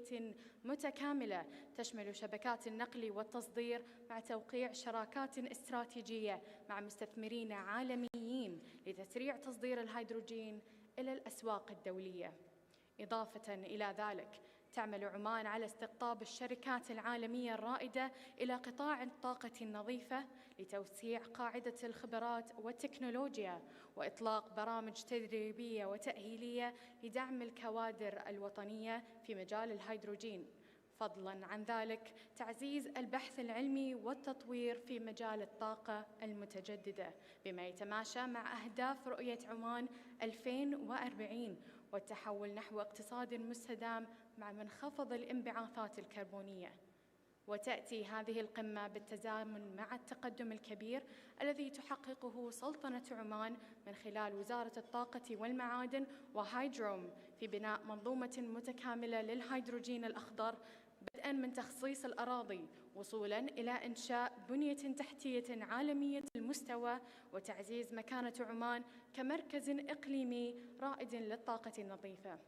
تحتية متكاملة تشمل شبكات النقل والتصدير، مع توقيع شراكات استراتيجية مع مستثمرين عالميين لتسريع تصدير الهيدروجين إلى الأسواق الدولية. إضافة إلى ذلك، تعمل عمان على استقطاب الشركات العالمية الرائدة إلى قطاع الطاقة النظيفة لتوسيع قاعدة الخبرات والتكنولوجيا، وإطلاق برامج تدريبية وتأهيلية لدعم الكوادر الوطنية في مجال الهيدروجين. فضلاً عن ذلك، تعزيز البحث العلمي والتطوير في مجال الطاقة المتجددة بما يتماشى مع أهداف رؤية عمان 2040 والتحول نحو اقتصاد مستدام مع منخفض الانبعاثات الكربونية. وتأتي هذه القمة بالتزامن مع التقدم الكبير الذي تحققه سلطنة عمان من خلال وزارة الطاقة والمعادن وهايدروم في بناء منظومة متكاملة للهيدروجين الأخضر، بدءاً من تخصيص الأراضي وصولاً إلى إنشاء بنية تحتية عالمية المستوى وتعزيز مكانة عمان كمركز إقليمي رائد للطاقة النظيفة.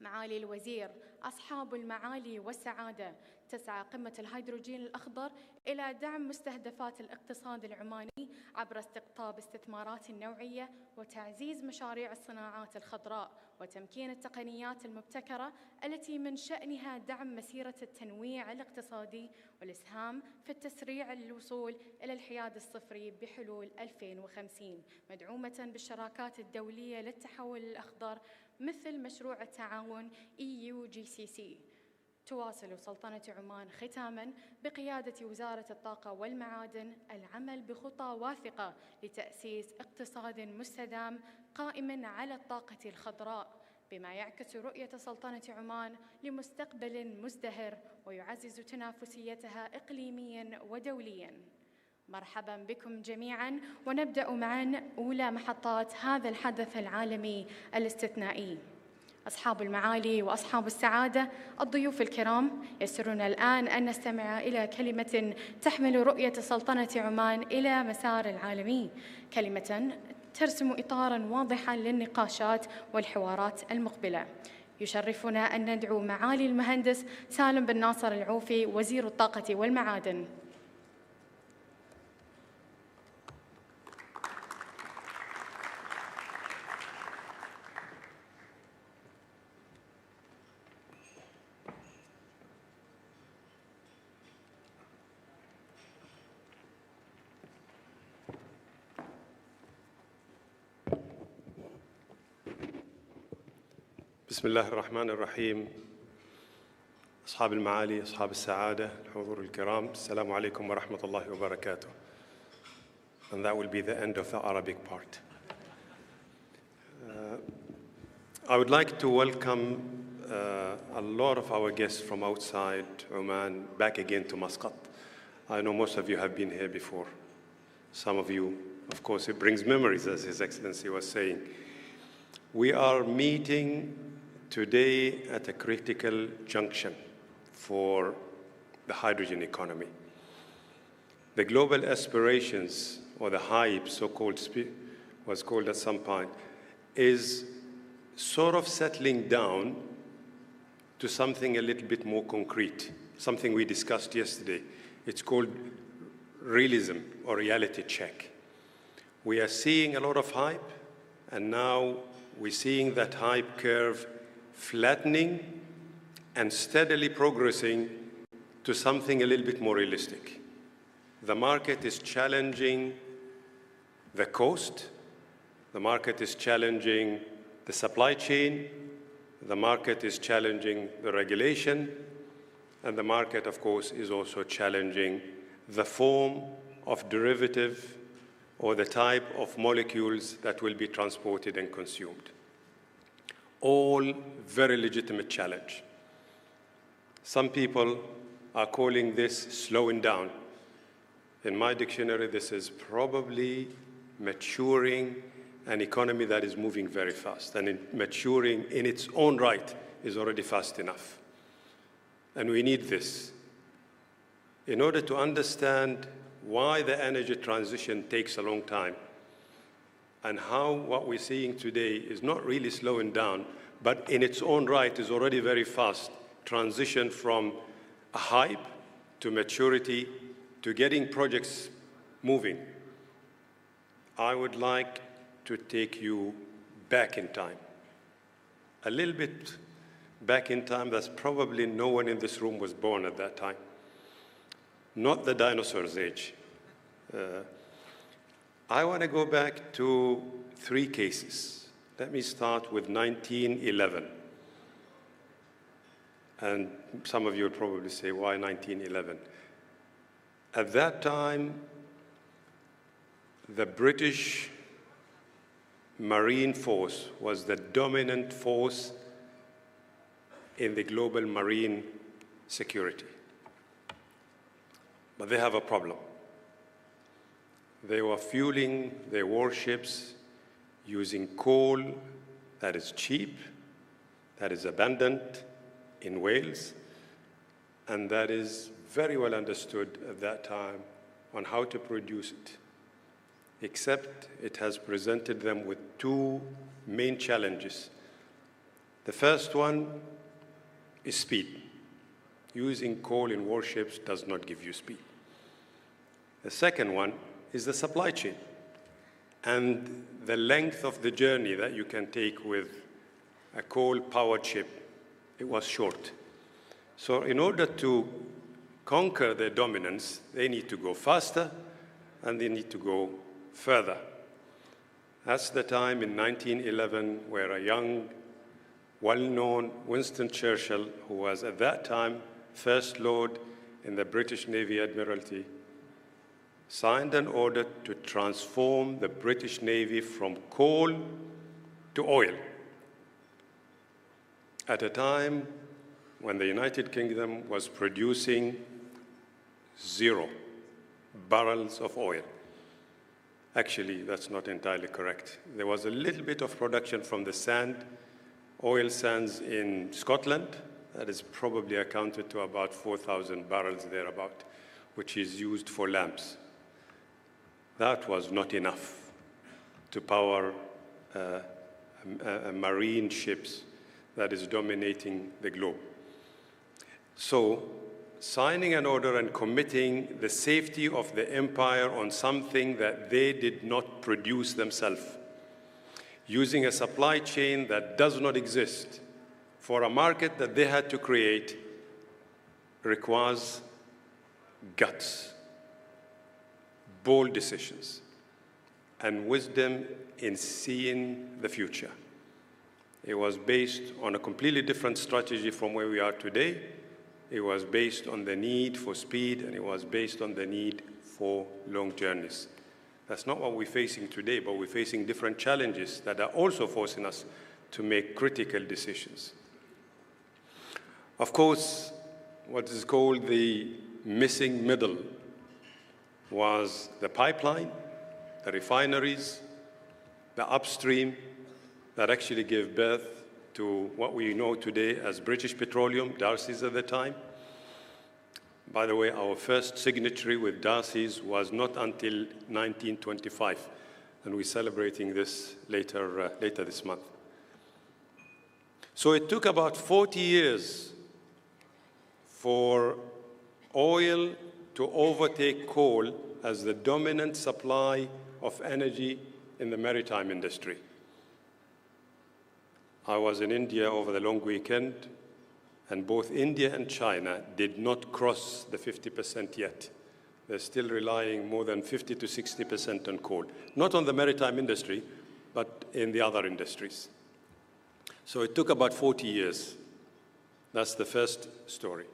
معالي الوزير، أصحاب المعالي والسعادة، تسعى قمة الهيدروجين الأخضر إلى دعم مستهدفات الاقتصاد العماني عبر استقطاب استثمارات نوعية وتعزيز مشاريع الصناعات الخضراء وتمكين التقنيات المبتكرة التي من شأنها دعم مسيرة التنويع الاقتصادي والإسهام في التسريع للوصول إلى الحياد الصفري بحلول 2050، مدعومة بالشراكات الدولية للتحول الأخضر مثل مشروع التعاون EUGCC. تواصل سلطنة عمان ختاماً بقيادة وزارة الطاقة والمعادن العمل بخطى واثقة لتأسيس اقتصاد مستدام قائم على الطاقة الخضراء، بما يعكس رؤية سلطنة عمان لمستقبل مزدهر ويعزز تنافسيتها إقليمياً ودولياً. مرحباً بكم جميعاً، ونبدأ معاً أولى محطات هذا الحدث العالمي الاستثنائي. أصحاب المعالي وأصحاب السعادة، الضيوف الكرام، يسرنا الآن أن نستمع إلى كلمة تحمل رؤية سلطنة عمان إلى مسار العالمي، كلمة ترسم إطاراً واضحاً للنقاشات والحوارات المقبلة. يشرفنا أن ندعو معالي المهندس سالم بن ناصر العوفي، وزير الطاقة والمعادن. بسم الله الرحمن الرحيم. أصحاب المعالي، أصحاب السعادة، الحضور الكرام، السلام عليكم ورحمة الله وبركاته. And that will be the end of the Arabic part. I would like to welcome a lot of our guests from outside Oman back again to Muscat. I know most of you have been here before. Some of you, of course, it brings memories, as His Excellency was saying. We are meeting today at a critical junction for the hydrogen economy. The global aspirations, or the hype, so-called, was called at some point, is sort of settling down to something a little bit more concrete, something we discussed yesterday. It's called realism or reality check. We are seeing a lot of hype, and now we're seeing that hype curve flattening and steadily progressing to something a little bit more realistic. The market is challenging the cost, the market is challenging the supply chain, the market is challenging the regulation, and the market, of course, is also challenging the form of derivative or the type of molecules that will be transported and consumed. All very legitimate challenge. Some people are calling this slowing down. In my dictionary, this is probably maturing an economy that is moving very fast, and maturing in its own right is already fast enough. And we need this. In order to understand why the energy transition takes a long time, and how what we're seeing today is not really slowing down, but in its own right is already very fast, transition from a hype to maturity to getting projects moving. I would like to take you back in time, a little bit back in time. That's probably no one in this room was born at that time, not the dinosaurs' age. I want to go back to 3 cases. Let me start with 1911. And some of you will probably say, why 1911? At that time, the British Marine Force was the dominant force in the global marine security. But they have a problem. They were fueling their warships using coal that is cheap, that is abundant in Wales, and that is very well understood at that time on how to produce it, except it has presented them with 2 main challenges. The first one is speed. Using coal in warships does not give you speed. The second one is the supply chain and the length of the journey that you can take with a coal-powered ship. It was short. So in order to conquer their dominance, they need to go faster and they need to go further. That's the time in 1911 where a young, well-known Winston Churchill, who was at that time First Lord in the British Navy Admiralty, signed an order to transform the British Navy from coal to oil at a time when the United Kingdom was producing 0 barrels of oil. Actually, that's not entirely correct. There was a little bit of production from the oil sands in Scotland. That is probably accounted to about 4,000 barrels thereabout, which is used for lamps. That was not enough to power marine ships that is dominating the globe. So, signing an order and committing the safety of the empire on something that they did not produce themselves, using a supply chain that does not exist for a market that they had to create, requires guts, bold decisions, and wisdom in seeing the future. It was based on a completely different strategy from where we are today. It was based on the need for speed, and it was based on the need for long journeys. That's not what we're facing today, but we're facing different challenges that are also forcing us to make critical decisions. Of course, what is called the missing middle was the pipeline, the refineries, the upstream that actually gave birth to what we know today as British Petroleum, Darcy's at the time. By the way, our first signatory with Darcy's was not until 1925, and we're celebrating this later this month. So it took about 40 years for oil to overtake coal as the dominant supply of energy in the maritime industry. I was in India over the long weekend, and both India and China did not cross the 50% yet. They're still relying more than 50 to 60% on coal, not on the maritime industry, but in the other industries. So it took about 40 years. That's the first story.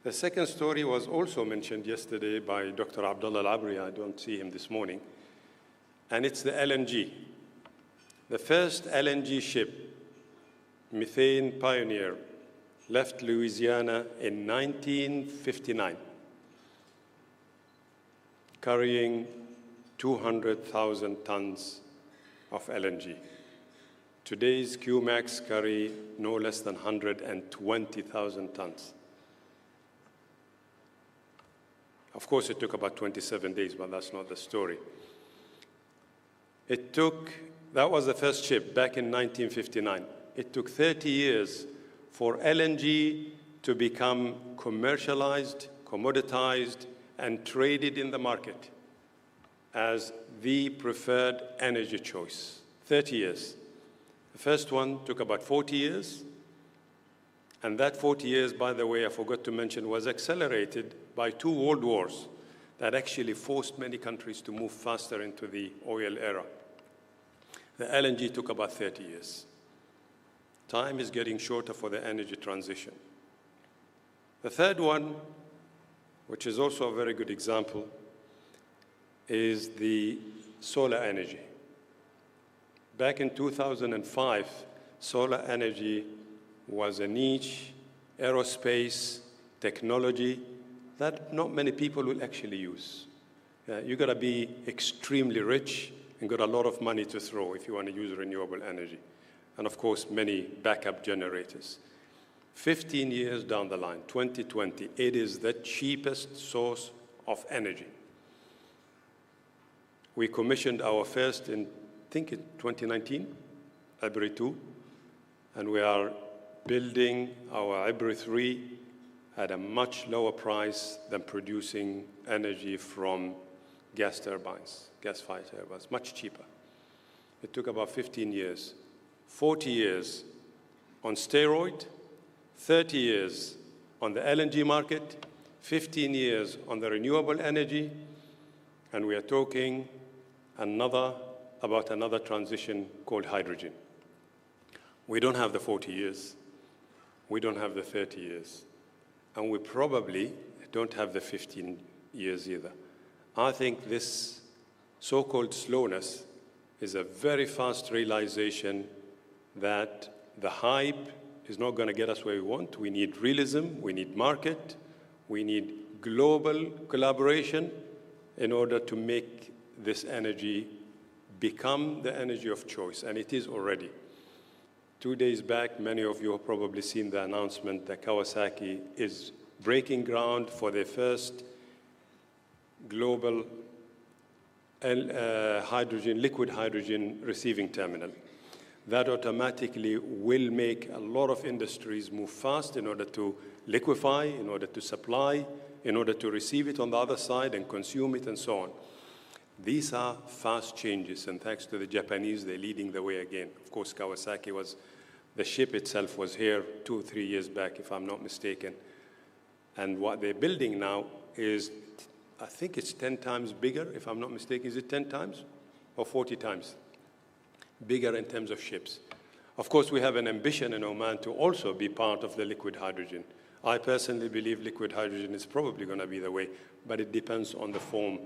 The second story was also mentioned yesterday by Dr. Abdullah Al-Abri. I don't see him this morning. And it's the LNG. The first LNG ship, Methane Pioneer, left Louisiana in 1959, carrying 200,000 tons of LNG. Today's QMAX carry no less than 120,000 tons. Of course, it took about 27 days, but that's not the story. That was the first ship back in 1959. It took 30 years for LNG to become commercialized, commoditized, and traded in the market as the preferred energy choice. 30 years. The first one took about 40 years. And that 40 years, by the way, I forgot to mention, was accelerated by 2 world wars that actually forced many countries to move faster into the oil era. The LNG took about 30 years. Time is getting shorter for the energy transition. The third one, which is also a very good example, is the solar energy. Back in 2005, solar energy was a niche aerospace technology that not many people will actually use. You gotta be extremely rich and got a lot of money to throw if you want to use renewable energy. And of course, many backup generators. 15 years down the line, 2020, it is the cheapest source of energy. We commissioned our first in, I think in 2019, Ibri 2, and we are building our Ibri 3 at a much lower price than producing energy from gas turbines, gas-fired turbines, much cheaper. It took about 15 years, 40 years on steroid, 30 years on the LNG market, 15 years on the renewable energy, and we are talking about another transition called hydrogen. We don't have the 40 years. We don't have the 30 years. And we probably don't have the 15 years either. I think this so-called slowness is a very fast realization that the hype is not going to get us where we want. We need realism, we need market, we need global collaboration in order to make this energy become the energy of choice, and it is already. 2 days back, many of you have probably seen the announcement that Kawasaki is breaking ground for their first global liquid hydrogen receiving terminal. That automatically will make a lot of industries move fast in order to liquefy, in order to supply, in order to receive it on the other side and consume it and so on. These are fast changes, and thanks to the Japanese, they're leading the way again. Of course, Kawasaki the ship itself was here 2 or 3 years back, if I'm not mistaken. And what they're building now is, I think it's 10 times bigger, if I'm not mistaken. Is it 10 times or 40 times bigger in terms of ships? Of course, we have an ambition in Oman to also be part of the liquid hydrogen. I personally believe liquid hydrogen is probably going to be the way, but it depends on the form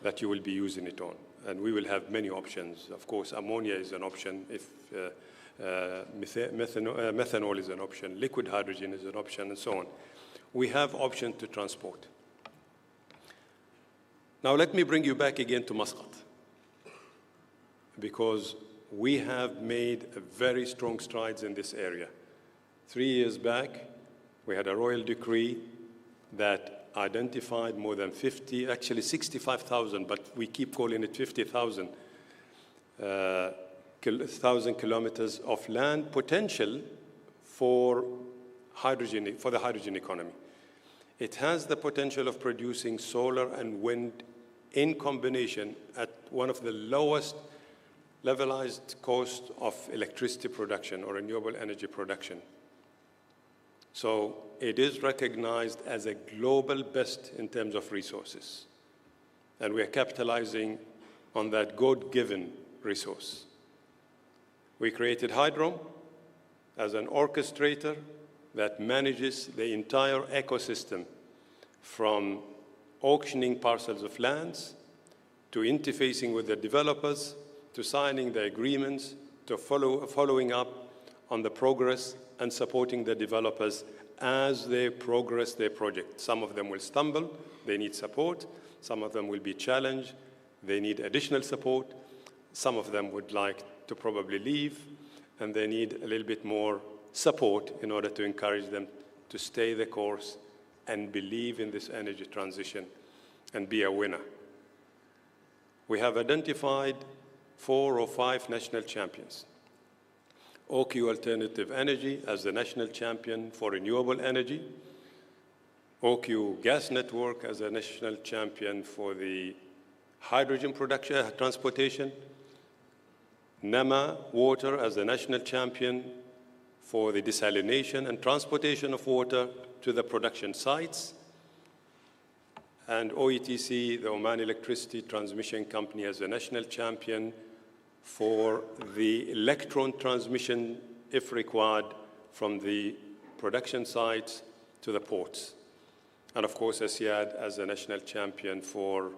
that you will be using it on. And we will have many options. Of course, ammonia is an option. If methanol is an option, liquid hydrogen is an option, and so on. We have options to transport. Now let me bring you back again to Muscat, because we have made very strong strides in this area. 3 years back, we had a royal decree that identified more than 65,000, but we keep calling it 50,000 kilometers of land potential for the hydrogen economy. It has the potential of producing solar and wind in combination at one of the lowest levelized cost of electricity production or renewable energy production. So it is recognized as a global best in terms of resources. And we are capitalizing on that God-given resource. We created Hydro as an orchestrator that manages the entire ecosystem, from auctioning parcels of lands, to interfacing with the developers, to signing the agreements, to following up on the progress and supporting the developers as they progress their project. Some of them will stumble, they need support. Some of them will be challenged, they need additional support. Some of them would like to probably leave, and they need a little bit more support in order to encourage them to stay the course and believe in this energy transition and be a winner. We have identified 4 or 5 national champions. OQ Alternative Energy as the national champion for renewable energy, OQ Gas Network as a national champion for the hydrogen production, transportation, NEMA Water as the national champion for the desalination and transportation of water to the production sites, and OETC, the Oman Electricity Transmission Company, as the national champion for the electron transmission, if required, from the production sites to the ports. And of course, Asiad as the national champion for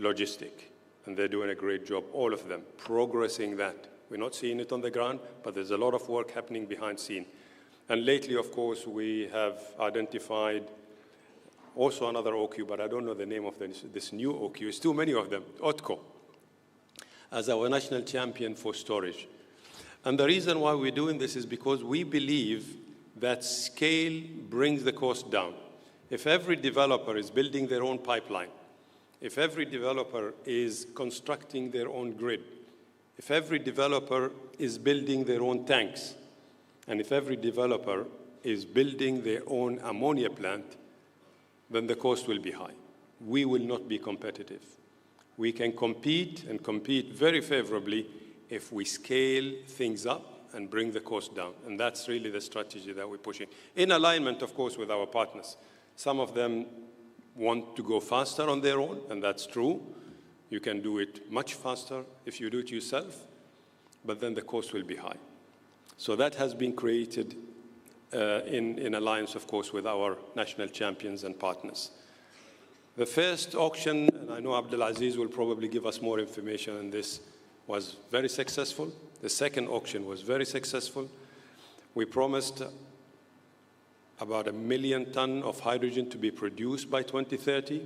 logistic. And they're doing a great job, all of them, progressing that. We're not seeing it on the ground, but there's a lot of work happening behind the scene. And lately, of course, we have identified also another OQ, but I don't know the name of this new OQ. It's too many of them, OTCO, as our national champion for storage. And the reason why we're doing this is because we believe that scale brings the cost down. If every developer is building their own pipeline, if every developer is constructing their own grid, if every developer is building their own tanks, and if every developer is building their own ammonia plant, then the cost will be high. We will not be competitive. We can compete and compete very favorably if we scale things up and bring the cost down. And that's really the strategy that we're pushing. In alignment, of course, with our partners. Some of them want to go faster on their own, and that's true. You can do it much faster if you do it yourself, but then the cost will be high. So that has been created in alliance, of course, with our national champions and partners. The first auction, and I know Abdulaziz will probably give us more information on this, was very successful. The second auction was very successful. We promised about 1 million tons of hydrogen to be produced by 2030.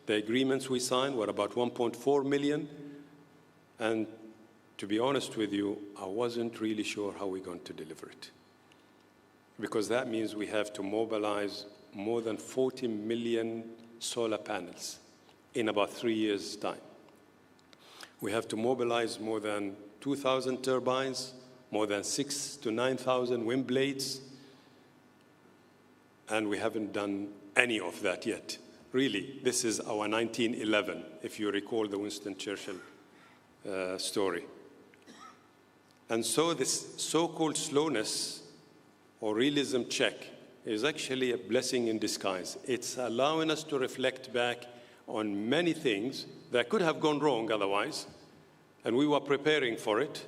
The agreements we signed were about 1.4 million. And to be honest with you, I wasn't really sure how we're going to deliver it. Because that means we have to mobilize more than 40 million solar panels in about 3 years' time. We have to mobilize more than 2,000 turbines, more than 6,000 to 9,000 wind blades, and we haven't done any of that yet. Really, this is our 1911, if you recall the Winston Churchill story. And so this so-called slowness or realism check is actually a blessing in disguise. It's allowing us to reflect back on many things that could have gone wrong otherwise, and we were preparing for it,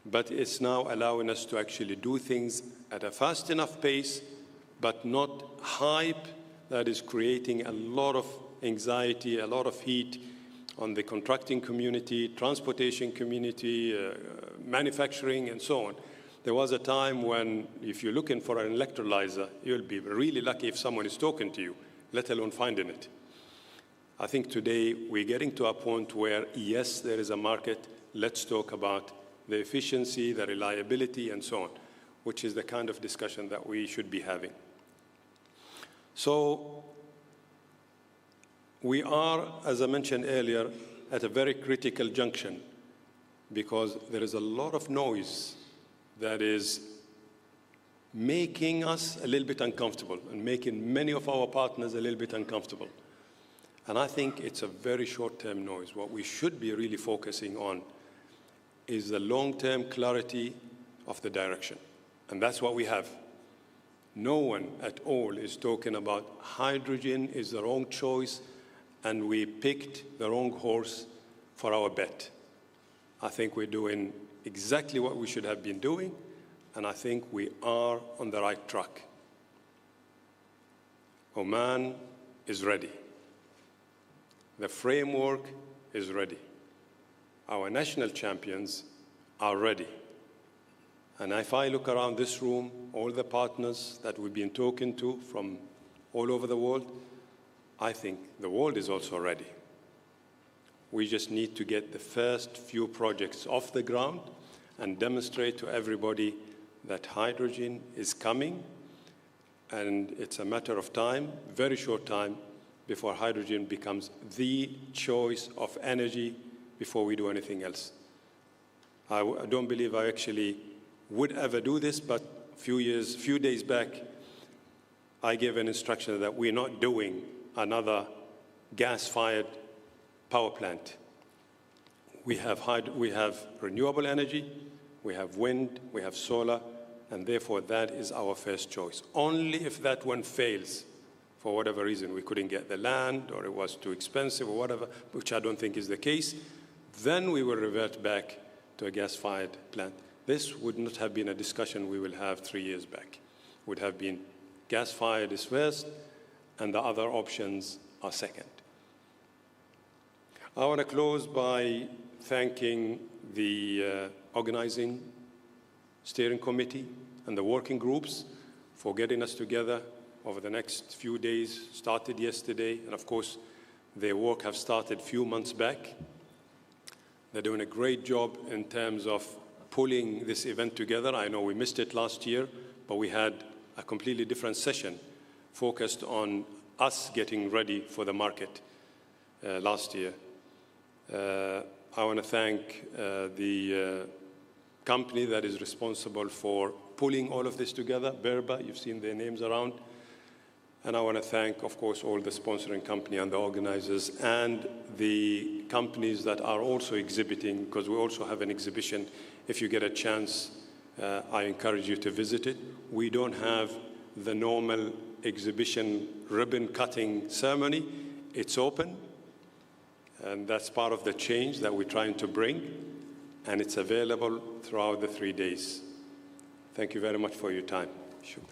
but it's now allowing us to actually do things at a fast enough pace, but not hype that is creating a lot of anxiety, a lot of heat on the contracting community, transportation community, manufacturing, and so on. There was a time when, if you're looking for an electrolyzer, you'll be really lucky if someone is talking to you, let alone finding it. I think today we're getting to a point where, yes, there is a market. Let's talk about the efficiency, the reliability, and so on, which is the kind of discussion that we should be having. So we are, as I mentioned earlier, at a very critical junction because there is a lot of noise that is making us a little bit uncomfortable and making many of our partners a little bit uncomfortable. And I think it's a very short-term noise. What we should be really focusing on is the long-term clarity of the direction. And that's what we have. No one at all is talking about hydrogen is the wrong choice and we picked the wrong horse for our bet. I think we're doing exactly what we should have been doing, and I think we are on the right track. Oman is ready. The framework is ready. Our national champions are ready. And if I look around this room, all the partners that we've been talking to from all over the world, I think the world is also ready. We just need to get the first few projects off the ground and demonstrate to everybody that hydrogen is coming, and it's a matter of time, very short time, before hydrogen becomes the choice of energy before we do anything else. I don't believe I actually would ever do this, but few days back, I gave an instruction that we're not doing another gas-fired power plant. We have renewable energy, we have wind, we have solar, and therefore that is our first choice. Only if that one fails, for whatever reason, we couldn't get the land or it was too expensive or whatever, which I don't think is the case, then we will revert back to a gas-fired plant. This would not have been a discussion we will have 3 years back. It would have been gas-fired is first, and the other options are second. I want to close by thanking the organizing steering committee and the working groups for getting us together over the next few days, started yesterday, and of course, their work have started a few months back. They're doing a great job in terms of pulling this event together. I know we missed it last year, but we had a completely different session focused on us getting ready for the market last year. I want to thank the company that is responsible for pulling all of this together, Berba, you've seen their names around. And I want to thank, of course, all the sponsoring company and the organizers and the companies that are also exhibiting, because we also have an exhibition. If you get a chance, I encourage you to visit it. We don't have the normal exhibition ribbon cutting ceremony. It's open, and that's part of the change that we're trying to bring, and it's available throughout the 3 days. Thank you very much for your time. Sure.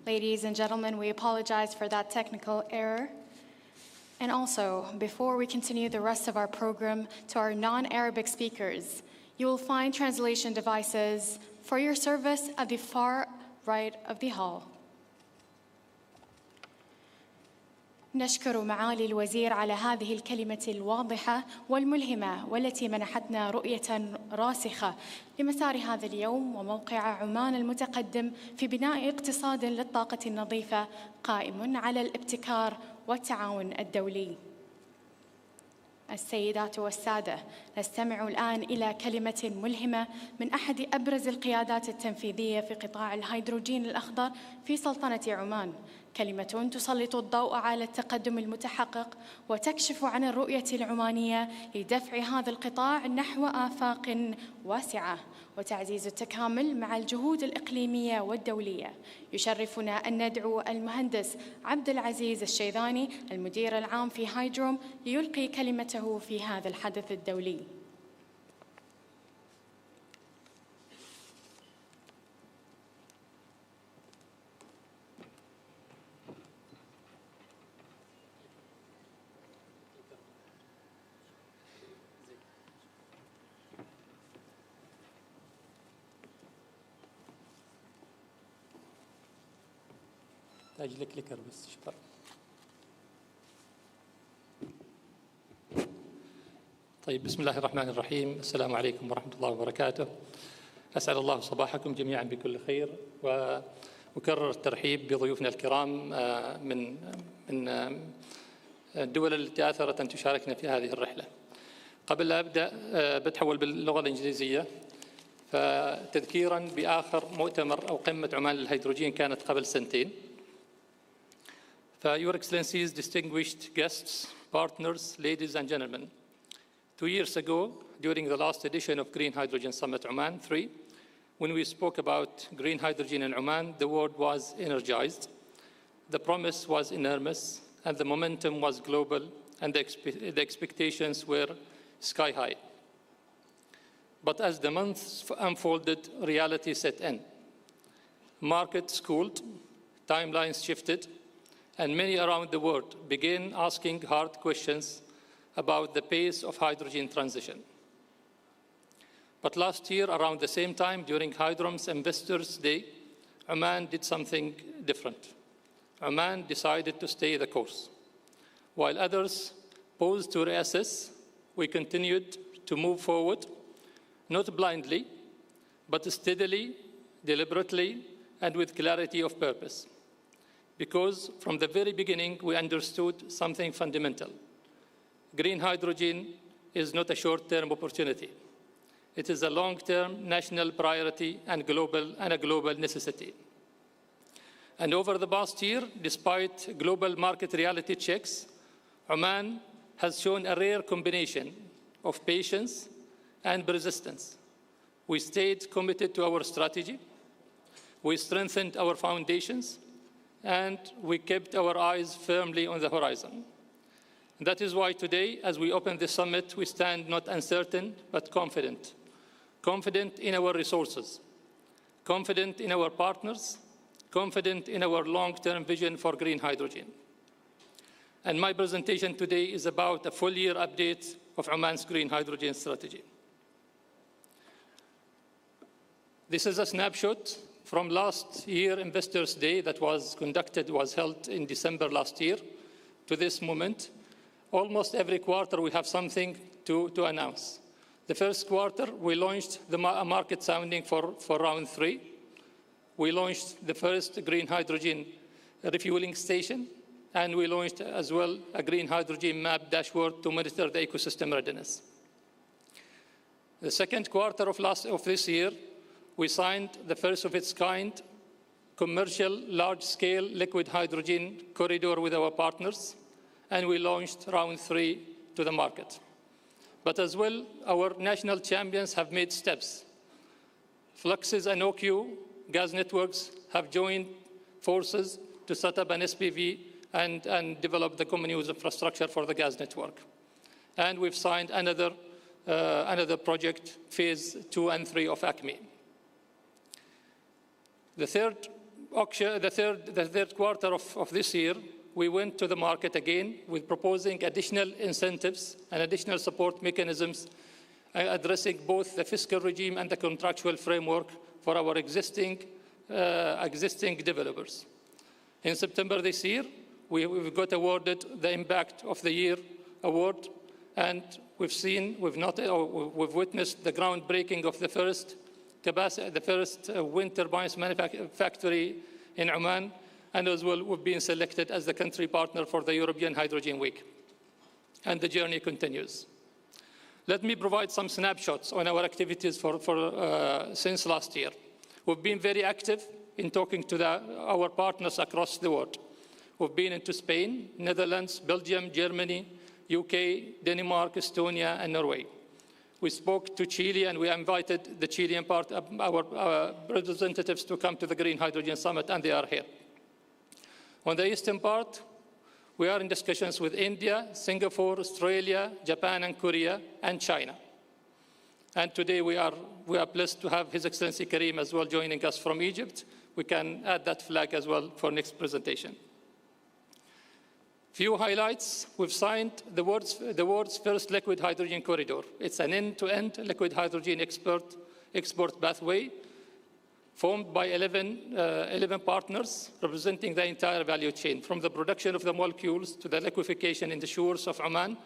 Ladies and gentlemen, we apologize for that technical error. And also, before we continue the rest of our program, to our non-Arabic speakers, you will find translation devices for your service at the far right of the hall. نشكر معالي الوزير على هذه الكلمة الواضحة والملهمة والتي منحتنا رؤية راسخة لمسار هذا اليوم وموقع عمان المتقدم في بناء اقتصاد للطاقة النظيفة قائم على الابتكار والتعاون الدولي. السيدات والسادة، نستمع الآن إلى كلمة ملهمة من أحد أبرز القيادات التنفيذية في قطاع الهيدروجين الأخضر في سلطنة عمان. كلمة تسلط الضوء على التقدم المتحقق وتكشف عن الرؤية العمانية لدفع هذا القطاع نحو آفاق واسعة وتعزيز التكامل مع الجهود الإقليمية والدولية. يشرفنا أن ندعو المهندس عبد العزيز الشيذاني المدير العام في هايدروم ليلقي كلمته في هذا الحدث الدولي. تحتاج لك كليكر بس شكرا. طيب، بسم الله الرحمن الرحيم. السلام عليكم ورحمة الله وبركاته. أسعد الله صباحكم جميعا بكل خير، وأكرر الترحيب بضيوفنا الكرام من الدول التي آثرت أن تشاركنا في هذه الرحلة. قبل لا أبدأ بتحول باللغة الإنجليزية. فتذكيرا بآخر مؤتمر أو قمة عمان للهيدروجين كانت قبل سنتين. Your Excellencies, distinguished guests, partners, ladies and gentlemen, 2 years ago, during the last edition of Green Hydrogen Summit Oman 3, when we spoke about green hydrogen in Oman, the world was energized, the promise was enormous, and the momentum was global, and the expectations were sky high. But as the months unfolded, reality set in. Markets cooled, timelines shifted, and many around the world began asking hard questions about the pace of hydrogen transition. But last year, around the same time, during Hydrom's Investors' Day, Oman did something different. Oman decided to stay the course. While others paused to reassess, we continued to move forward, not blindly, but steadily, deliberately, and with clarity of purpose. Because from the very beginning, we understood something fundamental. Green hydrogen is not a short-term opportunity. It is a long-term national priority and a global necessity. And over the past year, despite global market reality checks, Oman has shown a rare combination of patience and persistence. We stayed committed to our strategy, we strengthened our foundations, and we kept our eyes firmly on the horizon. And that is why today, as we open the summit, we stand not uncertain, but confident. Confident in our resources, confident in our partners, confident in our long-term vision for green hydrogen. And my presentation today is about a full-year update of Oman's green hydrogen strategy. This is a snapshot from last year Investors' Day that was held in December last year to this moment. Almost every quarter we have something to announce. The first quarter we launched a market sounding for round 3. We launched the first green hydrogen refueling station, and we launched as well a green hydrogen map dashboard to monitor the ecosystem readiness. The second quarter of this year, we signed the first of its kind commercial large-scale liquid hydrogen corridor with our partners, and we launched round 3 to the market. But as well, our national champions have made steps. Fluxes and OQ gas networks have joined forces to set up an SPV and develop the common use infrastructure for the gas network. And we've signed another project, phase 2 and 3 of ACME. The third quarter of this year, we went to the market again with proposing additional incentives and additional support mechanisms addressing both the fiscal regime and the contractual framework for our existing developers. In September this year, we got awarded the Impact of the Year award, and we've witnessed the groundbreaking of the first wind turbines factory in Oman, and as well we've been selected as the country partner for the European Hydrogen Week. And the journey continues. Let me provide some snapshots on our activities since last year. We've been very active in talking to our partners across the world. We've been into Spain, Netherlands, Belgium, Germany, UK, Denmark, Estonia, and Norway. We spoke to Chile, and we invited the Chilean part, our representatives to come to the Green Hydrogen Summit, and they are here. On the eastern part, we are in discussions with India, Singapore, Australia, Japan, and Korea, and China. And today we are blessed to have His Excellency Karim as well joining us from Egypt. We can add that flag as well for next presentation. Few highlights. We've signed the world's first liquid hydrogen corridor. It's an end-to-end liquid hydrogen export pathway formed by 11 partners representing the entire value chain, from the production of the molecules to the liquefaction in the shores of Oman,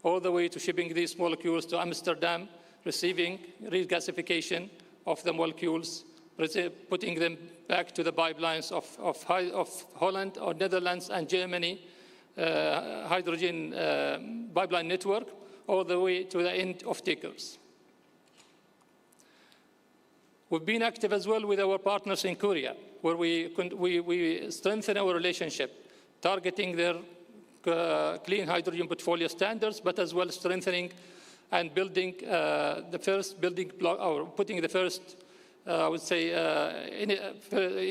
all the way to shipping these molecules to Amsterdam, receiving regasification of the molecules, putting them back to the pipelines of Holland or Netherlands and Germany, hydrogen pipeline network, all the way to the end of takers. We've been active as well with our partners in Korea, where we strengthen our relationship, targeting their clean hydrogen portfolio standards, but as well strengthening and building the first building block, or putting the first, I would say,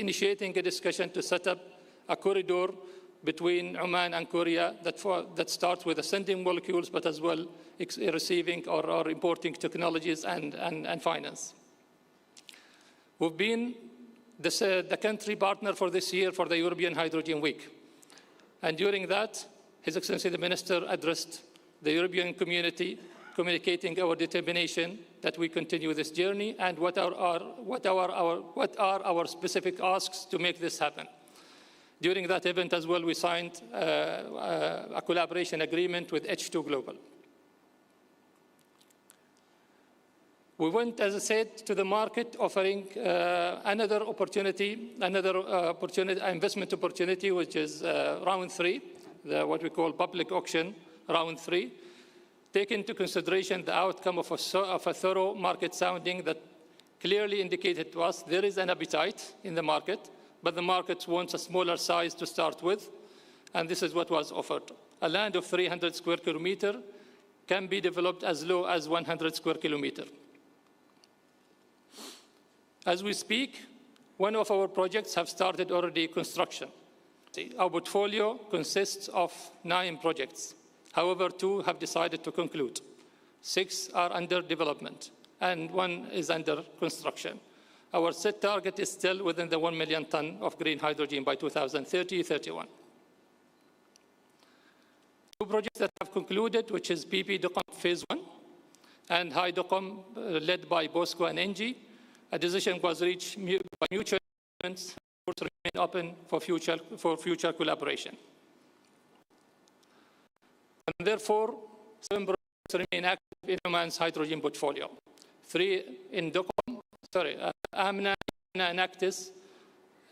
initiating a discussion to set up a corridor between Oman and Korea that starts with ascending molecules, but as well receiving or importing technologies and finance. We've been the country partner for this year for the European Hydrogen Week. And during that, His Excellency the Minister addressed the European community, communicating our determination that we continue this journey and what are our specific asks to make this happen. During that event as well, we signed a collaboration agreement with H2 Global. We went, as I said, to the market offering another investment opportunity, which is round 3, what we call public auction round 3. Take into consideration the outcome of a thorough market sounding that clearly indicated to us there is an appetite in the market, but the market wants a smaller size to start with, and this is what was offered. A land of 300 square kilometer can be developed as low as 100 square kilometer. As we speak, one of our projects have started already construction. Our portfolio consists of 9 projects. However, 2 have decided to conclude. 6 are under development, and 1 is under construction. Our set target is still within the 1 million ton of green hydrogen by 2030-31. 2 projects that have concluded, which is PP Docom Phase 1 and High Docom, led by Bosco and Engie. A decision was reached by mutual agreements to remain open for future collaboration. And therefore, 7 projects remain active in Oman's hydrogen portfolio. 3 in Docom, Amna, Nactis,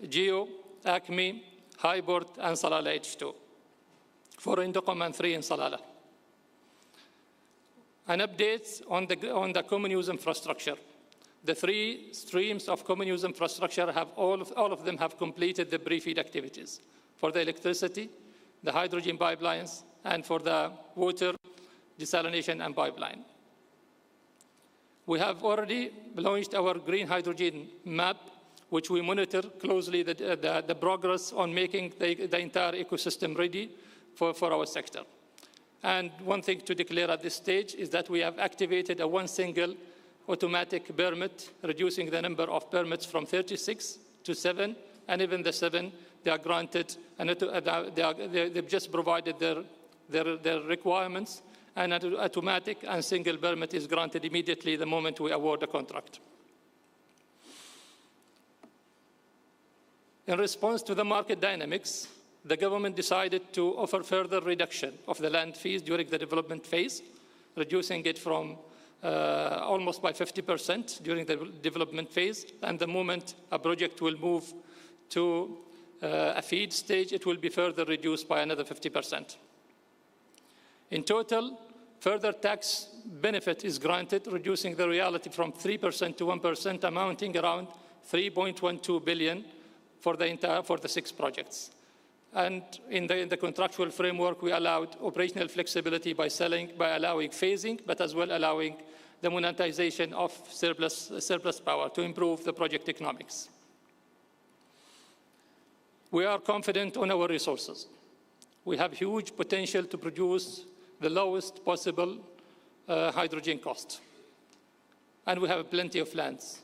Geo, Acme, Highport, and Salalah H2. 4 in Docom and 3 in Salalah. An update on the common use infrastructure. The 3 streams of common use infrastructure have all of them have completed the pre-FEED activities for the electricity, the hydrogen pipelines, and for the water desalination and pipeline. We have already launched our green hydrogen map, which we monitor closely the progress on making the entire ecosystem ready for our sector. And one thing to declare at this stage is that we have activated one single automatic permit, reducing the number of permits from 36 to 7, and even the 7, they are granted, and they've just provided their requirements, and an automatic and single permit is granted immediately the moment we award the contract. In response to the market dynamics, the government decided to offer further reduction of the land fees during the development phase, reducing it from almost by 50% during the development phase. And the moment a project will move to a FEED stage, it will be further reduced by another 50%. In total, further tax benefit is granted, reducing the royalty from 3% to 1%, amounting around 3.12 billion for the 6 projects. And in the contractual framework, we allowed operational flexibility by allowing phasing, but as well allowing the monetization of surplus power to improve the project economics. We are confident on our resources. We have huge potential to produce the lowest possible hydrogen cost. And we have plenty of lands.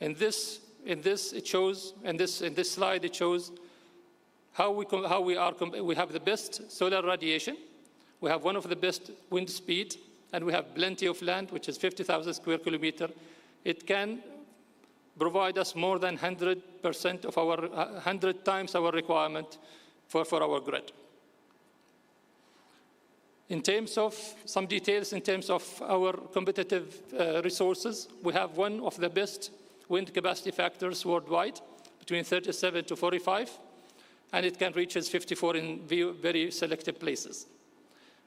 In this slide, it shows we have the best solar radiation, we have one of the best wind speed, and we have plenty of land, which is 50,000 square kilometers. It can provide us more than 100% of 100 times our requirement for our grid. In terms of some details, in terms of our competitive resources, we have one of the best wind capacity factors worldwide, between 37 to 45, and it can reach as 54 in very selective places.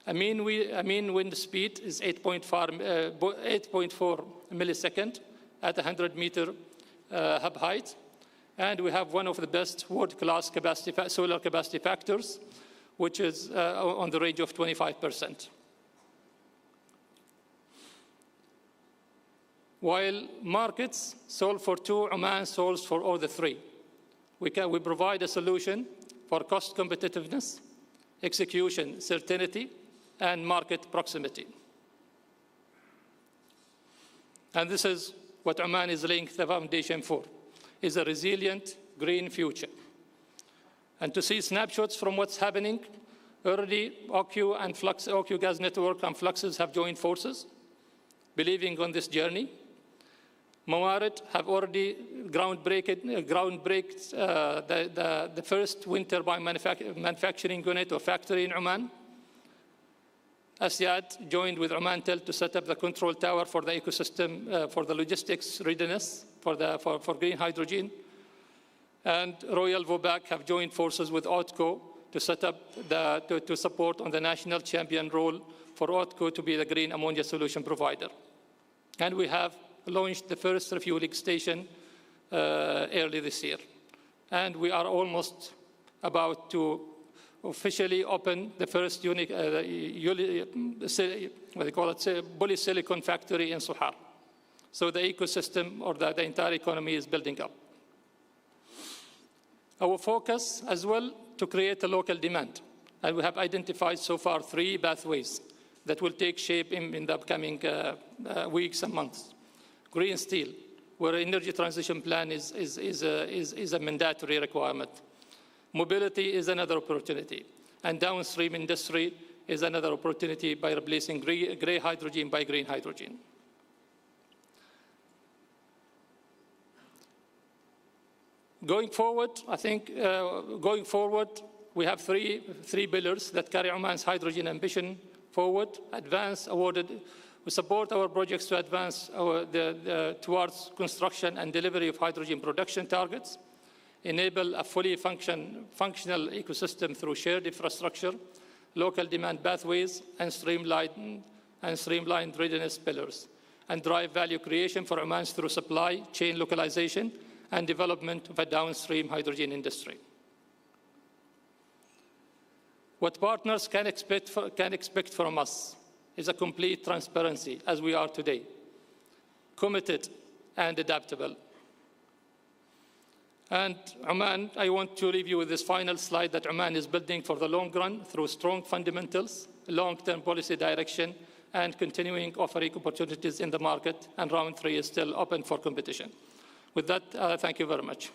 A mean wind speed is 8.4 millisecond at 100-meter hub height, and we have one of the best world-class solar capacity factors, which is on the range of 25%. While markets solve for two, Oman solves for all the three. We provide a solution for cost competitiveness, execution certainty, and market proximity. And this is what Oman is laying the foundation for, is a resilient green future. And to see snapshots from what's happening, already OQ and OQ Gas Network and Fluxes have joined forces, believing on this journey. Mawarid have already groundbreaked the first wind turbine manufacturing unit or factory in Oman. Asyad joined with Omantel to set up the control tower for the ecosystem, for the logistics readiness for green hydrogen. And Royal Vopak have joined forces with OTCO to set up to support on the national champion role for OTCO to be the green ammonia solution provider. And we have launched the first refueling station early this year. And we are almost about to officially open the first polysilicon factory in Sohar. So the ecosystem or the entire economy is building up. Our focus as well to create a local demand. And we have identified so far 3 pathways that will take shape in the upcoming weeks and months. Green steel, where energy transition plan is a mandatory requirement. Mobility is another opportunity. And downstream industry is another opportunity by replacing gray hydrogen by green hydrogen. Going forward, I think, we have three pillars that carry Oman's hydrogen ambition forward. We support our projects to advance towards construction and delivery of hydrogen production targets, enable a fully functional ecosystem through shared infrastructure, local demand pathways, and streamlined readiness pillars, and drive value creation for Oman through supply chain localization and development of a downstream hydrogen industry. What partners can expect from us is a complete transparency, as we are today, committed and adaptable. And Oman, I want to leave you with this final slide that Oman is building for the long run through strong fundamentals, long-term policy direction, and continuing offering opportunities in the market, and round 3 is still open for competition. With that, thank you very much.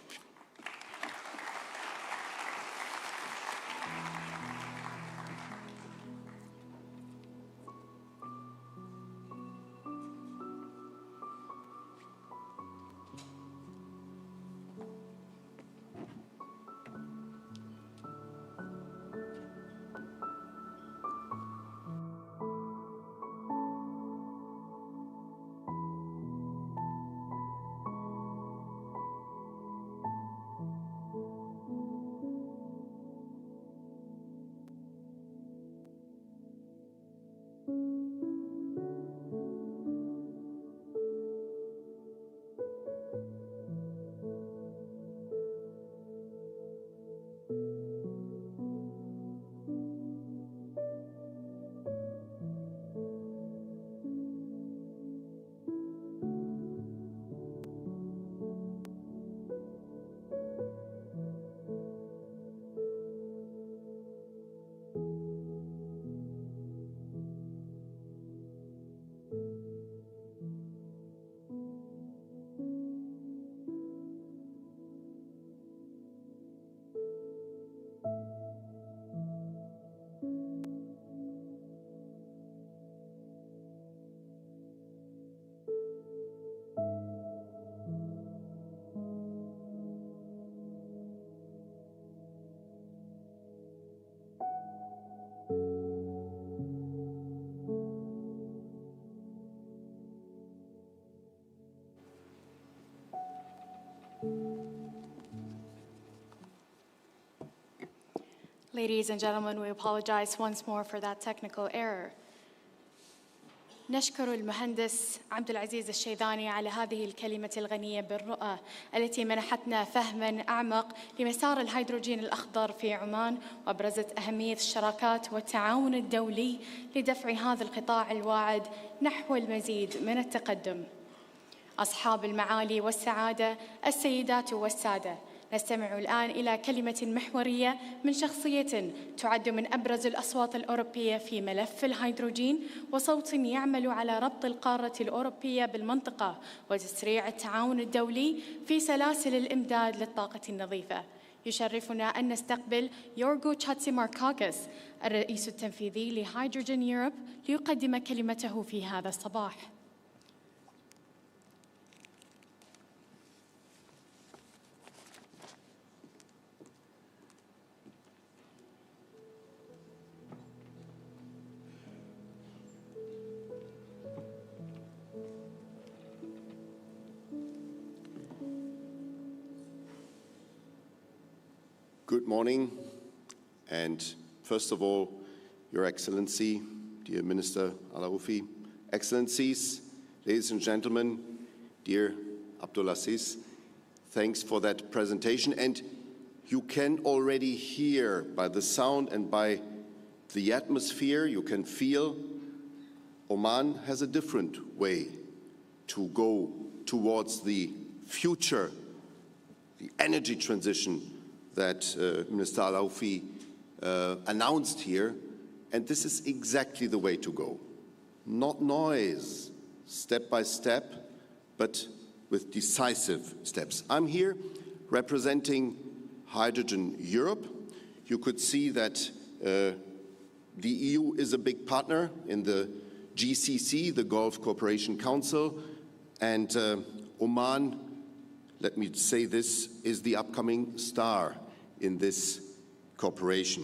Ladies and gentlemen, we apologize once more for that technical error. نشكر المهندس عبد العزيز الشيذاني على هذه الكلمة الغنية بالرؤى التي منحتنا فهماً أعمق لمسار الهيدروجين الأخضر في عمان، وأبرزت أهمية الشراكات والتعاون الدولي لدفع هذا القطاع الواعد نحو المزيد من التقدم. أصحاب المعالي والسعادة، السيدات والسادة، نستمع الآن إلى كلمة محورية من شخصية تعد من أبرز الأصوات الأوروبية في ملف الهيدروجين، وصوت يعمل على ربط القارة الأوروبية بالمنطقة وتسريع التعاون الدولي في سلاسل الإمداد للطاقة النظيفة. يشرفنا أن نستقبل يورغو تشاتسيماركاكس الرئيس التنفيذي لهيدروجين يوروب ليقدم كلمته في هذا الصباح. Good morning, and first of all, Your Excellency, dear Minister Al-Aroufi, Excellencies, ladies and gentlemen, dear Abdulaziz, thanks for that presentation. And you can already hear by the sound and by the atmosphere, you can feel Oman has a different way to go towards the future, the energy transition that Minister Al-Aroufi announced here, and this is exactly the way to go. Not noise, step by step, but with decisive steps. I'm here representing Hydrogen Europe. You could see that the EU is a big partner in the GCC, the Gulf Cooperation Council, and Oman, let me say this, is the upcoming star in this cooperation.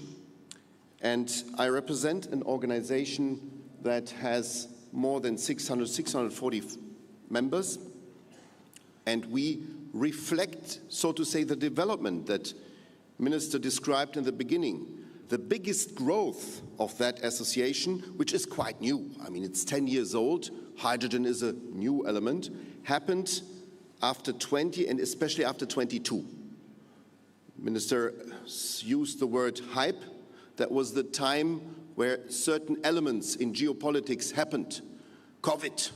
And I represent an organization that has more than 640 members, and we reflect, so to say, the development that Minister described in the beginning. The biggest growth of that association, which is quite new, I mean, it's 10 years old, hydrogen is a new element, happened after 20 and especially after 22. Minister used the word hype. That was the time where certain elements in geopolitics happened. COVID,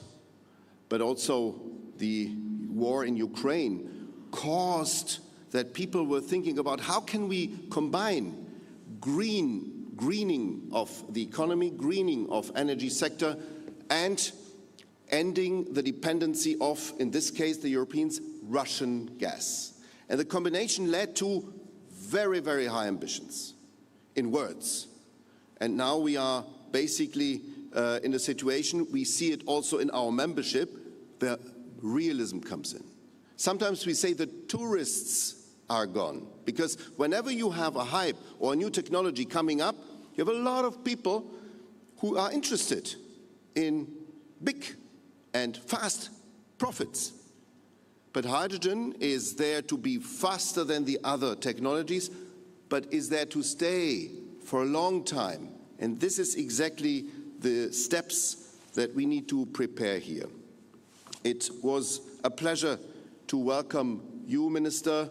but also the war in Ukraine caused that people were thinking about how can we combine greening of the economy, greening of energy sector, and ending the dependency of, in this case, the Europeans, Russian gas. And the combination led to very, very high ambitions in words. And now we are basically in a situation, we see it also in our membership, where realism comes in. Sometimes we say the tourists are gone, because whenever you have a hype or a new technology coming up, you have a lot of people who are interested in big and fast profits. But hydrogen is there to be faster than the other technologies, but is there to stay for a long time. And this is exactly the steps that we need to prepare here. It was a pleasure to welcome you, Minister,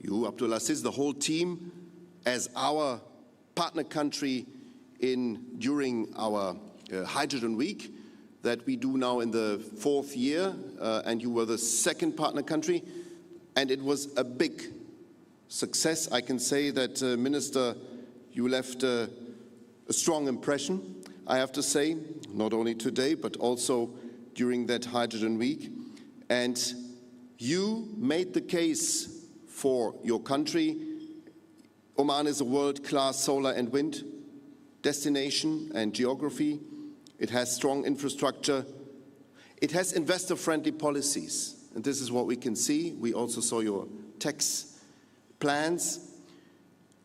you, Abdulaziz, the whole team, as our partner country during our Hydrogen Week that we do now in the 4th year, and you were the 2nd partner country, and it was a big success. I can say that, Minister, you left a strong impression, I have to say, not only today, but also during that Hydrogen Week. And you made the case for your country. Oman is a world-class solar and wind destination and geography. It has strong infrastructure. It has investor-friendly policies. And this is what we can see. We also saw your tax plans.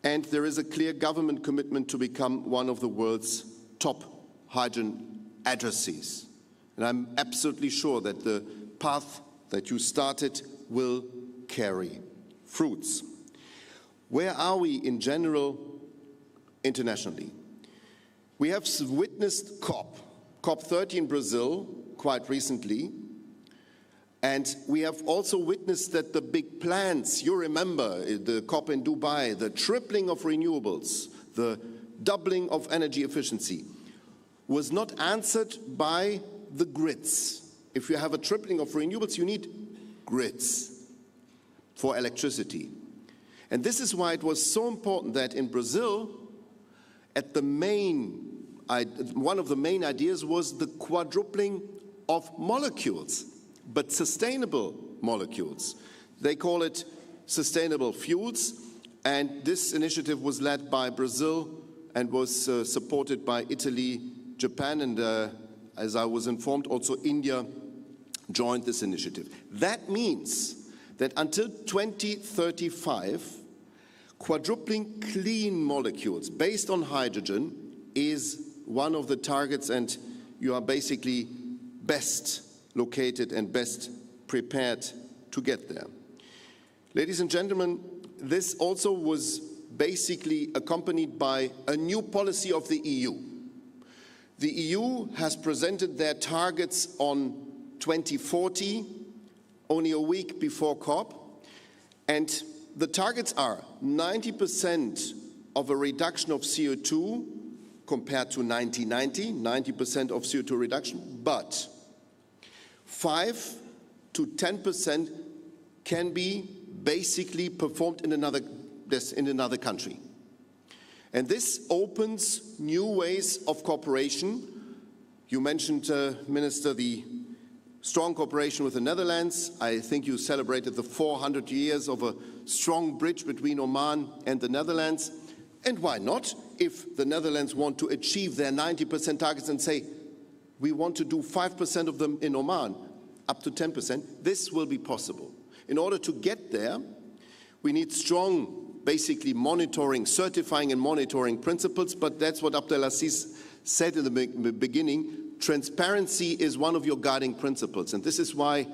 And there is a clear government commitment to become one of the world's top hydrogen addressees. And I'm absolutely sure that the path that you started will carry fruits. Where are we in general internationally. We have witnessed COP30 in Brazil quite recently, and we have also witnessed that the big plans, you remember the COP in Dubai, the tripling of renewables, the doubling of energy efficiency, was not answered by the grids. If you have a tripling of renewables, you need grids for electricity. And this is why it was so important that in Brazil, one of the main ideas was the quadrupling of molecules, but sustainable molecules. They call it sustainable fuels, and this initiative was led by Brazil and was supported by Italy, Japan, and as I was informed, also India joined this initiative. That means that until 2035, quadrupling clean molecules based on hydrogen is one of the targets, and you are basically best located and best prepared to get there. Ladies and gentlemen, this also was basically accompanied by a new policy of the EU. The EU has presented their targets on 2040, only a week before COP, and the targets are 90% of a reduction of CO2 compared to 1990, 90% of CO2 reduction, but 5 to 10% can be basically performed in another country. And this opens new ways of cooperation. You mentioned, Minister, the strong cooperation with the Netherlands. I think you celebrated the 400 years of a strong bridge between Oman and the Netherlands. And why not? If the Netherlands want to achieve their 90% targets and say, we want to do 5% of them in Oman, up to 10%, this will be possible. In order to get there, we need strong, basically monitoring, certifying and monitoring principles, but that's what Abdelaziz said in the beginning. Transparency is one of your guiding principles, and this is why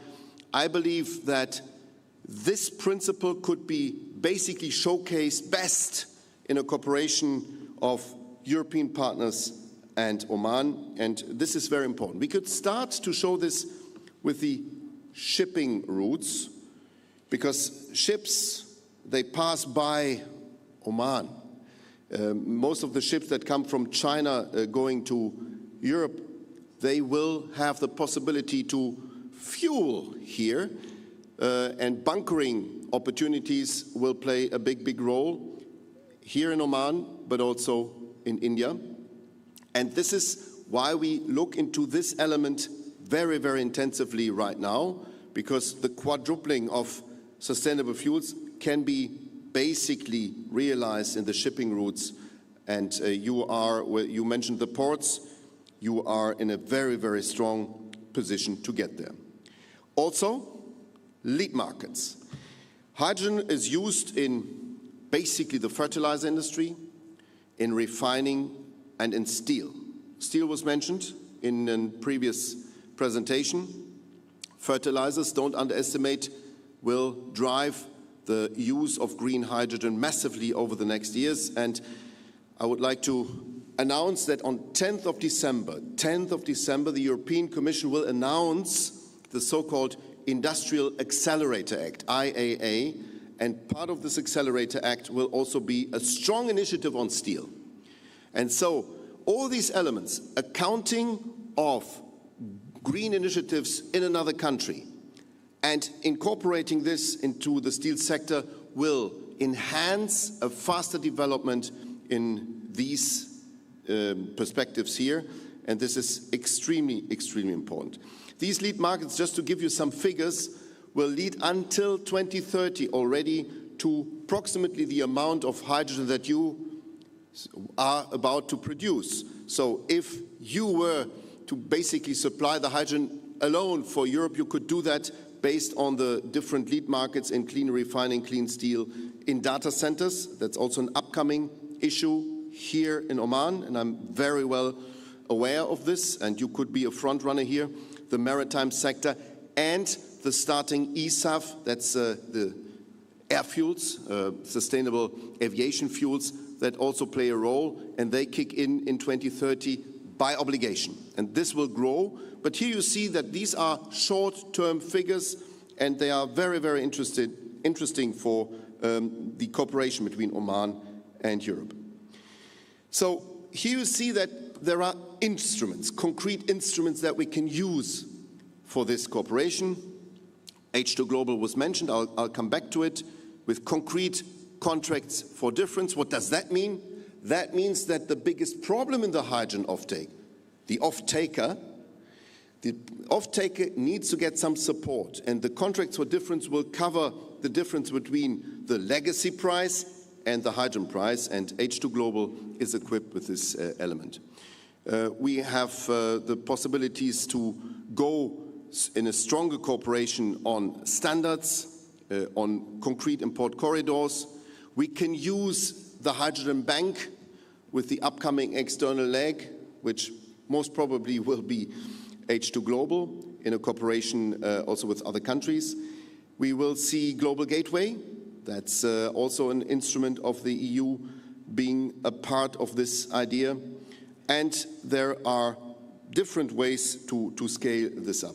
I believe that this principle could be basically showcased best in a cooperation of European partners and Oman, and this is very important. We could start to show this with the shipping routes, because ships, they pass by Oman. Most of the ships that come from China going to Europe, they will have the possibility to fuel here, and bunkering opportunities will play a big role here in Oman, but also in India. And this is why we look into this element very intensively right now, because the quadrupling of sustainable fuels can be basically realized in the shipping routes. And you mentioned the ports, you are in a very strong position to get there. Also, lead markets. Hydrogen is used in basically the fertilizer industry, in refining, and in steel. Steel was mentioned in a previous presentation. Fertilizers, don't underestimate, will drive the use of green hydrogen massively over the next years. And I would like to announce that on 10th of December, the European Commission will announce the so-called Industrial Accelerator Act, IAA, and part of this Accelerator Act will also be a strong initiative on steel. And so all these elements, accounting of green initiatives in another country and incorporating this into the steel sector, will enhance a faster development in these perspectives here, and this is extremely important. These lead markets, just to give you some figures, will lead until 2030 already to approximately the amount of hydrogen that you are about to produce. So if you were to basically supply the hydrogen alone for Europe, you could do that based on the different lead markets in clean refining, clean steel, in data centers. That's also an upcoming issue here in Oman, and I'm very well aware of this, and you could be a front runner here. The maritime sector and the starting ESAF, that's the air fuels, sustainable aviation fuels, that also play a role, and they kick in 2030 by obligation. And this will grow. But here you see that these are short-term figures, and they are very, very interesting for the cooperation between Oman and Europe. So here you see that there are instruments, concrete instruments that we can use for this cooperation. H2 Global was mentioned. I'll come back to it, with concrete contracts for difference. What does that mean? That means that the biggest problem in the hydrogen offtake, the off-taker needs to get some support, and the contracts for difference will cover the difference between the legacy price and the hydrogen price, and H2 Global is equipped with this element. We have the possibilities to go in a stronger cooperation on standards, on concrete import corridors. We can use the hydrogen bank with the upcoming external leg, which most probably will be H2 Global in a cooperation also with other countries. We will see Global Gateway. That's also an instrument of the EU being a part of this idea. And there are different ways to scale this up.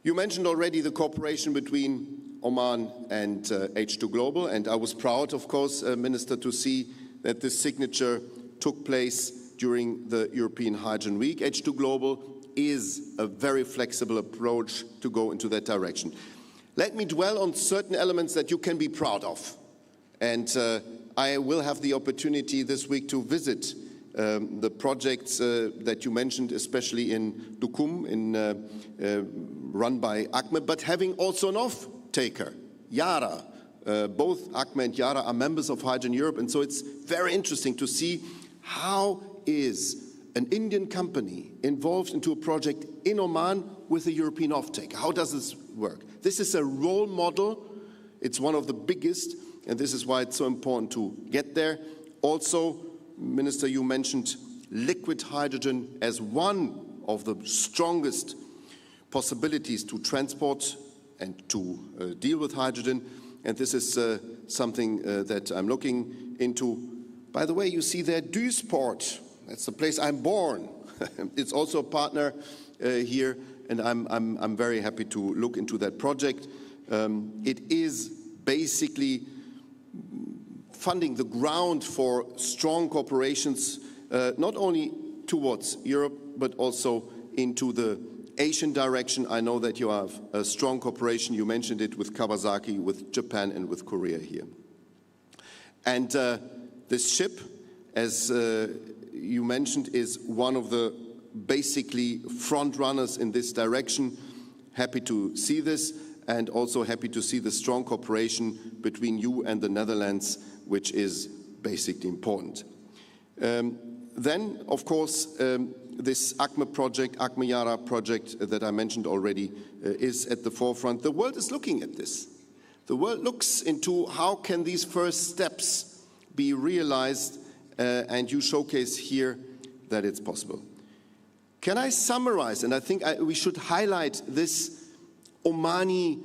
You mentioned already the cooperation between Oman and H2 Global, and I was proud, of course, Minister, to see that this signature took place during the European Hydrogen Week. H2 Global is a very flexible approach to go into that direction. Let me dwell on certain elements that you can be proud of. And I will have the opportunity this week to visit the projects that you mentioned, especially in Duqm, run by ACME, but having also an off-taker, Yara. Both ACME and Yara are members of Hydrogen Europe, and so it's very interesting to see how is an Indian company involved into a project in Oman with a European off-taker. How does this work? This is a role model. It's one of the biggest, and this is why it's so important to get there. Also, Minister, you mentioned liquid hydrogen as one of the strongest possibilities to transport and to deal with hydrogen, and this is something that I'm looking into. By the way, you see there Duisport. That's the place I'm born. It's also a partner here, and I'm very happy to look into that project. It is basically funding the ground for strong cooperations, not only towards Europe, but also into the Asian direction. I know that you have a strong cooperation. You mentioned it with Kawasaki, with Japan, and with Korea here. And this ship, as you mentioned, is one of the basically front runners in this direction. Happy to see this, and also happy to see the strong cooperation between you and the Netherlands, which is basically important. Then, of course, this ACME project, ACME Yara project that I mentioned already, is at the forefront. The world is looking at this. The world looks into how can these first steps be realized, and you showcase here that it's possible. Can I summarize? And I think we should highlight this Omani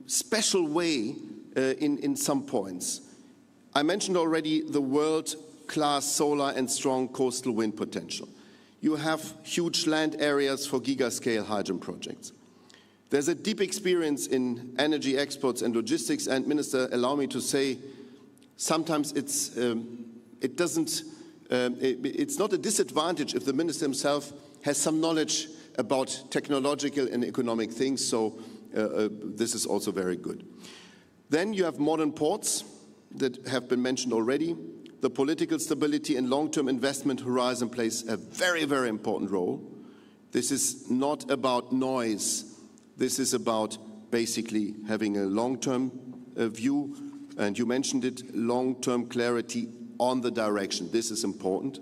special way in some points. I mentioned already the world-class solar and strong coastal wind potential. You have huge land areas for gigascale hydrogen projects. There's a deep experience in energy exports and logistics, and Minister, allow me to say, sometimes it's not a disadvantage if the minister himself has some knowledge about technological and economic things, so this is also very good. Then you have modern ports that have been mentioned already. The political stability and long-term investment horizon plays a very, very important role. This is not about noise. This is about basically having a long-term view, and you mentioned it, long-term clarity on the direction. This is important.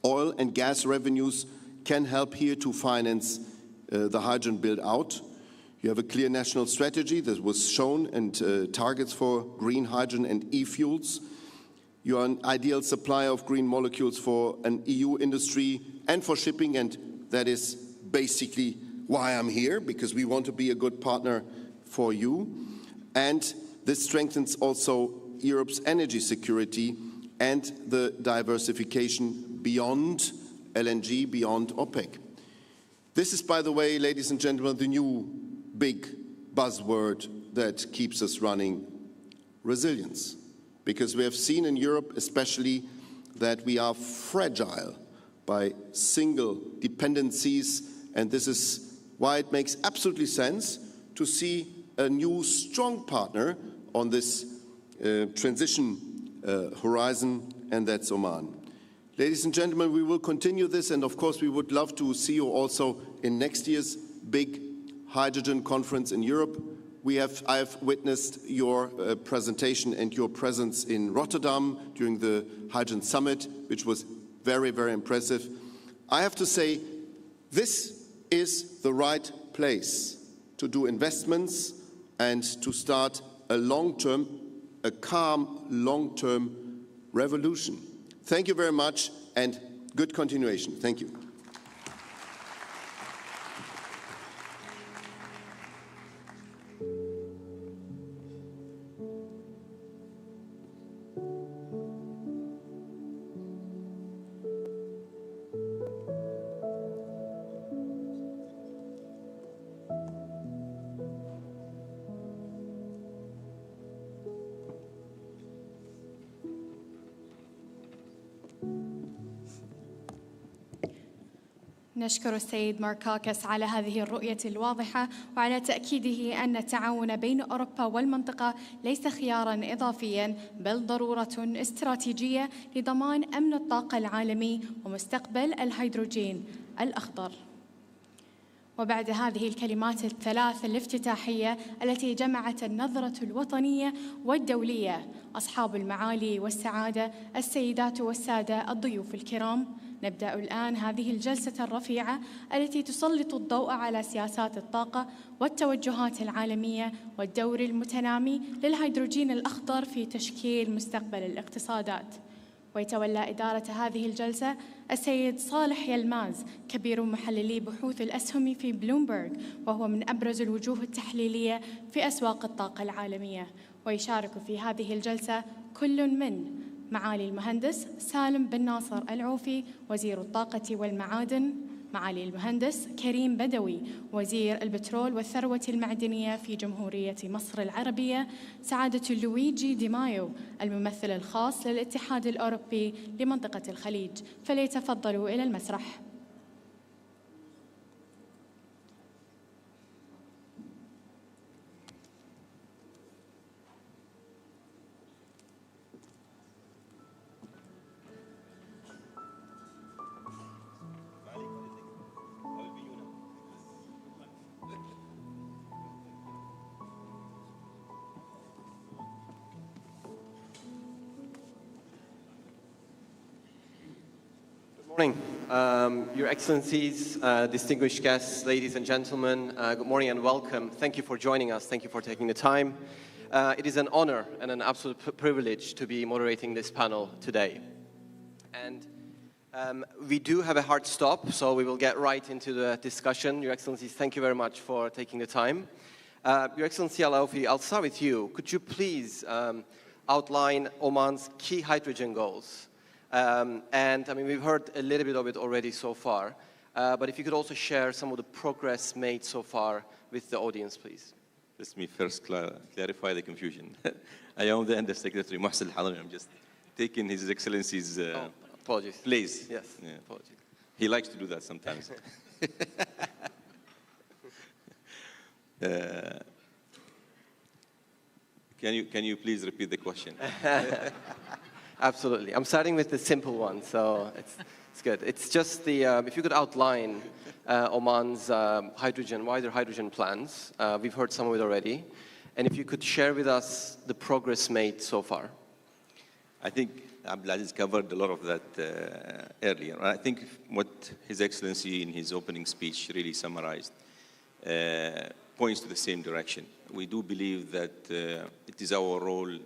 Oil and gas revenues can help here to finance the hydrogen build-out. You have a clear national strategy that was shown, and targets for green hydrogen and e-fuels. You are an ideal supplier of green molecules for an EU industry and for shipping, and that is basically why I'm here, because we want to be a good partner for you. And this strengthens also Europe's energy security and the diversification beyond LNG, beyond OPEC. This is, by the way, ladies and gentlemen, the new big buzzword that keeps us running: resilience. Because we have seen in Europe especially that we are fragile by single dependencies, and this is why it makes absolutely sense to see a new strong partner on this transition horizon, and that's Oman. Ladies and gentlemen, we will continue this, and of course we would love to see you also in next year's big hydrogen conference in Europe. I have witnessed your presentation and your presence in Rotterdam during the Hydrogen Summit, which was very, very impressive. I have to say, this is the right place to do investments and to start a calm, long-term revolution. Thank you very much, and good continuation. Thank you. نشكر السيد ماركاكس على هذه الرؤية الواضحة وعلى تأكيده أن التعاون بين أوروبا والمنطقة ليس خياراً إضافياً بل ضرورة استراتيجية لضمان أمن الطاقة العالمي ومستقبل الهيدروجين الأخضر. وبعد هذه الكلمات الثلاث الافتتاحية التي جمعت النظرة الوطنية والدولية، أصحاب المعالي والسعادة، السيدات والسادة، الضيوف الكرام، نبدأ الآن هذه الجلسة الرفيعة التي تسلط الضوء على سياسات الطاقة والتوجهات العالمية والدور المتنامي للهيدروجين الأخضر في تشكيل مستقبل الاقتصادات. ويتولى إدارة هذه الجلسة السيد صالح يلماز، كبير محللي بحوث الأسهم في بلومبرغ، وهو من أبرز الوجوه التحليلية في أسواق الطاقة العالمية. ويشارك في هذه الجلسة كل من معالي المهندس سالم بن ناصر العوفي وزير الطاقة والمعادن، معالي المهندس كريم بدوي وزير البترول والثروة المعدنية في جمهورية مصر العربية، سعادة لويجي دي مايو الممثل الخاص للاتحاد الأوروبي لمنطقة الخليج، فليتفضلوا إلى المسرح. Good morning, Your Excellencies, distinguished guests, ladies and gentlemen. Good morning and welcome. Thank you for joining us. Thank you for taking the time. It is an honor and an absolute privilege to be moderating this panel today. And we do have a hard stop, so we will get right into the discussion. Your Excellencies, thank you very much for taking the time. Your Excellency Al-Aufi, I'll start with you. Could you please outline Oman's key hydrogen goals? And I mean, we've heard a little bit of it already so far, but if you could also share some of the progress made so far with the audience, please. Let me first clarify the confusion. I am the Undersecretary Mohsen Al-Hadami. I'm just taking His Excellency's apologies. place. Yes, yeah. apologies. He likes to do that sometimes. Can you please repeat the question? Absolutely. I'm starting with the simple one, so it's good. It's just the, if you could outline Oman's wider hydrogen plans. We've heard some of it already. And if you could share with us the progress made so far. I think Abdulaziz covered a lot of that earlier. I think what His Excellency in his opening speech really summarized points to the same direction. We do believe that it is our role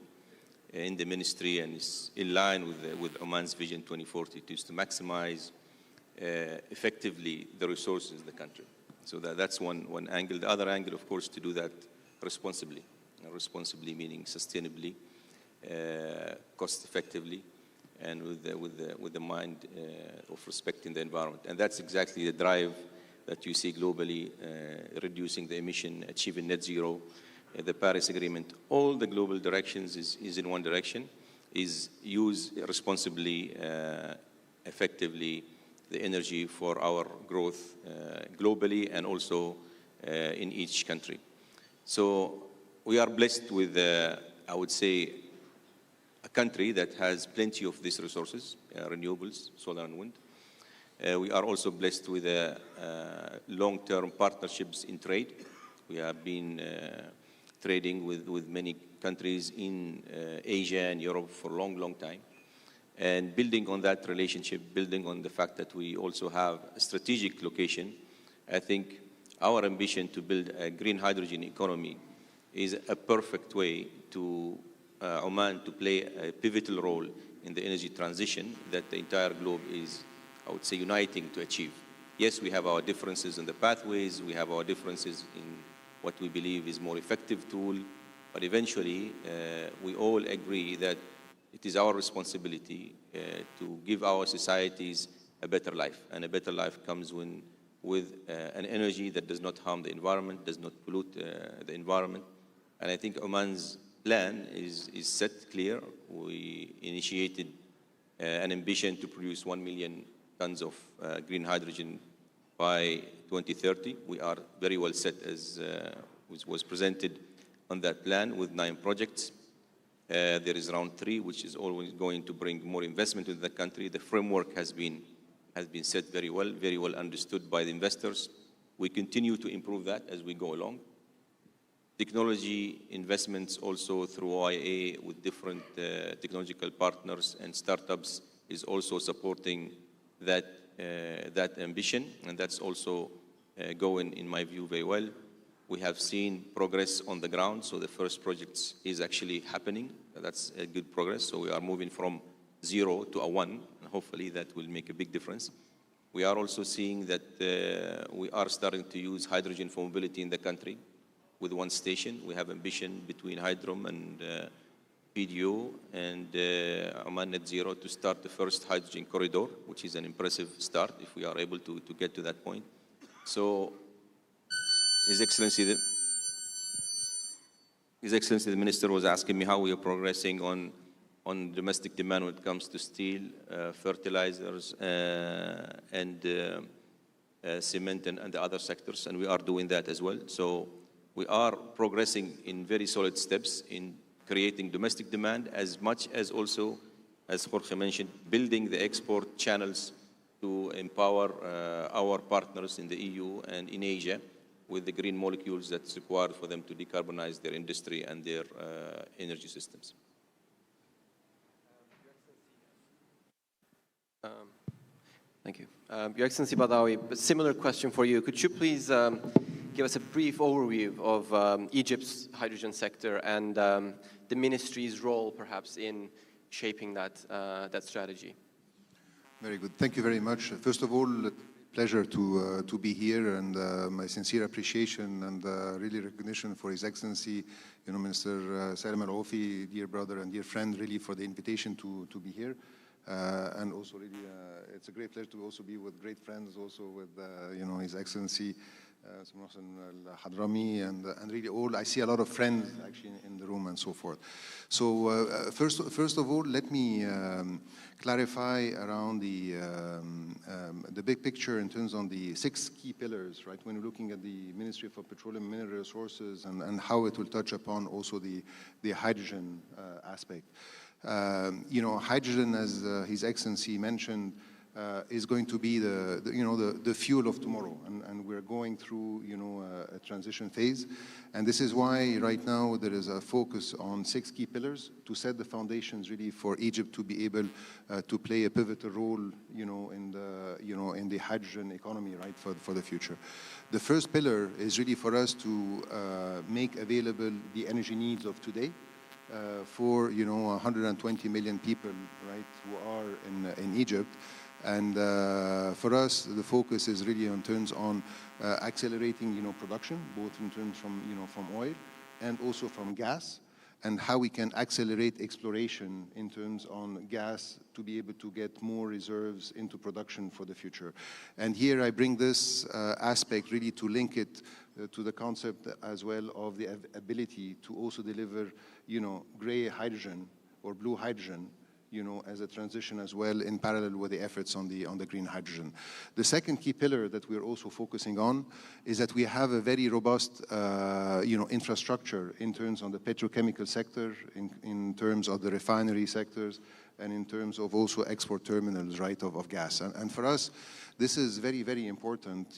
in the ministry and is in line with Oman's Vision 2040 to maximize effectively the resources in the country. So that's one angle. The other angle, of course, to do that responsibly. Responsibly meaning sustainably, cost effectively, and with the mind of respecting the environment. And that's exactly the drive that you see globally, reducing the emission, achieving net zero, the Paris Agreement. All the global directions is in one direction, is use responsibly, effectively, the energy for our growth globally and also in each country. So we are blessed with, I would say, a country that has plenty of these resources, renewables, solar and wind. We are also blessed with long-term partnerships in trade. We have been trading with many countries in Asia and Europe for a long, long time. And building on that relationship, building on the fact that we also have a strategic location, I think our ambition to build a green hydrogen economy is a perfect way to Oman to play a pivotal role in the energy transition that the entire globe is, I would say, uniting to achieve. Yes, we have our differences in the pathways, we have our differences in what we believe is more effective tool, but eventually we all agree that it is our responsibility to give our societies a better life, and a better life comes with an energy that does not harm the environment, does not pollute the environment. And I think Oman's plan is set clear. We initiated an ambition to produce 1 million tons of green hydrogen by 2030. We are very well set, as was presented on that plan, with 9 projects. There is round 3, which is always going to bring more investment into the country. The framework has been set very well understood by the investors. We continue to improve that as we go along. Technology investments also through OIA with different technological partners and startups is also supporting that ambition, and that's also going, in my view, very well. We have seen progress on the ground, so the first project is actually happening. That's a good progress. So we are moving from 0 to a 1, and hopefully that will make a big difference. We are also seeing that we are starting to use hydrogen for mobility in the country with 1 station. We have ambition between Hydrom and PDO and Oman Net Zero to start the first hydrogen corridor, which is an impressive start if we are able to get to that point. So His Excellency, the Minister was asking me how we are progressing on domestic demand when it comes to steel, fertilizers, and cement and the other sectors, and we are doing that as well. So we are progressing in very solid steps in creating domestic demand, as much as also, as Jorge mentioned, building the export channels to empower our partners in the EU and in Asia with the green molecules that's required for them to decarbonize their industry and their energy systems. Thank you. Your Excellency Badawi, a similar question for you. Could you please give us a brief overview of Egypt's hydrogen sector and the ministry's role, perhaps, in shaping that strategy? Very good. Thank you very much. First of all, pleasure to be here, and my sincere appreciation and really recognition for His Excellency, Minister Salem Al-Aufi, dear brother and dear friend, really for the invitation to be here. And also really, it's a great pleasure to also be with great friends, also with, His Excellency Al-Hadrami, and really all, I see a lot of friends actually in the room and so forth. So first of all, let me clarify around the big picture in terms of the 6 key pillars, right? When we're looking at the Ministry for Petroleum and Mineral Resources and how it will touch upon also the hydrogen aspect. Hydrogen, as His Excellency mentioned, is going to be the fuel of tomorrow, and we're going through a transition phase, and this is why right now there is a focus on 6 key pillars to set the foundations really for Egypt to be able to play a pivotal role in the hydrogen economy, right, for the future. The first pillar is really for us to make available the energy needs of today. For 120 million people, right, who are in Egypt, and for us the focus is really in terms on accelerating production, both in terms from oil and also from gas, and how we can accelerate exploration in terms on gas to be able to get more reserves into production for the future. And here I bring this aspect really to link it to the concept as well of the ability to also deliver, gray hydrogen or blue hydrogen, as a transition as well in parallel with the efforts on the green hydrogen. The second key pillar that we're also focusing on is that we have a very robust, infrastructure in terms of the petrochemical sector, in terms of the refinery sectors, and in terms of also export terminals, right, of gas. And for us, this is very, very important,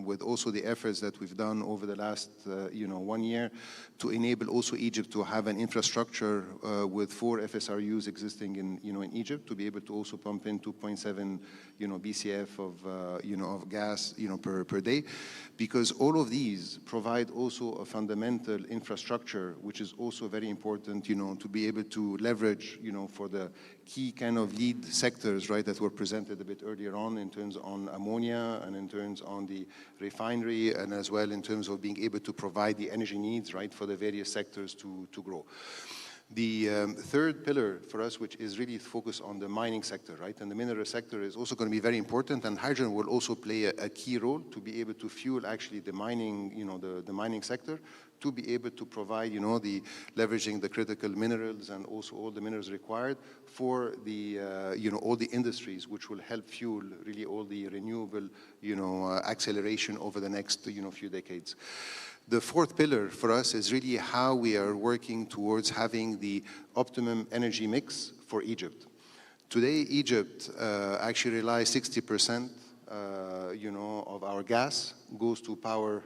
with also the efforts that we've done over the last, 1 year to enable also Egypt to have an infrastructure with 4 FSRUs existing in Egypt to be able to also pump in 2.7, BCF of gas, per day, because all of these provide also a fundamental infrastructure, which is also very important, to be able to leverage, for the key kind of lead sectors, right, that were presented a bit earlier on in terms on ammonia and in terms on the refinery, and as well in terms of being able to provide the energy needs, right, for the various sectors to grow. The third pillar for us, which is really focused on the mining sector, right, and the mineral sector is also going to be very important, and hydrogen will also play a key role to be able to fuel actually the mining, the mining sector, to be able to provide, the leveraging the critical minerals and also all the minerals required for the, all the industries, which will help fuel really all the renewable, acceleration over the next, few decades. The fourth pillar for us is really how we are working towards having the optimum energy mix for Egypt. Today, Egypt actually relies 60%, of our gas goes to power,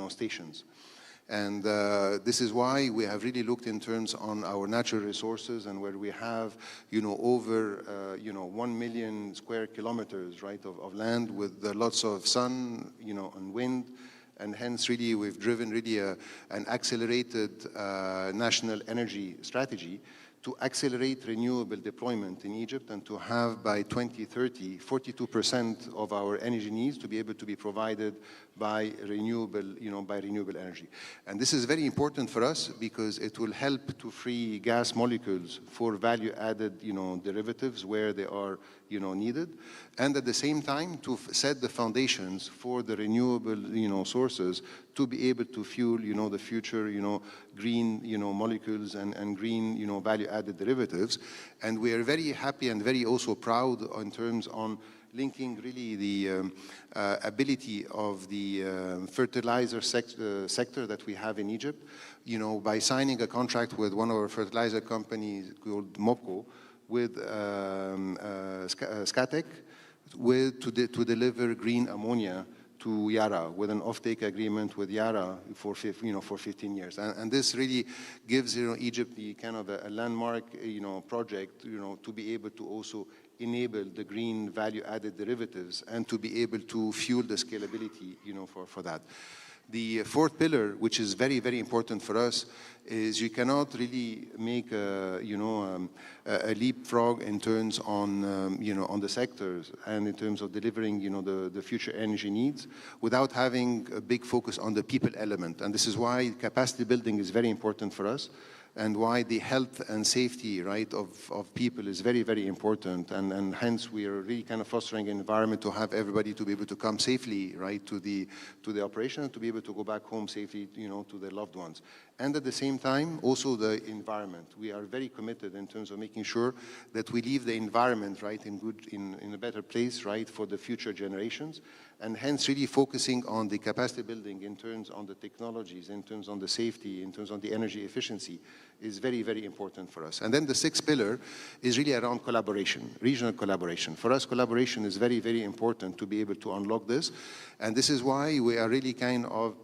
stations. And this is why we have really looked in terms on our natural resources, and where we have, over, 1 million square kilometers, right, of land with lots of sun, and wind. And hence, really, we've driven really an accelerated national energy strategy to accelerate renewable deployment in Egypt, and to have by 2030, 42% of our energy needs to be able to be provided by renewable, by renewable energy. And this is very important for us because it will help to free gas molecules for value-added, derivatives where they are, needed, and at the same time to set the foundations for the renewable, sources to be able to fuel, the future, green, molecules and green, value-added derivatives. And we are very happy and very also proud in terms on linking really the ability of the fertilizer sector that we have in Egypt, by signing a contract with one of our fertilizer companies called MOPCO, with Scatec, to deliver green ammonia to Yara, with an offtake agreement with Yara for 15 years. And this really gives, Egypt the kind of a landmark, project, to be able to also enable the green value-added derivatives and to be able to fuel the scalability, for that. The fourth pillar, which is very, very important for us, is you cannot really make a leapfrog in terms on, on the sectors and in terms of delivering, the future energy needs without having a big focus on the people element. And this is why capacity building is very important for us, and why the health and safety, right, of people is very, very important. And hence we are really kind of fostering an environment to have everybody to be able to come safely, right, to the operation, and to be able to go back home safely, to their loved ones. And at the same time, also the environment. We are very committed in terms of making sure that we leave the environment, right, in a better place, right, for the future generations. And hence really focusing on the capacity building in terms on the technologies, in terms on the safety, in terms on the energy efficiency is very, very important for us. And then the sixth pillar is really around collaboration, regional collaboration. For us, collaboration is very, very important to be able to unlock this. And this is why we are really kind of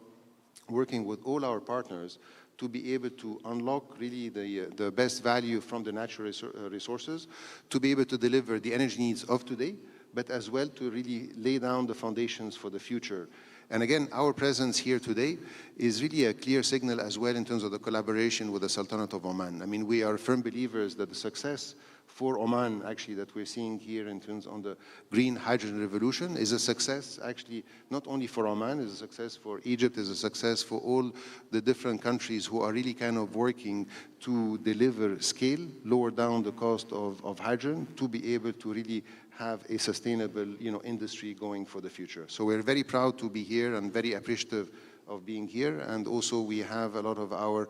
working with all our partners to be able to unlock really the best value from the natural resources, to be able to deliver the energy needs of today, but as well to really lay down the foundations for the future. And again, our presence here today is really a clear signal as well in terms of the collaboration with the Sultanate of Oman. I mean, we are firm believers that the success for Oman, actually, that we're seeing here in terms on the green hydrogen revolution is a success, actually, not only for Oman, is a success for Egypt, is a success for all the different countries who are really kind of working to deliver scale, lower down the cost of hydrogen, to be able to really have a sustainable, industry going for the future. So we're very proud to be here and very appreciative of being here, and also we have a lot of our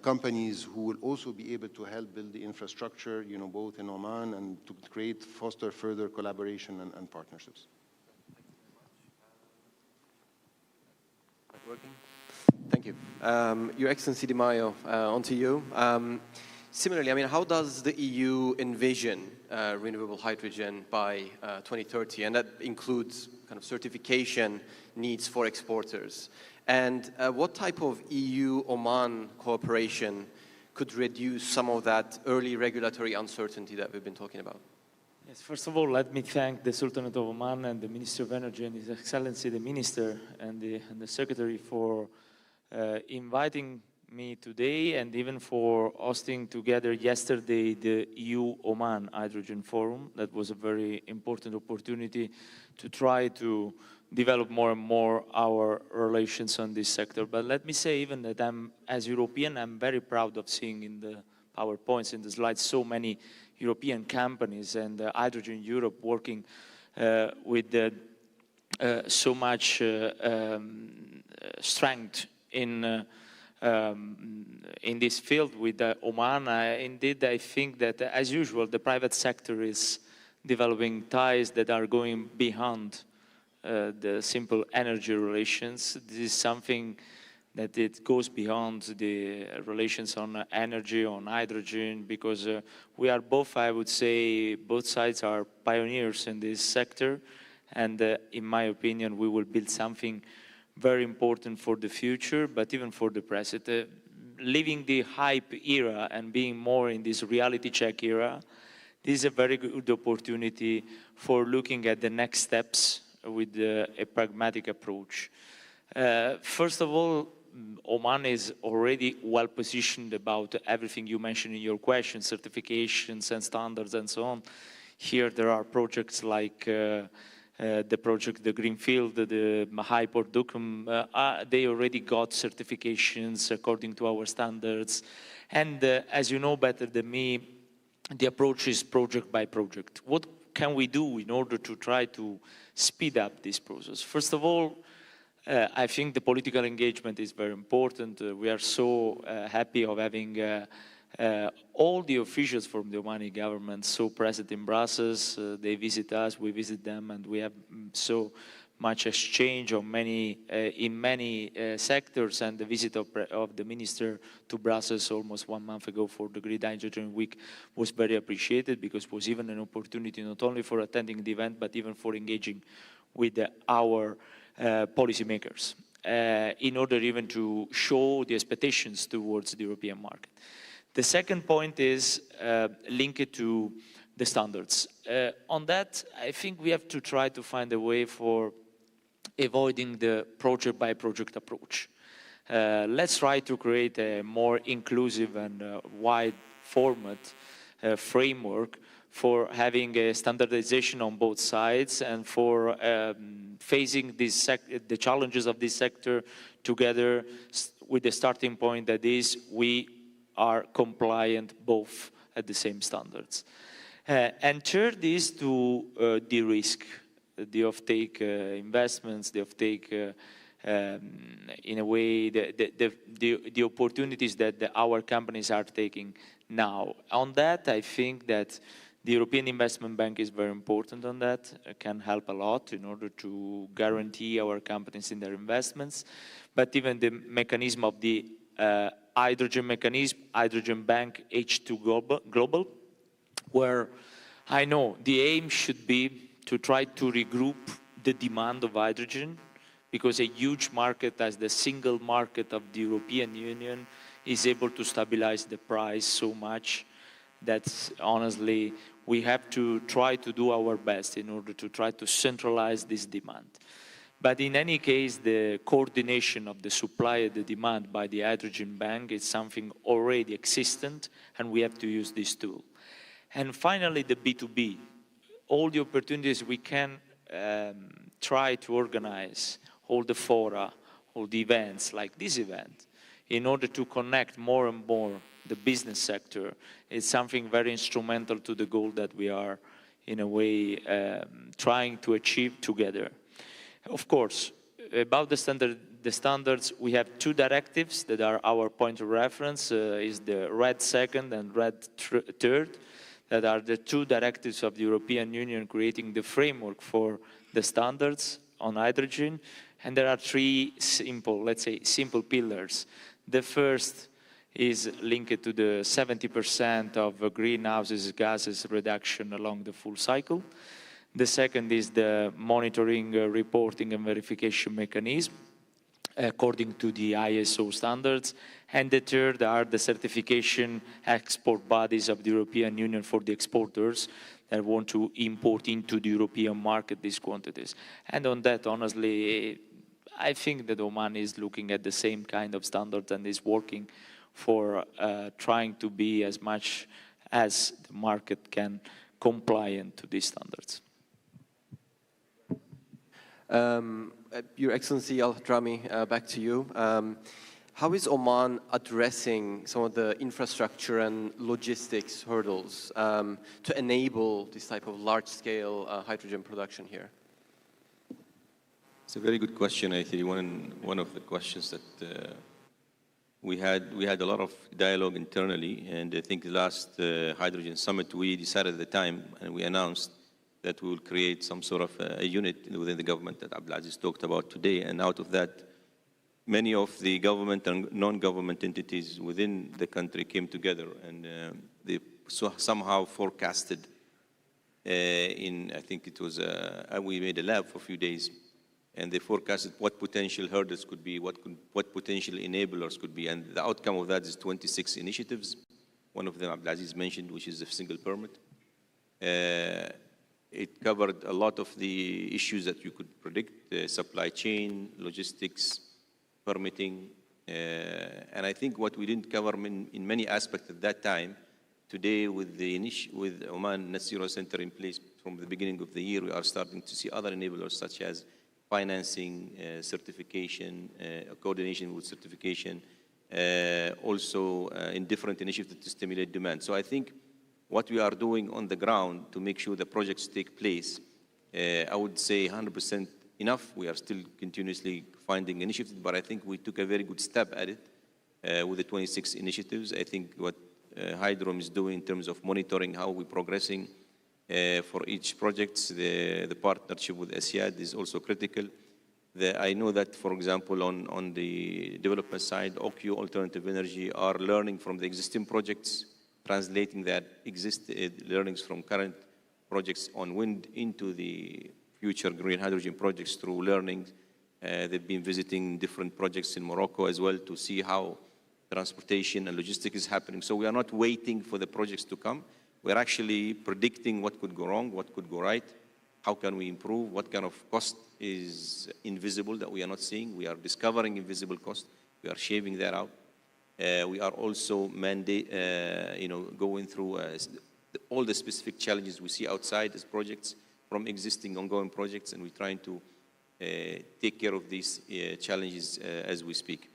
companies who will also be able to help build the infrastructure, both in Oman and to foster further collaboration and partnerships. Working? Thank you. Your Excellency Di Maio, on to you. Similarly, I mean, how does the EU envision renewable hydrogen by 2030? And that includes kind of certification needs for exporters. And what type of EU-Oman cooperation could reduce some of that early regulatory uncertainty that we've been talking about? Yes, first of all, let me thank the Sultanate of Oman and the Minister of Energy and His Excellency the Minister and the Secretary for inviting me today, and even for hosting together yesterday the EU-Oman Hydrogen Forum. That was a very important opportunity to try to develop more and more our relations on this sector. But let me say even that as European, I'm very proud of seeing in the PowerPoints, in the slides, so many European companies and Hydrogen Europe working with so much strength in this field with Oman. Indeed, I think that, as usual, the private sector is developing ties that are going beyond the simple energy relations. This is something that it goes beyond the relations on energy, on hydrogen, because we are both, I would say, both sides are pioneers in this sector, and in my opinion, we will build something very important for the future, but even for the present. Leaving the hype era and being more in this reality check era, this is a very good opportunity for looking at the next steps with a pragmatic approach. First of all, Oman is already well positioned about everything you mentioned in your question, certifications and standards and so on. Here there are projects like the project, the Greenfield, the Mahai-Port Dukum, they already got certifications according to our standards. And as you know better than me, the approach is project by project. What can we do in order to try to speed up this process? First of all, I think the political engagement is very important. We are so happy of having all the officials from the Omani government so present in Brussels. They visit us, we visit them, and we have so much exchange on in many sectors. And the visit of the minister to Brussels almost 1 month ago for the Green Hydrogen Week was very appreciated, because it was even an opportunity not only for attending the event, but even for engaging with our policymakers in order even to show the expectations towards the European market. The second point is linked to the standards. On that, I think we have to try to find a way for avoiding the project-by-project approach. Let's try to create a more inclusive and wide format framework for having a standardization on both sides, and for facing the challenges of this sector together with the starting point that is we are compliant both at the same standards. And third is to de-risk the offtake investments, the offtake in a way, the opportunities that our companies are taking now. On that, I think that the European Investment Bank is very important on that. It can help a lot in order to guarantee our companies in their investments. But even the mechanism of the hydrogen mechanism, Hydrogen Bank H2 Global, where I know the aim should be to try to regroup the demand of hydrogen, because a huge market as the single market of the European Union is able to stabilize the price so much that honestly we have to try to do our best in order to try to centralize this demand. But in any case, the coordination of the supply and the demand by the Hydrogen Bank is something already existent, and we have to use this tool. And finally, the B2B. All the opportunities we can try to organize, all the fora, all the events like this event, in order to connect more and more the business sector, is something very instrumental to the goal that we are, in a way, trying to achieve together. Of course, about the standards, we have two directives that are our point of reference, is the RED II and RED III, that are the two directives of the European Union creating the framework for the standards on hydrogen. And there are three simple, let's say, simple pillars. The first is linked to the 70% of greenhouse gases reduction along the full cycle. The second is the monitoring, reporting and verification mechanism according to the ISO standards. And the third are the certification export bodies of the European Union for the exporters that want to import into the European market these quantities. And on that, honestly, I think that Oman is looking at the same kind of standards and is working for trying to be as much as the market can compliant to these standards. Your Excellency Al-Hadrami, back to you. How is Oman addressing some of the infrastructure and logistics hurdles to enable this type of large-scale hydrogen production here? It's a very good question. I think one of the questions that we had a lot of dialogue internally, and I think the last hydrogen summit we decided at the time, and we announced that we will create some sort of a unit within the government that Abdulaziz talked about today, and out of that, many of the government and non-government entities within the country came together, and they somehow forecasted I think it was, we made a lab for a few days, and they forecasted what potential hurdles could be, what potential enablers could be, and the outcome of that is 26 initiatives. One of them Abdulaziz mentioned, which is a single permit. It covered a lot of the issues that you could predict, supply chain, logistics, permitting, and I think what we didn't cover in many aspects at that time, today with Oman Net Zero Center in place from the beginning of the year, we are starting to see other enablers such as financing, certification, coordination with certification, also in different initiatives to stimulate demand. So I think what we are doing on the ground to make sure the projects take place, I would say 100% enough. We are still continuously finding initiatives, but I think we took a very good step at it with the 26 initiatives. I think what Hydrom is doing in terms of monitoring how we're progressing for each project, the partnership with Asyad is also critical. I know that, for example, on the development side, OQ, Alternative Energy, are learning from the existing projects, translating that learnings from current projects on wind into the future green hydrogen projects through learning. They've been visiting different projects in Morocco as well to see how transportation and logistics is happening. So we are not waiting for the projects to come. We're actually predicting what could go wrong, what could go right, how can we improve, what kind of cost is invisible that we are not seeing. We are discovering invisible cost. We are shaving that out. We are also going through all the specific challenges we see outside these projects from existing ongoing projects, and we're trying to take care of these challenges as we speak.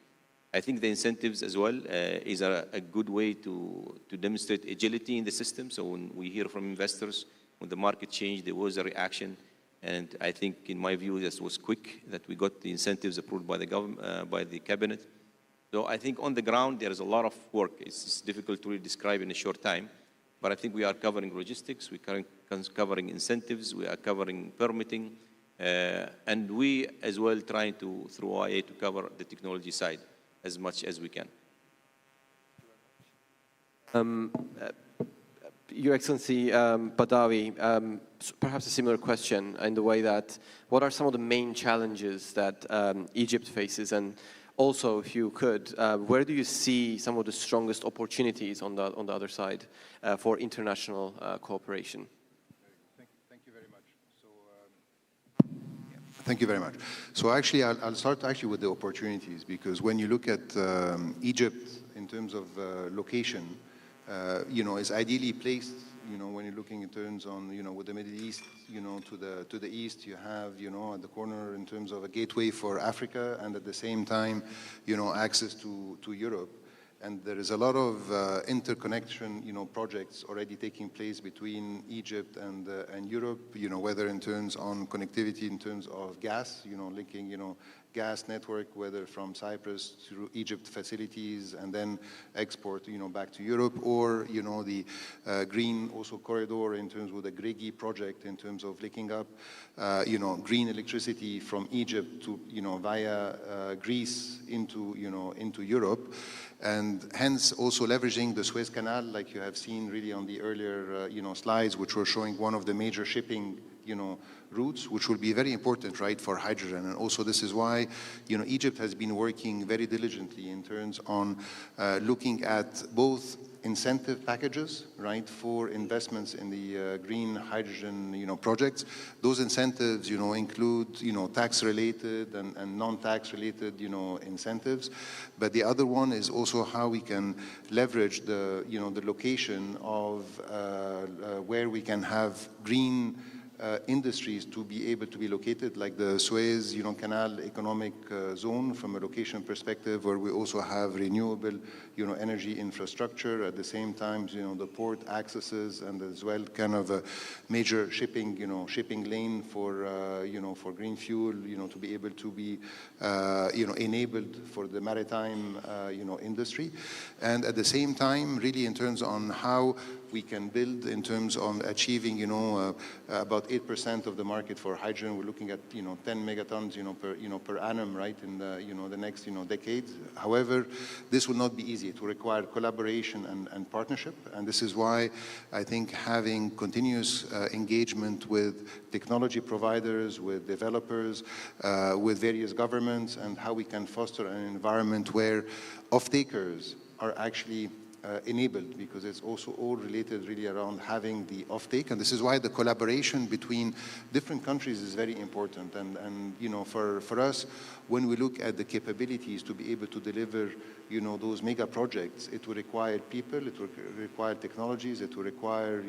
I think the incentives as well is a good way to demonstrate agility in the system. So when we hear from investors, when the market changed, there was a reaction. And I think, in my view, this was quick, that we got the incentives approved by the government, by the cabinet. So I think on the ground, there is a lot of work. It's difficult to really describe in a short time. But I think we are covering logistics, we are covering incentives, we are covering permitting, and we as well trying to, through OIA, to cover the technology side as much as we can. Your Excellency Badawi, perhaps a similar question in the way that, what are some of the main challenges that Egypt faces, and also, if you could, where do you see some of the strongest opportunities on the other side for international cooperation? Thank you very much. Thank you very much. So actually, I'll start actually with the opportunities, because when you look at Egypt in terms of location, is ideally placed, when you're looking in terms on, with the Middle East, to the east, you have, at the corner in terms of a gateway for Africa, and at the same time, access to Europe. And there is a lot of interconnection, projects already taking place between Egypt and Europe, whether in terms on connectivity, in terms of gas, linking, gas network, whether from Cyprus through Egypt facilities and then export, back to Europe, or, the green also corridor in terms of the Gregi project, in terms of linking up, green electricity from Egypt to, via Greece into Europe. And hence also leveraging the Suez Canal, like you have seen really on the earlier, slides, which were showing one of the major shipping, routes, which will be very important, right, for hydrogen. And also this is why, Egypt has been working very diligently in terms on looking at both incentive packages, right, for investments in the green hydrogen, projects. Those incentives, include, tax-related and non-tax-related, incentives. But the other one is also how we can leverage the, the location of where we can have green industries to be able to be located, like the Suez, Canal Economic Zone, from a location perspective, where we also have renewable, energy infrastructure. At the same time, the port accesses, and as well kind of a major shipping, shipping lane for, for green fuel, to be able to be, enabled for the maritime, industry. And at the same time, really in terms on how we can build in terms of achieving, about 8% of the market for hydrogen. We're looking at, 10 megatons, per annum, right, in the, the next, decades. However, this will not be easy. It will require collaboration and partnership. And this is why I think having continuous engagement with technology providers, with developers, with various governments, and how we can foster an environment where off-takers are actually enabled, because it's also all related really around having the offtake. And this is why the collaboration between different countries is very important. And for us, when we look at the capabilities to be able to deliver, those mega projects, it will require people, it will require technologies, it will require,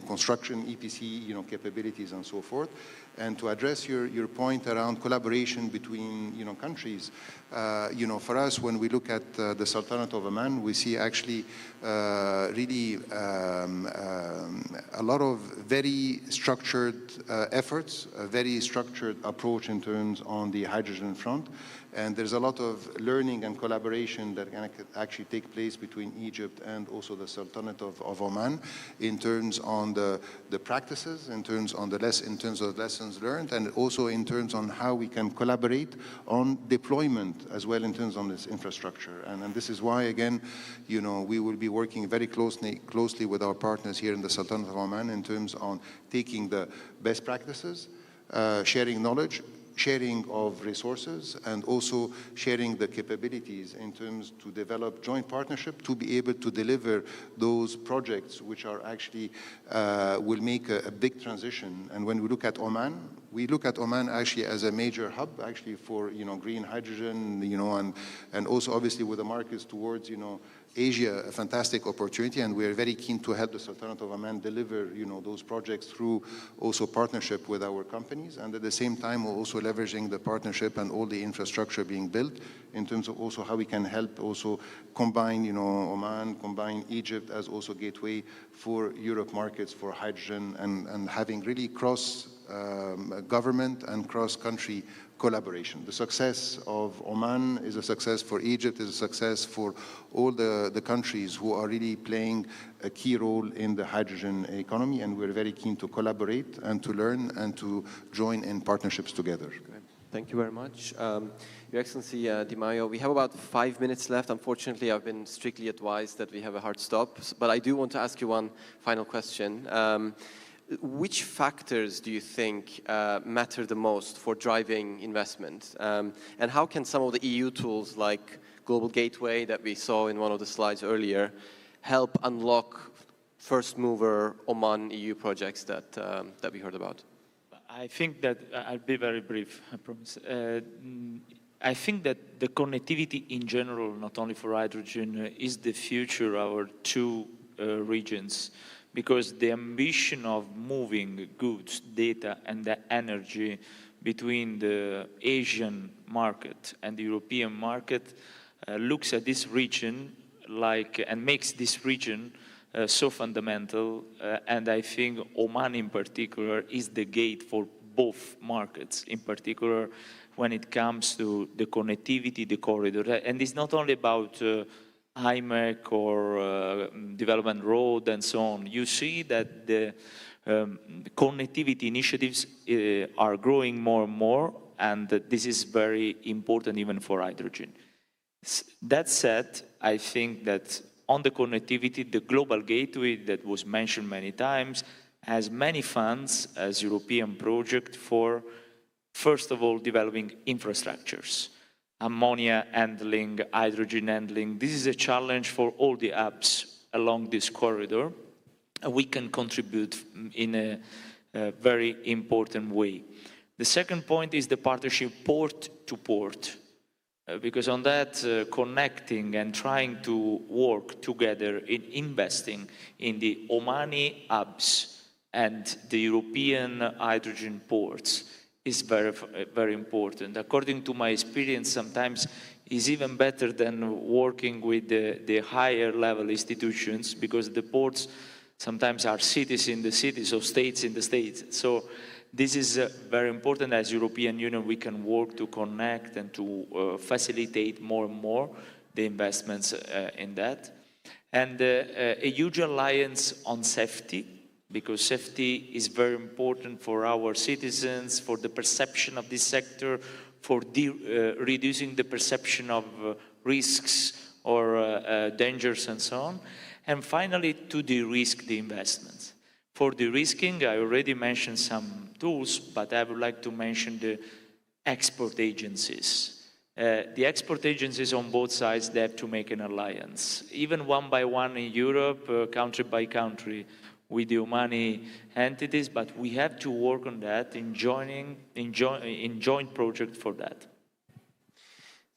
construction, EPC, capabilities and so forth. And to address your point around collaboration between, countries, for us, when we look at the Sultanate of Oman, we see actually really a lot of very structured efforts, a very structured approach in terms on the hydrogen front. And there's a lot of learning and collaboration that can actually take place between Egypt and also the Sultanate of Oman in terms on the practices, in terms on in terms of lessons learned, and also in terms on how we can collaborate on deployment as well in terms on this infrastructure. And this is why, again, we will be working very closely with our partners here in the Sultanate of Oman in terms on taking the best practices, sharing knowledge, sharing of resources, and also sharing the capabilities in terms to develop joint partnership to be able to deliver those projects which are actually will make a big transition. And when we look at Oman, we look at Oman actually as a major hub actually for green hydrogen, and also obviously with the markets towards Asia, a fantastic opportunity, and we are very keen to help the Sultanate of Oman deliver, those projects through also partnership with our companies, and at the same time we're also leveraging the partnership and all the infrastructure being built in terms of also how we can help also combine, Oman, combine Egypt as also gateway for Europe markets for hydrogen, and having really cross government and cross-country collaboration. The success of Oman is a success for Egypt, is a success for all the countries who are really playing a key role in the hydrogen economy, and we're very keen to collaborate and to learn and to join in partnerships together. Great. Thank you very much. Your Excellency Di Maio, we have about 5 minutes left. Unfortunately, I've been strictly advised that we have a hard stop, but I do want to ask you one final question. Which factors do you think matter the most for driving investment? And how can some of the EU tools like Global Gateway that we saw in one of the slides earlier help unlock first mover Oman EU projects that we heard about? I think that, I'll be very brief, I promise. I think that the connectivity in general, not only for hydrogen, is the future. Our two regions, because the ambition of moving goods, data, and the energy between the Asian market and the European market looks at this region and makes this region so fundamental, and I think Oman in particular is the gate for both markets, in particular when it comes to the connectivity, the corridor. And it's not only about IMEC or development road and so on. You see that the connectivity initiatives are growing more and more, and this is very important even for hydrogen. That said, I think that on the connectivity, the global gateway that was mentioned many times has many funds as European project for, first of all, developing infrastructures, ammonia handling, hydrogen handling. This is a challenge for all the hubs along this corridor. We can contribute in a very important way. The second point is the partnership port to port. Because on that, connecting and trying to work together in investing in the Omani hubs and the European hydrogen ports is very, very important. According to my experience, sometimes is even better than working with the higher level institutions, because the ports sometimes are cities in the cities or states in the states. So this is very important. As European Union, we can work to connect and to facilitate more and more the investments in that. And a huge alliance on safety, because safety is very important for our citizens, for the perception of this sector, for reducing the perception of risks or dangers and so on. And finally, to de-risk the investments. For de-risking, I already mentioned some tools, but I would like to mention the export agencies. The export agencies on both sides, they have to make an alliance. Even one by one in Europe, country by country, with the Omani entities, but we have to work on that in joint project for that.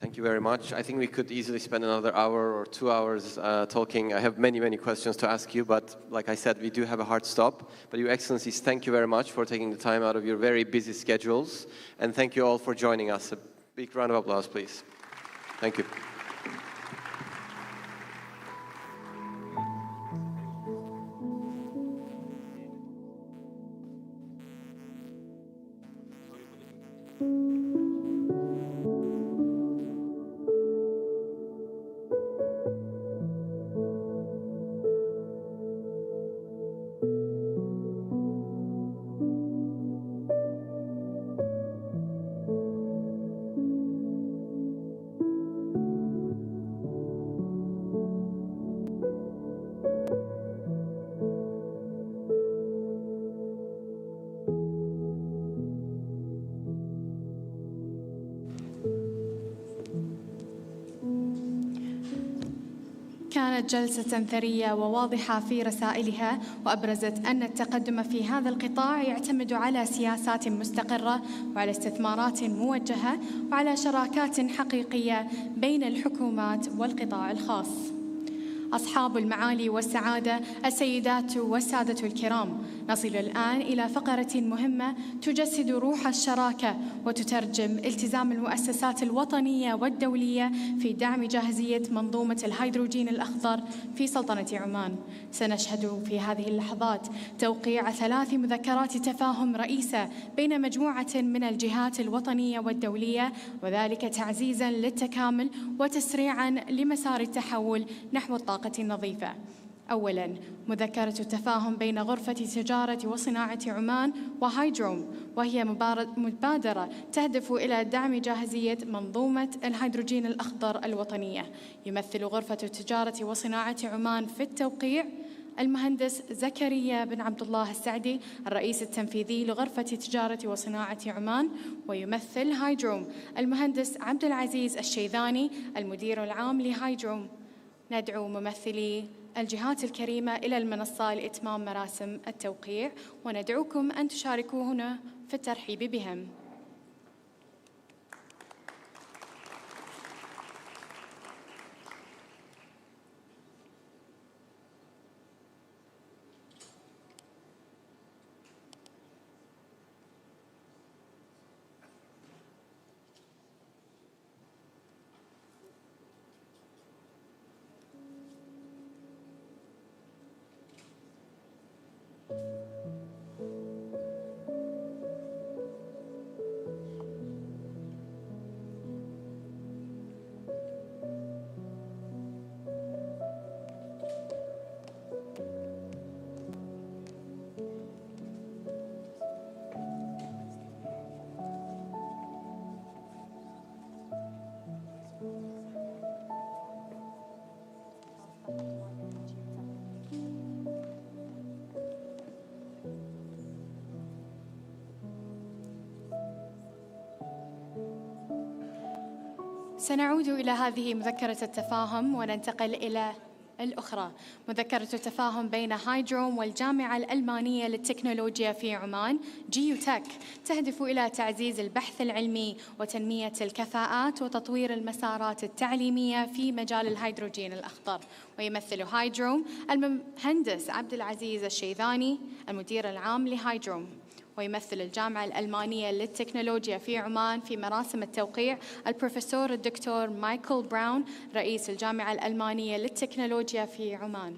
Thank you very much. I think we could easily spend another hour or 2 hours talking. I have many, many questions to ask you, but like I said, we do have a hard stop. But Your Excellencies, thank you very much for taking the time out of your very busy schedules. And thank you all for joining us. A big round of applause, please. Thank you. كانت جلسة ثرية وواضحة في رسائلها، وأبرزت أن التقدم في هذا القطاع يعتمد على سياسات مستقرة وعلى استثمارات موجهة وعلى شراكات حقيقية بين الحكومات والقطاع الخاص. أصحاب المعالي والسعادة، السيدات والسادة الكرام، نصل الآن إلى فقرة مهمة تجسد روح الشراكة وتترجم التزام المؤسسات الوطنية والدولية في دعم جاهزية منظومة الهيدروجين الأخضر في سلطنة عمان. سنشهد في هذه اللحظات توقيع 3 مذكرات تفاهم رئيسة بين مجموعة من الجهات الوطنية والدولية، وذلك تعزيزاً للتكامل وتسريعاً لمسار التحول نحو الطاقة النظيفة. أولاً، مذكرة التفاهم بين غرفة تجارة وصناعة عمان وهايدروم، وهي مبادرة تهدف إلى دعم جاهزية منظومة الهيدروجين الأخضر الوطنية. يمثل غرفة التجارة وصناعة عمان في التوقيع المهندس زكريا بن عبد الله السعدي، الرئيس التنفيذي لغرفة تجارة وصناعة عمان، ويمثل هايدروم المهندس عبد العزيز الشيذاني، المدير العام لهايدروم. ندعو ممثلي الجهات الكريمة إلى المنصة لإتمام مراسم التوقيع، وندعوكم أن تشاركونا في الترحيب بهم. سنعود إلى هذه مذكرة التفاهم وننتقل إلى الأخرى. مذكرة التفاهم بين هايدروم والجامعة الألمانية للتكنولوجيا في عمان جيوتك، تهدف إلى تعزيز البحث العلمي وتنمية الكفاءات وتطوير المسارات التعليمية في مجال الهيدروجين الأخضر. ويمثل هايدروم المهندس عبد العزيز الشيذاني المدير العام لهايدروم. ويمثل الجامعة الألمانية للتكنولوجيا في عمان في مراسم التوقيع البروفيسور الدكتور مايكل براون رئيس الجامعة الألمانية للتكنولوجيا في عمان.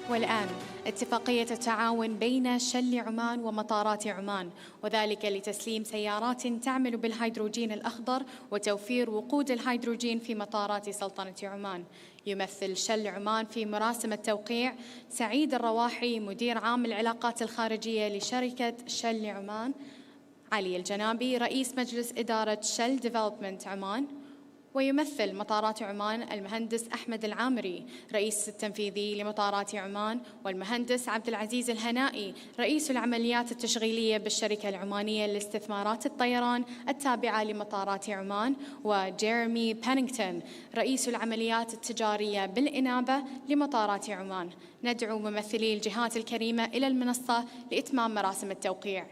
والآن اتفاقية التعاون بين شل عمان ومطارات عمان، وذلك لتسليم سيارات تعمل بالهيدروجين الأخضر وتوفير وقود الهيدروجين في مطارات سلطنة عمان. يمثل شل عمان في مراسم التوقيع سعيد الرواحي مدير عام العلاقات الخارجية لشركة شل عمان، علي الجنابي رئيس مجلس إدارة شل ديفلوبمنت عمان. ويمثل مطارات عمان المهندس أحمد العامري رئيس التنفيذي لمطارات عمان، والمهندس عبد العزيز الهنائي رئيس العمليات التشغيلية بالشركة العمانية لاستثمارات الطيران التابعة لمطارات عمان، وجيرمي بانينغتون رئيس العمليات التجارية بالإنابة لمطارات عمان. ندعو ممثلي الجهات الكريمة إلى المنصة لإتمام مراسم التوقيع.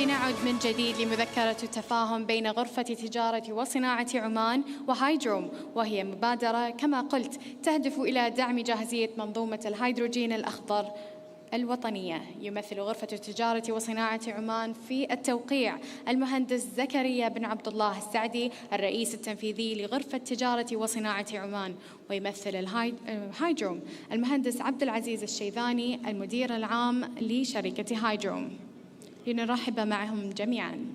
لنعد من جديد لمذكرة التفاهم بين غرفة تجارة وصناعة عمان وهايدروم، وهي مبادرة كما قلت تهدف إلى دعم جاهزية منظومة الهيدروجين الأخضر الوطنية. يمثل غرفة التجارة وصناعة عمان في التوقيع المهندس زكريا بن عبد الله السعدي الرئيس التنفيذي لغرفة تجارة وصناعة عمان، ويمثل الهايدروم المهندس عبد العزيز الشيذاني المدير العام لشركة هايدروم. لنرحب معهم جميعاً.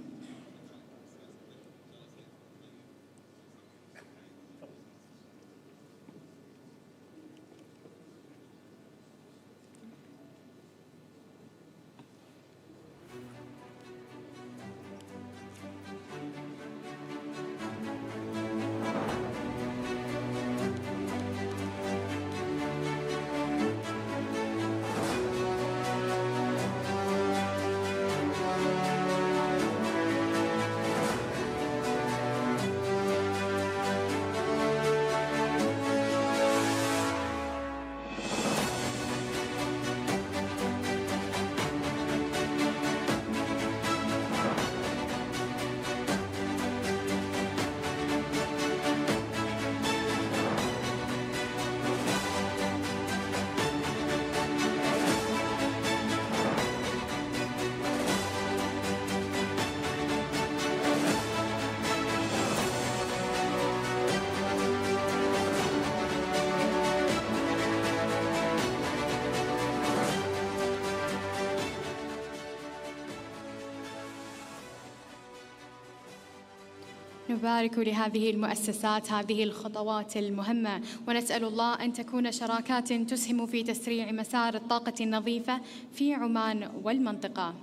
نبارك لهذه المؤسسات هذه الخطوات المهمة، ونسأل الله أن تكون شراكات تسهم في تسريع مسار الطاقة النظيفة في عمان والمنطقة.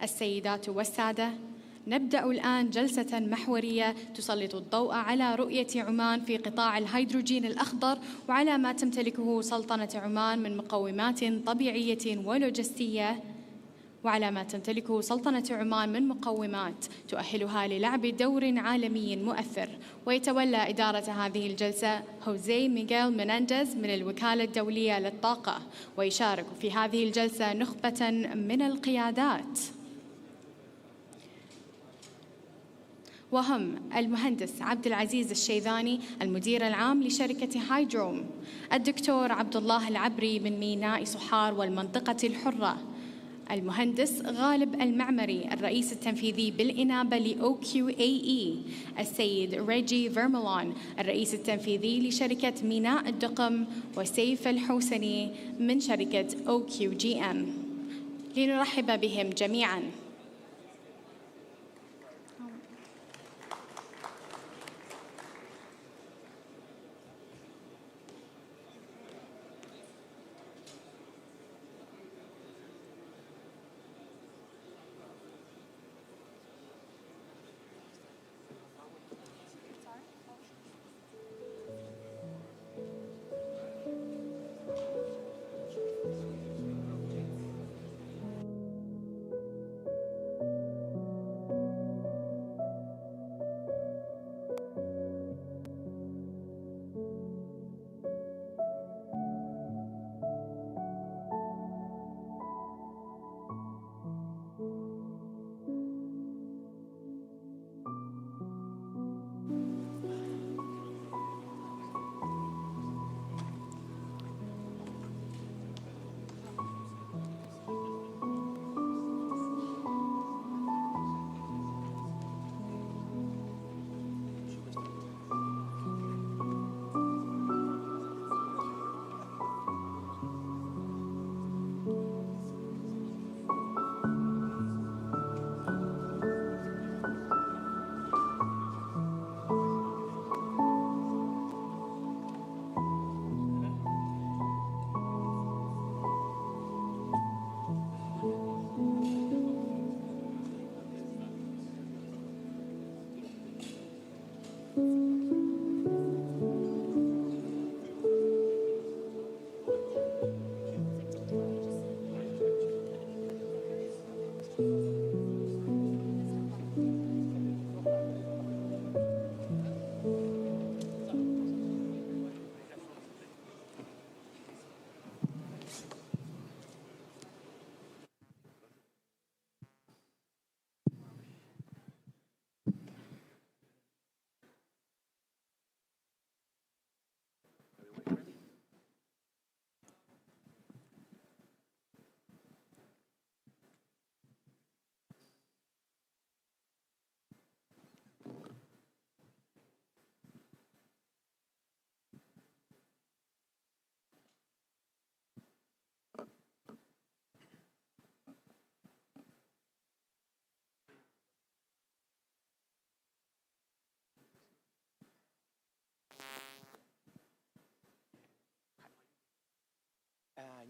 السيدات والسادة، نبدأ الآن جلسة محورية تسلط الضوء على رؤية عمان في قطاع الهيدروجين الأخضر، وعلى ما تمتلكه سلطنة عمان من مقومات طبيعية ولوجستية، وعلى ما تمتلكه سلطنة عمان من مقومات تؤهلها للعب دور عالمي مؤثر. ويتولى إدارة هذه الجلسة هوزيه ميغيل منانديز من الوكالة الدولية للطاقة، ويشارك في هذه الجلسة نخبة من القيادات، وهم المهندس عبد العزيز الشيذاني المدير العام لشركة هايدروم، الدكتور عبد الله العبري من ميناء صحار والمنطقة الحرة، المهندس غالب المعمري الرئيس التنفيذي بالإنابة لOQAE، السيد ريجي فيرملون الرئيس التنفيذي لشركة ميناء الدقم، وسيف الحوسني من شركة OQGM. لنرحب بهم جميعاً.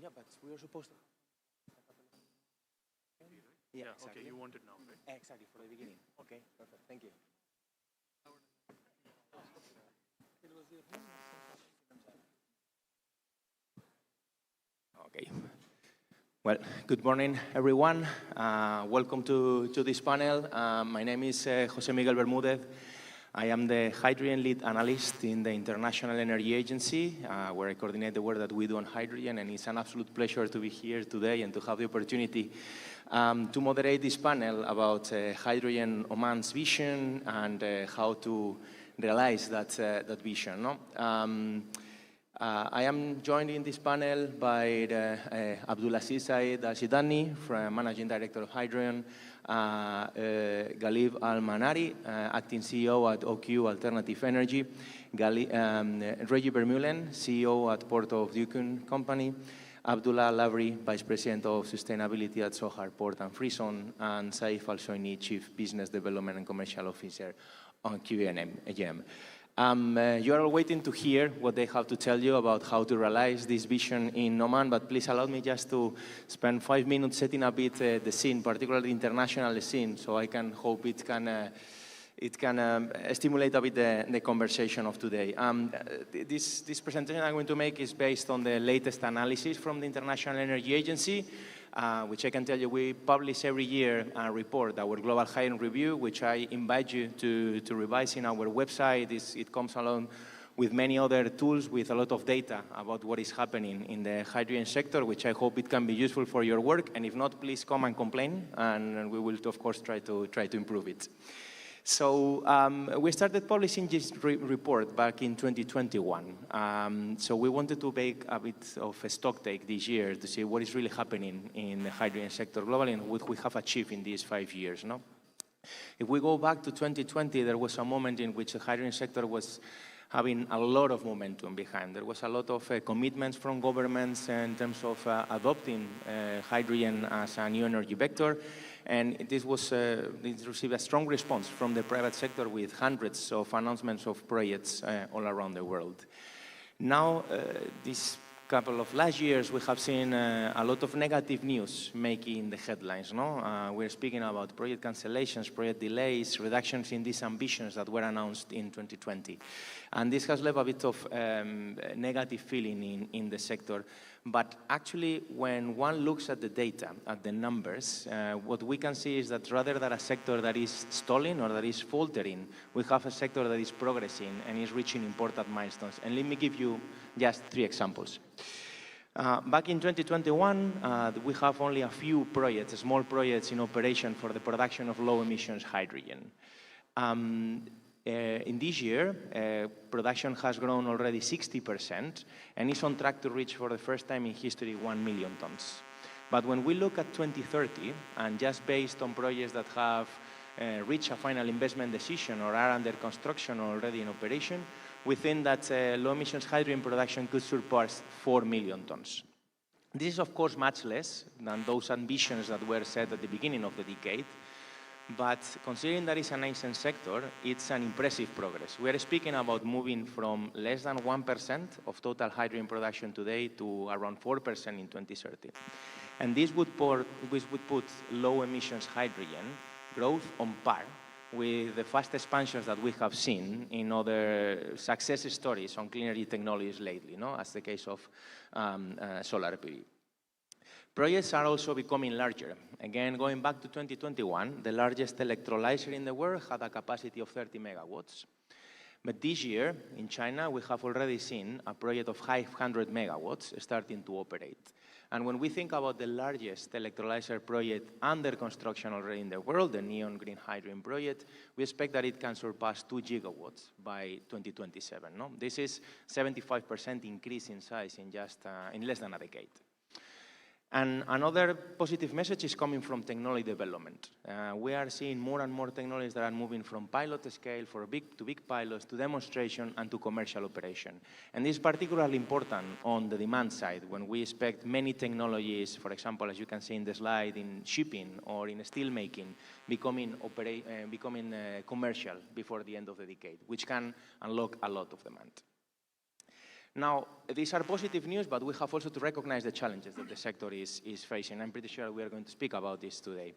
Yeah, but we are supposed to. Yeah, exactly. Okay, you want it now, right? Exactly, for the beginning. Okay, perfect. Thank you. Okay. Well, good morning, everyone. Welcome to this panel. My name is José Miguel Bermúdez. I am the hydrogen lead analyst in the International Energy Agency, where I coordinate the work that we do on hydrogen, and it's an absolute pleasure to be here today and to have the opportunity to moderate this panel about hydrogen Oman's vision and how to realize that vision. No? I am joined in this panel by Abdulaziz Saeed Al-Shidani, Managing Director of Hydrogen, Galib Al-Manari, Acting CEO at OQ Alternative Energy, Reggie Vermeulen, CEO at Port of Duqm Company, Abdullah Lavri, Vice President of Sustainability at Sohar Port and Free Zone, and Saif Al-Soini, Chief Business Development and Commercial Officer on QNM. You are all waiting to hear what they have to tell you about how to realize this vision in Oman, but please allow me just to spend 5 minutes setting a bit the scene, particularly the international scene, so I can hope it can stimulate a bit the conversation of today. This presentation I'm going to make is based on the latest analysis from the International Energy Agency, which I can tell you we publish every year a report, our Global Hydrogen Review, which I invite you to revise in our website. It comes along with many other tools with a lot of data about what is happening in the hydrogen sector, which I hope it can be useful for your work. And if not, please come and complain, and we will, of course, try to improve it. So we started publishing this report back in 2021. So we wanted to make a bit of a stock take this year to see what is really happening in the hydrogen sector globally and what we have achieved in these 5 years. No? If we go back to 2020, there was a moment in which the hydrogen sector was having a lot of momentum behind. There was a lot of commitments from governments in terms of adopting hydrogen as a new energy vector. And this received a strong response from the private sector with hundreds of announcements of projects all around the world. Now, this couple of last years, we have seen a lot of negative news making the headlines. No? We're speaking about project cancellations, project delays, reductions in these ambitions that were announced in 2020. And this has left a bit of negative feeling in the sector. But actually, when one looks at the data, at the numbers, what we can see is that rather than a sector that is stalling or that is faltering, we have a sector that is progressing and is reaching important milestones. And let me give you just 3 examples. Back in 2021, we have only a few projects, small projects in operation for the production of low emissions hydrogen. In this year, production has grown already 60% and is on track to reach for the first time in history 1 million tons. But when we look at 2030, and just based on projects that have reached a final investment decision or are under construction or already in operation, we think that low emissions hydrogen production could surpass 4 million tons. This is, of course, much less than those ambitions that were set at the beginning of the decade. But considering that it's a nascent sector, it's an impressive progress. We are speaking about moving from less than 1% of total hydrogen production today to around 4% in 2030. And this would put low emissions hydrogen growth on par with the fast expansions that we have seen in other success stories on clean energy technologies lately, no? As the case of solar PV. Projects are also becoming larger. Again, going back to 2021, the largest electrolyzer in the world had a capacity of 30 megawatts. But this year, in China, we have already seen a project of 500 megawatts starting to operate. And when we think about the largest electrolyzer project under construction already in the world, the Neon Green Hydrogen project, we expect that it can surpass 2 gigawatts by 2027. No? This is 75% increase in size in in less than a decade. And another positive message is coming from technology development. We are seeing more and more technologies that are moving from pilot scale to big pilots to demonstration and to commercial operation. And this is particularly important on the demand side when we expect many technologies, for example, as you can see in the slide, in shipping or in steel making, becoming commercial before the end of the decade, which can unlock a lot of demand. Now, these are positive news, but we have also to recognize the challenges that the sector is facing. I'm pretty sure we are going to speak about this today.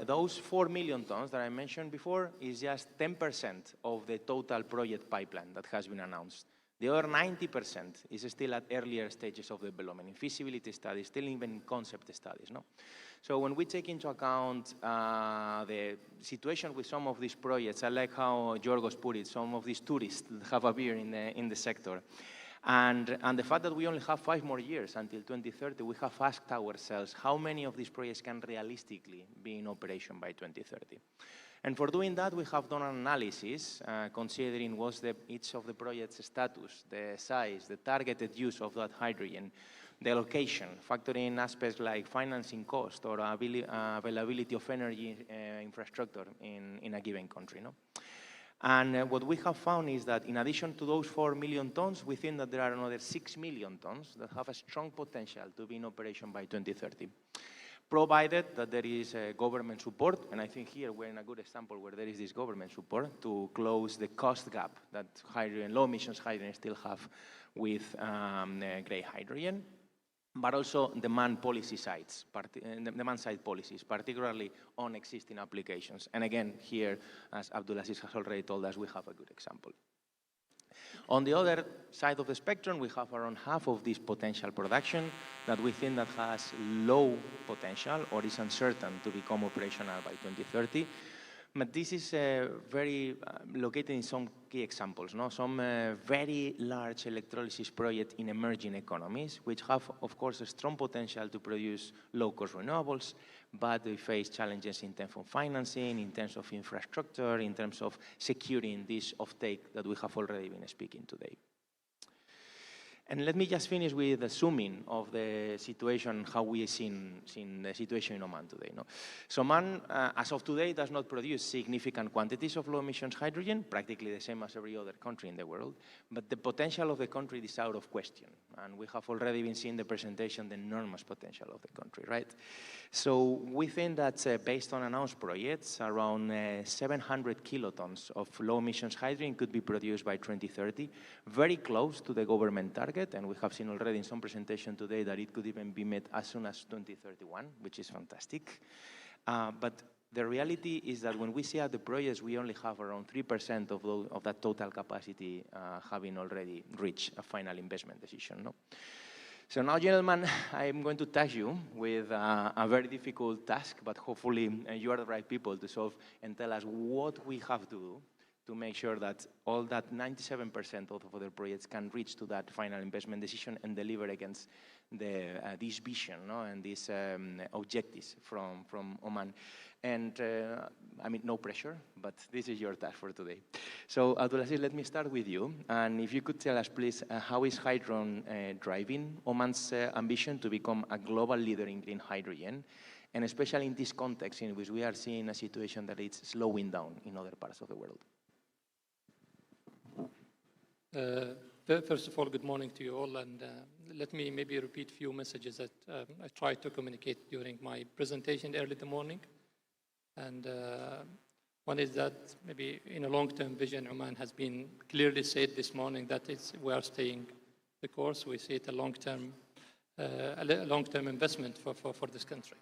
Those 4 million tons that I mentioned before is just 10% of the total project pipeline that has been announced. The other 90% is still at earlier stages of development, in feasibility studies, still even in concept studies. No? So when we take into account the situation with some of these projects, I like how Yorgos put it, some of these tourists that have appeared in the sector. And the fact that we only have 5 more years until 2030, we have asked ourselves how many of these projects can realistically be in operation by 2030. And for doing that, we have done an analysis considering what's each of the project's status, the size, the targeted use of that hydrogen, the location, factoring in aspects like financing cost or availability of energy infrastructure in a given country. No? And what we have found is that in addition to those 4 million tons, we think that there are another 6 million tons that have a strong potential to be in operation by 2030. Provided that there is government support, and I think here we're in a good example where there is this government support to close the cost gap that hydrogen, low emissions hydrogen still have with grey hydrogen, but also demand policy sides, demand side policies, particularly on existing applications. And again, here, as Abdulaziz has already told us, we have a good example. On the other side of the spectrum, we have around half of this potential production that we think that has low potential or is uncertain to become operational by 2030. But this is very located in some key examples, no? Some very large electrolysis projects in emerging economies, which have, of course, a strong potential to produce low-cost renewables, but they face challenges in terms of financing, in terms of infrastructure, in terms of securing this offtake that we have already been speaking today. And let me just finish with the zooming of the situation, how we see the situation in Oman today. No? So Oman, as of today, does not produce significant quantities of low-emissions hydrogen, practically the same as every other country in the world, but the potential of the country is out of question. And we have already been seeing the presentation, the enormous potential of the country, right? So we think that based on announced projects, around 700 kilotons of low-emissions hydrogen could be produced by 2030, very close to the government target. And we have seen already in some presentation today that it could even be met as soon as 2031, which is fantastic. But the reality is that when we see at the projects, we only have around 3% of that total capacity having already reached a final investment decision. No? So now, gentlemen, I'm going to task you with a very difficult task, but hopefully you are the right people to solve and tell us what we have to do to make sure that all that 97% of other projects can reach to that final investment decision and deliver against this vision, no? And these objectives from Oman. And I mean, no pressure, but this is your task for today. So Abdulaziz, let me start with you. And if you could tell us, please, how is Hydron driving Oman's ambition to become a global leader in green hydrogen? And especially in this context in which we are seeing a situation that is slowing down in other parts of the world. First of all, good morning to you all, and let me maybe repeat a few messages that I tried to communicate during my presentation early in the morning. And one is that maybe in a long-term vision, Oman has been clearly said this morning that we are staying the course. We see it a long-term investment for this country.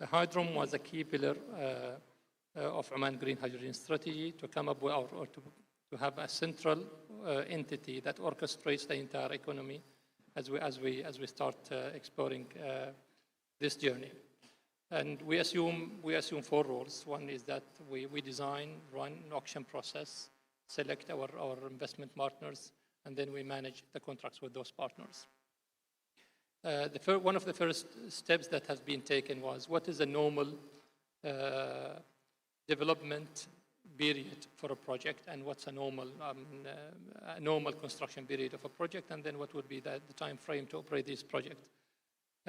Hydron was a key pillar of Oman green hydrogen strategy to come up with or to have a central entity that orchestrates the entire economy as we start exploring this journey. And we assume 4 roles. One is that we design, run an auction process, select our investment partners, and then we manage the contracts with those partners. One of the first steps that has been taken was what is a normal development period for a project, and what's a normal construction period of a project, and then what would be the time frame to operate this project.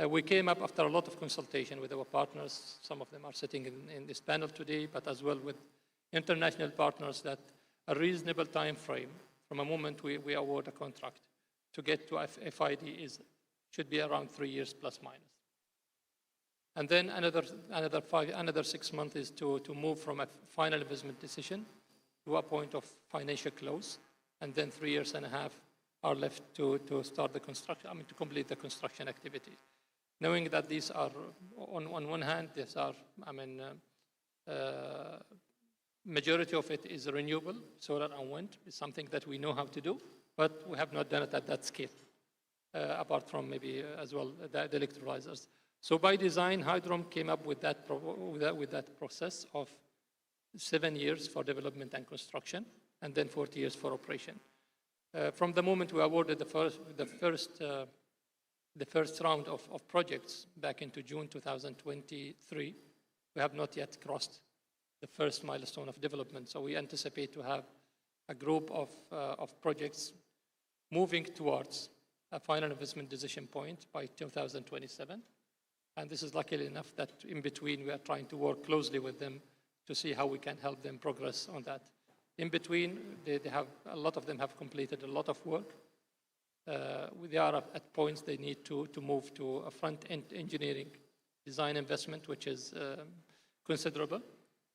We came up after a lot of consultation with our partners. Some of them are sitting in this panel today, but as well with international partners, that a reasonable time frame from a moment we award a contract to get to FID should be around 3 years plus minus. And then another 6 months is to move from a final investment decision to a point of financial close, and then 3.5 years are left to start the construction, to complete the construction activity. Knowing that these are, on one hand, these are, majority of it is renewable, solar and wind, is something that we know how to do, but we have not done it at that scale, apart from maybe as well the electrolyzers. So by design, Hydrom came up with that process of 7 years for development and construction, and then 40 years for operation. From the moment we awarded the first round of projects back into June 2023, we have not yet crossed the first milestone of development. So we anticipate to have a group of projects moving towards a final investment decision point by 2027. And this is luckily enough that in between we are trying to work closely with them to see how we can help them progress on that. In between, a lot of them have completed a lot of work. They are at points they need to move to a front-end engineering design investment, which is considerable.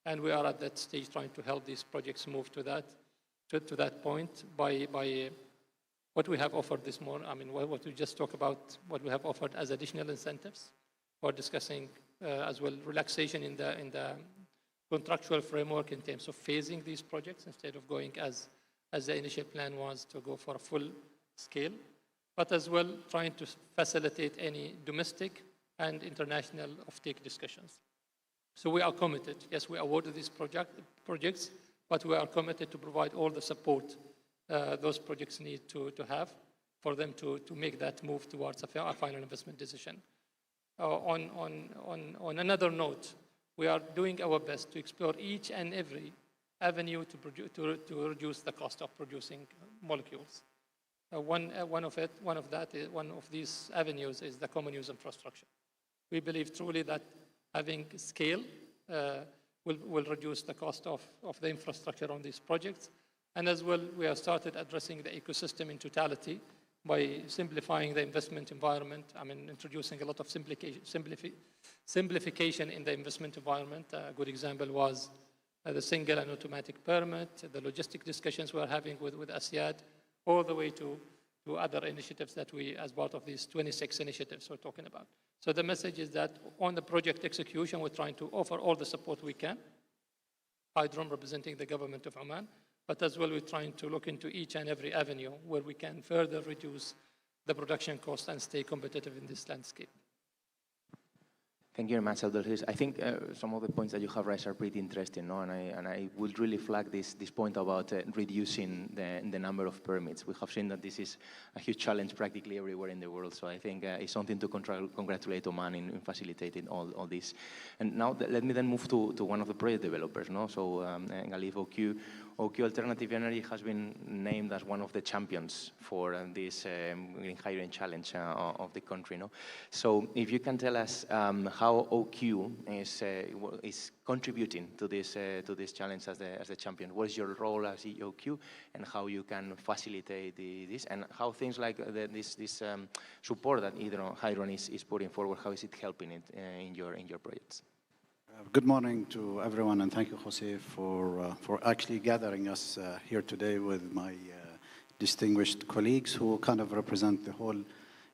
And we are at that stage trying to help these projects move to that point by what we have offered this morning. What we just talked about, what we have offered as additional incentives. We're discussing as well relaxation in the contractual framework in terms of phasing these projects instead of going as the initial plan was to go for a full scale, but as well trying to facilitate any domestic and international offtake discussions. So we are committed. Yes, we awarded these projects, but we are committed to provide all the support those projects need to have for them to make that move towards a final investment decision. On another note, we are doing our best to explore each and every avenue to reduce the cost of producing molecules. One of these avenues is the common use infrastructure. We believe truly that having scale will reduce the cost of the infrastructure on these projects. And as well, we have started addressing the ecosystem in totality by simplifying the investment environment. Introducing a lot of simplification in the investment environment. A good example was the single and automatic permit, the logistic discussions we are having with ASIAD, all the way to other initiatives that we, as part of these 26 initiatives we're talking about. So the message is that on the project execution, we're trying to offer all the support we can, Hydrom representing the government of Oman, but as well we're trying to look into each and every avenue where we can further reduce the production cost and stay competitive in this landscape. Thank you very much, Abdulaziz. I think some of the points that you have raised are pretty interesting, no? And I would really flag this point about reducing the number of permits. We have seen that this is a huge challenge practically everywhere in the world. So I think it's something to congratulate Oman in facilitating all this. And now let me then move to one of the project developers, no? So Galif OQ Alternative Energy has been named as one of the champions for this green hydrogen challenge of the country, no? So if you can tell us how OQ is contributing to this challenge as the champion. What is your role as OQ, and how you can facilitate this, and how things like this support that Hydron is putting forward, how is it helping it in your projects? Good morning to everyone, and thank you, Jose, for actually gathering us here today with my distinguished colleagues who kind of represent the whole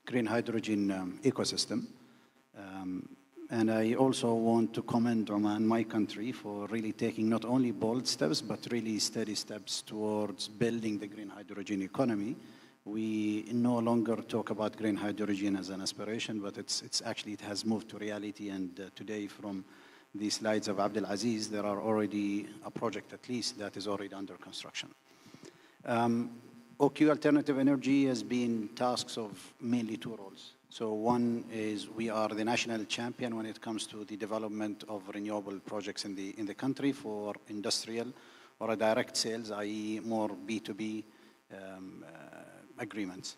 green hydrogen ecosystem. And I also want to commend Oman, my country, for really taking not only bold steps, but really steady steps towards building the green hydrogen economy. We no longer talk about green hydrogen as an aspiration, but it has moved to reality. And today, from the slides of Abdulaziz, there are already a project at least that is already under construction. OQ Alternative Energy has been tasked of mainly two roles. So one is we are the national champion when it comes to the development of renewable projects in the country for industrial or a direct sales, i.e. more B2B agreements.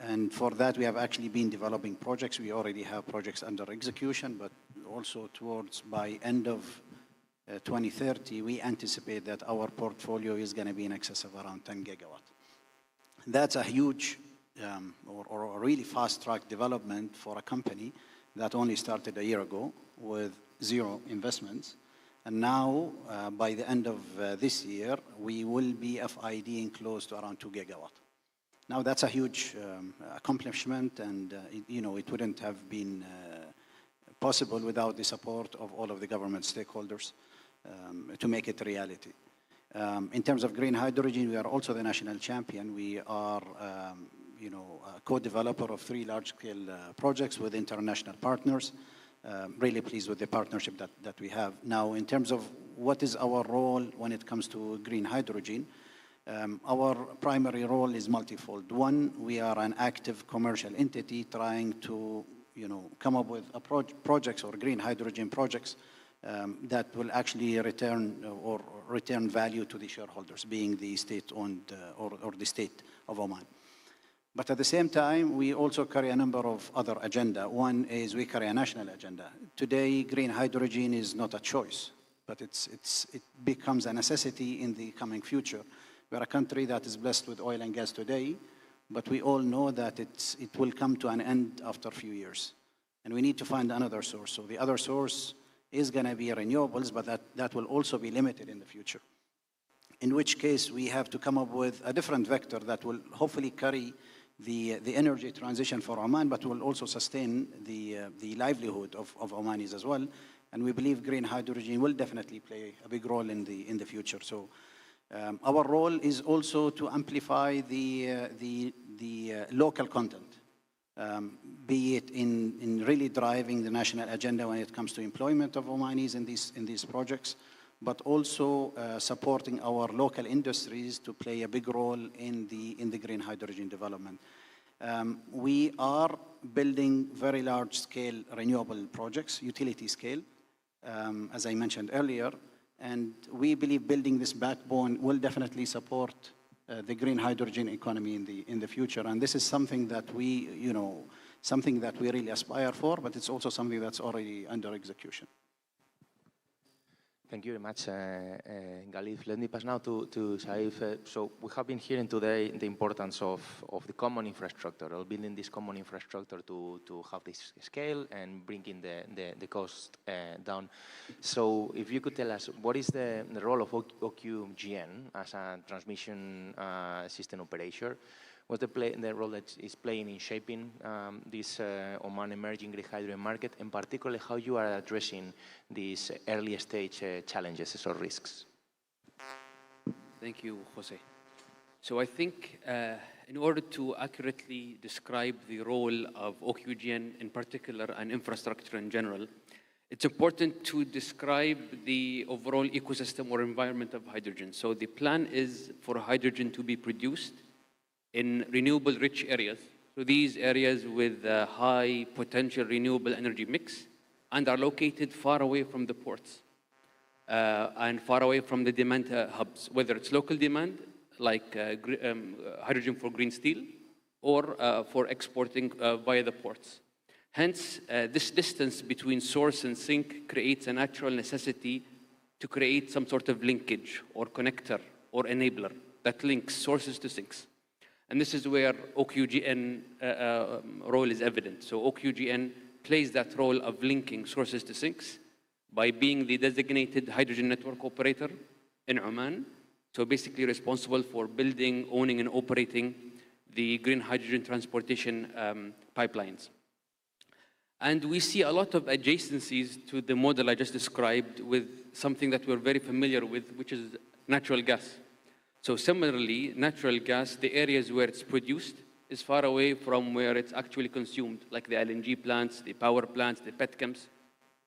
And for that, we have actually been developing projects. We already have projects under execution, but also towards by end of 2030, we anticipate that our portfolio is going to be in excess of around 10 gigawatt. That's a huge or a really fast-track development for a company that only started a year ago with zero investments. And now, by the end of this year, we will be FIDing close to around 2 gigawatt. Now that's a huge accomplishment, and it wouldn't have been possible without the support of all of the government stakeholders to make it a reality. In terms of green hydrogen, we are also the national champion. We are, a co-developer of 3 large-scale projects with international partners. Really pleased with the partnership that we have. Now, in terms of what is our role when it comes to green hydrogen, our primary role is multifold. One, we are an active commercial entity trying to, come up with projects or green hydrogen projects that will actually return value to the shareholders, being the state-owned or the state of Oman. But at the same time, we also carry a number of other agenda. One is we carry a national agenda. Today, green hydrogen is not a choice, but it becomes a necessity in the coming future. We're a country that is blessed with oil and gas today, but we all know that it will come to an end after a few years. And we need to find another source. So the other source is going to be renewables, but that will also be limited in the future. In which case, we have to come up with a different vector that will hopefully carry the energy transition for Oman, but will also sustain the livelihood of Omanis as well. And we believe green hydrogen will definitely play a big role in the future. So our role is also to amplify the local content, be it in really driving the national agenda when it comes to employment of Omanis in these projects, but also supporting our local industries to play a big role in the green hydrogen development. We are building very large-scale renewable projects, utility scale, as I mentioned earlier, and we believe building this backbone will definitely support the green hydrogen economy in the future. And this is something that we really aspire for, but it's also something that's already under execution. Thank you very much, Galif. Let me pass now to Saif. So we have been hearing today the importance of the common infrastructure, or building this common infrastructure to have this scale and bringing the cost down. So if you could tell us, what is the role of OQGN as a transmission system operator? What's the role that is playing in shaping this Oman emerging green hydrogen market, and particularly how you are addressing these early stage challenges or risks? Thank you, Jose. So I think in order to accurately describe the role of OQGN in particular and infrastructure in general, it's important to describe the overall ecosystem or environment of hydrogen. So the plan is for hydrogen to be produced in renewable-rich areas. So these areas with a high potential renewable energy mix and are located far away from the ports and far away from the demand hubs, whether it's local demand, like hydrogen for green steel, or for exporting via the ports. Hence, this distance between source and sink creates a natural necessity to create some sort of linkage or connector or enabler that links sources to sinks. And this is where OQGN role is evident. So OQGN plays that role of linking sources to sinks by being the designated hydrogen network operator in Oman. So basically responsible for building, owning, and operating the green hydrogen transportation pipelines. And we see a lot of adjacencies to the model I just described with something that we're very familiar with, which is natural gas. So similarly, natural gas, the areas where it's produced is far away from where it's actually consumed, like the LNG plants, the power plants, the petchems.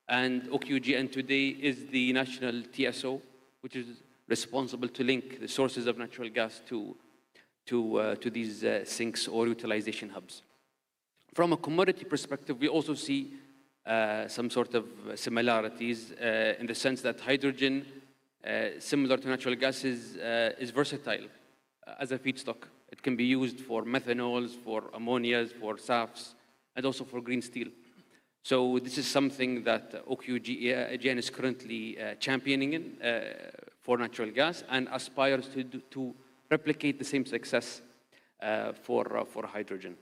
And OQGN today is the national TSO, which is responsible to link the sources of natural gas to these sinks or utilization hubs. From a commodity perspective, we also see some sort of similarities in the sense that hydrogen, similar to natural gas, is versatile as a feedstock. It can be used for methanols, for ammonias, for SAFs, and also for green steel. So this is something that OQGN is currently championing in for natural gas and aspires to replicate the same success for hydrogen.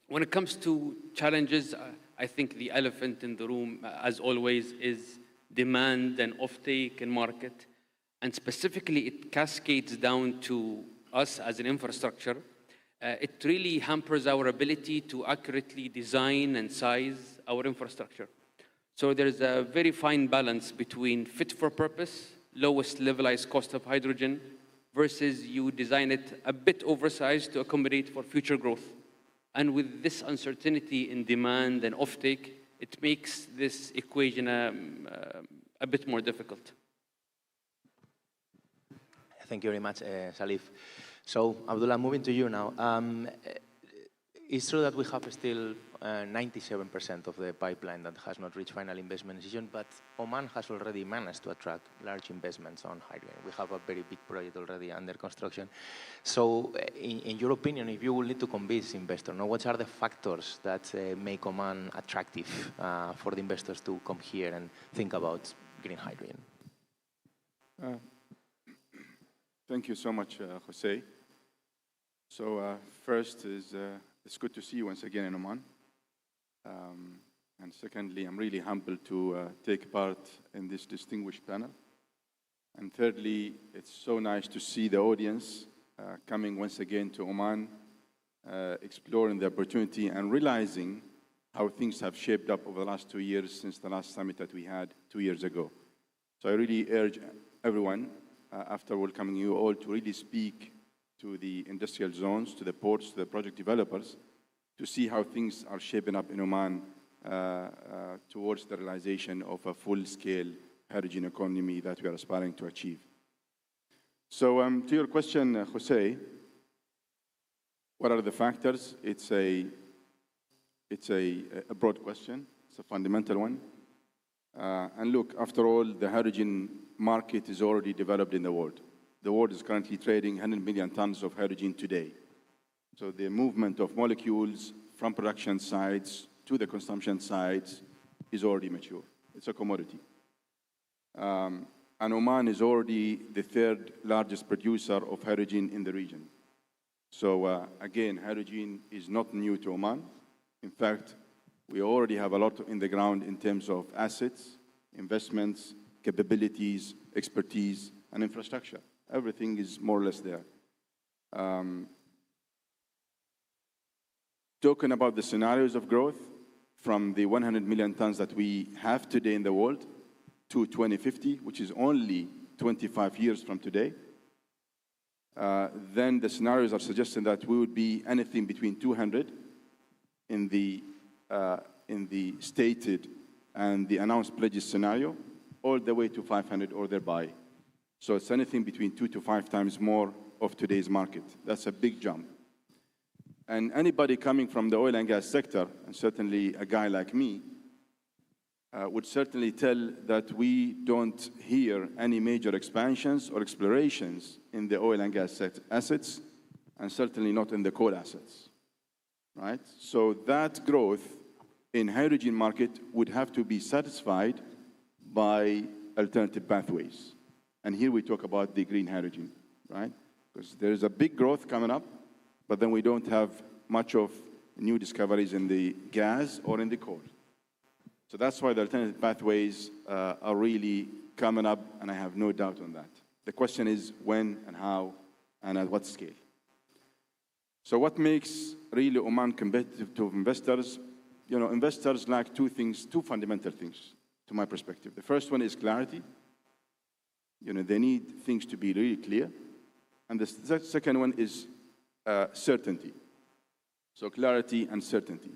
When it comes to challenges, I think the elephant in the room, as always, is demand and offtake and market. And specifically, it cascades down to us as an infrastructure it really hampers our ability to accurately design and size our infrastructure. So there's a very fine balance between fit for purpose, lowest levelized cost of hydrogen, versus you design it a bit oversized to accommodate for future growth. And with this uncertainty in demand and offtake, it makes this equation a bit more difficult. Thank you very much, Salif. So, Abdullah, moving to you now. It's true that we have still 97% of the pipeline that has not reached final investment decision, but Oman has already managed to attract large investments on hydrogen. We have a very big project already under construction. So, in your opinion, if you will need to convince investors, what are the factors that make Oman attractive for the investors to come here and think about green hydrogen? Thank you so much, Jose. So first is, it's good to see you once again in Oman. And secondly, I'm really humbled to take part in this distinguished panel. And thirdly, it's so nice to see the audience coming once again to Oman, exploring the opportunity and realizing how things have shaped up over the last 2 years since the last summit that we had 2 years ago. So I really urge everyone, after welcoming you all, to really speak to the industrial zones, to the ports, to the project developers, to see how things are shaping up in Oman towards the realization of a full-scale hydrogen economy that we are aspiring to achieve. So to your question, Jose, what are the factors? It's a broad question. It's a fundamental one. And look, after all, the hydrogen market is already developed in the world. The world is currently trading 100 million tons of hydrogen today. So the movement of molecules from production sites to the consumption sites is already mature. It's a commodity. And Oman is already the third largest producer of hydrogen in the region. So again, hydrogen is not new to Oman. In fact, we already have a lot in the ground in terms of assets, investments, capabilities, expertise, and infrastructure. Everything is more or less there. Talking about the scenarios of growth from the 100 million tons that we have today in the world to 2050, which is only 25 years from today, then the scenarios are suggesting that we would be anything between 200 in the stated and the announced pledges scenario, all the way to 500 or thereby. So it's anything between 2 to 5 times more of today's market. That's a big jump. And anybody coming from the oil and gas sector, and certainly a guy like me, would certainly tell that we don't hear any major expansions or explorations in the oil and gas assets, and certainly not in the coal assets, right? So that growth in hydrogen market would have to be satisfied by alternative pathways. And here we talk about the green hydrogen, right? Because there is a big growth coming up, but then we don't have much of new discoveries in the gas or in the coal. So that's why the alternative pathways are really coming up, and I have no doubt on that. The question is when and how and at what scale. So what makes really Oman competitive to investors? You know, investors lack two things, two fundamental things, to my perspective. The first one is clarity. You know, they need things to be really clear. And the second one is certainty. So clarity and certainty.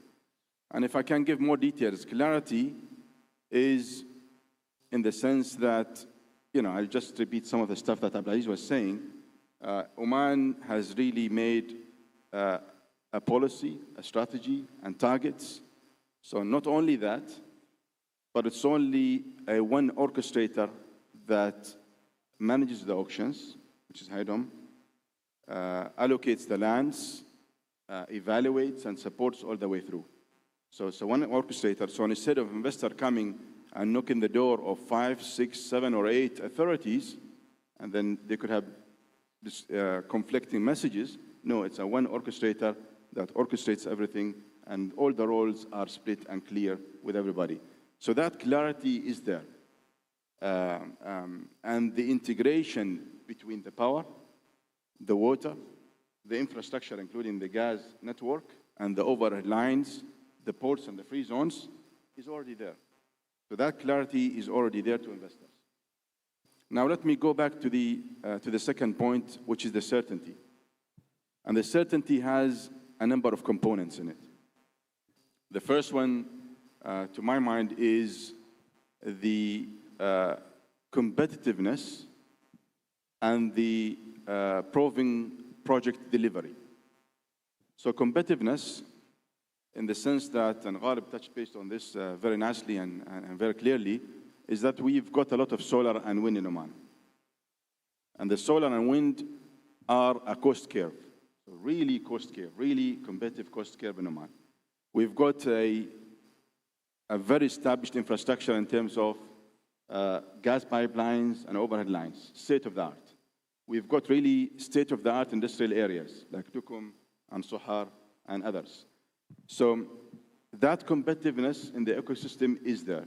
And if I can give more details, clarity is in the sense that, you know, I'll just repeat some of the stuff that Abdulaziz was saying. Oman has really made a policy, a strategy, and targets. So not only that, but it's only one orchestrator that manages the auctions, which is HIDOM, allocates the lands, evaluates and supports all the way through. So one orchestrator. So instead of investor coming and knocking the door of 5, 6, 7, or 8 authorities, and then they could have this, conflicting messages, no, it's a one orchestrator that orchestrates everything, and all the roles are split and clear with everybody. So that clarity is there. And the integration between the power, the water, the infrastructure, including the gas network and the overhead lines, the ports and the free zones, is already there. So that clarity is already there to investors. Now let me go back to the second point, which is the certainty. And the certainty has a number of components in it. The first one, to my mind, is the competitiveness and the proving project delivery. So competitiveness, in the sense that, and Ghalib touched base on this very nicely and very clearly, is that we've got a lot of solar and wind in Oman. And the solar and wind are a cost curve, so really cost curve, really competitive cost curve in Oman. We've got a very established infrastructure in terms of gas pipelines and overhead lines, state of the art. We've got really state-of-the-art industrial areas like Dukum and Sohar and others. So that competitiveness in the ecosystem is there.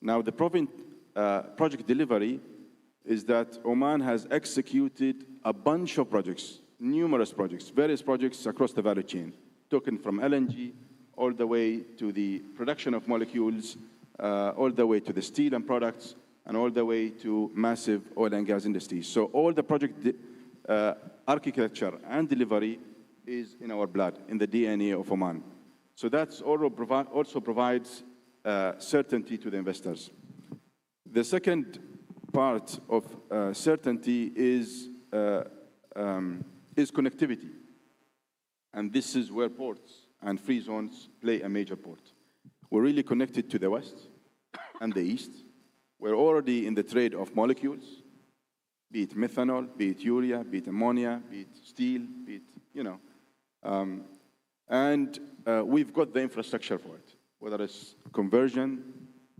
Now, the project delivery is that Oman has executed a bunch of projects, numerous projects, various projects across the value chain, taken from LNG all the way to the production of molecules, all the way to the steel and products, and all the way to massive oil and gas industries. So all the project architecture and delivery is in our blood, in the DNA of Oman. So that also provides certainty to the investors. The second part of certainty is connectivity. And this is where ports and free zones play a major part. We're really connected to the west and the east. We're already in the trade of molecules, be it methanol, be it urea, be it ammonia, be it steel, be it, and we've got the infrastructure for it, whether it's conversion,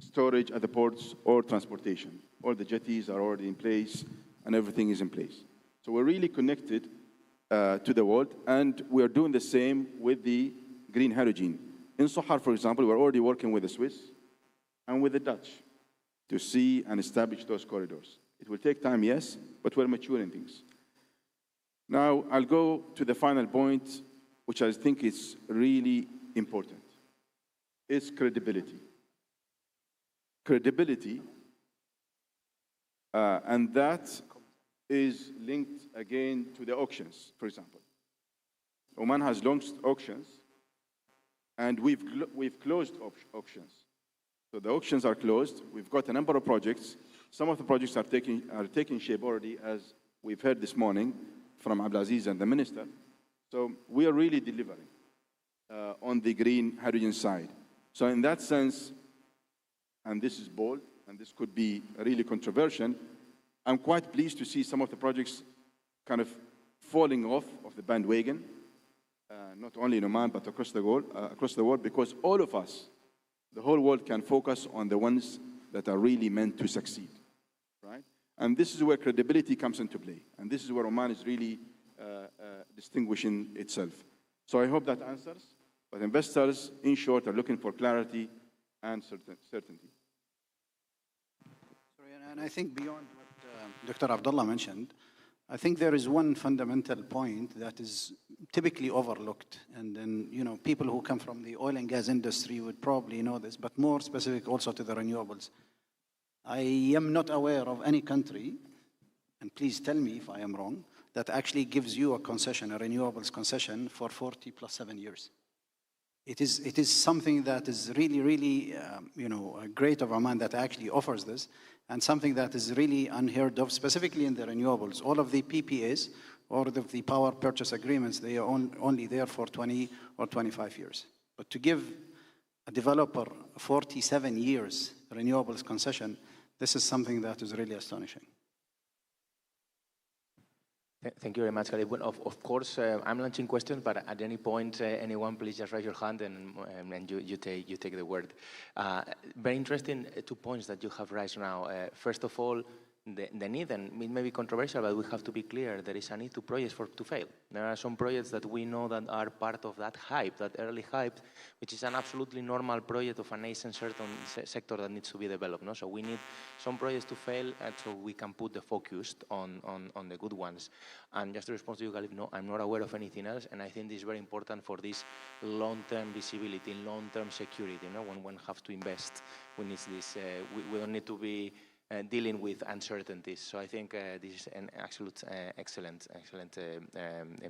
storage at the ports, or transportation. All the jetties are already in place, and everything is in place. So we're really connected to the world, and we're doing the same with the green hydrogen. In Sohar, for example, we're already working with the Swiss and with the Dutch to see and establish those corridors. It will take time, yes, but we're maturing things. Now, I'll go to the final point, which I think is really important. It's credibility. Credibility, and that is linked again to the auctions, for example. Oman has launched auctions, and we've closed auctions. So the auctions are closed. We've got a number of projects. Some of the projects are taking shape already, as we've heard this morning from Abdulaziz and the minister. So we are really delivering on the green hydrogen side. So in that sense, and this is bold, and this could be really controversial, I'm quite pleased to see some of the projects kind of falling off of the bandwagon, not only in Oman, but across the world, because all of us, the whole world, can focus on the ones that are really meant to succeed, right? And this is where credibility comes into play. And this is where Oman is really distinguishing itself. So I hope that answers. But investors, in short, are looking for clarity and certainty. And I think beyond what Dr. Abdullah mentioned, I think there is one fundamental point that is typically overlooked. And then, you know, people who come from the oil and gas industry would probably know this, but more specific also to the renewables. I am not aware of any country, and please tell me if I am wrong, that actually gives you a concession, a renewables concession for 40 plus 7 years. It is something that is really, really, great of Oman that actually offers this, and something that is really unheard of, specifically in the renewables. All of the PPAs, or the power purchase agreements, they are only there for 20 or 25 years. But to give a developer 47 years renewables concession, this is something that is really astonishing. Thank you very much, Khalid. Well, of course, I'm launching questions, but at any point, anyone, please just raise your hand and you take the word. Very interesting 2 points that you have raised now. First of all, the need, and it may be controversial, but we have to be clear, there is a need to projects to fail. There are some projects that we know that are part of that hype, that early hype, which is an absolutely normal project of a nascent certain sector that needs to be developed. No? So we need some projects to fail, and so we can put the focus on the good ones. And just to respond to you, Galip, no, I'm not aware of anything else, and I think this is very important for this long-term visibility, long-term security. You know, when one have to invest, we need this. We don't need to be dealing with uncertainties. So I think this is an absolute excellent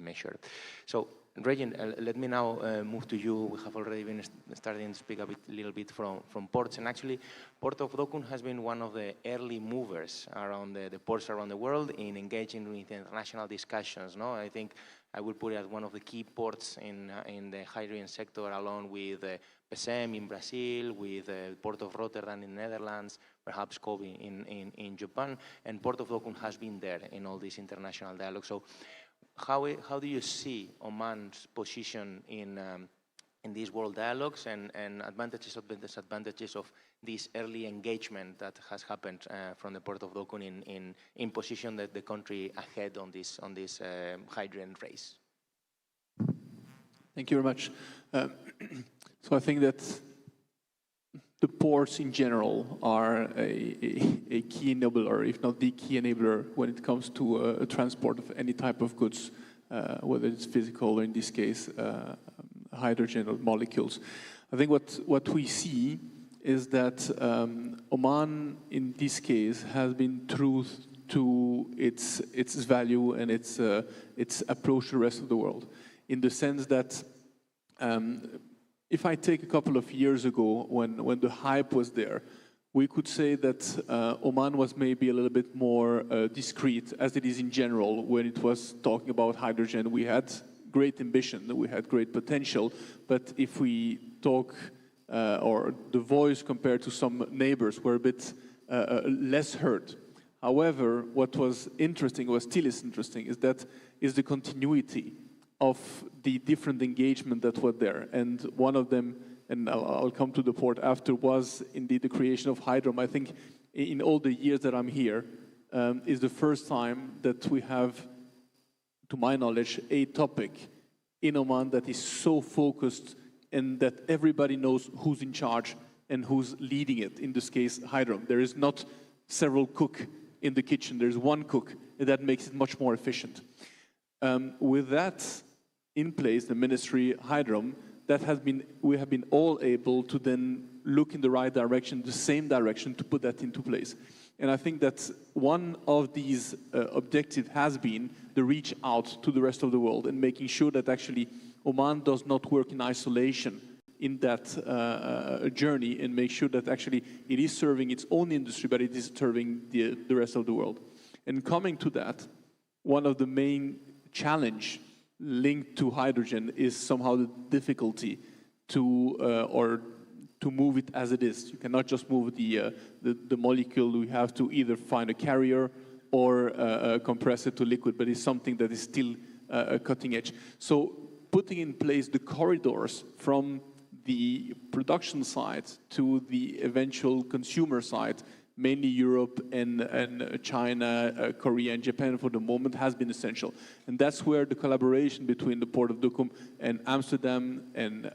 measure. So, Regin, let me now move to you. We have already been starting to speak a little bit from ports, and actually, Port of Dokkum has been one of the early movers around the ports around the world in engaging with international discussions. No, I think I will put it as one of the key ports in the hydrogen sector, along with PSM in Brazil, with Port of Rotterdam in the Netherlands, perhaps Kobe in Japan, and Port of Dokkum has been there in all these international dialogues. So how do you see Oman's position in these world dialogues, and advantages or disadvantages of this early engagement that has happened from the Port of Dokkum in position that the country ahead on this hydrogen race? Thank you very much. So I think that the ports in general are a key enabler, if not the key enabler, when it comes to transport of any type of goods, whether it's physical or, in this case, hydrogen or molecules. I think what we see is that Oman, in this case, has been true to its value and its approach to the rest of the world, in the sense that if I take a couple of years ago, when the hype was there, we could say that Oman was maybe a little bit more discreet, as it is in general, when it was talking about hydrogen. We had great ambition, we had great potential, but if we talk, or the voice compared to some neighbors were a bit less heard. However, what was interesting, what still is interesting, is the continuity of the different engagement that were there. And one of them, and I'll come to the port after, was indeed the creation of Hydrom. I think in all the years that I'm here, is the first time that we have, to my knowledge, a topic in Oman that is so focused and that everybody knows who's in charge and who's leading it, in this case, Hydrom. There is not several cooks in the kitchen, there's one cook, and that makes it much more efficient. With that in place, the ministry, Hydrom, we have been all able to then look in the right direction, the same direction, to put that into place. And I think that one of these objectives has been the reach out to the rest of the world and making sure that actually Oman does not work in isolation in that journey, and make sure that actually it is serving its own industry, but it is serving the rest of the world. And coming to that, one of the main challenge linked to hydrogen is somehow the difficulty to move it as it is. You cannot just move the molecule. We have to either find a carrier or compress it to liquid, but it's something that is still cutting edge. So putting in place the corridors from the production side to the eventual consumer side, mainly Europe and China, Korea and Japan for the moment, has been essential. And that's where the collaboration between the Port of Dokkum and Amsterdam and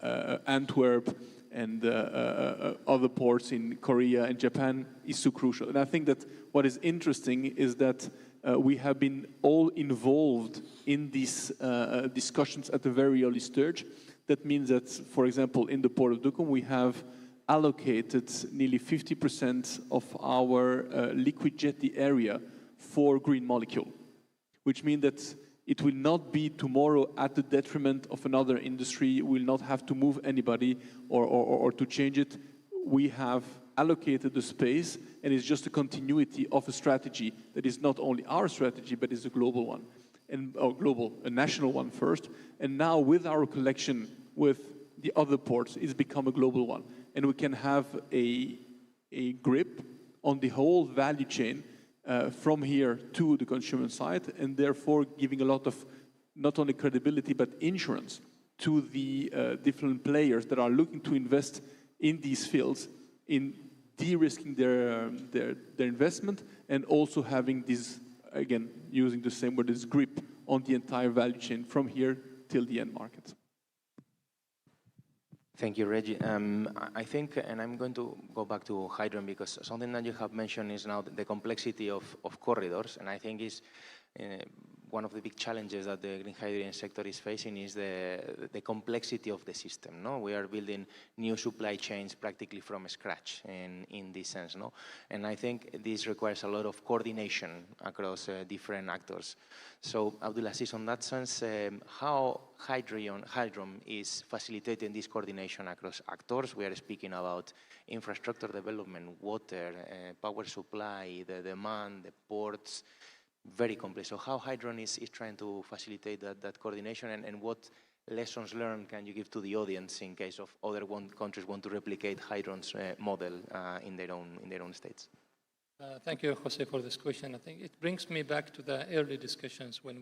Antwerp and other ports in Korea and Japan is so crucial. And I think that what is interesting is that we have been all involved in these discussions at a very early stage. That means that, for example, in the Port of Dokkum, we have allocated nearly 50% of our liquid jetty area for green molecule, which means that it will not be tomorrow at the detriment of another industry. We will not have to move anybody or to change it. We have allocated the space, and it's just a continuity of a strategy that is not only our strategy, but is a global one, and a national one first. And now with our collection with the other ports, it's become a global one. And we can have a grip on the whole value chain from here to the consumer side, and therefore giving a lot of not only credibility but insurance to the different players that are looking to invest in these fields, in de-risking their investment, and also having this, again, using the same word, this grip on the entire value chain from here till the end market. Thank you, Reggie. I think, and I'm going to go back to hydrogen, because something that you have mentioned is now the complexity of corridors, and I think is one of the big challenges that the green hydrogen sector is facing is the complexity of the system. No, we are building new supply chains practically from scratch in this sense. No, and I think this requires a lot of coordination across different actors. So, Abdulaziz, on that sense, how hydrogen is facilitating this coordination across actors? We are speaking about infrastructure development, water, power supply, the demand, the ports. Very complex. So how hydrogen is trying to facilitate that coordination, and what lessons learned can you give to the audience in case of other countries want to replicate hydrogen's model in their own states? Thank you, Jose, for this question. I think it brings me back to the early discussions when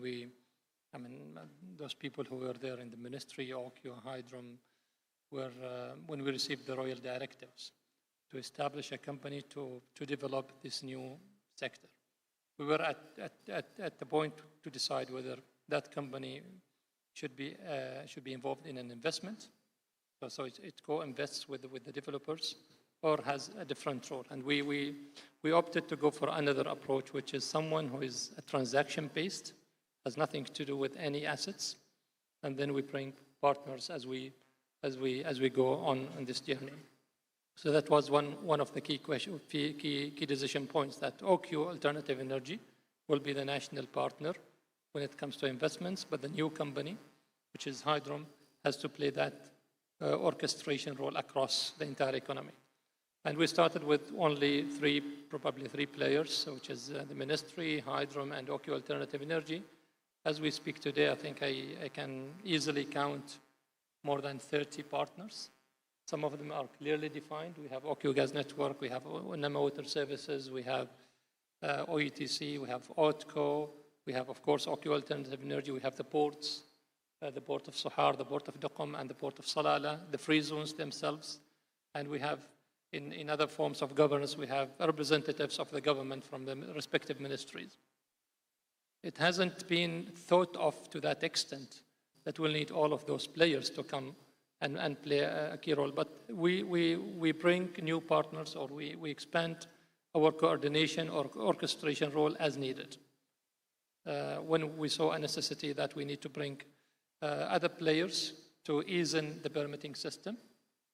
those people who were there in the ministry, OQ, Hydrom, when we received the royal directives to establish a company to develop this new sector. We were at the point to decide whether that company should be involved in an investment, so it co-invests with the developers, or has a different role. And we opted to go for another approach, which is someone who is a transaction-based, has nothing to do with any assets, and then we bring partners as we go on this journey. So that was one of the key decision points, that OQ Alternative Energy will be the national partner when it comes to investments, but the new company, which is Hydrom, has to play that orchestration role across the entire economy. And we started with only probably three players, which is the ministry, Hydrom, and OQ Alternative Energy. As we speak today, I think I can easily count more than 30 partners. Some of them are clearly defined. We have OQ Gas Network, we have Oman Water Services, we have OETC, we have OTCO, we have, of course, OQ Alternative Energy, we have the ports, the port of Sohar, the port of Duqm, and the port of Salalah, the free zones themselves. And we have, in other forms of governance, we have representatives of the government from the respective ministries. It hasn't been thought of to that extent that we'll need all of those players to come and play a key role. But we bring new partners, or we expand our coordination or orchestration role as needed. When we saw a necessity that we need to bring other players to ease in the permitting system,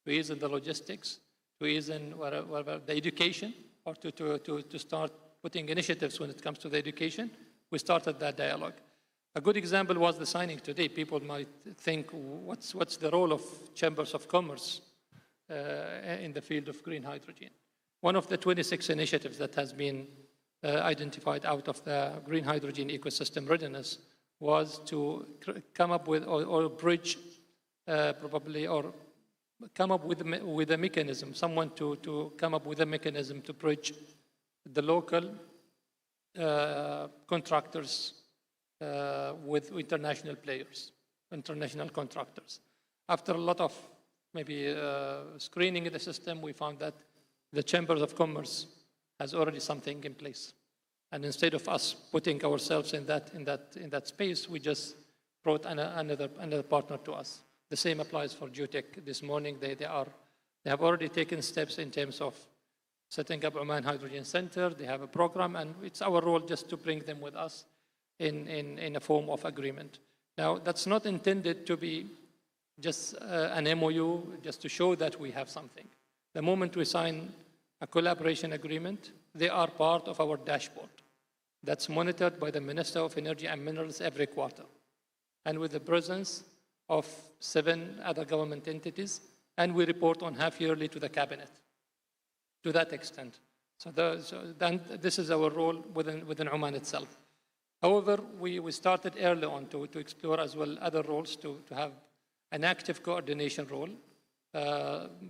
to ease in the logistics, to ease in whatever the education, or to start putting initiatives when it comes to the education, we started that dialogue. A good example was the signing today. People might think, what's the role of chambers of commerce in the field of green hydrogen? One of the 26 initiatives that has been identified out of the green hydrogen ecosystem readiness was to come up with, or bridge probably, or come up with a mechanism, someone to come up with a mechanism to bridge the local contractors with international players, international contractors. After a lot of maybe screening in the system, we found that the Chambers of Commerce has already something in place. And instead of us putting ourselves in that space, we just brought another partner to us. The same applies for Geotech. This morning, they have already taken steps in terms of setting up Oman Hydrogen Center. They have a program, and it's our role just to bring them with us in a form of agreement. Now, that's not intended to be just an MOU, just to show that we have something. The moment we sign a collaboration agreement, they are part of our dashboard that's monitored by the Minister of Energy and Minerals every quarter, and with the presence of 7 other government entities, and we report on half-yearly to the cabinet, to that extent. So then this is our role within Oman itself. However, we started early on to explore as well other roles, to have an active coordination role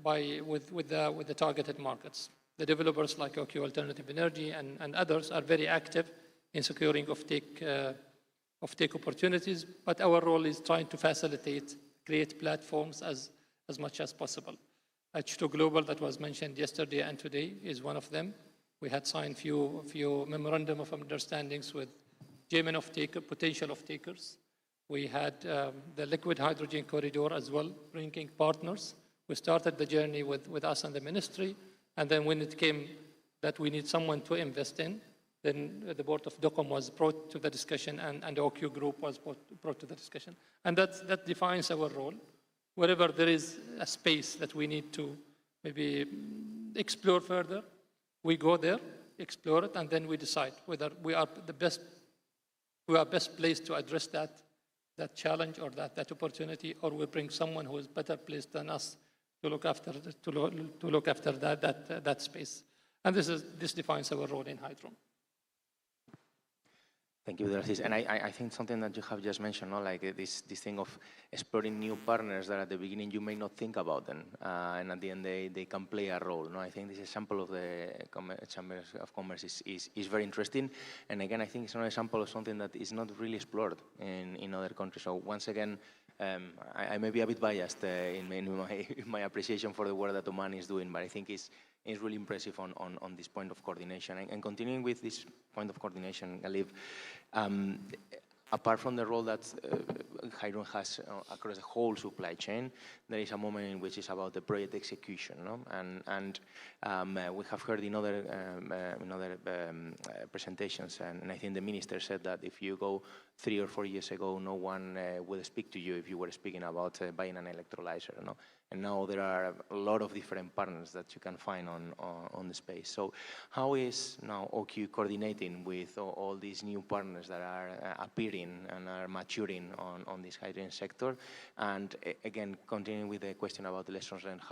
with the targeted markets. The developers like OQ Alternative Energy and others are very active in securing offtake opportunities, but our role is trying to facilitate, create platforms as much as possible. H2 Global that was mentioned yesterday and today is one of them. We had signed few memorandum of understandings with German potential off-takers. We had the liquid hydrogen corridor as well, bringing partners. We started the journey with us and the ministry, and then when it came that we need someone to invest in, then the board of DOCOM was brought to the discussion, and the OQ group was brought to the discussion. And that defines our role. Wherever there is a space that we need to maybe explore further, we go there, explore it, and then we decide whether we are best placed to address that challenge or that opportunity, or we bring someone who is better placed than us to look after that space. And this defines our role in Hydro. Thank you, Abdulaziz. And I think something that you have just mentioned, no? Like this thing of exploring new partners that at the beginning you may not think about them, and at the end they can play a role. No? I think this example of the Chambers of Commerce is very interesting. And again, I think it's another example of something that is not really explored in other countries. So once again, I may be a bit biased in my appreciation for the work that Oman is doing, but I think it's really impressive on this point of coordination. And continuing with this point of coordination, Galib, apart from the role that Hydro has across the whole supply chain, there is a moment in which it's about the project execution, no? And we have heard in other presentations, and I think the minister said that if you go 3 or 4 years ago, no one would speak to you if you were speaking about buying an electrolyzer, no? And now there are a lot of different partners that you can find on the space. So how is now OQ coordinating with all these new partners that are appearing and are maturing on this hydrogen sector? And again, continuing with the question about the lessons learned,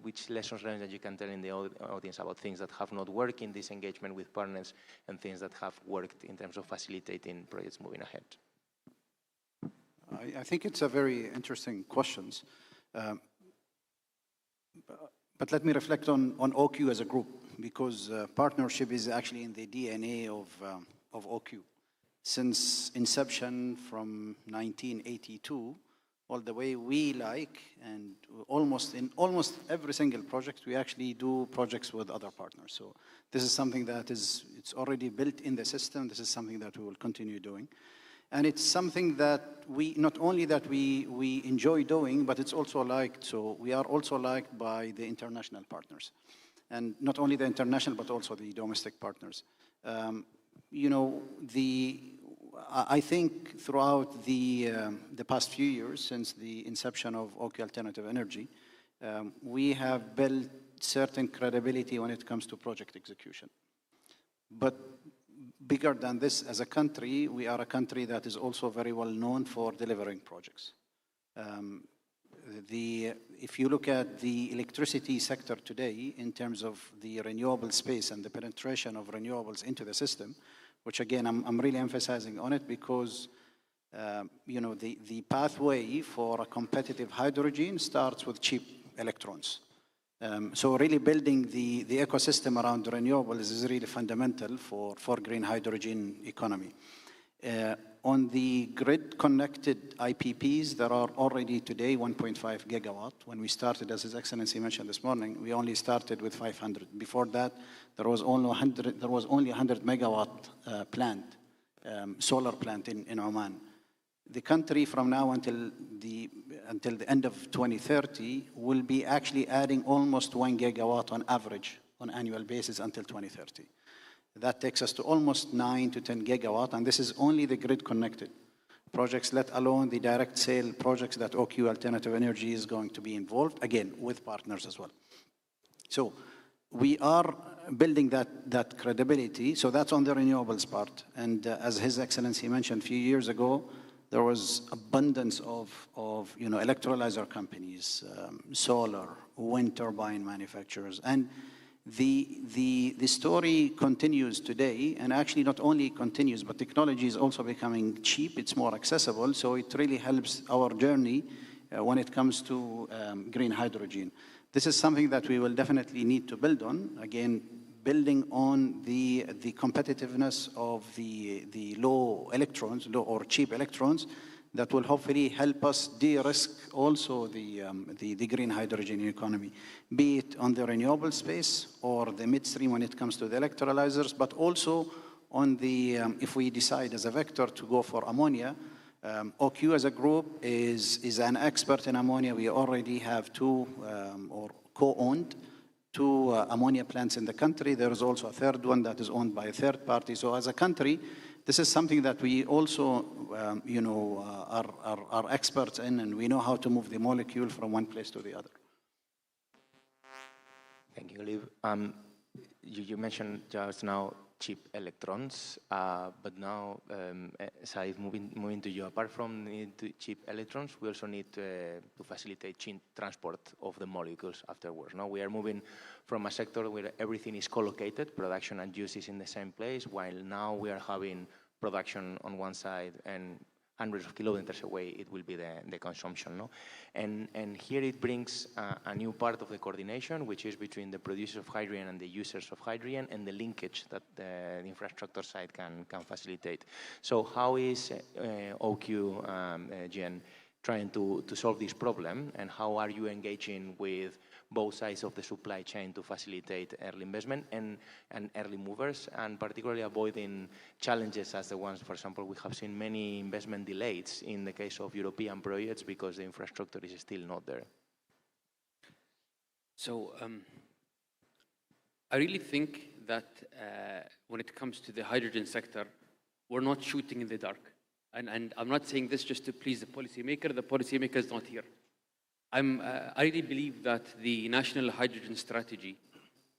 which lessons learned that you can tell in the audience about things that have not worked in this engagement with partners and things that have worked in terms of facilitating projects moving ahead? I think it's a very interesting question. But let me reflect on OQ as a group, because partnership is actually in the DNA of OQ. Since inception from 1982, all the way we like, and in almost every single project, we actually do projects with other partners. So this is something that it's already built in the system. This is something that we will continue doing. And it's something that not only that we enjoy doing, but it's also liked. So we are also liked by the international partners. And not only the international, but also the domestic partners. I think throughout the past few years, since the inception of OQ Alternative Energy, we have built certain credibility when it comes to project execution. But bigger than this, as a country, we are a country that is also very well known for delivering projects. If you look at the electricity sector today, in terms of the renewable space and the penetration of renewables into the system, which again, I'm really emphasizing on it because the pathway for a competitive hydrogen starts with cheap electrons. So really building the ecosystem around renewables is really fundamental for green hydrogen economy. On the grid-connected IPPs, there are already today 1.5 gigawatt. When we started, as His Excellency mentioned this morning, we only started with 500. Before that, there was only 100 megawatt plant, solar plant in Oman. The country from now until the end of 2030 will be actually adding almost 1 gigawatt on average on annual basis until 2030. That takes us to almost 9 to 10 gigawatt, and this is only the grid-connected projects, let alone the direct sale projects that OQ Alternative Energy is going to be involved, again, with partners as well. So we are building that credibility. So that's on the renewables part. And as His Excellency mentioned a few years ago, there was abundance of electrolyzer companies, solar, wind turbine manufacturers, and the story continues today, and actually not only continues, but technology is also becoming cheap. It's more accessible, so it really helps our journey when it comes to green hydrogen. This is something that we will definitely need to build on. Again, building on the competitiveness of the low or cheap electrons that will hopefully help us de-risk also the green hydrogen economy, be it on the renewable space or the midstream when it comes to the electrolyzers, but also on the, if we decide as a vector to go for ammonia. OQ as a group is an expert in ammonia. We already have two or co-owned two ammonia plants in the country. There is also a third one that is owned by a third party. So as a country, this is something that we also, are experts in, and we know how to move the molecule from one place to the other. Thank you, Liv. You mentioned just now cheap electrons, but now, Saif, moving to you, apart from the cheap electrons, we also need to facilitate transport of the molecules afterwards. Now we are moving from a sector where everything is co-located, production and use is in the same place, while now we are having production on one side and hundreds of kilometers away, it will be the consumption. No? And here it brings a new part of the coordination, which is between the producers of hydrogen and the users of hydrogen, and the linkage that the infrastructure side can facilitate. So how is OQ trying to solve this problem, and how are you engaging with both sides of the supply chain to facilitate early investment and early movers, and particularly avoiding challenges as the ones, for example, we have seen many investment delays in the case of European projects because the infrastructure is still not there? So I really think that when it comes to the hydrogen sector, we're not shooting in the dark. And I'm not saying this just to please the policymaker. The policymaker is not here. I really believe that the National Hydrogen Strategy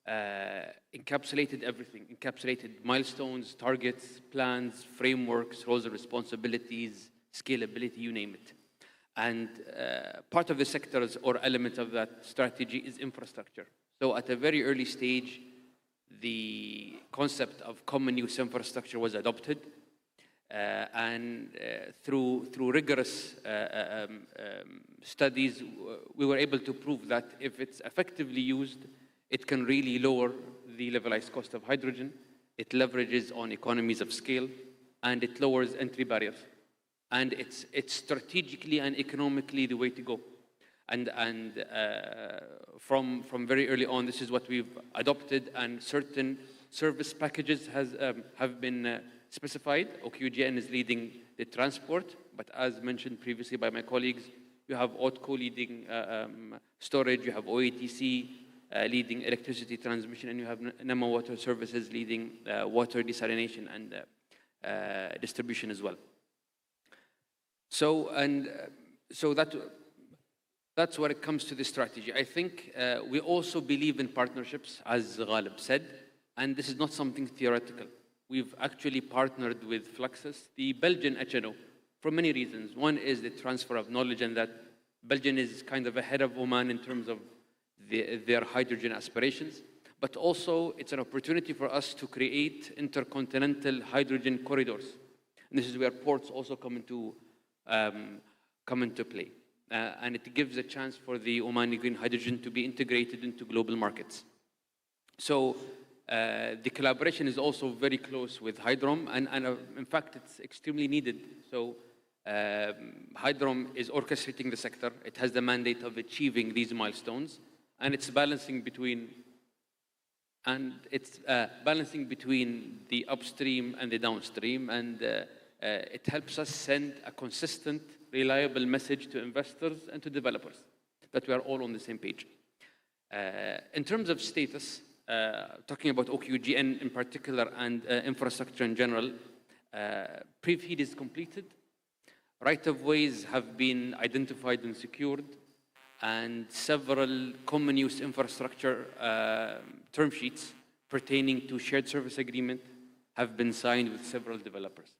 encapsulated everything, encapsulated milestones, targets, plans, frameworks, roles and responsibilities, scalability, you name it. And part of the sectors or element of that strategy is infrastructure. So at a very early stage, the concept of common use infrastructure was adopted. And through rigorous studies, we were able to prove that if it's effectively used, it can really lower the levelized cost of hydrogen, it leverages on economies of scale, and it lowers entry barriers. And it's strategically and economically the way to go. And from very early on, this is what we've adopted, and certain service packages have been specified. OQGN is leading the transport, but as mentioned previously by my colleagues, you have OTCO leading storage, you have OATC leading electricity transmission, and you have NEMA Water Services leading water desalination and distribution as well. So that's what it comes to the strategy. I think we also believe in partnerships, as Ghalib said, and this is not something theoretical. We've actually partnered with Fluxus, the Belgian HNO, for many reasons. One is the transfer of knowledge, and that Belgium is kind of ahead of Oman in terms of their hydrogen aspirations. But also, it's an opportunity for us to create intercontinental hydrogen corridors. And this is where ports also come into play. And it gives a chance for the Omani green hydrogen to be integrated into global markets. So the collaboration is also very close with Hydrom, and in fact, it's extremely needed. So Hydrom is orchestrating the sector. It has the mandate of achieving these milestones, and it's balancing between the upstream and the downstream, and it helps us send a consistent, reliable message to investors and to developers that we are all on the same page. In terms of status, talking about OQGN in particular and infrastructure in general, pre-FEED is completed. Right-of-ways have been identified and secured, and several common use infrastructure term sheets pertaining to shared service agreement have been signed with several developers.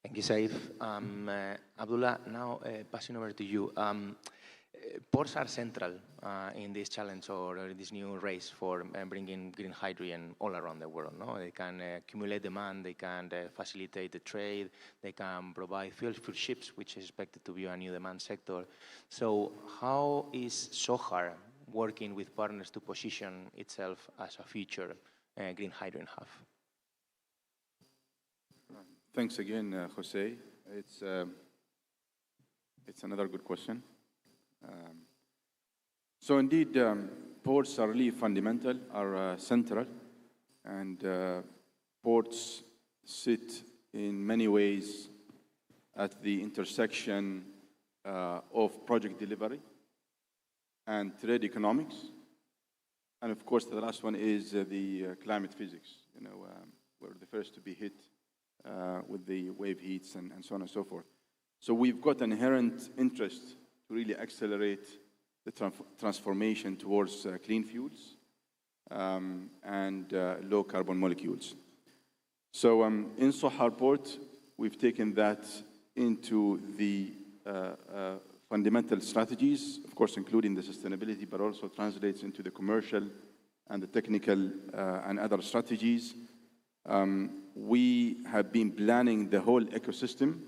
Thank you, Saif. Abdullah, now passing over to you. Ports are central in this challenge or this new race for bringing green hydrogen all around the world. No? They can accumulate demand, they can facilitate the trade, they can provide fuels for ships, which is expected to be a new demand sector. So how is Sohar working with partners to position itself as a future green hydrogen hub? Thanks again, Jose. It's another good question. So indeed, ports are really fundamental, are central, and ports sit in many ways at the intersection of project delivery and trade economics. And of course, the last one is the climate physics. We're the first to be hit with the wave heats and so on and so forth. So we've got an inherent interest to really accelerate the transformation towards clean fuels and low carbon molecules. So in Sohar Port, we've taken that into the fundamental strategies, of course, including the sustainability, but also translates into the commercial and the technical and other strategies. We have been planning the whole ecosystem,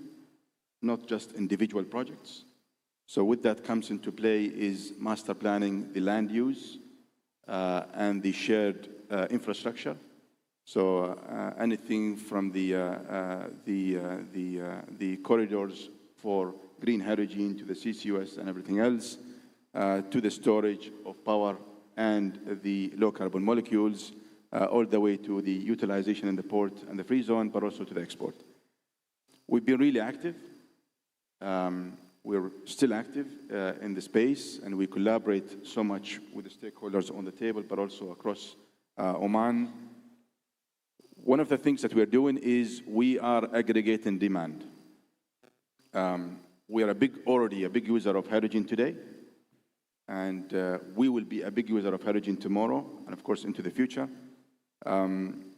not just individual projects. So with that comes into play is master planning the land use and the shared infrastructure. So anything from the corridors for green hydrogen to the CCUS and everything else, to the storage of power and the low carbon molecules, all the way to the utilization in the port and the free zone, but also to the export. We've been really active. We're still active in the space, and we collaborate so much with the stakeholders on the table, but also across Oman. One of the things that we're doing is we are aggregating demand. We are already a big user of hydrogen today, and we will be a big user of hydrogen tomorrow, and of course into the future.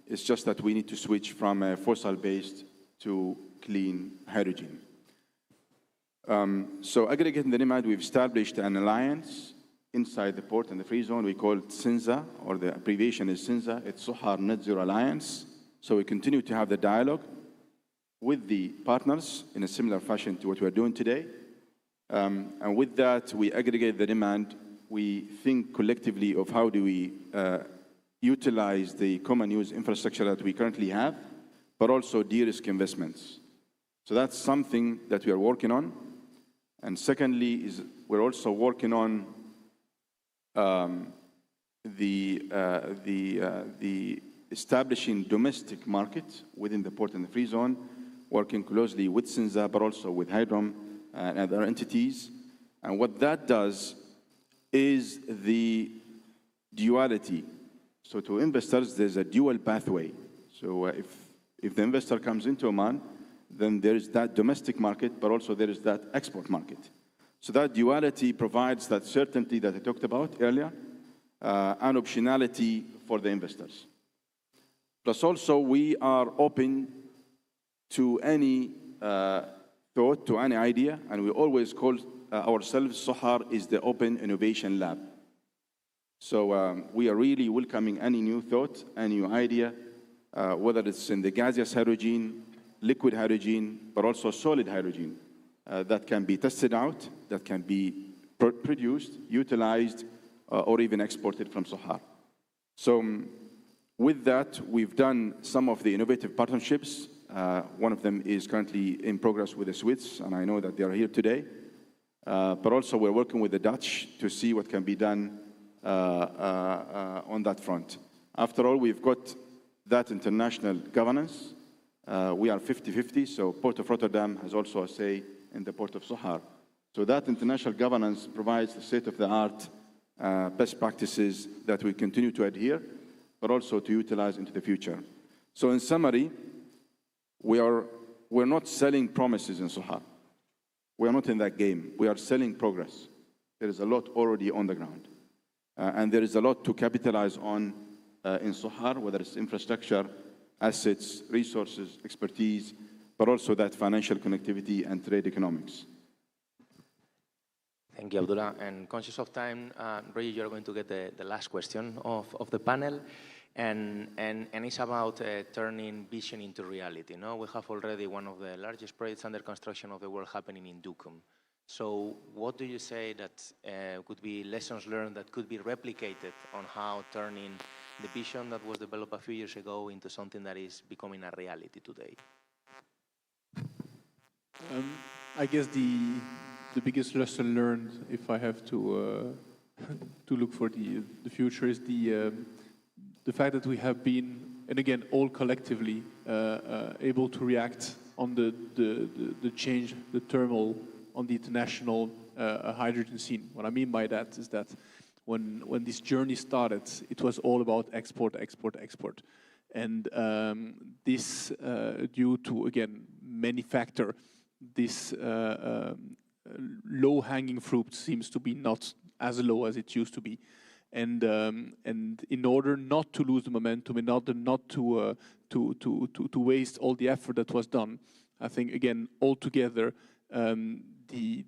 It's just that we need to switch from fossil-based to clean hydrogen. So aggregating the demand, we've established an alliance inside the port and the free zone. We call it SINZA, or the abbreviation is SINZA. It's Sohar Net Zero Alliance. So we continue to have the dialogue with the partners in a similar fashion to what we're doing today. And with that, we aggregate the demand. We think collectively of how do we utilize the common use infrastructure that we currently have, but also de-risk investments. So that's something that we are working on. And secondly, is we're also working on the establishing domestic market within the port and the free zone, working closely with SINZA, but also with Hydrom and other entities. And what that does is the duality. So to investors, there's a dual pathway. So if the investor comes into Oman, then there is that domestic market, but also there is that export market. So that duality provides that certainty that I talked about earlier, and optionality for the investors. Plus also, we are open to any thought, to any idea, and we always call ourselves Sohar is the Open Innovation Lab. So we are really welcoming any new thought, any new idea, whether it's in the gaseous hydrogen, liquid hydrogen, but also solid hydrogen that can be tested out, that can be produced, utilized, or even exported from Sohar. So with that, we've done some of the innovative partnerships. One of them is currently in progress with the Swiss, and I know that they are here today. But also we're working with the Dutch to see what can be done on that front. After all, we've got that international governance. We are 50-50, so Port of Rotterdam has also a say in the Port of Sohar. So that international governance provides the state-of-the-art best practices that we continue to adhere, but also to utilize into the future. So in summary, we're not selling promises in Sohar. We are not in that game. We are selling progress. There is a lot already on the ground. And there is a lot to capitalize on in Sohar, whether it's infrastructure, assets, resources, expertise, but also that financial connectivity and trade economics. Thank you, Abdullah. And conscious of time, Roger, you're going to get the last question of the panel. And it's about turning vision into reality. No? We have already one of the largest projects under construction of the world happening in Duqm. So what do you say that could be lessons learned that could be replicated on how turning the vision that was developed a few years ago into something that is becoming a reality today? I guess the biggest lesson learned, if I have to to look for the future, is the fact that we have been, and again, all collectively, able to react on the change, the turmoil on the international hydrogen scene. What I mean by that is that when this journey started, it was all about export, export, export. And this, due to, again, many factors, this low-hanging fruit seems to be not as low as it used to be. And in order not to lose the momentum, in order not to waste all the effort that was done, I think, again, altogether, the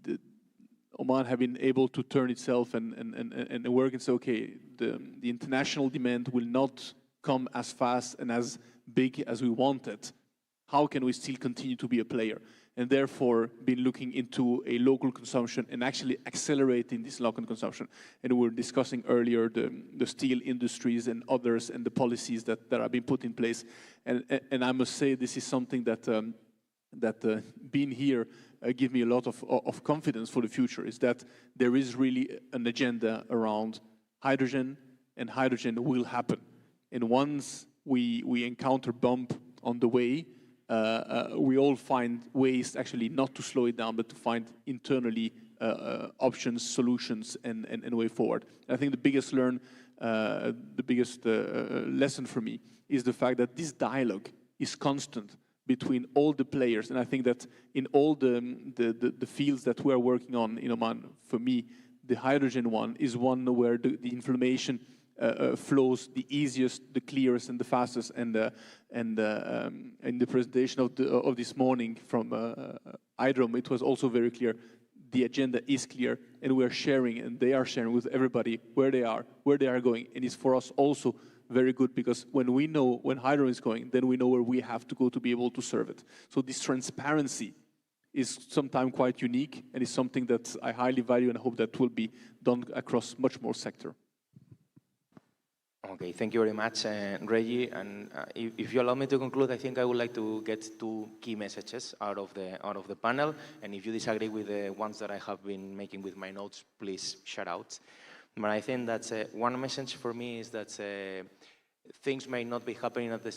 Oman have been able to turn itself and work and say, okay, the international demand will not come as fast and as big as we wanted. How can we still continue to be a player? And therefore been looking into a local consumption and actually accelerating this local consumption. And we were discussing earlier the steel industries and others and the policies that are being put in place. And I must say this is something that being here give me a lot of confidence for the future, is that there is really an agenda around hydrogen, and hydrogen will happen. And once we encounter bump on the way, we all find ways actually not to slow it down, but to find internally options, solutions, and way forward. And I think the biggest lesson for me is the fact that this dialogue is constant between all the players. And I think that in all the fields that we're working on in Oman, for me, the hydrogen one is one where the information flows the easiest, the clearest, and the fastest. And in the presentation of this morning from IDROM, it was also very clear. The agenda is clear, and we are sharing, and they are sharing with everybody where they are going. And it's for us also very good, because when we know when hydrogen is going, then we know where we have to go to be able to serve it. So this transparency is sometimes quite unique, and is something that I highly value, and I hope that will be done across much more sector. Okay, thank you very much, Reggie. And if you allow me to conclude, I think I would like to get two key messages out of the panel. And if you disagree with the ones that I have been making with my notes, please shout out. But I think that one message for me is that things may not be happening at the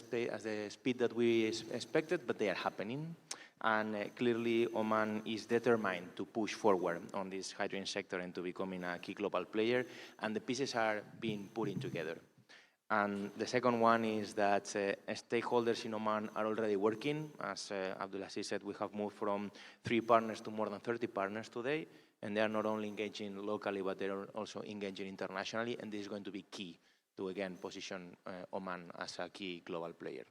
speed that we expected, but they are happening. And clearly, Oman is determined to push forward on this hydrogen sector and to becoming a key global player. And the pieces are being put in together. And the second one is that stakeholders in Oman are already working. As Abdulaziz said, we have moved from 3 partners to more than 30 partners today. And they are not only engaging locally, but they are also engaging internationally. And this is going to be key to, again, position Oman as a key global player.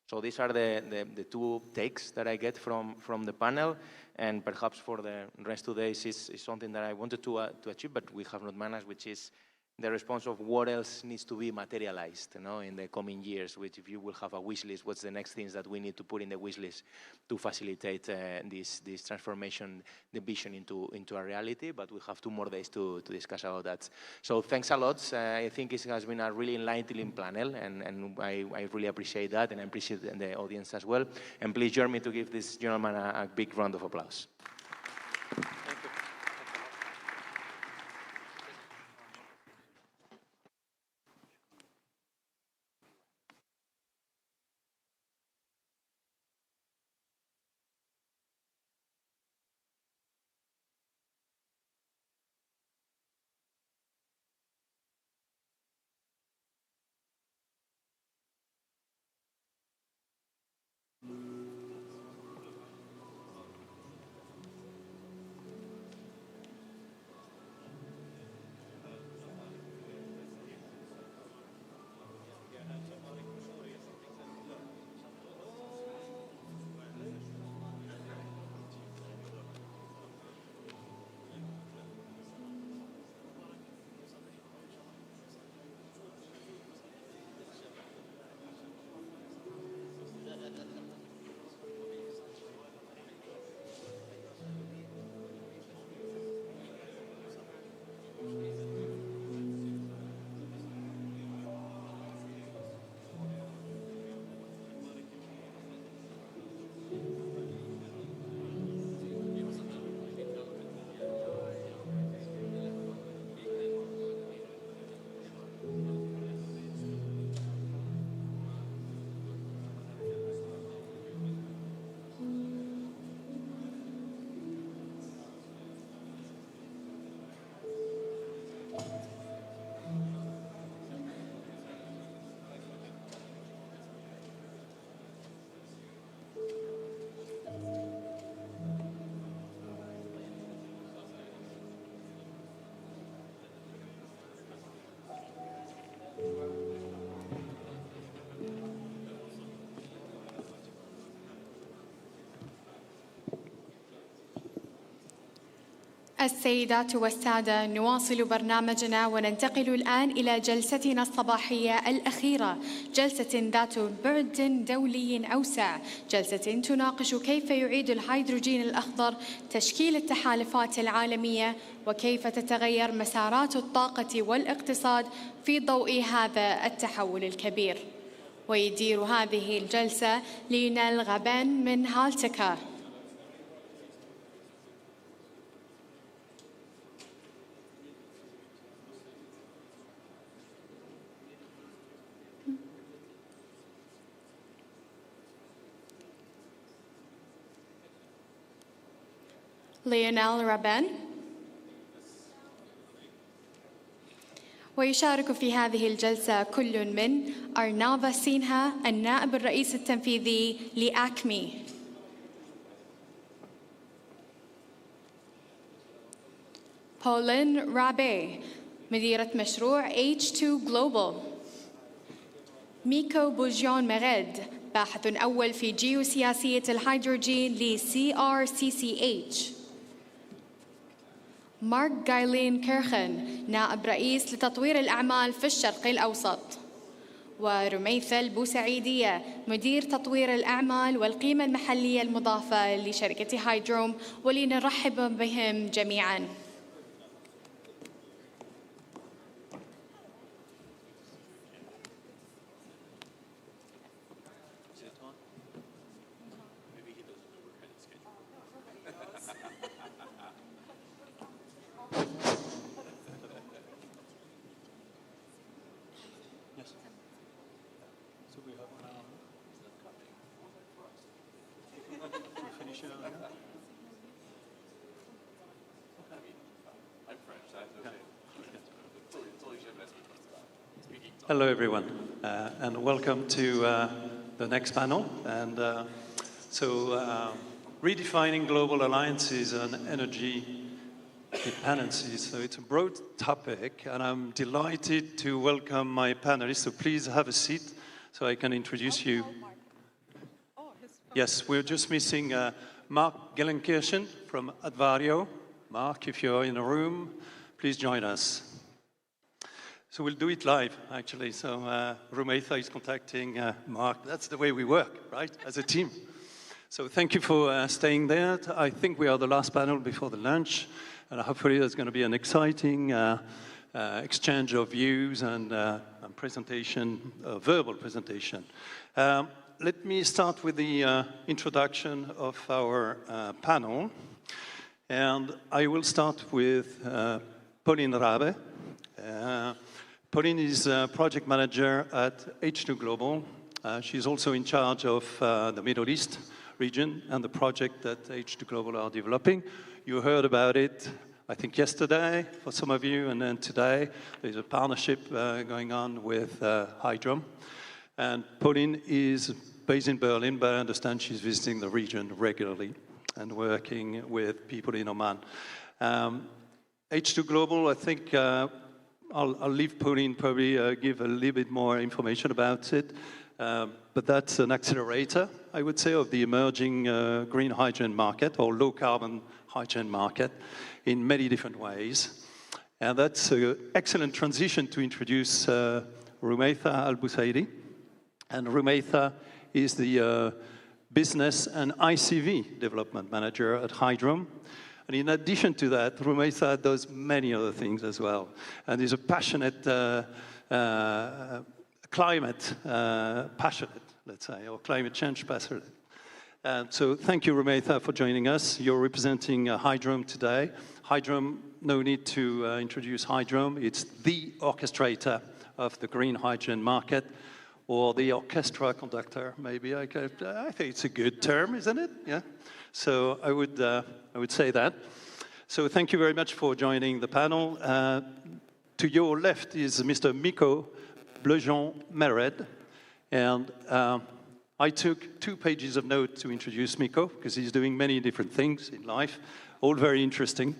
So these are the two takes that I get from the panel. And perhaps for the rest of the days is something that I wanted to achieve, but we have not managed, which is the response of what else needs to be materialized, in the coming years, which if you will have a wish list, what's the next things that we need to put in the wish list to facilitate this transformation, the vision into a reality. But we have 2 more days to discuss about that. So thanks a lot. I think it has been a really enlightening panel, and I really appreciate that, and I appreciate the audience as well. And please join me to give this gentleman a big round of applause. السيدات والسادة، نواصل برنامجنا وننتقل الآن إلى جلستنا الصباحية الأخيرة، جلسة ذات بعد دولي أوسع، جلسة تناقش كيف يعيد الهيدروجين الأخضر تشكيل التحالفات العالمية وكيف تتغير مسارات الطاقة والاقتصاد في ضوء هذا التحول الكبير. ويدير هذه الجلسة ليونيل غابان من هالتكا. ليونيل رابان. ويشارك في هذه الجلسة كل من أرنافا سينها النائب الرئيس التنفيذي لأكمي، بولين رابي مديرة مشروع H2 Global، ميكو بوجيون ميريد باحث أول في جيوسياسية الهيدروجين ل CRCCH، مارك جايلين كيرخن نائب رئيس لتطوير الأعمال في الشرق الأوسط، ورميثة البوسعيدية مدير تطوير الأعمال والقيمة المحلية المضافة لشركة هايدروم، ولنرحب بهم جميعاً. Hello, everyone, and welcome to the next panel. And redefining global alliances on energy dependency. So it's a broad topic, and I'm delighted to welcome my panelists. So please have a seat so I can introduce you. Yes, we're just missing Mark Gellenkirchen from Advario. Mark, if you're in the room, please join us. So we'll do it live, actually. So Rumeitha is contacting Mark. That's the way we work, right, as a team. So thank you for staying there. I think we are the last panel before the lunch, and hopefully there's going to be an exciting exchange of views and presentation, verbal presentation. Let me start with the introduction of our panel. And I will start with Pauline Rabe. Pauline is a project manager at H2 Global. She's also in charge of the Middle East region and the project that H2 Global are developing. You heard about it, I think, yesterday for some of you, and then today there's a partnership going on with Hydrom. And Pauline is based in Berlin, but I understand she's visiting the region regularly and working with people in Oman. H2 Global, I think, I'll leave Pauline probably give a little bit more information about it. But that's an accelerator, I would say, of the emerging green hydrogen market or low-carbon hydrogen market in many different ways. And that's an excellent transition to introduce Rumeitha Al-Busaidi. And Rumeitha is the Business and ICV Development Manager at Hydrom. And in addition to that, Rumeitha does many other things as well. And is a passionate, climate passionate, let's say, or climate change passionate. So thank you, Rumeitha, for joining us. You're representing Hydrom today. Hydrom, no need to introduce Hydrom. It's the orchestrator of the green hydrogen market, or the orchestra conductor, maybe. I think it's a good term, isn't it? Yeah. So I would say that. So thank you very much for joining the panel. To your left is Mr. Miko Blejon-Mered. And I took 2 pages of notes to introduce Miko, because he's doing many different things in life, all very interesting.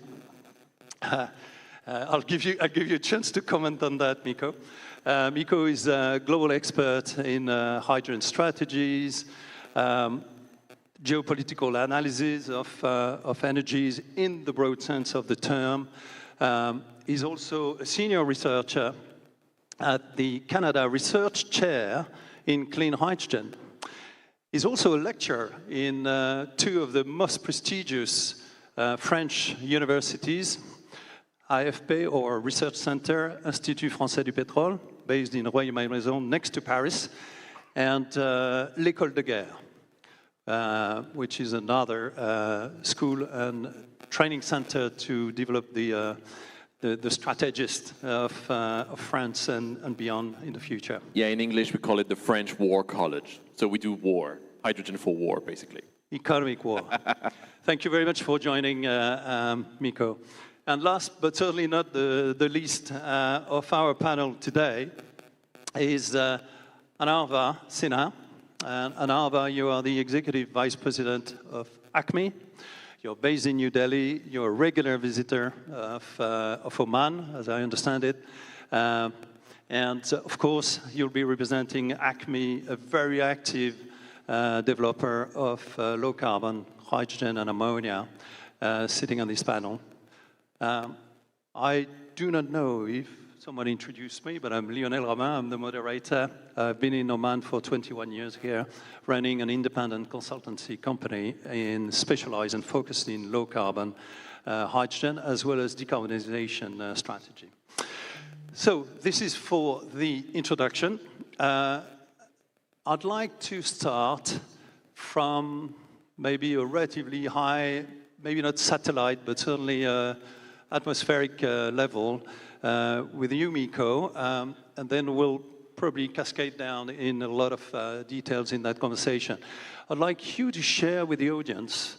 I'll give you a chance to comment on that, Miko. Miko is a global expert in hydrogen strategies, geopolitical analysis of energies in the broad sense of the term. He's also a senior researcher at the Canada Research Chair in Clean Hydrogen. He's also a lecturer in two of the most prestigious French universities, AFP, or Research Center, Institut Français du Pétrole, based in Rueil-Malmaison, next to Paris, and l'École de Guerre, which is another school and training center to develop the strategist of France and beyond in the future. Yeah, in English we call it the French War College. So we do war, hydrogen for war, basically. Economic war. Thank you very much for joining, Miko. And last but certainly not the least of our panel today is Anarva Sinha. And Anarva, you are the Executive Vice President of ACME. You're based in New Delhi. You're a regular visitor of Oman, as I understand it. And of course, you'll be representing ACME, a very active developer of low-carbon hydrogen and ammonia, sitting on this panel. I do not know if someone introduced me, but I'm Lionel Romain. I'm the moderator. I've been in Oman for 21 years here, running an independent consultancy company specialized and focused in low-carbon hydrogen, as well as decarbonization strategy. So this is for the introduction. I'd like to start from maybe a relatively high, maybe not satellite, but certainly atmospheric level with you, Miko, and then we'll probably cascade down in a lot of details in that conversation. I'd like you to share with the audience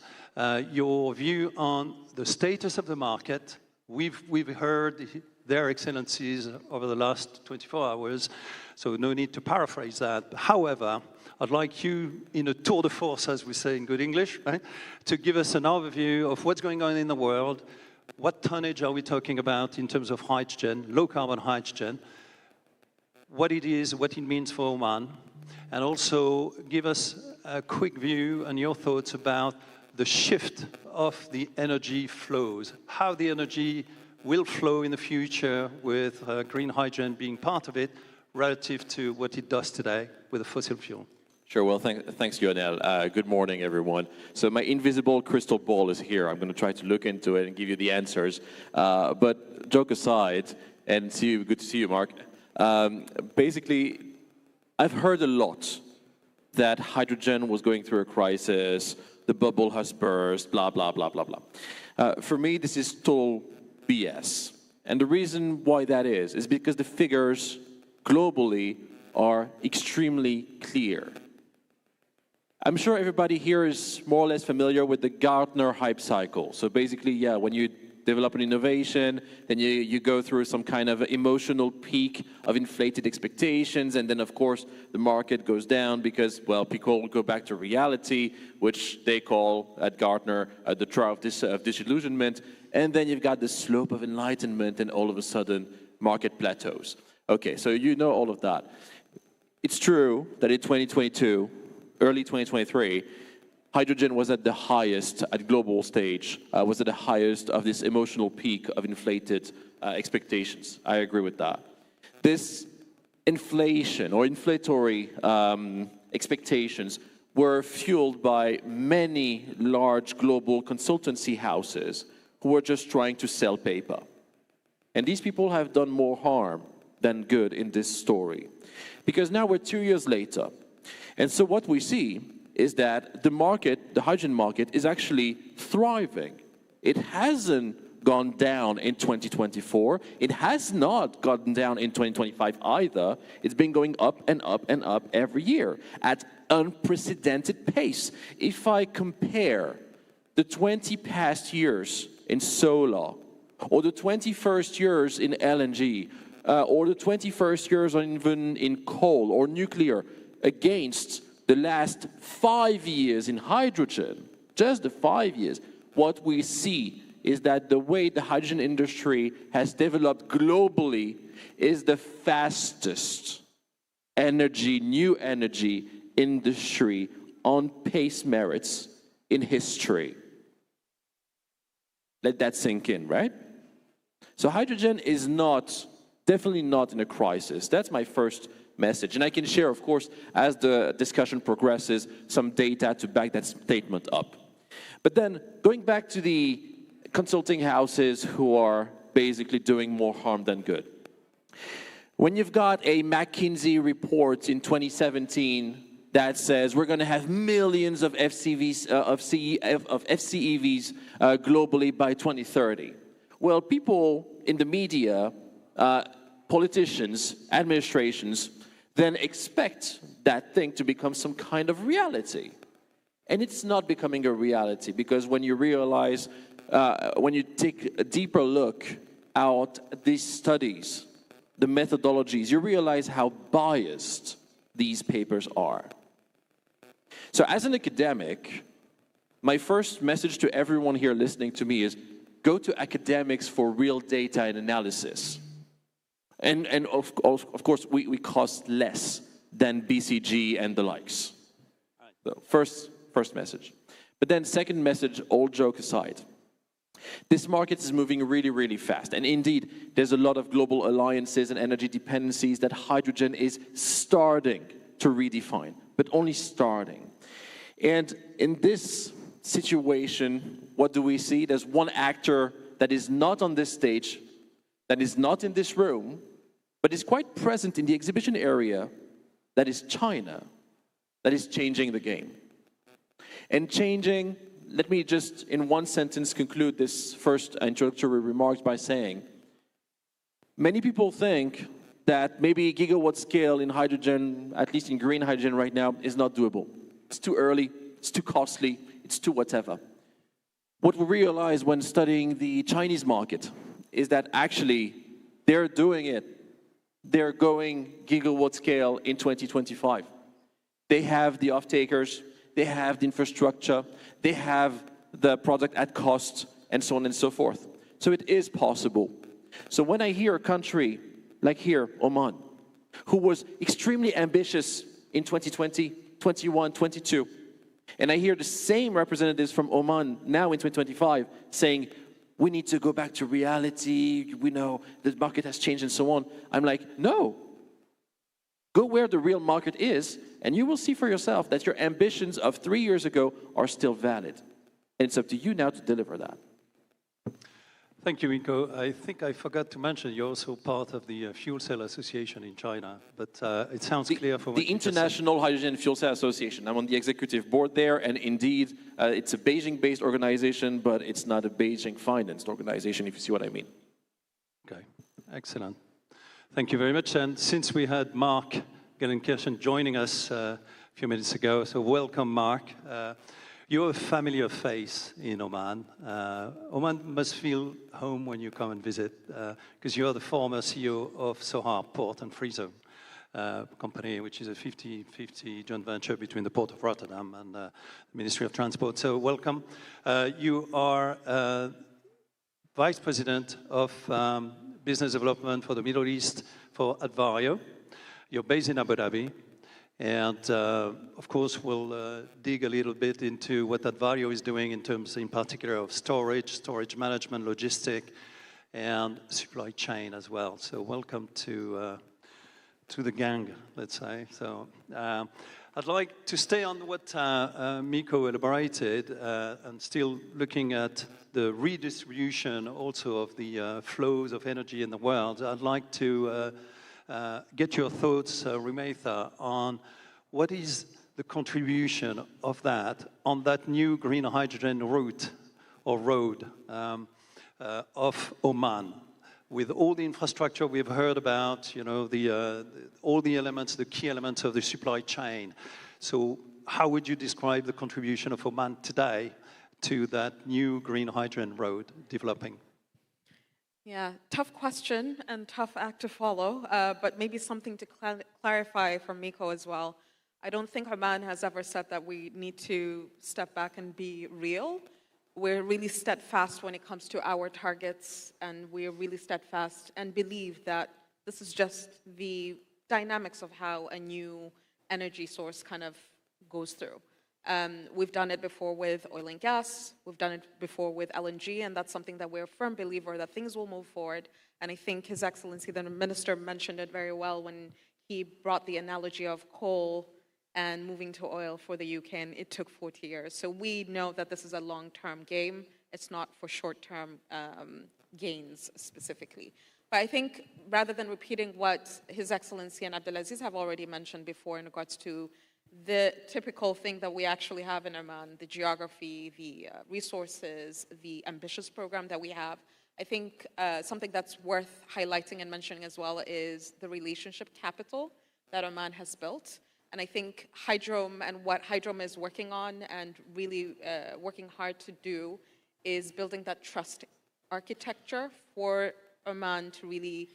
your view on the status of the market. We've heard their excellencies over the last 24 hours, so no need to paraphrase that. However, I'd like you, in a tour de force, as we say in good English, right, to give us an overview of what's going on in the world. What tonnage are we talking about in terms of hydrogen, low-carbon hydrogen, what it is, what it means for Oman, and also give us a quick view and your thoughts about the shift of the energy flows, how the energy will flow in the future with green hydrogen being part of it relative to what it does today with a fossil fuel. Sure, well, thanks, Lionel. Good morning, everyone. So my invisible crystal ball is here. I'm going to try to look into it and give you the answers. But joke aside, and good to see you, Mark. Basically, I've heard a lot that hydrogen was going through a crisis, the bubble has burst, blah, blah, blah, blah, blah. For me, this is total BS. And the reason why that is because the figures globally are extremely clear. I'm sure everybody here is more or less familiar with the Gartner hype cycle. So basically, yeah, when you develop an innovation, then you go through some kind of emotional peak of inflated expectations, and then of course the market goes down because, well, people go back to reality, which they call at Gartner the trial of disillusionment, and then you've got the slope of enlightenment, and all of a sudden market plateaus. Okay, so you know all of that. It's true that in 2022, early 2023, hydrogen was at the highest, at global stage, was at the highest of this emotional peak of inflated expectations. I agree with that. This inflation or inflationary expectations were fueled by many large global consultancy houses who were just trying to sell paper. And these people have done more harm than good in this story. Because now we're 2 years later. And so what we see is that the market, the hydrogen market, is actually thriving. It hasn't gone down in 2024. It has not gone down in 2025 either. It's been going up and up and up every year at unprecedented pace. If I compare the 20 past years in solar, or the 21st years in LNG, or the 21st years even in coal or nuclear, against the last 5 years in hydrogen, just the 5 years, what we see is that the way the hydrogen industry has developed globally is the fastest new energy industry on pace merits in history. Let that sink in, right? So hydrogen is definitely not in a crisis. That's my first message. And I can share, of course, as the discussion progresses, some data to back that statement up. But then, going back to the consulting houses who are basically doing more harm than good. When you've got a McKinsey report in 2017 that says we're going to have millions of FCEVs globally by 2030. Well, people in the media, politicians, administrations, then expect that thing to become some kind of reality. And it's not becoming a reality, because when you realize, when you take a deeper look at these studies, the methodologies, you realize how biased these papers are. So as an academic, my first message to everyone here listening to me is go to academics for real data and analysis. And of course, we cost less than BCG and the likes. So first message. But then second message, all joke aside. This market is moving really, really fast. And indeed, there's a lot of global alliances and energy dependencies that hydrogen is starting to redefine, but only starting. And in this situation, what do we see? There's one actor that is not on this stage, that is not in this room, but is quite present in the exhibition area, that is China, that is changing the game. And changing, let me just in one sentence conclude this first introductory remarks by saying, many people think that maybe gigawatt scale in hydrogen, at least in green hydrogen right now, is not doable. It's too early, it's too costly, it's too whatever. What we realize when studying the Chinese market is that actually they're doing it. They're going gigawatt scale in 2025. They have the off-takers, they have the infrastructure, they have the product at cost, and so on and so forth. So it is possible. So when I hear a country like here, Oman, who was extremely ambitious in 2020, 21, 22, and I hear the same representatives from Oman now in 2025 saying, we need to go back to reality, we know the market has changed and so on. I'm like, no. Go where the real market is, and you will see for yourself that your ambitions of 3 years ago are still valid. And it's up to you now to deliver that. Thank you, Miko. I think I forgot to mention you're also part of the Fuel Cell Association in China, but it sounds clear from what the International Hydrogen Fuel Cell Association. I'm on the executive board there, and indeed, it's a Beijing-based organization, but it's not a Beijing-financed organization, if you see what I mean. Okay, excellent. Thank you very much. And since we had Mark Gelsenkirchen joining us a few minutes ago, so welcome, Mark. You're a familiar face in Oman. Oman must feel home when you come and visit, because you're the former CEO of Sohar Port and Free Zone company, which is a 50-50 joint venture between the Port of Rotterdam and the Ministry of Transport. So welcome. You are Vice President of Business Development for the Middle East for Advario. You're based in Abu Dhabi. And of course, we'll dig a little bit into what Advario is doing in terms, in particular, of storage management, logistic, and supply chain as well. So welcome to the gang, let's say. So I'd like to stay on what Miko elaborated, and still looking at the redistribution also of the flows of energy in the world. I'd like to get your thoughts, Rumeitha, on what is the contribution of that on that new green hydrogen route or road of Oman, with all the infrastructure we've heard about, you know, all the elements, the key elements of the supply chain. So how would you describe the contribution of Oman today to that new green hydrogen road developing? Yeah, tough question and tough act to follow, but maybe something to clarify from Miko as well. I don't think Oman has ever said that we need to step back and be real. We're really steadfast when it comes to our targets, and we're really steadfast and believe that this is just the dynamics of how a new energy source kind of goes through. We've done it before with oil and gas. We've done it before with LNG, and that's something that we're a firm believer that things will move forward. And I think His Excellency, the Minister, mentioned it very well when he brought the analogy of coal and moving to oil for the UK, and it took 40 years. So we know that this is a long-term game. It's not for short-term gains specifically. But I think rather than repeating what His Excellency and Abdulaziz have already mentioned before in regards to the typical thing that we actually have in Oman, the geography, the resources, the ambitious program that we have, I think something that's worth highlighting and mentioning as well is the relationship capital that Oman has built. And I think Hydrome and what Hydrome is working on and really working hard to do is building that trust architecture for Oman to really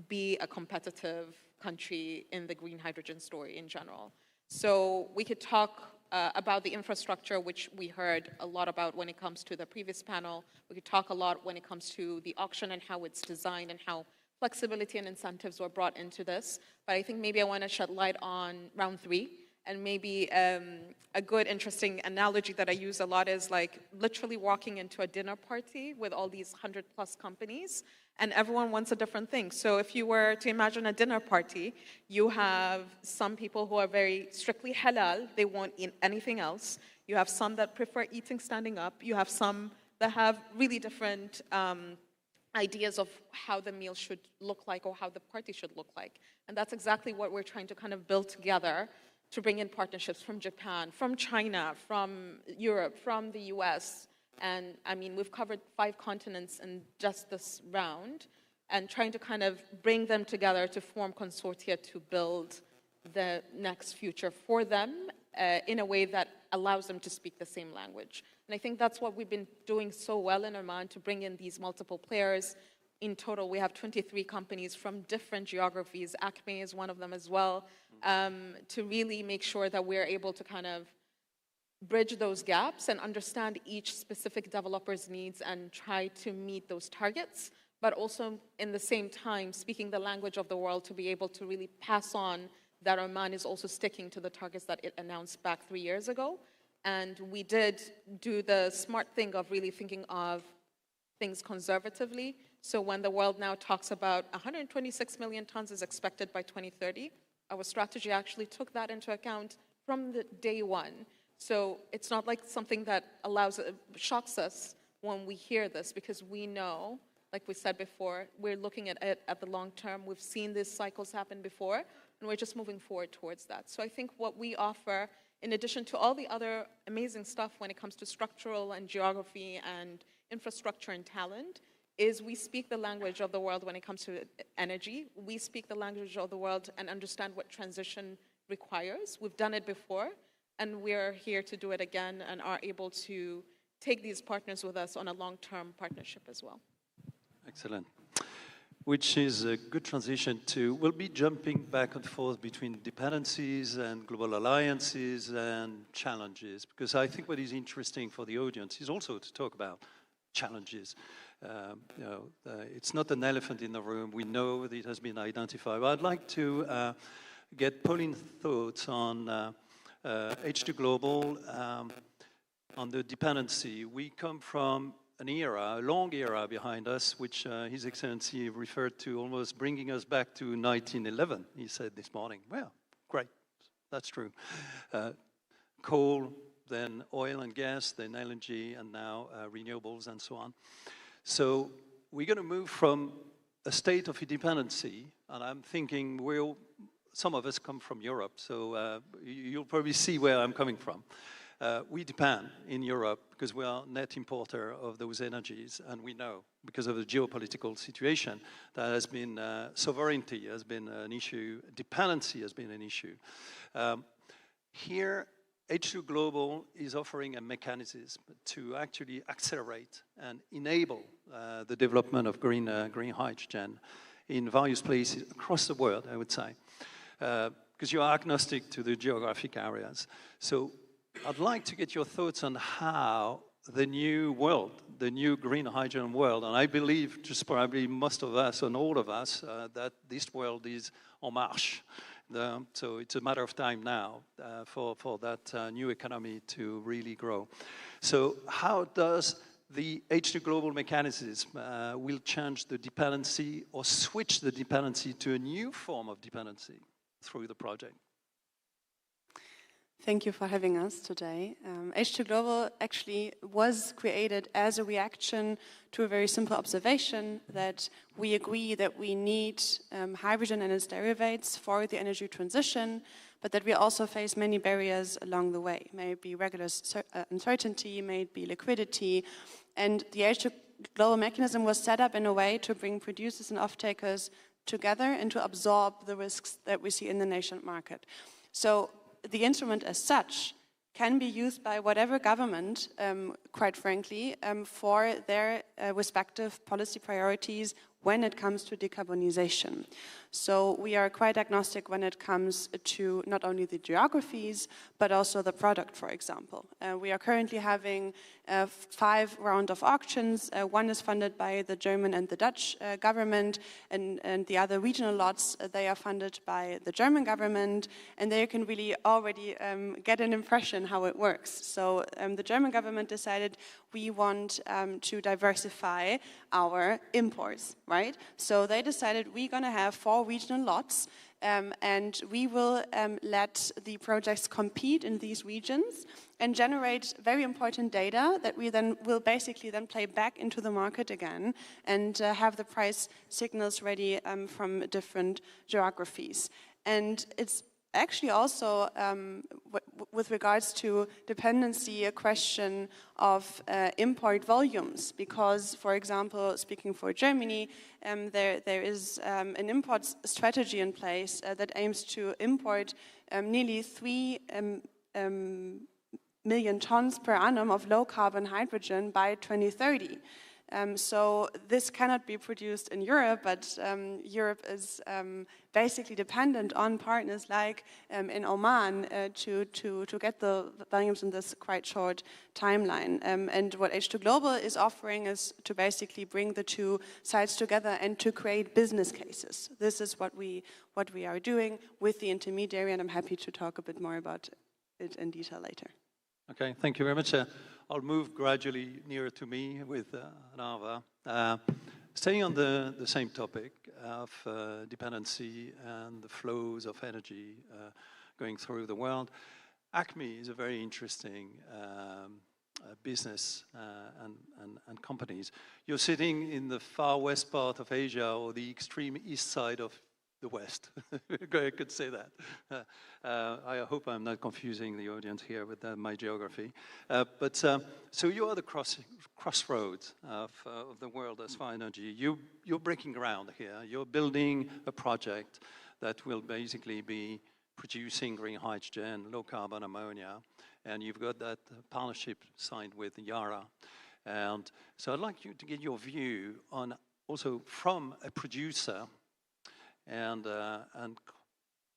be a competitive country in the green hydrogen story in general. So we could talk about the infrastructure, which we heard a lot about when it comes to the previous panel. We could talk a lot when it comes to the auction and how it's designed and how flexibility and incentives were brought into this. But I think maybe I want to shed light on round 3. And maybe a good, interesting analogy that I use a lot is like literally walking into a dinner party with all these 100+ companies, and everyone wants a different thing. So if you were to imagine a dinner party, you have some people who are very strictly halal, they won't eat anything else. You have some that prefer eating standing up. You have some that have really different ideas of how the meal should look like or how the party should look like. And that's exactly what we're trying to kind of build together to bring in partnerships from Japan, from China, from Europe, from the US. And I mean, we've covered 5 continents in just this round, and trying to kind of bring them together to form consortia to build the next future for them in a way that allows them to speak the same language. And I think that's what we've been doing so well in Oman, to bring in these multiple players. In total, we have 23 companies from different geographies. Acme is one of them as well, to really make sure that we're able to kind of bridge those gaps and understand each specific developer's needs and try to meet those targets, but also in the same time speaking the language of the world to be able to really pass on that Oman is also sticking to the targets that it announced back 3 years ago. And we did do the smart thing of really thinking of things conservatively. So when the world now talks about 126 million tons is expected by 2030, our strategy actually took that into account from the day one. So it's not like something that shocks us when we hear this, because we know, like we said before, we're looking at it at the long term. We've seen these cycles happen before, and we're just moving forward towards that. So I think what we offer, in addition to all the other amazing stuff when it comes to structural and geography and infrastructure and talent, is we speak the language of the world when it comes to energy. We speak the language of the world and understand what transition requires. We've done it before, and we're here to do it again and are able to take these partners with us on a long-term partnership as well. Excellent. Which is a good transition to, we'll be jumping back and forth between dependencies and global alliances and challenges, because I think what is interesting for the audience is also to talk about challenges. It's not an elephant in the room. We know that it has been identified. But I'd like to get Pauline's thoughts on H2 Global, on the dependency. We come from an era, a long era behind us, which His Excellency referred to almost bringing us back to 1911, he said this morning. Well, great, that's true. Coal, then oil and gas, then LNG, and now renewables and so on. So we're going to move from a state of dependency, and I'm thinking some of us come from Europe, so you'll probably see where I'm coming from. We depend in Europe because we are net importer of those energies, and we know because of the geopolitical situation that has been sovereignty has been an issue, dependency has been an issue. Here, H2 Global is offering a mechanism to actually accelerate and enable the development of green hydrogen in various places across the world, I would say, because you are agnostic to the geographic areas. So I'd like to get your thoughts on how the new world, the new green hydrogen world, and I believe just probably most of us and all of us that this world is en marche, So it's a matter of time now for that new economy to really grow. So how does the H2 Global mechanism will change the dependency or switch the dependency to a new form of dependency through the project? Thank you for having us today. H2 Global actually was created as a reaction to a very simple observation that we agree that we need hydrogen and its derivatives for the energy transition, but that we also face many barriers along the way. May it be regulatory uncertainty, may it be liquidity. And the H2 Global mechanism was set up in a way to bring producers and off-takers together and to absorb the risks that we see in the nation market. So the instrument as such can be used by whatever government, quite frankly, for their respective policy priorities when it comes to decarbonization. So we are quite agnostic when it comes to not only the geographies, but also the product, for example. We are currently having 5 rounds of auctions. One is funded by the German and the Dutch government, and the other regional lots, they are funded by the German government, and there you can really already get an impression how it works. So the German government decided we want to diversify our imports, right? So they decided we're going to have 4 regional lots, and we will let the projects compete in these regions and generate very important data that we then will basically then play back into the market again and have the price signals ready from different geographies. And it's actually also, with regards to dependency, a question of import volumes, because, for example, speaking for Germany, there is an import strategy in place that aims to import nearly 3 million tons per annum of low-carbon hydrogen by 2030. So this cannot be produced in Europe, but Europe is basically dependent on partners like in Oman to get the volumes in this quite short timeline. And what H2 Global is offering is to basically bring the two sides together and to create business cases. This is what we are doing with the intermediary, and I'm happy to talk a bit more about it in detail later. Okay, thank you very much. I'll move gradually nearer to me with Nava. Staying on the same topic of dependency and the flows of energy going through the world, ACME is a very interesting business and companies. You're sitting in the far west part of Asia or the extreme east side of the West. I could say that. I hope I'm not confusing the audience here with my geography. So you are the crossroads of the world as far as energy. You're breaking ground here. You're building a project that will basically be producing green hydrogen, low carbon ammonia, and you've got that partnership signed with Yara. And so I'd like you to get your view on also from a producer and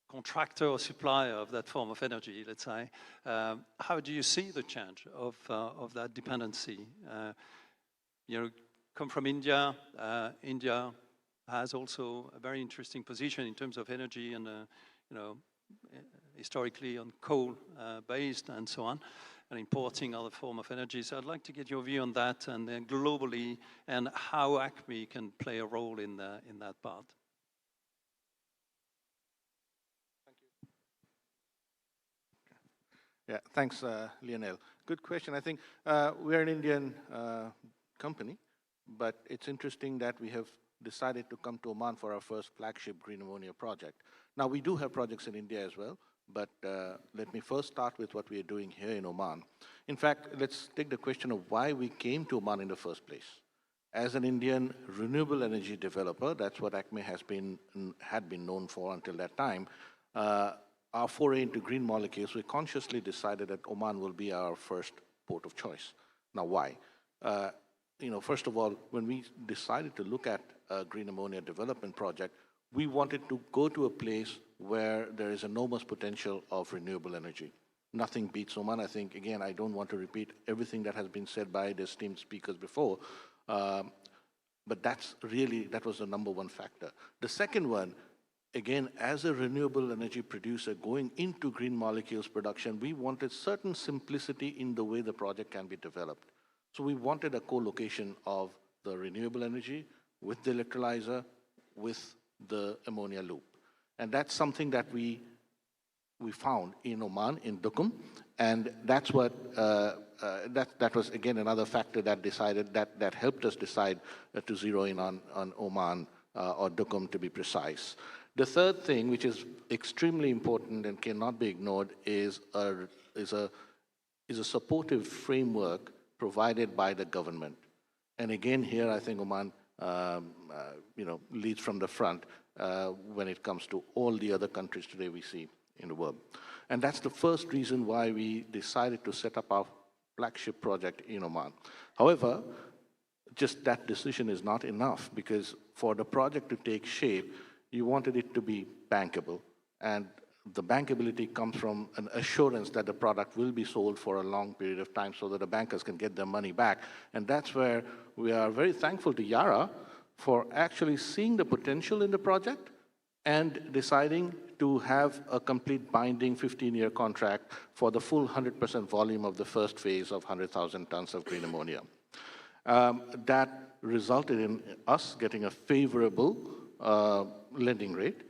contractor or supplier of that form of energy, let's say, how do you see the change of that dependency? You come from India. India has also a very interesting position in terms of energy and, historically on coal based and so on, and importing other form of energy. So I'd like to get your view on that and then globally and how ACME can play a role in that part. Yeah, thanks, Lionel. Good question. I think we're an Indian company, but it's interesting that we have decided to come to Oman for our first flagship green ammonia project. Now, we do have projects in India as well, but let me first start with what we are doing here in Oman. In fact, let's take the question of why we came to Oman in the first place. As an Indian renewable energy developer, that's what ACME had been known for until that time. Our foray into green molecules, we consciously decided that Oman will be our first port of choice. Now, why? First of all, when we decided to look at a green ammonia development project, we wanted to go to a place where there is enormous potential of renewable energy. Nothing beats Oman. I think, again, I don't want to repeat everything that has been said by the esteemed speakers before, but that was the number one factor. The second one, again, as a renewable energy producer going into green molecules production, we wanted certain simplicity in the way the project can be developed. So we wanted a co-location of the renewable energy with the electrolyzer, with the ammonia loop. And that's something that we found in Oman, in Duqm, and that's what, that was again another factor that helped us decide to zero in on Oman, or Duqm to be precise. The third thing, which is extremely important and cannot be ignored, is a supportive framework provided by the government. And again, here I think Oman, leads from the front when it comes to all the other countries today we see in the world. And that's the first reason why we decided to set up our flagship project in Oman. However, just that decision is not enough, because for the project to take shape, you wanted it to be bankable. And the bankability comes from an assurance that the product will be sold for a long period of time so that the bankers can get their money back. And that's where we are very thankful to Yara for actually seeing the potential in the project and deciding to have a complete binding 15-year contract for the full 100% volume of the first phase of 100,000 tons of green ammonia. That resulted in us getting a favorable lending rate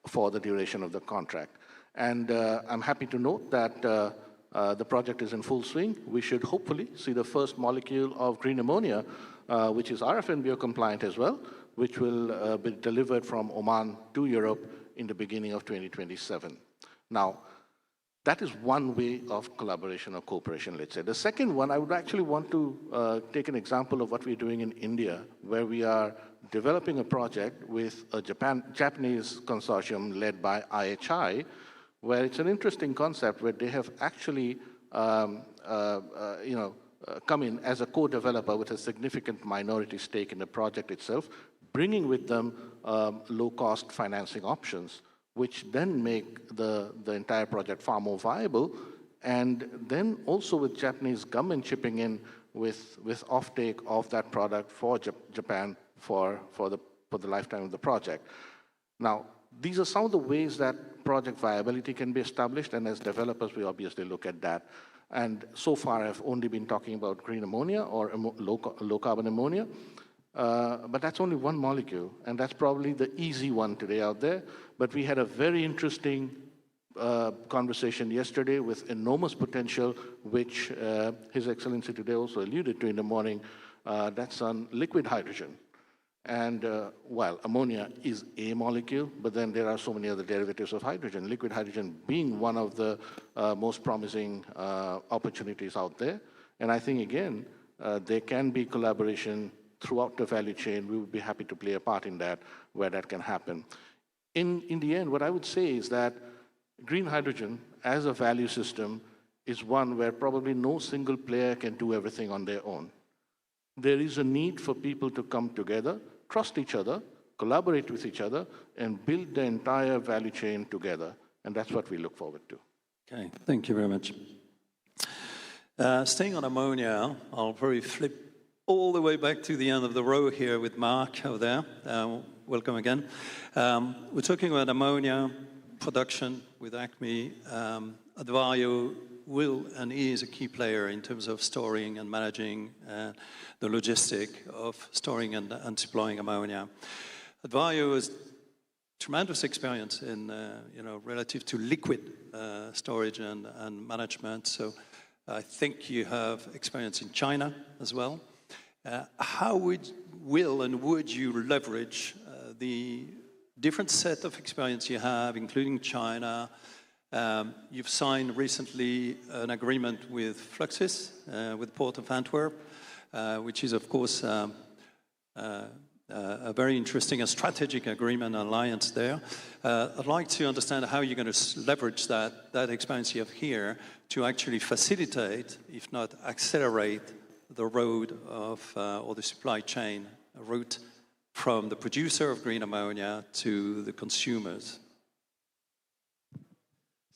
for the duration of the contract. And I'm happy to note that the project is in full swing. We should hopefully see the first molecule of green ammonia, which is RFNBO compliant as well, which will be delivered from Oman to Europe in the beginning of 2027. Now, that is one way of collaboration or cooperation, let's say. The second one, I would actually want to take an example of what we're doing in India, where we are developing a project with a Japanese consortium led by IHI, where it's an interesting concept where they have actually come in as a co-developer with a significant minority stake in the project itself, bringing with them low-cost financing options, which then make the entire project far more viable, and then also with Japanese government chipping in with offtake of that product for Japan for the lifetime of the project. Now, these are some of the ways that project viability can be established, and as developers, we obviously look at that. And so far, I've only been talking about green ammonia or low-carbon ammonia, but that's only one molecule, and that's probably the easy one today out there. But we had a very interesting conversation yesterday with enormous potential, which His Excellency today also alluded to in the morning. That's on liquid hydrogen. And while ammonia is a molecule, but then there are so many other derivatives of hydrogen, liquid hydrogen being one of the most promising opportunities out there. And I think, again, there can be collaboration throughout the value chain. We would be happy to play a part in that, where that can happen. In the end, what I would say is that green hydrogen as a value system is one where probably no single player can do everything on their own. There is a need for people to come together, trust each other, collaborate with each other, and build the entire value chain together. And that's what we look forward to. Okay, thank you very much. Staying on ammonia, I'll probably flip all the way back to the end of the row here with Mark over there. Welcome again. We're talking about ammonia production with ACME. Advario will and is a key player in terms of storing and managing the logistic of storing and supplying ammonia. Advario has tremendous experience in, relative to liquid storage and management. So I think you have experience in China as well. How would you leverage the different set of experience you have, including China? You've signed recently an agreement with Fluxys, with Port of Antwerp, which is, of course, a very interesting and strategic agreement alliance there. I'd like to understand how you're going to leverage that experience you have here to actually facilitate, if not accelerate, the road of, or the supply chain route from the producer of green ammonia to the consumers.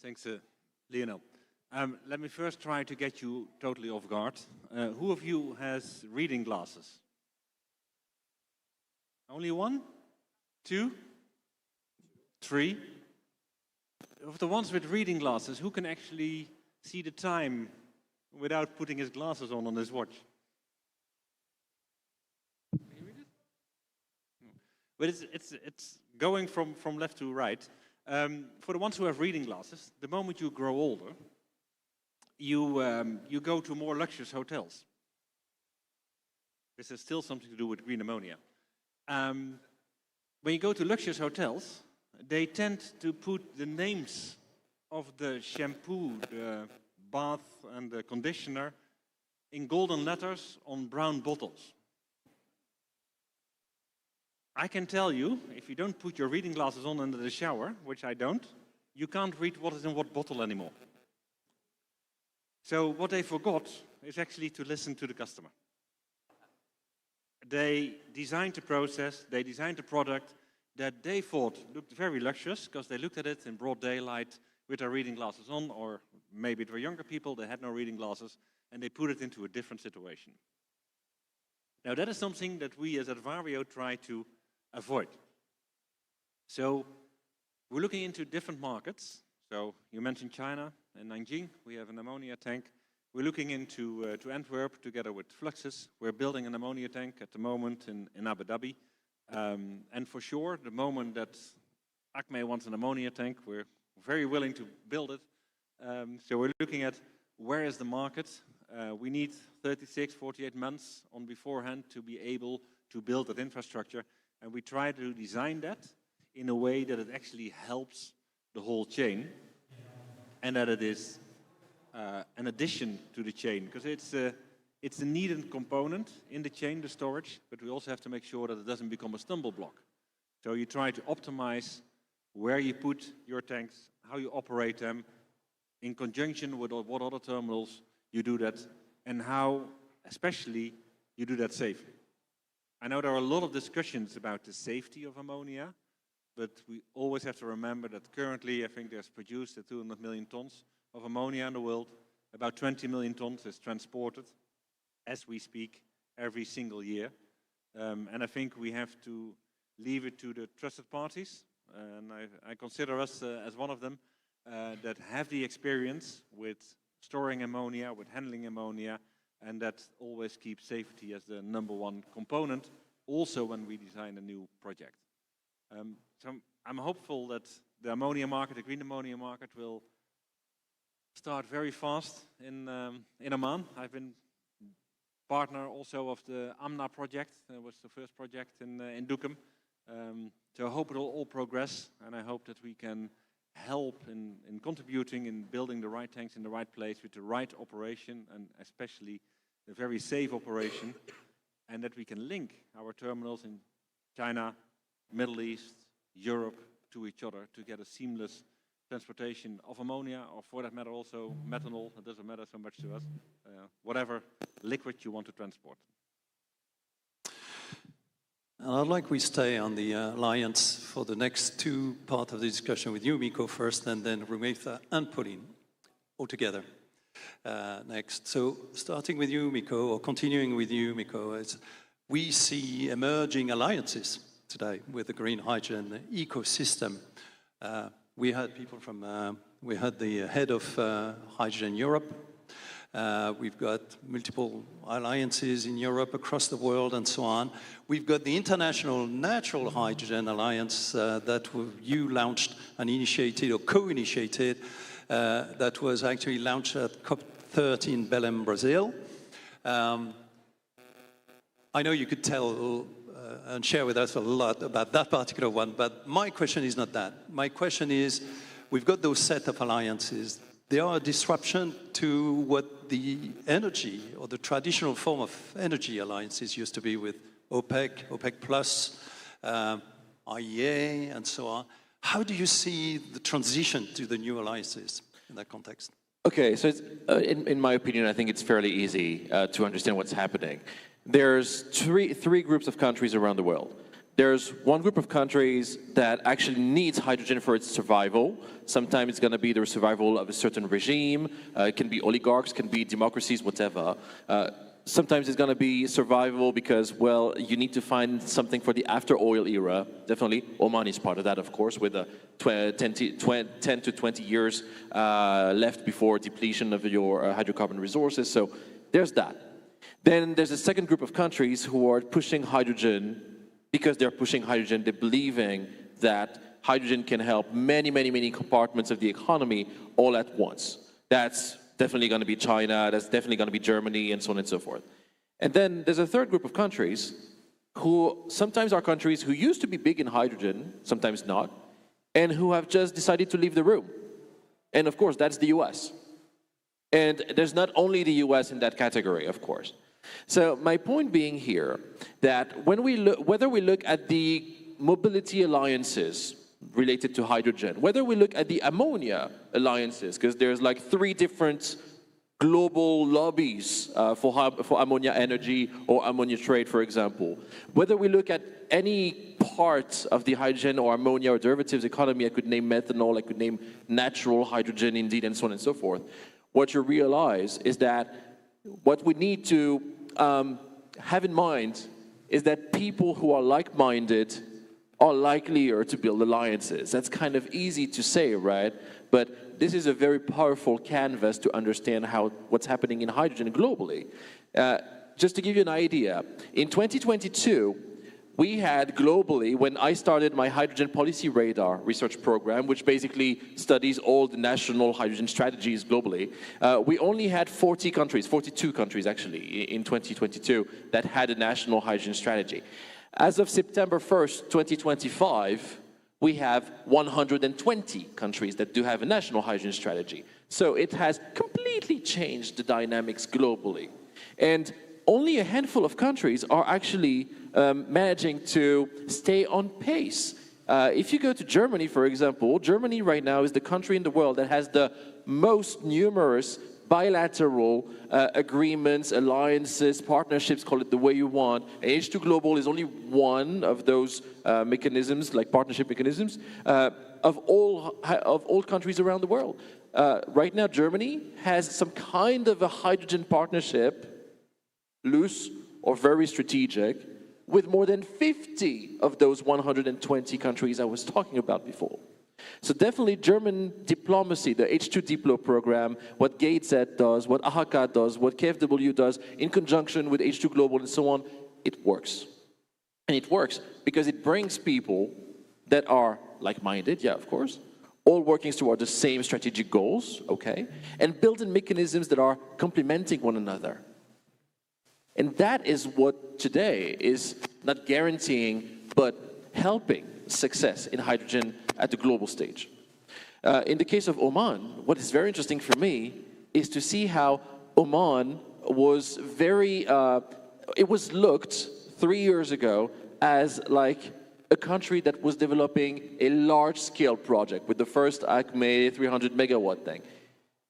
Thanks, Lionel. Let me first try to get you totally off guard. Who of you has reading glasses? Only one? Two? 3. Of the ones with reading glasses, who can actually see the time without putting his glasses on his watch? Can you read it? No. But it's going from left to right. For the ones who have reading glasses, the moment you grow older, you go to more luxurious hotels. This has still something to do with green ammonia. When you go to luxurious hotels, they tend to put the names of the shampoo, the bath and the conditioner in golden letters on brown bottles. I can tell you, if you don't put your reading glasses on under the shower, which I don't, you can't read what is in what bottle anymore. So what they forgot is actually to listen to the customer. They designed a process, they designed a product that they thought looked very luxurious because they looked at it in broad daylight with their reading glasses on, or maybe it were younger people, they had no reading glasses, and they put it into a different situation. Now that is something that we as Advario try to avoid. So we're looking into different markets. So you mentioned China and Nanjing, we have an ammonia tank. We're looking into to Antwerp together with Fluxus. We're building an ammonia tank at the moment in Abu Dhabi. And for sure, the moment that ACME wants an ammonia tank, we're very willing to build it. So we're looking at where is the market. We need 36, 48 months on beforehand to be able to build that infrastructure. And we try to design that in a way that it actually helps the whole chain and that it is an addition to the chain, because it's a needed component in the chain, the storage, but we also have to make sure that it doesn't become a stumble block. So you try to optimize where you put your tanks, how you operate them, in conjunction with what other terminals you do that, and how, especially, you do that safely. I know there are a lot of discussions about the safety of ammonia, but we always have to remember that currently, I think there's produced 200 million tons of ammonia in the world. About 20 million tons is transported, as we speak, every single year. And I think we have to leave it to the trusted parties, and I consider us as one of them, that have the experience with storing ammonia, with handling ammonia, and that always keeps safety as the #1 component, also when we design a new project. So I'm hopeful that the ammonia market, the green ammonia market, will start very fast in Oman. I've been partner also of the AMNA project. It was the first project in Duqm. So I hope it will all progress, and I hope that we can help in contributing in building the right tanks in the right place with the right operation, and especially a very safe operation, and that we can link our terminals in China, Middle East, Europe to each other to get a seamless transportation of ammonia, or for that matter also methanol. It doesn't matter so much to us, whatever liquid you want to transport. And I'd like we stay on the alliance for the next two parts of the discussion with you, Mikko, first, and then Rumeitha and Pauline, all together next. So starting with you, Mikko, or continuing with you, Mikko, as we see emerging alliances today with the green hydrogen ecosystem. We had people from, we had the head of Hydrogen Europe. We've got multiple alliances in Europe, across the world, and so on. We've got the International Natural Hydrogen Alliance that you launched and initiated, or co-initiated, that was actually launched at COP30 in Belém, Brazil. I know you could tell and share with us a lot about that particular one, but my question is not that. My question is, we've got those set of alliances. They are a disruption to what the energy or the traditional form of energy alliances used to be with OPEC, OPEC Plus, IEA, and so on. How do you see the transition to the new alliances in that context? Okay, so it's, in my opinion, I think it's fairly easy to understand what's happening. There's three groups of countries around the world. There's one group of countries that actually needs hydrogen for its survival. Sometimes it's going to be the survival of a certain regime. It can be oligarchs, can be democracies, whatever. sometimes it's going to be survival because, well, you need to find something for the after oil era. Definitely, Oman is part of that, of course, with a 10 to 20 years left before depletion of your hydrocarbon resources. So there's that. Then there's a second group of countries who are pushing hydrogen because they're pushing hydrogen. They're believing that hydrogen can help many, many, many compartments of the economy all at once. That's definitely going to be China, that's definitely going to be Germany, and so on and so forth. And then there's a third group of countries who sometimes are countries who used to be big in hydrogen, sometimes not, and who have just decided to leave the room. And of course, that's the US. And there's not only the US in that category, of course. So my point being here that when we look, whether we look at the mobility alliances related to hydrogen, whether we look at the ammonia alliances, because there's like 3 different global lobbies for ammonia energy or ammonia trade, for example. Whether we look at any part of the hydrogen or ammonia or derivatives economy, I could name methanol, I could name natural hydrogen indeed, and so on and so forth. What you realize is that what we need to have in mind is that people who are like-minded are likelier to build alliances. That's kind of easy to say, right? But this is a very powerful canvas to understand what's happening in hydrogen globally. Just to give you an idea, in 2022, we had globally, when I started my Hydrogen Policy Radar research program, which basically studies all the national hydrogen strategies globally, we only had 40 countries, 42 countries actually, in 2022 that had a national hydrogen strategy. As of September 1st, 2025, we have 120 countries that do have a national hydrogen strategy. So it has completely changed the dynamics globally. And only a handful of countries are actually managing to stay on pace. If you go to Germany, for example, Germany right now is the country in the world that has the most numerous bilateral agreements, alliances, partnerships, call it the way you want. H2 Global is only one of those mechanisms, like partnership mechanisms, of all countries around the world. Right now, Germany has some kind of a hydrogen partnership, loose or very strategic, with more than 50 of those 120 countries I was talking about before. So definitely German diplomacy, the H2 Diplo program, what GATZ does, what AHK does, what KfW does, in conjunction with H2 Global and so on, it works. And it works because it brings people that are like-minded, yeah, of course, all working toward the same strategic goals, okay, and building mechanisms that are complementing one another. And that is what today is not guaranteeing, but helping success in hydrogen at the global stage. In the case of Oman, what is very interesting for me is to see how Oman was it was looked 3 years ago as like a country that was developing a large-scale project with the first Acme 300 megawatt thing.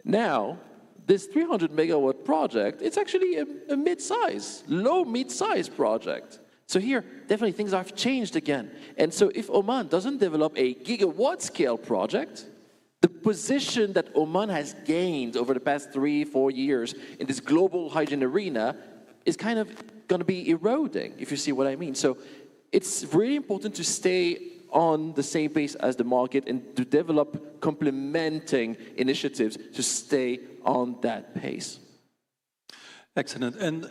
Now, this 300 megawatt project, it's actually a mid-size, low mid-size project. So here, definitely things have changed again. And so if Oman doesn't develop a gigawatt scale project, the position that Oman has gained over the past 3-4 years in this global hydrogen arena is kind of going to be eroding, if you see what I mean. So it's really important to stay on the same pace as the market and to develop complementing initiatives to stay on that pace. Excellent. And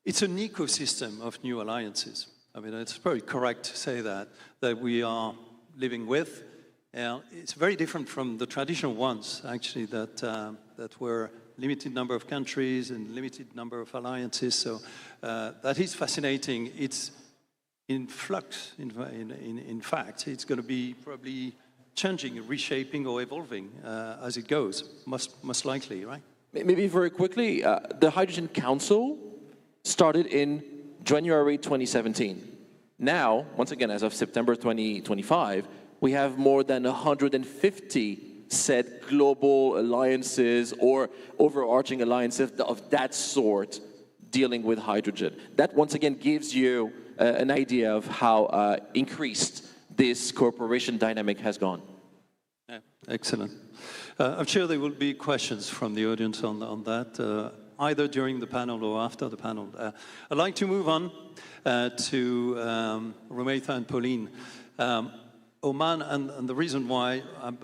it's an ecosystem of new alliances. I mean, it's very correct to say that we are living with. It's very different from the traditional ones, actually, that were limited number of countries and limited number of alliances. So that is fascinating. It's in flux, in fact. It's going to be probably changing, reshaping, or evolving as it goes, most likely, right? Maybe very quickly, the Hydrogen Council started in January 2017. Now, once again, as of September 2025, we have more than 150 said global alliances or overarching alliances of that sort dealing with hydrogen. That, once again, gives you an idea of how increased this cooperation dynamic has gone. Yeah, excellent. I'm sure there will be questions from the audience on that. either during the panel or after the panel. I'd like to move on to Rumeitha and Pauline. Oman, and the reason why I'm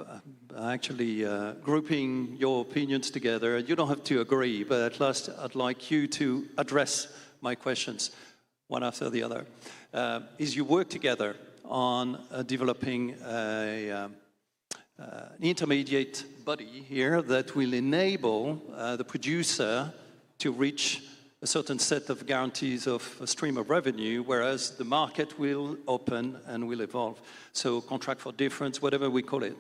actually grouping your opinions together, you don't have to agree, but at last I'd like you to address my questions one after the other. Is you work together on developing an intermediate body here that will enable the producer to reach a certain set of guarantees of a stream of revenue, whereas the market will open and will evolve. So contract for difference, whatever we call it,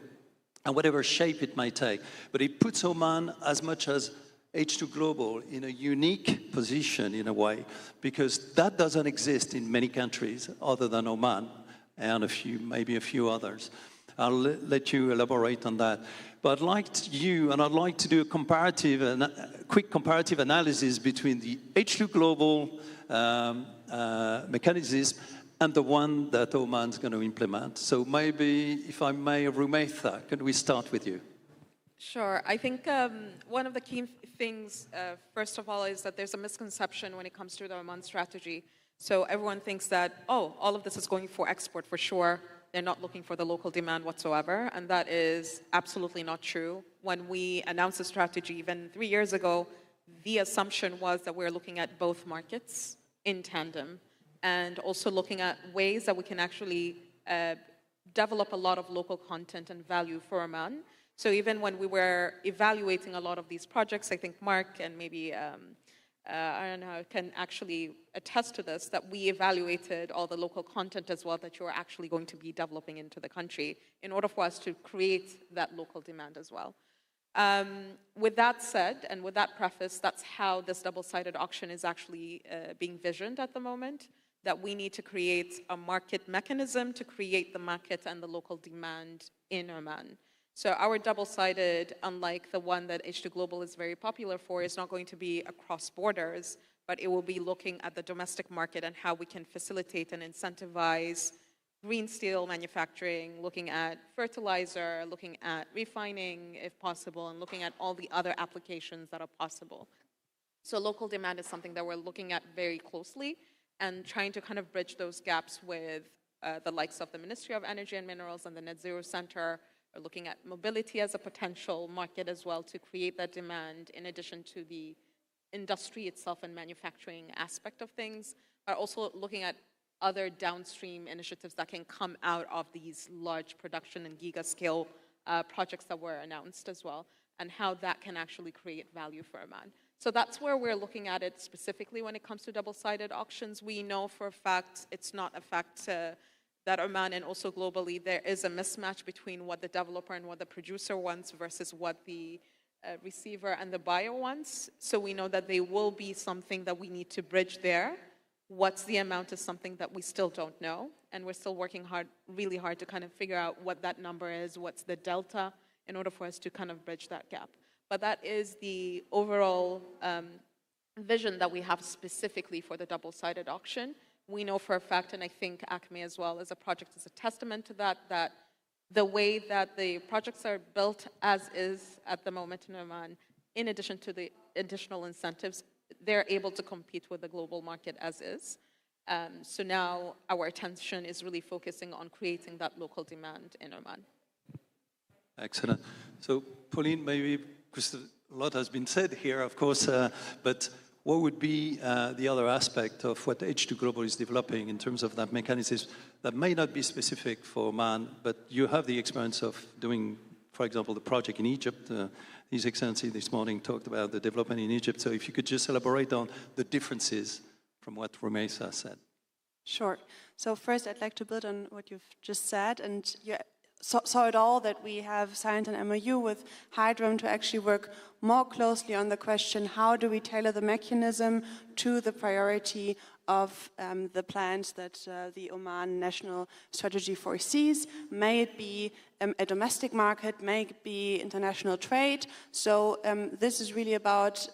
and whatever shape it might take. But it puts Oman, as much as H2 Global, in a unique position in a way, because that doesn't exist in many countries other than Oman and maybe a few others. I'll let you elaborate on that. But I'd like I'd like to do a quick comparative analysis between the H2 Global mechanism and the one that Oman's going to implement. So maybe, if I may, Rumeitha, can we start with you? Sure. I think one of the key things, first of all, is that there's a misconception when it comes to the Oman strategy. So everyone thinks that, oh, all of this is going for export for sure. They're not looking for the local demand whatsoever, and that is absolutely not true. When we announced the strategy even 3 years ago, the assumption was that we're looking at both markets in tandem, and also looking at ways that we can actually develop a lot of local content and value for Oman. So even when we were evaluating a lot of these projects, I think Mark and maybe I don't know, can actually attest to this, that we evaluated all the local content as well that you're actually going to be developing into the country in order for us to create that local demand as well. With that said, and with that preface, that's how this double-sided auction is actually being visioned at the moment, that we need to create a market mechanism to create the market and the local demand in Oman. So our double-sided, unlike the one that H2 Global is very popular for, is not going to be across borders, but it will be looking at the domestic market and how we can facilitate and incentivize green steel manufacturing, looking at fertilizer, looking at refining if possible, and looking at all the other applications that are possible. So local demand is something that we're looking at very closely and trying to kind of bridge those gaps with the likes of the Ministry of Energy and Minerals and the Net Zero Center. We're looking at mobility as a potential market as well to create that demand in addition to the industry itself and manufacturing aspect of things, but also looking at other downstream initiatives that can come out of these large production and giga-scale projects that were announced as well, and how that can actually create value for Oman. So that's where we're looking at it specifically when it comes to double-sided auctions. We know for a fact, it's not a fact that Oman and also globally, there is a mismatch between what the developer and what the producer wants versus what the receiver and the buyer wants. So we know that they will be something that we need to bridge there. What's the amount is something that we still don't know. And we're still working hard, really hard to kind of figure out what that number is, what's the delta in order for us to kind of bridge that gap. But that is the overall vision that we have specifically for the double-sided auction. We know for a fact, and I think ACME as well as a project is a testament to that, that the way that the projects are built as is at the moment in Oman, in addition to the additional incentives, they're able to compete with the global market as is. So now our attention is really focusing on creating that local demand in Oman. Excellent. So Pauline, maybe, because a lot has been said here, of course, but what would be the other aspect of what H2 Global is developing in terms of that mechanism that may not be specific for Oman, but you have the experience of doing, for example, the project in Egypt. His Excellency this morning talked about the development in Egypt. So if you could just elaborate on the differences from what Rumeitha said. Sure. So first, I'd like to build on what you've just said, and you saw it all that we have signed an MOU with Hydrum to actually work more closely on the question, how do we tailor the mechanism to the priority of the plans that the Oman National Strategy foresees? May it be a domestic market, may it be international trade. So this is really about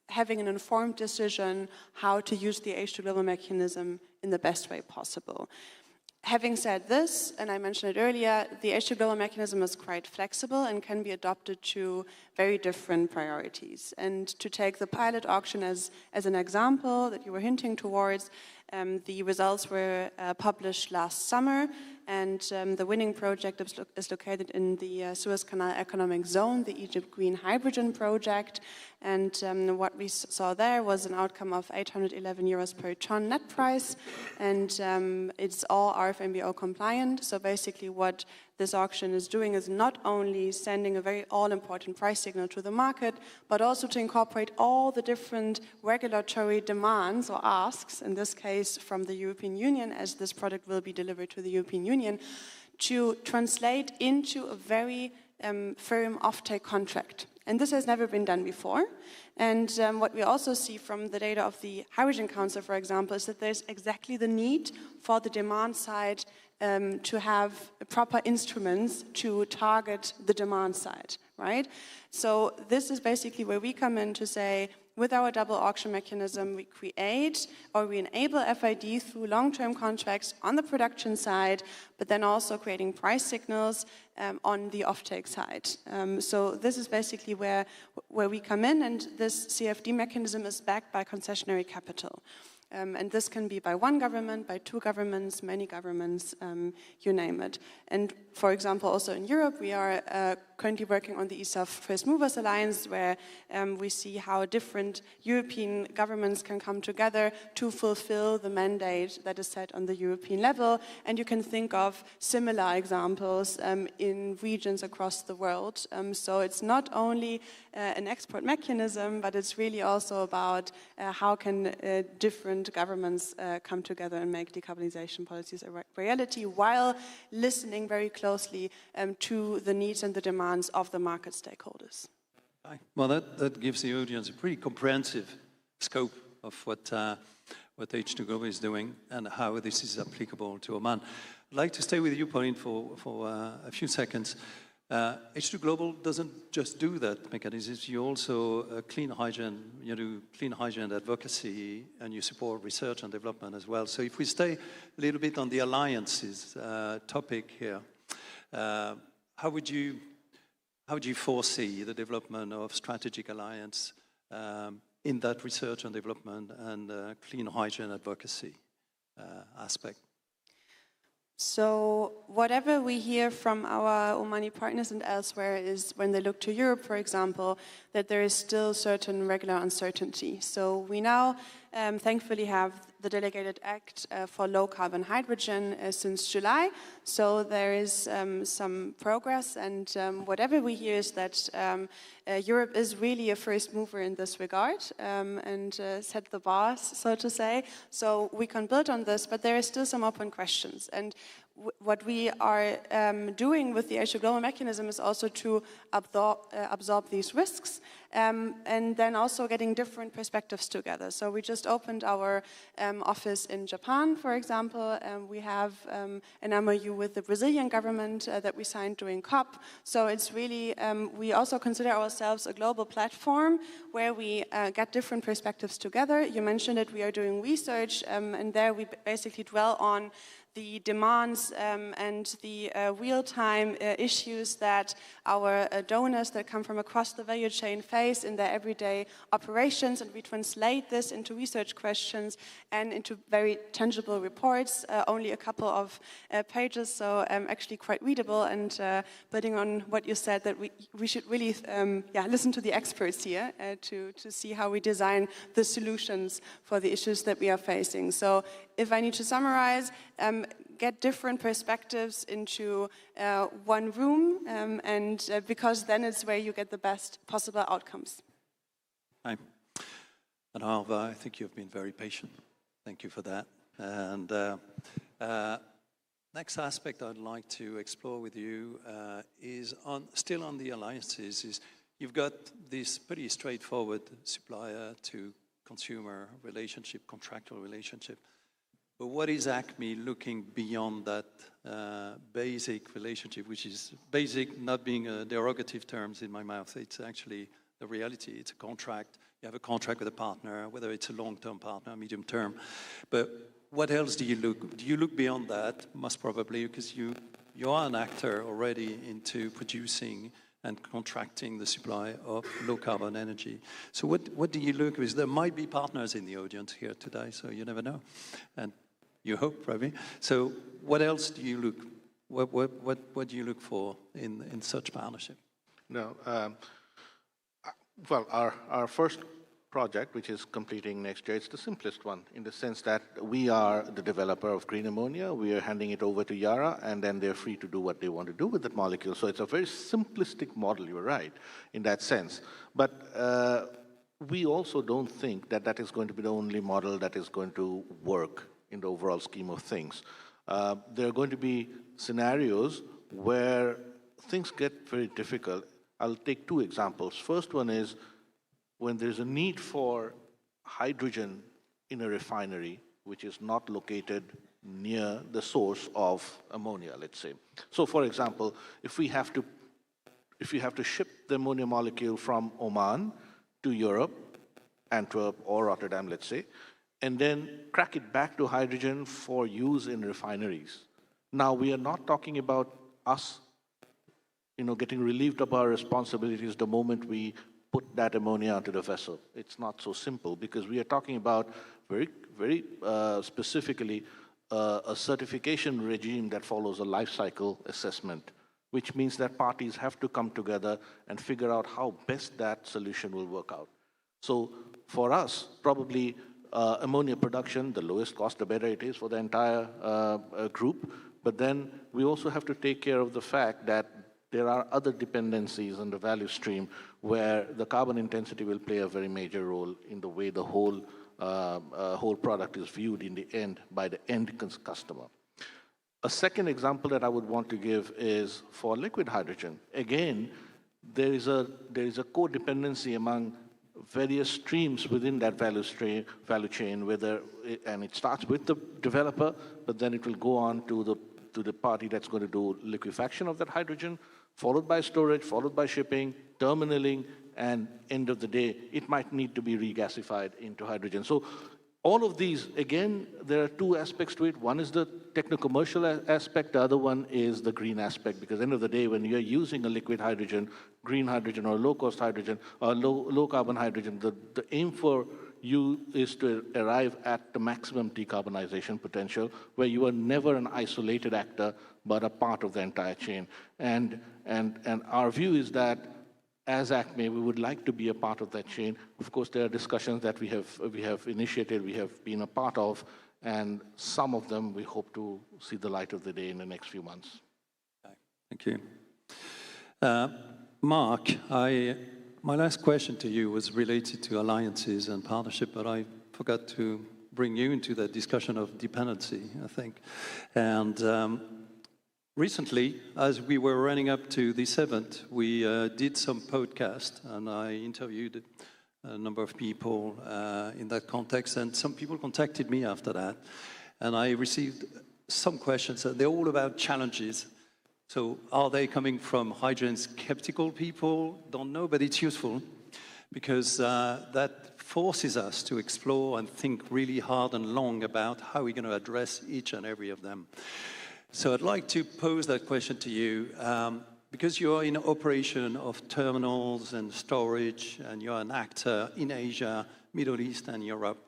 having an informed decision how to use the H2 Global mechanism in the best way possible. Having said this, and I mentioned it earlier, the H2 Global mechanism is quite flexible and can be adopted to very different priorities. And to take the pilot auction as an example that you were hinting towards, the results were published last summer, and the winning project is located in the Suez Canal Economic Zone, the Egypt Green Hydrogen Project. And what we saw there was an outcome of 811 euros per ton net price, and it's all RFMBO compliant. So basically what this auction is doing is not only sending a very all-important price signal to the market, but also to incorporate all the different regulatory demands or asks, in this case from the European Union, as this product will be delivered to the European Union, to translate into a very firm offtake contract. And this has never been done before. And what we also see from the data of the Hydrogen Council, for example, is that there's exactly the need for the demand side to have proper instruments to target the demand side, right? So this is basically where we come in to say, with our double auction mechanism, we create or we enable FID through long-term contracts on the production side, but then also creating price signals on the offtake side. So this is basically where we come in, and this CFD mechanism is backed by concessionary capital. And this can be by one government, by two governments, many governments, you name it. And for example, also in Europe, we are currently working on the ESAF First Movers Alliance, where we see how different European governments can come together to fulfill the mandate that is set on the European level. And you can think of similar examples in regions across the world. So it's not only an export mechanism, but it's really also about how can different governments come together and make decarbonization policies a reality, while listening very closely to the needs and the demands of the market stakeholders. Well, that gives the audience a pretty comprehensive scope of what H2 Global is doing and how this is applicable to Oman. I'd like to stay with you, Pauline, for a few seconds. H2 Global doesn't just do that mechanisms, you also clean hydrogen, you do clean hydrogen advocacy, and you support research and development as well. So if we stay a little bit on the alliances topic here, how would you foresee the development of strategic alliance in that research and development and clean hydrogen advocacy aspect? So whatever we hear from our Omani partners and elsewhere is when they look to Europe, for example, that there is still certain regular uncertainty. So we now thankfully have the Delegated Act for low carbon hydrogen since July. So there is some progress, and whatever we hear is that Europe is really a first mover in this regard and set the bars, so to say. So we can build on this, but there are still some open questions. And what we are doing with the H2 Global mechanism is also to absorb these risks and then also getting different perspectives together. So we just opened our office in Japan, for example. We have an MOU with the Brazilian government that we signed during COP. So it's really, we also consider ourselves a global platform where we get different perspectives together. You mentioned it, we are doing research, and there we basically dwell on the demands and the real-time issues that our donors that come from across the value chain face in their everyday operations, and we translate this into research questions and into very tangible reports, only a couple of pages, so actually quite readable, and building on what you said, that we should really listen to the experts here to see how we design the solutions for the issues that we are facing. So if I need to summarize, get different perspectives into one room, and because then it's where you get the best possible outcomes. Hi. And Harva, I think you've been very patient. Thank you for that. And next aspect I'd like to explore with you is still on the alliances. Is you've got this pretty straightforward supplier to consumer relationship, contractual relationship. But what is ACME looking beyond that basic relationship, which is basic, not being a derogative terms in my mouth, it's actually the reality. It's a contract. You have a contract with a partner, whether it's a long-term partner, medium-term. But what else do you look? Do you look beyond that? Most probably, because you are an actor already into producing and contracting the supply of low-carbon energy. So what do you look? Because there might be partners in the audience here today, so you never know. And you hope, probably. So what else do you look? What do you look for in such partnership? No, well, our first project, which is completing next year, it's the simplest one in the sense that we are the developer of green ammonia. We are handing it over to Yara, and then they're free to do what they want to do with that molecule. So it's a very simplistic model, you're right, in that sense. But we also don't think that that is going to be the only model that is going to work in the overall scheme of things. There are going to be scenarios where things get very difficult. I'll take two examples. First one is when there's a need for hydrogen in a refinery which is not located near the source of ammonia, let's say. So for example, if you have to ship the ammonia molecule from Oman to Europe, Antwerp or Rotterdam, let's say, and then crack it back to hydrogen for use in refineries. Now, we are not talking about us, getting relieved of our responsibilities the moment we put that ammonia onto the vessel. It's not so simple because we are talking about very specifically a certification regime that follows a life cycle assessment, which means that parties have to come together and figure out how best that solution will work out. So for us, probably ammonia production, the lowest cost, the better it is for the entire group. But then we also have to take care of the fact that there are other dependencies on the value stream where the carbon intensity will play a very major role in the way the whole product is viewed in the end by the end customer. A second example that I would want to give is for liquid hydrogen. Again, there is a codependency among various streams within that value chain, and it starts with the developer, but then it will go on to the party that's going to do liquefaction of that hydrogen, followed by storage, followed by shipping, terminaling, and end of the day, it might need to be regasified into hydrogen. So all of these, again, there are two aspects to it. One is the techno-commercial aspect, the other one is the green aspect, because at the end of the day, when you're using a liquid hydrogen, green hydrogen, or low-cost hydrogen, or low-carbon hydrogen, the aim for you is to arrive at the maximum decarbonization potential, where you are never an isolated actor, but a part of the entire chain. And our view is that as ACME, we would like to be a part of that chain. Of course, there are discussions that we have initiated, we have been a part of, and some of them we hope to see the light of the day in the next few months. Thank you. Mark, my last question to you was related to alliances and partnership, but I forgot to bring you into the discussion of dependency, I think. And recently, as we were running up to this event, we did some podcast, and I interviewed a number of people in that context, and some people contacted me after that, and I received some questions. They're all about challenges. So are they coming from hydrogen skeptical people? Don't know, but it's useful because that forces us to explore and think really hard and long about how we're going to address each and every of them. So I'd like to pose that question to you because you're in operation of terminals and storage and you're an actor in Asia, Middle East and Europe.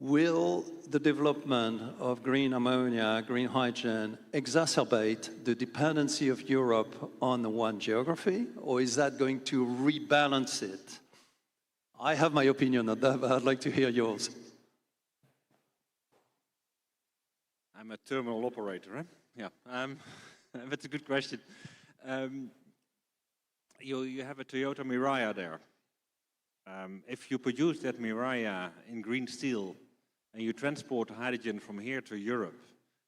Will the development of green ammonia, green hydrogen, exacerbate the dependency of Europe on the one geography, or is that going to rebalance it? I have my opinion on that, but I'd like to hear yours. I'm a terminal operator, eh? Yeah, that's a good question. You have a Toyota Mirai there. If you produce that Mirai in green steel, and you transport hydrogen from here to Europe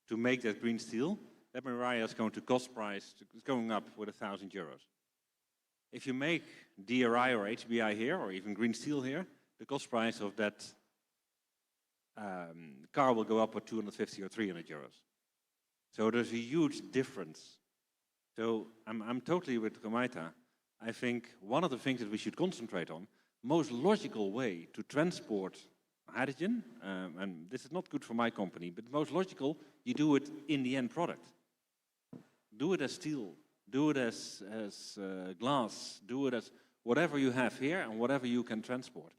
to make that green steel, that Mirai is going to cost price, it's going up with €1,000. If you make DRI or HBI here, or even green steel here, the cost price of that car will go up with 250 or 300 euros. So there's a huge difference. So I'm totally with Romaita. I think one of the things that we should concentrate on, most logical way to transport hydrogen, and this is not good for my company, but most logical, you do it in the end product. Do it as steel, do it as glass, do it as whatever you have here and whatever you can transport.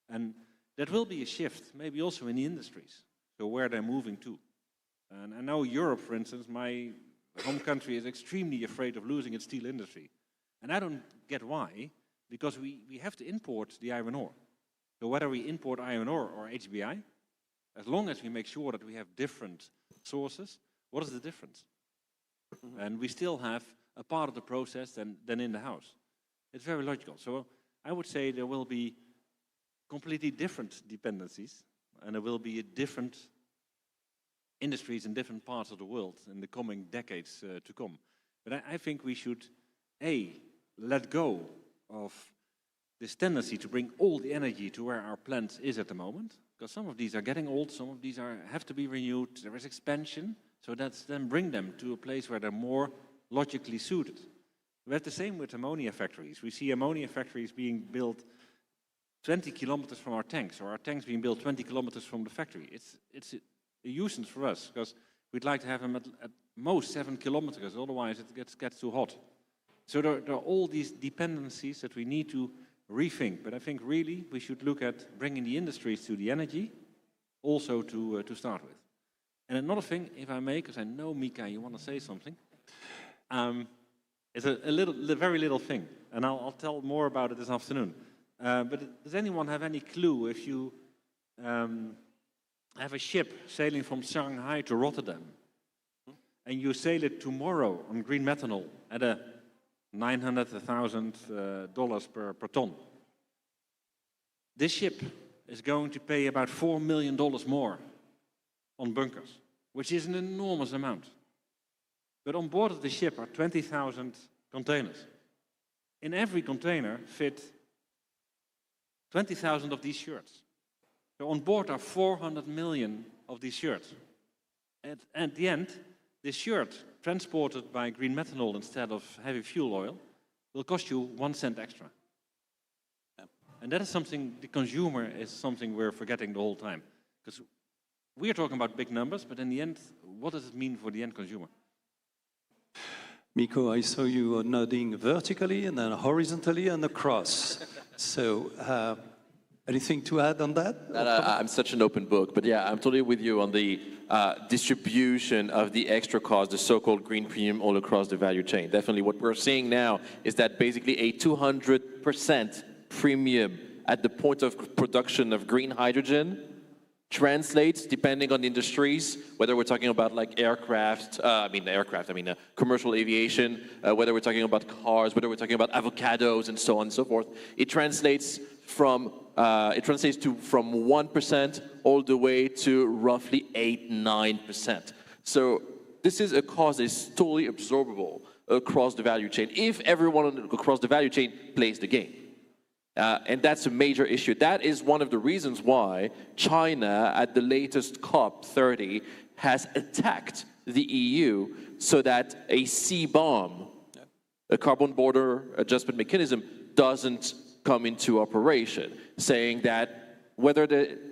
And that will be a shift, maybe also in the industries, so where they're moving to. And I know Europe, for instance, my home country is extremely afraid of losing its steel industry. And I don't get why, because we have to import the iron ore. So whether we import iron ore or HBI, as long as we make sure that we have different sources, what is the difference? And we still have a part of the process than in the house. It's very logical. So I would say there will be completely different dependencies, and there will be different industries in different parts of the world in the coming decades to come. But I think we should, A, let go of this tendency to bring all the energy to where our plant is at the moment, because some of these are getting old, some of these have to be renewed, there is expansion, so that's then bring them to a place where they're more logically suited. We have the same with ammonia factories. We see ammonia factories being built 20 kilometers from our tanks, or our tanks being built 20 kilometers from the factory. It's a nuisance for us, because we'd like to have them at most 7 kilometers, otherwise it gets too hot. So there are all these dependencies that we need to rethink, but I think really we should look at bringing the industries to the energy, also to start with. And another thing, if I may, because I know, Mika, you want to say something, it's a very little thing, and I'll tell more about it this afternoon. But does anyone have any clue if you have a ship sailing from Shanghai to Rotterdam, and you sail it tomorrow on green methanol at a $900 to $1,000 per ton? This ship is going to pay about $4 million more on bunkers, which is an enormous amount. But on board of the ship are 20,000 containers. In every container fit 20,000 of these shirts. So on board are 400 million of these shirts. At the end, this shirt, transported by green methanol instead of heavy fuel oil, will cost you 1 cent extra. And that is something, the consumer is something we're forgetting the whole time. Because we are talking about big numbers, but in the end, what does it mean for the end consumer? Mikko, I saw you nodding vertically and then horizontally and across. So, anything to add on that? I'm such an open book, but yeah, I'm totally with you on the distribution of the extra cost, the so-called green premium all across the value chain. Definitely what we're seeing now is that basically a 200% premium at the point of production of green hydrogen translates, depending on industries, whether we're talking about like commercial aviation, whether we're talking about cars, whether we're talking about avocados and so on and so forth. It translates from 1% all the way to roughly 8-9%. So this is a cost that is totally absorbable across the value chain if everyone across the value chain plays the game. And that's a major issue. That is one of the reasons why China, at the latest COP30, has attacked the EU so that a CBAM, a carbon border adjustment mechanism, doesn't come into operation, saying that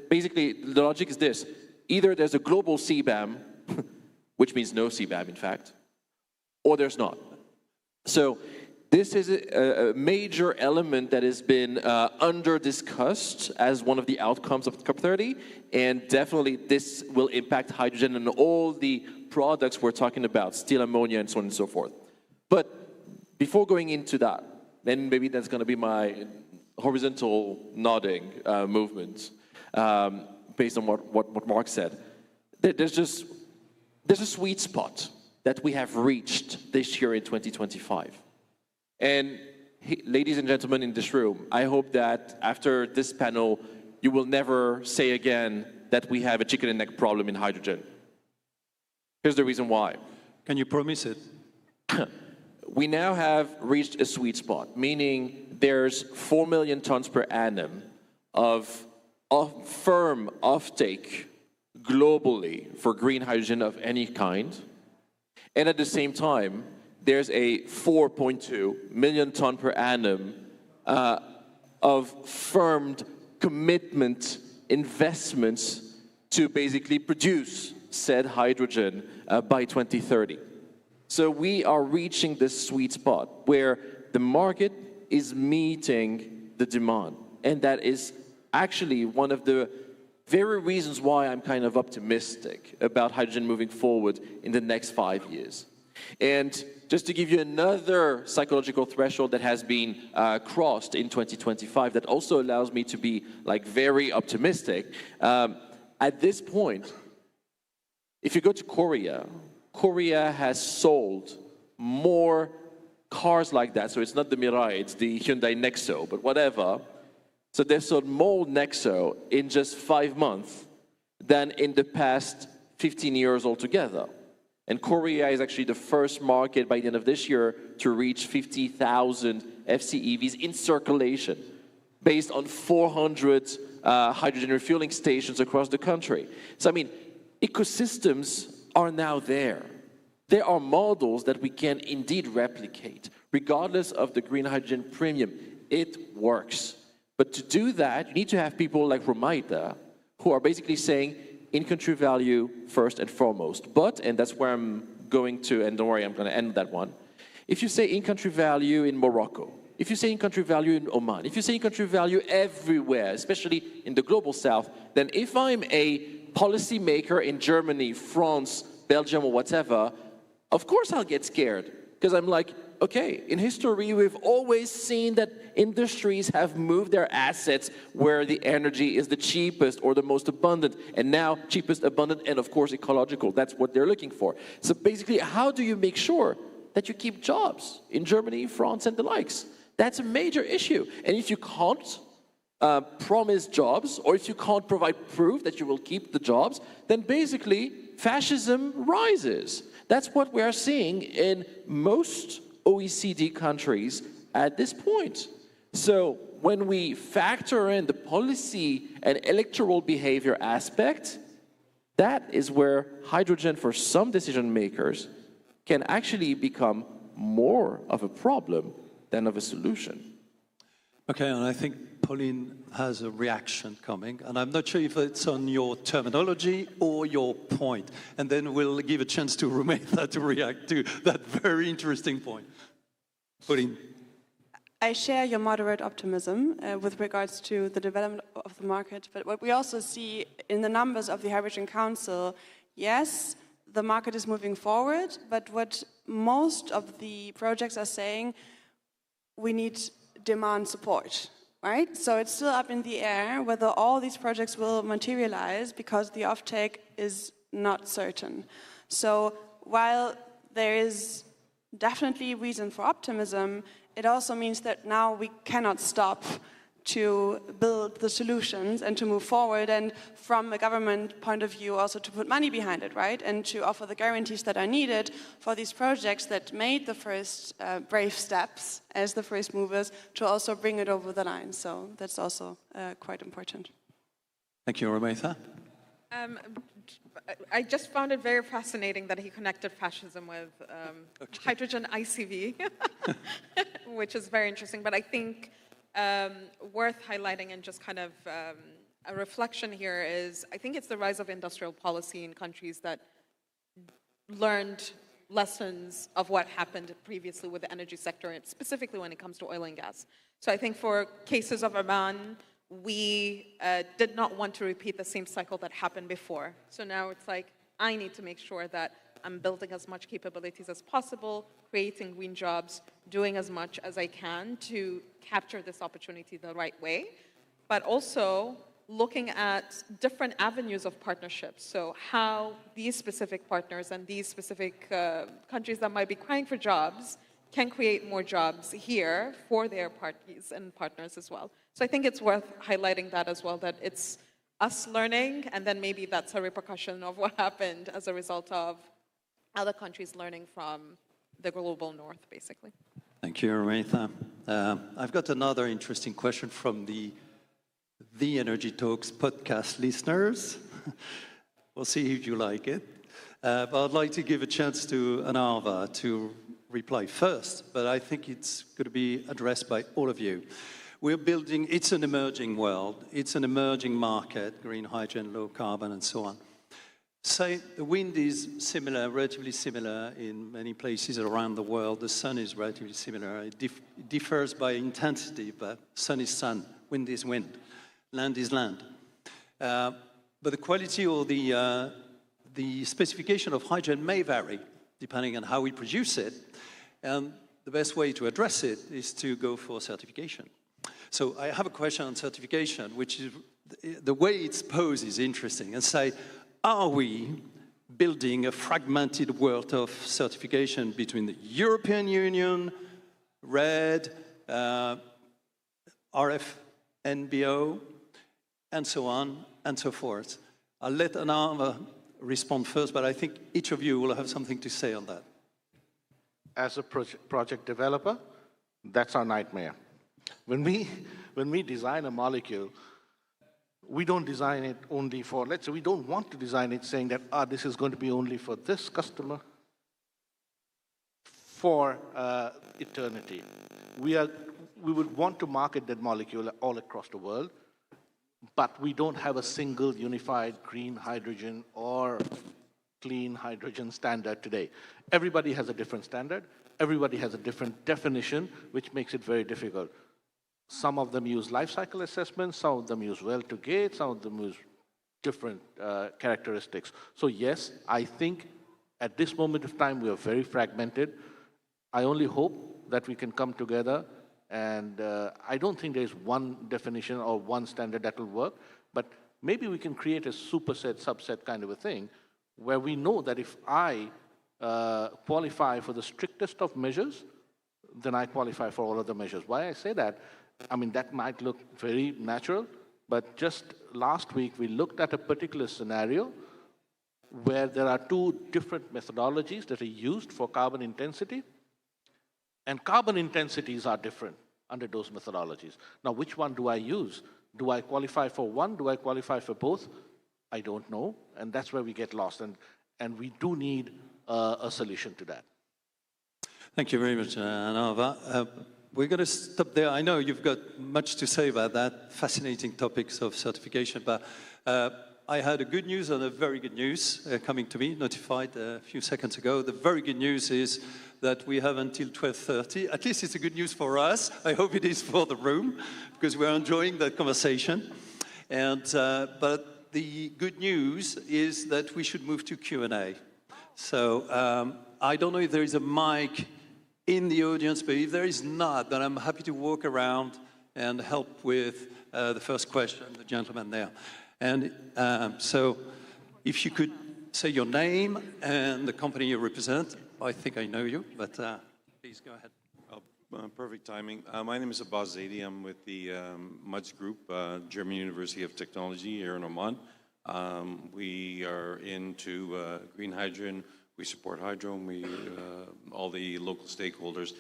basically the logic is this: either there's a global CBAM, which means no CBAM in fact, or there's not. So this is a major element that has been under-discussed as one of the outcomes of COP30, and definitely this will impact hydrogen and all the products we're talking about, steel, ammonia, and so on and so forth. But before going into that, then maybe that's going to be my horizontal nodding movement, based on what Mark said. There's a sweet spot that we have reached this year in 2025. And ladies and gentlemen in this room, I hope that after this panel, you will never say again that we have a chicken and egg problem in hydrogen. Here's the reason why. Can you promise it? We now have reached a sweet spot, meaning there's 4 million tons per annum of firm offtake globally for green hydrogen of any kind. And at the same time, there's a 4.2 million ton per annum of firmed commitment investments to basically produce said hydrogen by 2030. So we are reaching this sweet spot where the market is meeting the demand. And that is actually one of the very reasons why I'm kind of optimistic about hydrogen moving forward in the next 5 years. And just to give you another psychological threshold that has been crossed in 2025 that also allows me to be like very optimistic, at this point, if you go to Korea, Korea has sold more cars like that. So it's not the Mirai, it's the Hyundai Nexo, but whatever. So they've sold more Nexo in just 5 months than in the past 15 years altogether. And Korea is actually the first market by the end of this year to reach 50,000 FCEVs in circulation, based on 400 hydrogen refueling stations across the country. So I mean, ecosystems are now there. There are models that we can indeed replicate, regardless of the green hydrogen premium. It works. But to do that, you need to have people like Romaita, who are basically saying, in-country value first and foremost. But, and that's where I'm going to, and don't worry, I'm going to end that one. If you say in-country value in Morocco, if you say in-country value in Oman, if you say in-country value everywhere, especially in the global south, then if I'm a policymaker in Germany, France, Belgium, or whatever, of course I'll get scared. Because I'm like, okay, in history, we've always seen that industries have moved their assets where the energy is the cheapest or the most abundant, and now cheapest, abundant, and of course ecological. That's what they're looking for. So basically, how do you make sure that you keep jobs in Germany, France, and the likes? That's a major issue. And if you can't promise jobs, or if you can't provide proof that you will keep the jobs, then basically fascism rises. That's what we are seeing in most OECD countries at this point. So when we factor in the policy and electoral behavior aspect, that is where hydrogen for some decision makers can actually become more of a problem than of a solution. Okay, and I think Pauline has a reaction coming, and I'm not sure if it's on your terminology or your point, and then we'll give a chance to Romaita to react to that very interesting point. Pauline. I share your moderate optimism with regards to the development of the market, but what we also see in the numbers of the Hydrogen Council, yes, the market is moving forward, but what most of the projects are saying, we need demand support, right? So it's still up in the air whether all these projects will materialize because the offtake is not certain. So while there is definitely reason for optimism, it also means that now we cannot stop to build the solutions and to move forward, and from a government point of view also to put money behind it, right? And to offer the guarantees that are needed for these projects that made the first brave steps as the first movers to also bring it over the line. So that's also quite important. Thank you, Romaita. I just found it very fascinating that he connected fascism with hydrogen ICV, which is very interesting. But I think worth highlighting and just kind of a reflection here is, I think it's the rise of industrial policy in countries that learned lessons of what happened previously with the energy sector, and specifically when it comes to oil and gas. So I think for cases of Oman, we did not want to repeat the same cycle that happened before. So now it's like, I need to make sure that I'm building as much capabilities as possible, creating green jobs, doing as much as I can to capture this opportunity the right way, but also looking at different avenues of partnerships. So how these specific partners and these specific countries that might be crying for jobs can create more jobs here for their parties and partners as well. So I think it's worth highlighting that as well, that it's us learning, and then maybe that's a repercussion of what happened as a result of other countries learning from the global north, basically. Thank you, Romaita. I've got another interesting question from the Energy Talks podcast listeners. We'll see if you like it. But I'd like to give a chance to Anava to reply first, but I think it's going to be addressed by all of you. we're building, it's an emerging world, it's an emerging market, green hydrogen, low carbon, and so on. Say the wind is similar, relatively similar in many places around the world. The sun is relatively similar. It differs by intensity, but sun is sun, wind is wind, land is land. But the quality or the specification of hydrogen may vary depending on how we produce it. And the best way to address it is to go for certification. So I have a question on certification, which is the way it's posed is interesting, and say, are we building a fragmented world of certification between the European Union, RED, RFNBO, and so on and so forth? I'll let Anna respond first, but I think each of you will have something to say on that. As a project developer, that's our nightmare. When we design a molecule, we don't design it only for, let's say we don't want to design it saying that, this is going to be only for this customer for eternity. We would want to market that molecule all across the world, but we don't have a single unified green hydrogen or clean hydrogen standard today. Everybody has a different standard. Everybody has a different definition, which makes it very difficult. Some of them use life cycle assessments, some of them use well-to-gate, some of them use different characteristics. So yes, I think at this moment of time, we are very fragmented. I only hope that we can come together, and I don't think there's one definition or one standard that will work, but maybe we can create a superset, subset kind of a thing, where we know that if I qualify for the strictest of measures, then I qualify for all of the measures. Why I say that? I mean, that might look very natural, but just last week we looked at a particular scenario where there are two different methodologies that are used for carbon intensity, and carbon intensities are different under those methodologies. Now, which one do I use? Do I qualify for one? Do I qualify for both? I don't know, and that's where we get lost, and we do need a solution to that. Thank you very much, Anava. We're going to stop there. I know you've got much to say about that, fascinating topics of certification, but I had a good news and a very good news coming to me, notified a few seconds ago. The very good news is that we have until 12:30. At least it's a good news for us. I hope it is for the room, because we're enjoying that conversation. And but the good news is that we should move to Q&A. So I don't know if there is a mic in the audience, but if there is not, then I'm happy to walk around and help with the first question, the gentleman there. And so if you could say your name and the company you represent. I think I know you, but please go ahead. Perfect timing. My name is Abbas Zaidi. I'm with the MUDS Group, German University of Technology here in Oman. We are into green hydrogen. We support hydrogen. We all the local stakeholders.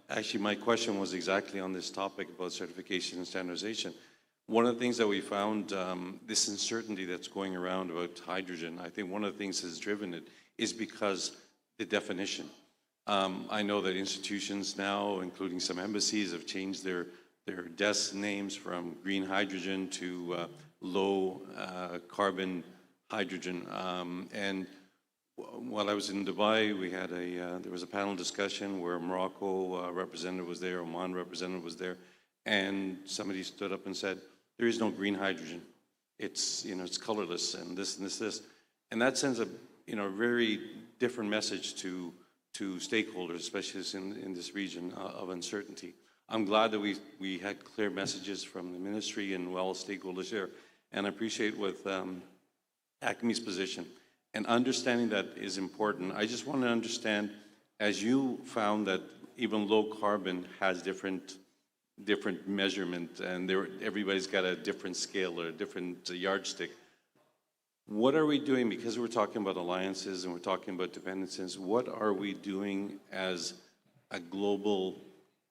Actually, my question was exactly on this topic about certification and standardization. One of the things that we found, this uncertainty that's going around about hydrogen, I think one of the things that's driven it is because the definition. I know that institutions now, including some embassies, have changed their desk names from green hydrogen to low carbon hydrogen. And while I was in Dubai, we had there was a panel discussion where Morocco representative was there, Oman representative was there, and somebody stood up and said, "There is no green hydrogen. It's it's colorless and this and this." And that sends a very different message to stakeholders, especially in this region of uncertainty. I'm glad that we had clear messages from the ministry and stakeholders here, and I appreciate with ACME's position. And understanding that is important. I just want to understand, as you found that even low carbon has different measurement, and everybody's got a different scale or a different yardstick. What are we doing, because we're talking about alliances and we're talking about dependencies, what are we doing as a global,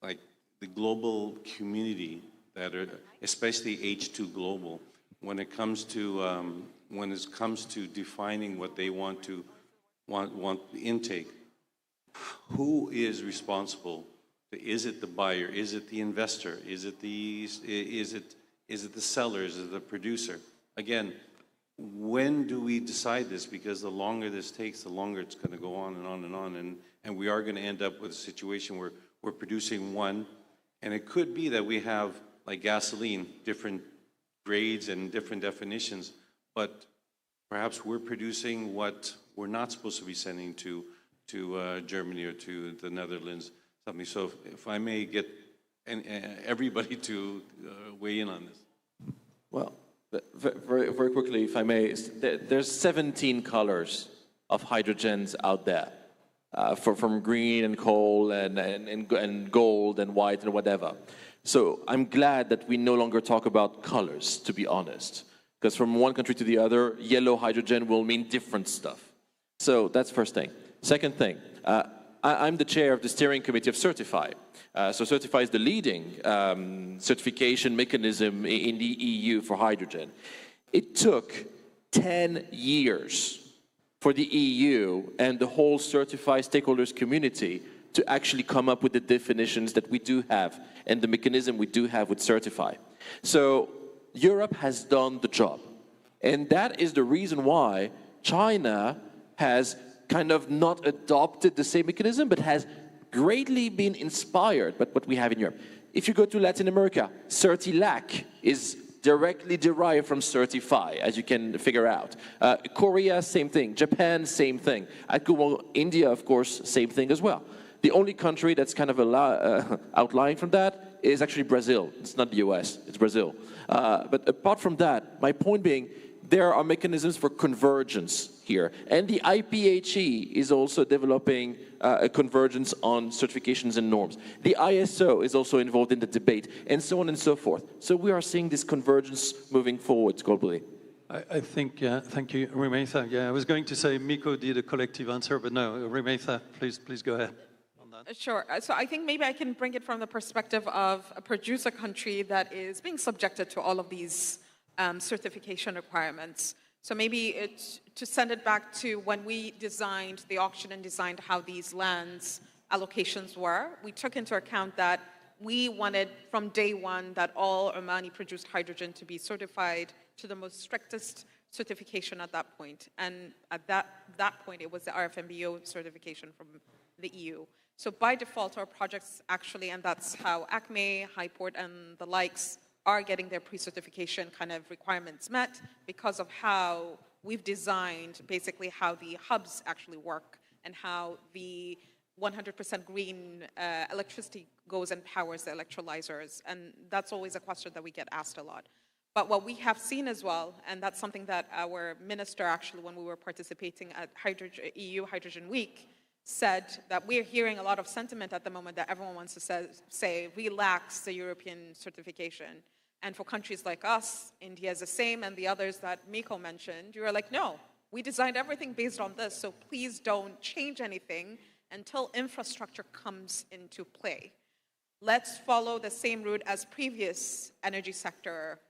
like the global community that are, especially H2 Global, when it comes to defining what they want intake, who is responsible Is it the buyer? Is it the investor? Is it the seller? Is it the producer? Again, when do we decide this? Because the longer this takes, the longer it's going to go on and on and on. And we are going to end up with a situation where we're producing one. And it could be that we have, like gasoline, different grades and different definitions. But perhaps we're producing what we're not supposed to be sending to Germany or to the Netherlands. Something. So if I may get everybody to weigh in on this. Well, very, very quickly, if I may, there's 17 colors of hydrogens out there, from green and coal and gold and white and whatever. So I'm glad that we no longer talk about colors, to be honest, because from one country to the other, yellow hydrogen will mean different stuff. So that's first thing. Second thing, I'm the chair of the steering committee of Certify. So Certify is the leading certification mechanism in the EU for hydrogen. It took 10 years for the EU and the whole Certify stakeholders community to actually come up with the definitions that we do have and the mechanism we do have with Certify. So Europe has done the job. And that is the reason why China has kind of not adopted the same mechanism, but has greatly been inspired by what we have in Europe. If you go to Latin America, Certilac is directly derived from Certify, as you can figure out. Korea, same thing. Japan, same thing. India, of course, same thing as well. The only country that's kind of outlying from that is actually Brazil. It's not the US, it's Brazil. But apart from that, my point being, there are mechanisms for convergence here. And the IPHE is also developing a convergence on certifications and norms. The ISO is also involved in the debate, and so on and so forth. So we are seeing this convergence moving forward globally. I think, thank you, Rumeitha. Yeah, I was going to say Miko did a collective answer, but no, Rumeitha, please go ahead. Sure. So I think maybe I can bring it from the perspective of a producer country that is being subjected to all of these certification requirements. So maybe it's to send it back to when we designed the auction and designed how these lands allocations were, we took into account that we wanted from day one that all Omani produced hydrogen to be certified to the most strictest certification at that point. And at that point, it was the RFMBO certification from the EU. So by default, our projects actually, and that's how ACME, Highport, and the likes are getting their pre-certification kind of requirements met because of how we've designed basically how the hubs actually work and how the 100% green electricity goes and powers the electrolyzers. And that's always a question that we get asked a lot. But what we have seen as well, and that's something that our minister actually, when we were participating at EU Hydrogen Week, said that we're hearing a lot of sentiment at the moment that everyone wants to say relax the European certification. And for countries like us, India is the same, and the others that Miko mentioned, you are like, no, we designed everything based on this, so please don't change anything until infrastructure comes into play. Let's follow the same route as previous energy sector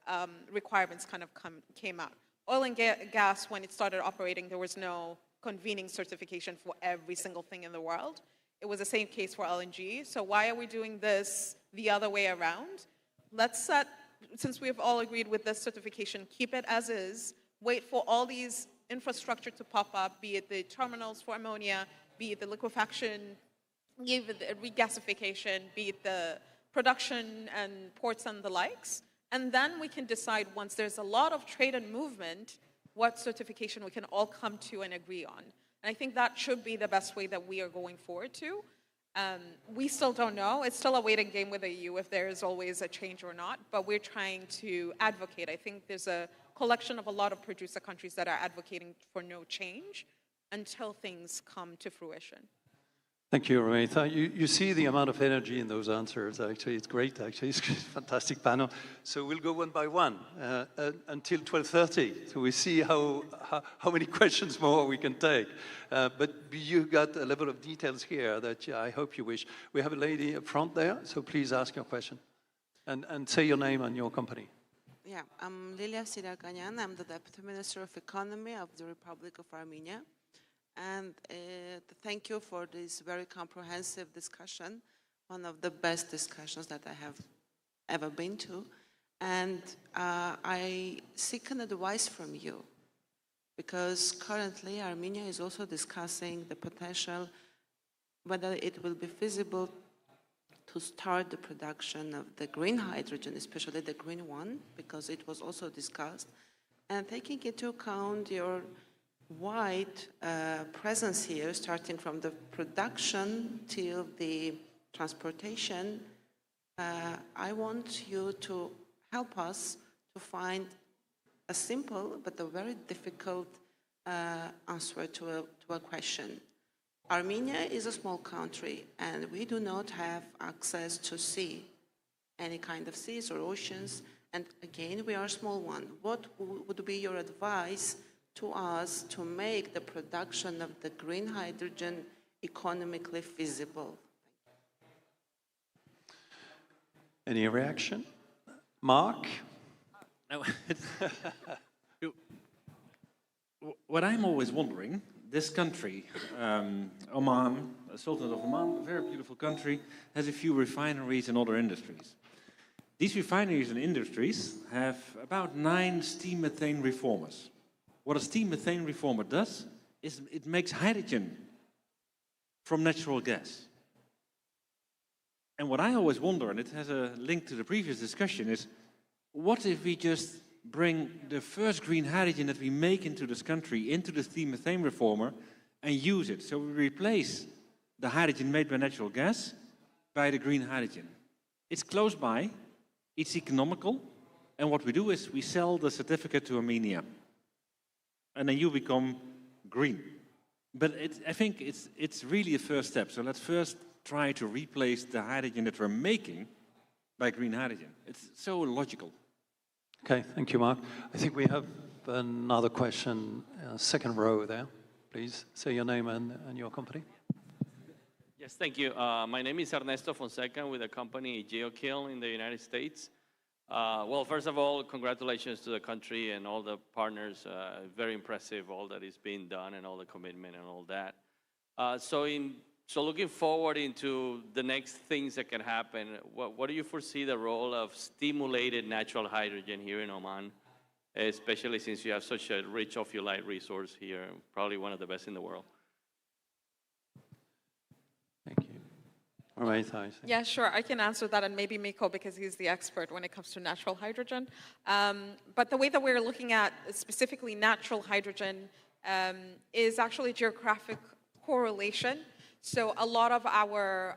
requirements kind of came out. Oil and gas, when it started operating, there was no convening certification for every single thing in the world. It was the same case for LNG. So why are we doing this the other way around? Let's set, since we've all agreed with this certification, keep it as is, wait for all these infrastructure to pop up, be it the terminals for ammonia, be it the liquefaction, be it the regasification, be it the production and ports and the likes. And then we can decide, once there's a lot of trade and movement, what certification we can all come to and agree on. And I think that should be the best way that we are going forward to. We still don't know. It's still a waiting game with the EU if there is always a change or not, but we're trying to advocate. I think there's a collection of a lot of producer countries that are advocating for no change until things come to fruition. Thank you, Rumeitha. You see the amount of energy in those answers, actually. It's great, actually. It's a fantastic panel. So we'll go one by one until 12:30. So we see how many questions more we can take. But you got a level of details here that I hope you wish. We have a lady up front there, so please ask your question. And say your name and your company. Yeah, I'm Lilia Sirakanyan. I'm the Deputy Minister of Economy of the Republic of Armenia. And thank you for this very comprehensive discussion one of the best discussions that I have ever been to. And I seek an advice from you, because currently Armenia is also discussing the potential, whether it will be feasible to start the production of the green hydrogen, especially the green one, because it was also discussed. And taking into account your wide presence here, starting from the production till the transportation, I want you to help us to find a simple but a very difficult answer to a question. Armenia is a small country, and we do not have access to sea, any kind of seas or oceans. And again, we are a small one. What would be your advice to us to make the production of the green hydrogen economically feasible? Any reaction? Mark? No, what I'm always wondering, this country, Oman, Sultanate of Oman, a very beautiful country, has a few refineries and other industries. These refineries and industries have about 9 steam methane reformers. What a steam methane reformer does is it makes hydrogen from natural gas. And what I always wonder, and it has a link to the previous discussion, is what if we just bring the first green hydrogen that we make into this country into the steam methane reformer and use it? So we replace the hydrogen made by natural gas by the green hydrogen. It's close by, it's economical, and what we do is we sell the certificate to Armenia. And then you become green. But I think it's really a first step. So let's first try to replace the hydrogen that we're making by green hydrogen. It's so logical. Okay, thank you, Mark. I think we have another question, second row there. Please say your name and your company. Yes, thank you. My name is Ernesto Fonseca with the company GeoKill in the United States. Well, first of all, congratulations to the country and all the partners. Very impressive, all that is being done and all the commitment and all that. So looking forward into the next things that can happen, what do you foresee the role of stimulated natural hydrogen here in Oman, especially since you have such a rich ophiolite resource here, probably one of the best in the world? Yeah, sure. I can answer that, and maybe Miko, because he's the expert when it comes to natural hydrogen. But the way that we're looking at specifically natural hydrogen is actually geographic correlation. So a lot of our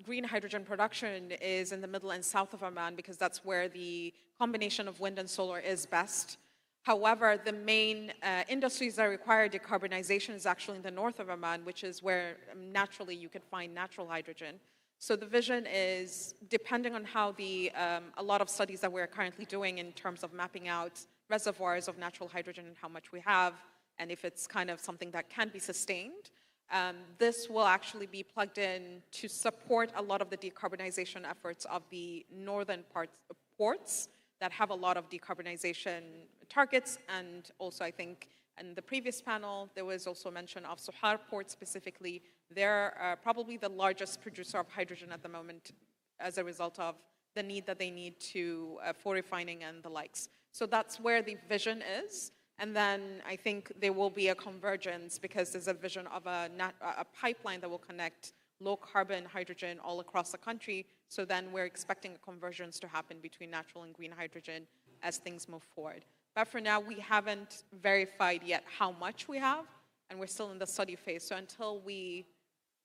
green hydrogen production is in the middle and south of Oman, because that's where the combination of wind and solar is best. However, the main industries that require decarbonization is actually in the north of Oman, which is where naturally you could find natural hydrogen. So the vision is, depending on how a lot of studies that we're currently doing in terms of mapping out reservoirs of natural hydrogen and how much we have, and if it's kind of something that can be sustained, this will actually be plugged in to support a lot of the decarbonization efforts of the northern ports that have a lot of decarbonization targets. And also, I think in the previous panel, there was also mention of Sohar port specifically. They're probably the largest producer of hydrogen at the moment as a result of the need that they need for refining and the likes. So that's where the vision is. And then I think there will be a convergence, because there's a vision of a pipeline that will connect low carbon hydrogen all across the country. So then we're expecting a convergence to happen between natural and green hydrogen as things move forward. But for now, we haven't verified yet how much we have, and we're still in the study phase. So until we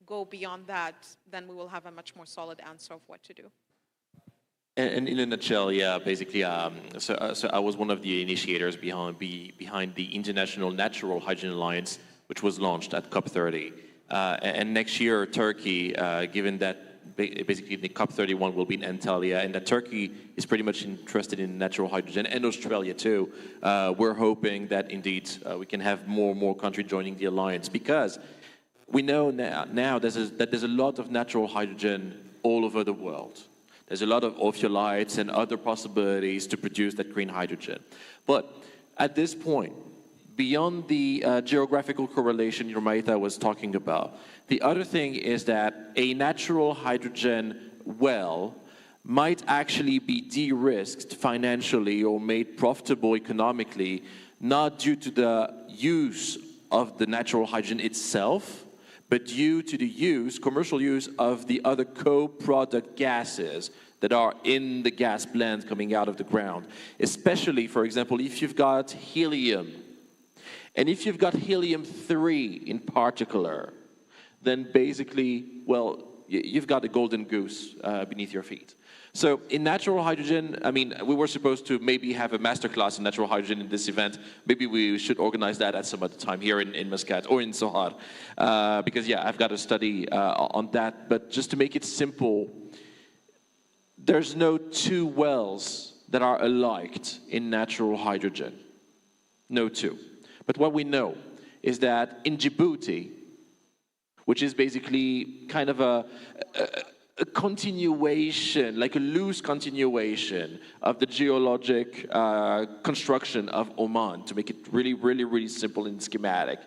go beyond that, then we will have a much more solid answer of what to do. And in a nutshell, yeah, basically, so I was one of the initiators behind the International Natural Hydrogen Alliance, which was launched at COP30. And next year, Turkey, given that basically the COP31 will be in Antalya, and that Turkey is pretty much interested in natural hydrogen, and Australia too, we're hoping that indeed we can have more and more countries joining the alliance, because we know now that there's a lot of natural hydrogen all over the world. There's a lot of ophiolites and other possibilities to produce that green hydrogen. But at this point, beyond the geographical correlation Romaita was talking about, the other thing is that a natural hydrogen well might actually be de-risked financially or made profitable economically, not due to the use of the natural hydrogen itself, but due to the use, commercial use of the other co-product gases that are in the gas blend coming out of the ground. Especially, for example, if you've got helium, and if you've got helium-3 in particular, then basically, well, you've got a golden goose beneath your feet. So in natural hydrogen, I mean, we were supposed to maybe have a masterclass in natural hydrogen in this event. Maybe we should organize that at some other time here in Muscat or in Sohar. Because yeah, I've got a study on that. But just to make it simple, there's no two wells that are alike in natural hydrogen. No two. But what we know is that in Djibouti, which is basically kind of a continuation, like a loose continuation of the geologic construction of Oman, to make it really, really, really simple and schematic.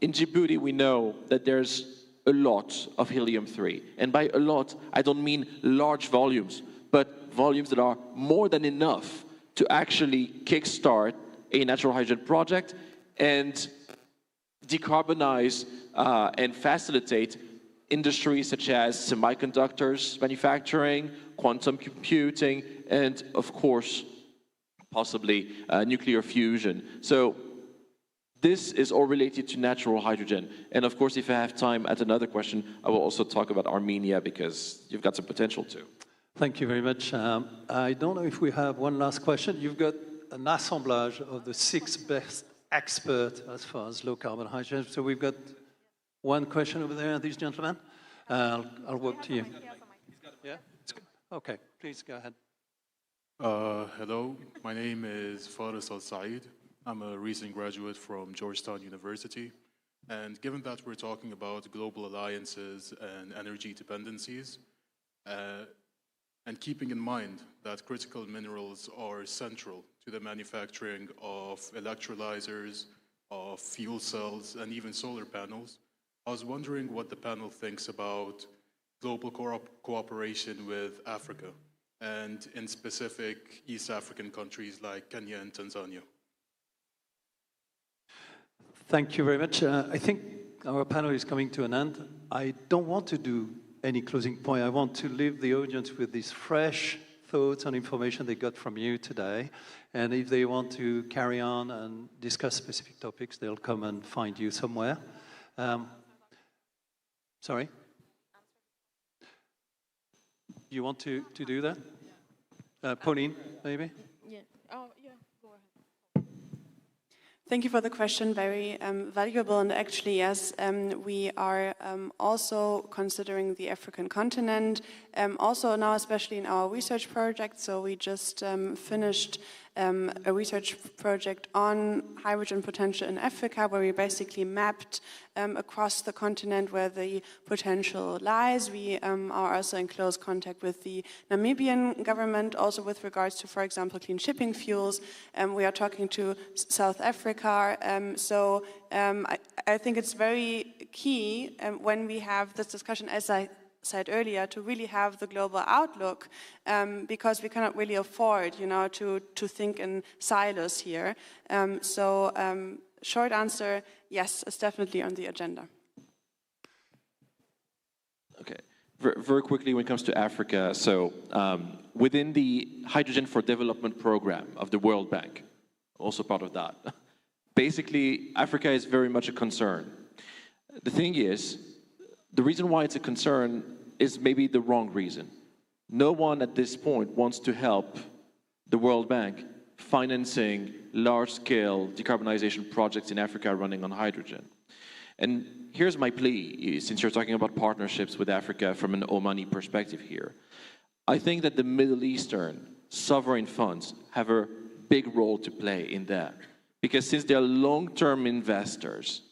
In Djibouti, we know that there's a lot of helium-3. And by a lot, I don't mean large volumes, but volumes that are more than enough to actually kickstart a natural hydrogen project and decarbonize and facilitate industries such as semiconductors manufacturing, quantum computing, and of course, possibly nuclear fusion. So this is all related to natural hydrogen. And of course, if I have time at another question, I will also talk about Armenia because you've got some potential too. Thank you very much. I don't know if we have one last question. You've got an assemblage of the 6 best experts as far as low carbon hydrogen. So we've got one question over there, these gentlemen. I'll work to you. Yeah? Okay, please go ahead. Hello, my name is Faris Al-Said. I'm a recent graduate from Georgetown University. And given that we're talking about global alliances and energy dependencies, and keeping in mind that critical minerals are central to the manufacturing of electrolyzers, of fuel cells, and even solar panels, I was wondering what the panel thinks about global cooperation with Africa, and in specific East African countries like Kenya and Tanzania. Thank you very much. I think our panel is coming to an end. I don't want to do any closing point. I want to leave the audience with these fresh thoughts and information they got from you today. And if they want to carry on and discuss specific topics, they'll come and find you somewhere. Sorry? You want to do that? Pauline, maybe? Yeah. Oh, yeah. Go ahead. Thank you for the question, very valuable. And actually, yes, we are also considering the African continent, also now especially in our research project. So we just finished a research project on hydrogen potential in Africa, where we basically mapped across the continent where the potential lies. We are also in close contact with the Namibian government, also with regards to, for example, clean shipping fuels. We are talking to South Africa. I think it's very key when we have this discussion, as I said earlier, to really have the global outlook, because we cannot really afford, to think in silos here. Short answer, yes, it's definitely on the agenda. Okay, very quickly when it comes to Africa, so within the Hydrogen for Development program of the World Bank, also part of that, basically Africa is very much a concern. The thing is, the reason why it's a concern is maybe the wrong reason. No one at this point wants to help the World Bank financing large-scale decarbonization projects in Africa running on hydrogen. And here's my plea, since you're talking about partnerships with Africa from an Omani perspective here. I think that the Middle Eastern sovereign funds have a big role to play in that. Because since they're long-term investors,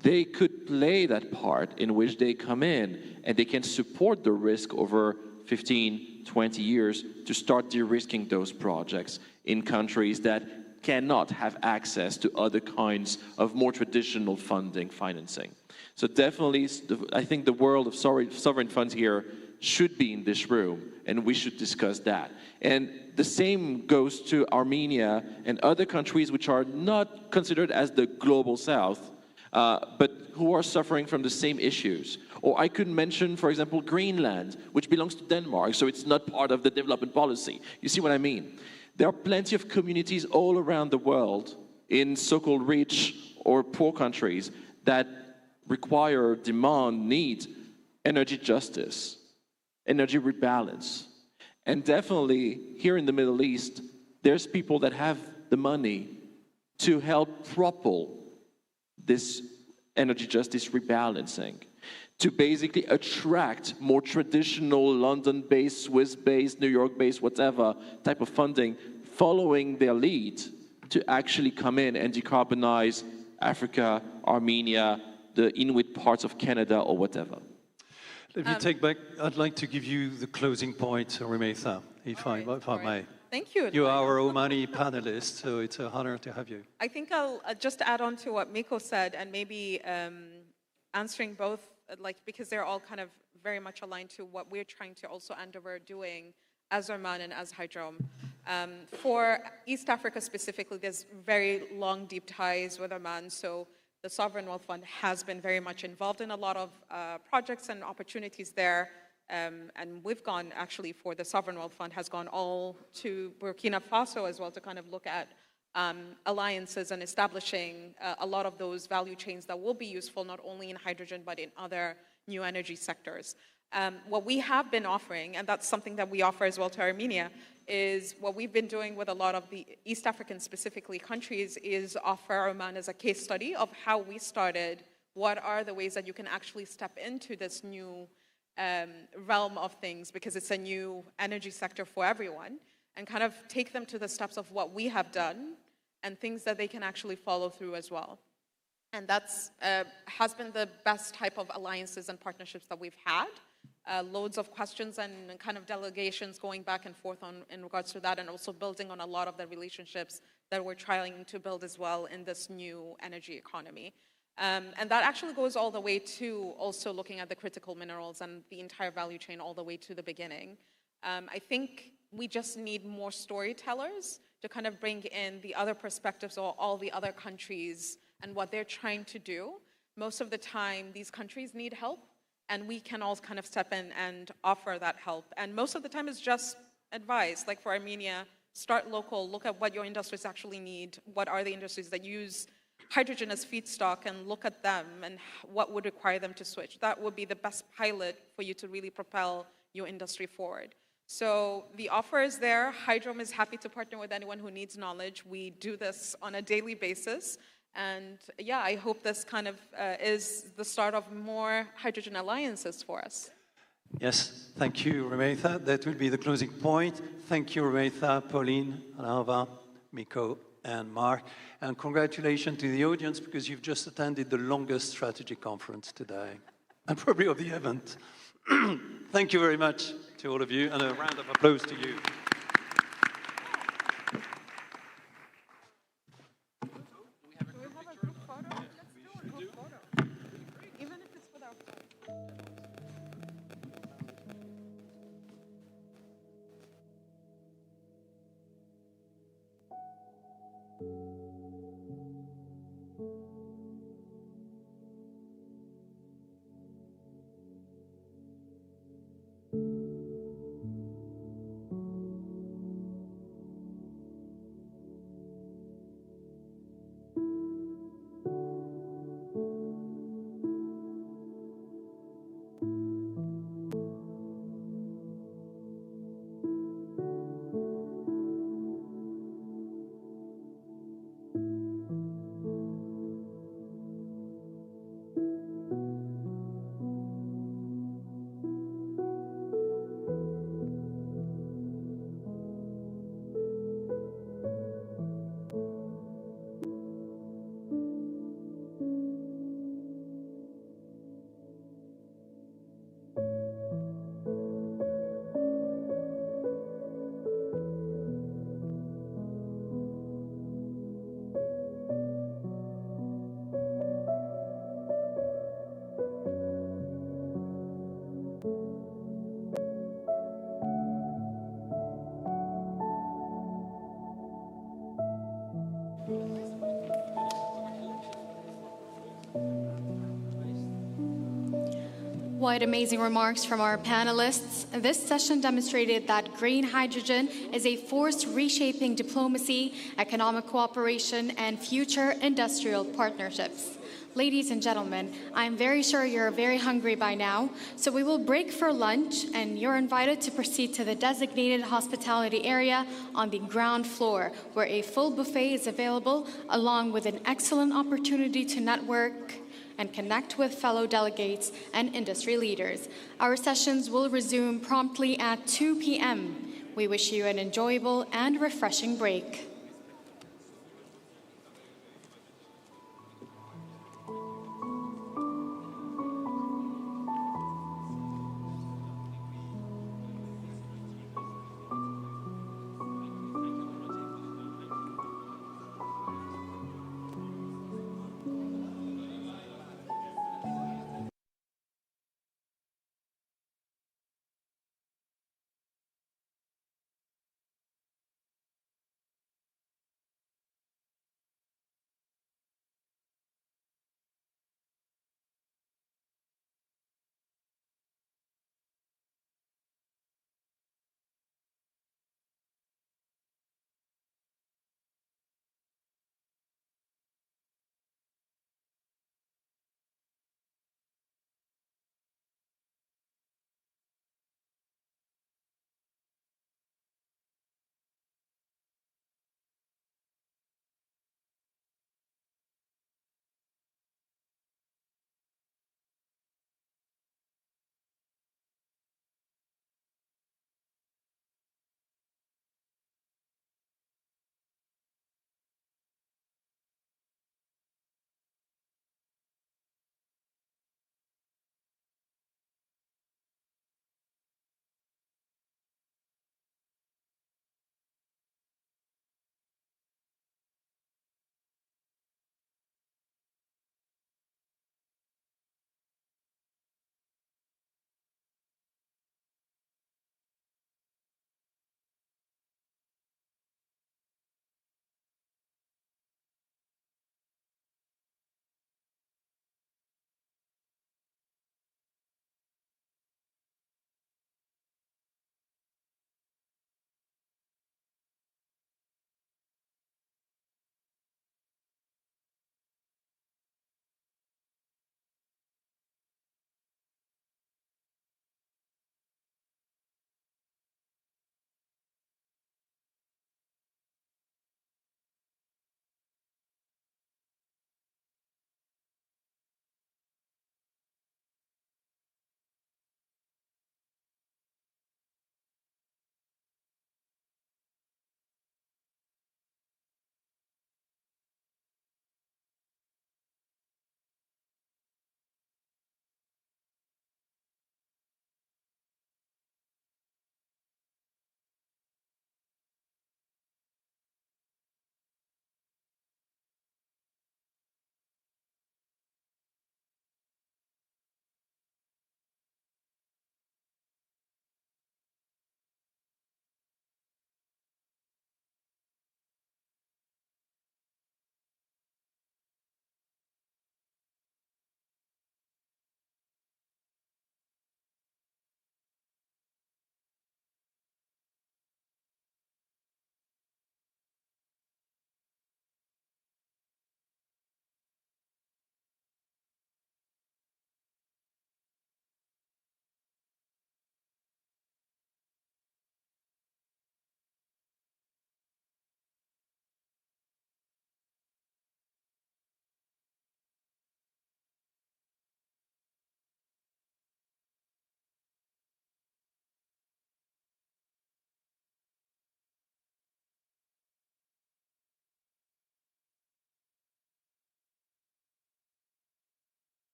they could play that part in which they come in and they can support the risk over 15, 20 years to start de-risking those projects in countries that cannot have access to other kinds of more traditional financing. So definitely, I think the world of sovereign funds here should be in this room, and we should discuss that. And the same goes to Armenia and other countries which are not considered as the global south, but who are suffering from the same issues. Or I could mention, for example, Greenland, which belongs to Denmark, so it's not part of the development policy. You see what I mean? There are plenty of communities all around the world in so-called rich or poor countries that require, demand, need energy justice, energy rebalance. And definitely here in the Middle East, there's people that have the money to help propel this energy justice rebalancing, to basically attract more traditional London-based, Swiss-based, New York-based, whatever type of funding, following their lead to actually come in and decarbonize Africa, Armenia, the Inuit parts of Canada, or whatever. Let me take back, I'd like to give you the closing point, Rumeitha, if I may. Thank you. You are our Omani panelist, so it's an honor to have you. I think I'll just add on to what Miko said, and maybe answering both, because they're all kind of very much aligned to what we're trying to also and we're doing as Oman and as Hydrom. For East Africa specifically, there's very long, deep ties with Oman, so the Sovereign Wealth Fund has been very much involved in a lot of projects and opportunities there. And we've gone, actually, for the Sovereign Wealth Fund, has gone all to Burkina Faso as well to kind of look at alliances and establishing a lot of those value chains that will be useful not only in hydrogen but in other new energy sectors. What we have been offering, and that's something that we offer as well to Armenia, is what we've been doing with a lot of the East African specifically countries is offer Oman as a case study of how we started, what are the ways that you can actually step into this new realm of things, because it's a new energy sector for everyone, and kind of take them to the steps of what we have done and things that they can actually follow through as well. And that's has been the best type of alliances and partnerships that we've had. Loads of questions and kind of delegations going back and forth in regards to that, and also building on a lot of the relationships that we're trying to build as well in this new energy economy. And that actually goes all the way to also looking at the critical minerals and the entire value chain all the way to the beginning. I think we just need more storytellers to kind of bring in the other perspectives of all the other countries and what they're trying to do. Most of the time, these countries need help, and we can all kind of step in and offer that help. And most of the time, it's just advice. Like for Armenia, start local, look at what your industries actually need, what are the industries that use hydrogen as feedstock, and look at them and what would require them to switch. That would be the best pilot for you to really propel your industry forward. So the offer is there. Hydrom is happy to partner with anyone who needs knowledge. We do this on a daily basis. And yeah, I hope this kind of is the start of more hydrogen alliances for us. Yes, thank you, Rumeitha. That will be the closing point. Thank you, Rumeitha, Pauline, Alava, Miko, and Mark. And congratulations to the audience, because you've just attended the longest strategy conference today, and probably of the event. Thank you very much to all of you, and a round of applause to you. What amazing remarks from our panelists. This session demonstrated that green hydrogen is a force reshaping diplomacy, economic cooperation, and future industrial partnerships. Ladies and gentlemen, I'm very sure you're very hungry by now, so we will break for lunch and you're invited to proceed to the designated hospitality area on the ground floor, where a full buffet is available, along with an excellent opportunity to network and connect with fellow delegates and industry leaders. Our sessions will resume promptly at 2 p.m. We wish you an enjoyable and refreshing break.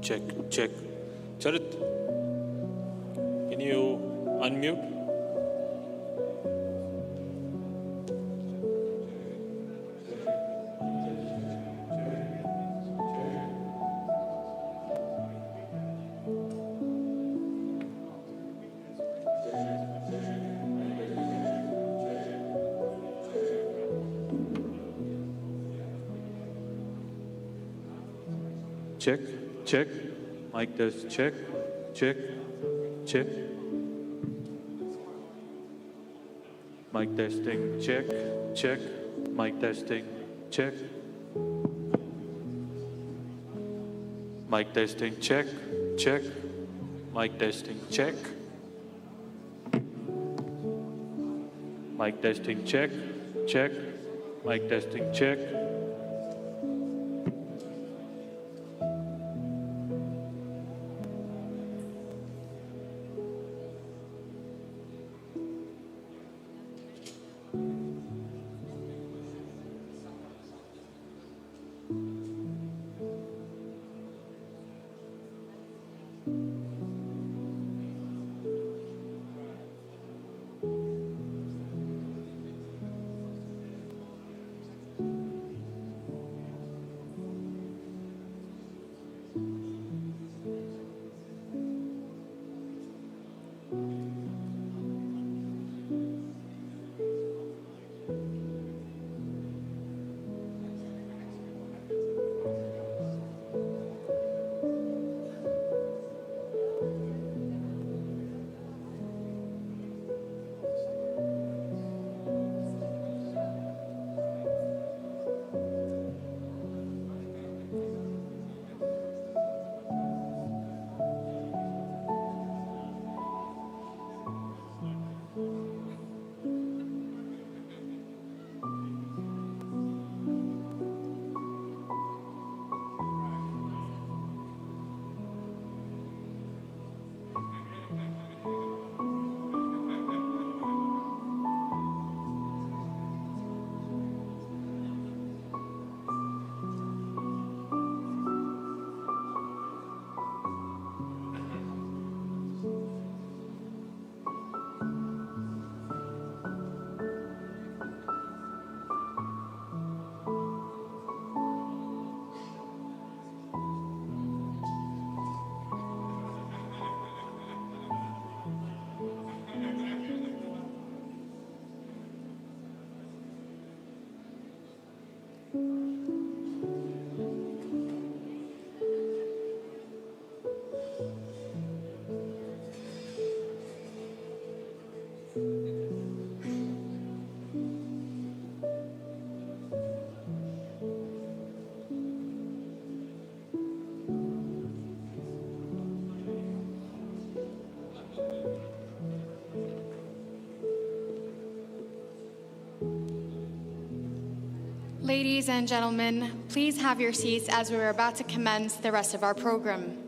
check, check. Charit, can you unmute? Check, check. Mic test, check, check, check. Mic testing, check, check. Mic testing, check. Mic testing, check, check. Mic testing, check. Mic testing, check, check. Mic testing, check. Ladies and gentlemen, please have your seats as we are about to commence the rest of our program.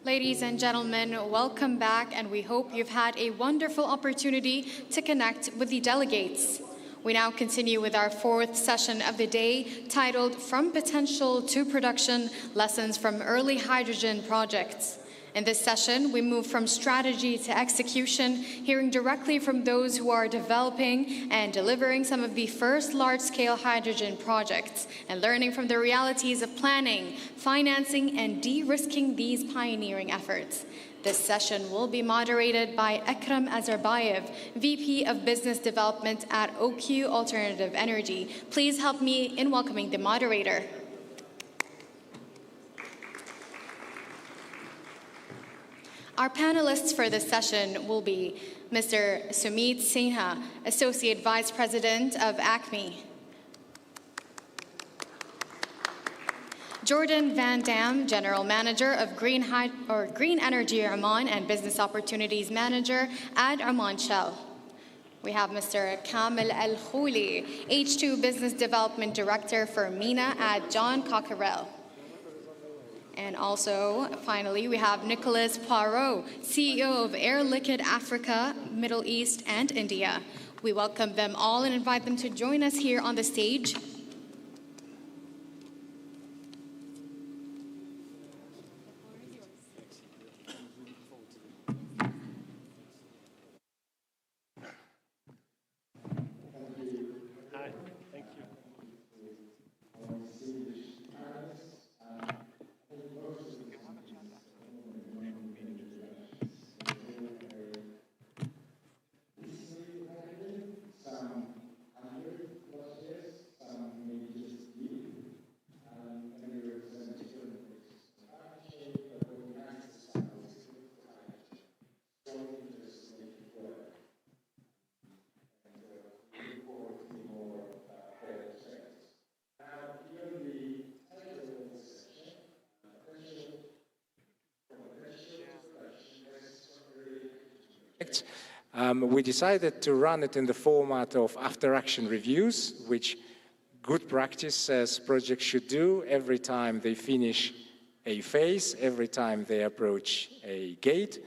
Ladies and gentlemen, welcome back, and we hope you've had a wonderful opportunity to connect with the delegates. We now continue with our fourth session of the day, titled From Potential to Production, Lessons from Early Hydrogen Projects. In this session, we move from strategy to execution, hearing directly from those who are developing and delivering some of the first large-scale hydrogen projects, and learning from the realities of planning, financing, and de-risking these pioneering efforts. This session will be moderated by Akram Azarbayev, VP of Business Development at OQ Alternative Energy. Please help me in welcoming the moderator. Our panelists for this session will be Mr. Sumit Sinha, Associate Vice President of ACME, Jordan Van Dam, General Manager of Green Energy Oman and Business Opportunities Manager at Oman Shell. We have Mr. Kamil Al Khouli, H2 Business Development Director for MENA at John Cockerell. And also, finally, we have Nicolas Poirot, CEO of Air Liquide Africa, Middle East, and India. We welcome them all and invite them to join us here on the stage. We decided to run it in the format of after-action reviews, which good practice says projects should do every time they finish a phase, every time they approach a gate.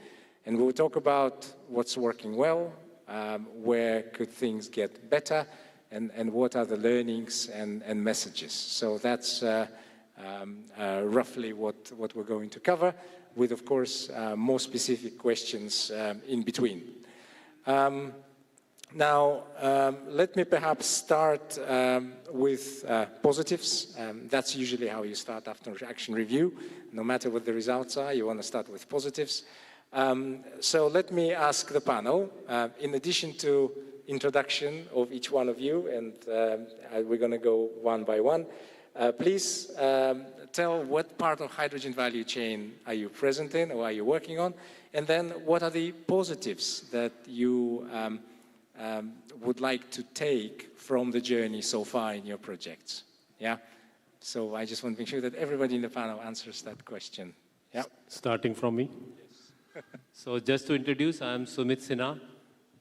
And we'll talk about what's working well, where could things get better, and what are the learnings and messages. So that's roughly what we're going to cover, with, of course, more specific questions in between. Now, let me perhaps start with positives. That's usually how you start after action review. No matter what the results are, you want to start with positives. So let me ask the panel, in addition to introduction of each one of you, and we're going to go one by one, please tell what part of hydrogen value chain are you present in or are you working on? And then what are the positives that you would like to take from the journey so far in your projects? Yeah? So I just want to make sure that everybody in the panel answers that question. Yeah. Starting from me. So just to introduce, I'm Sumit Sinha.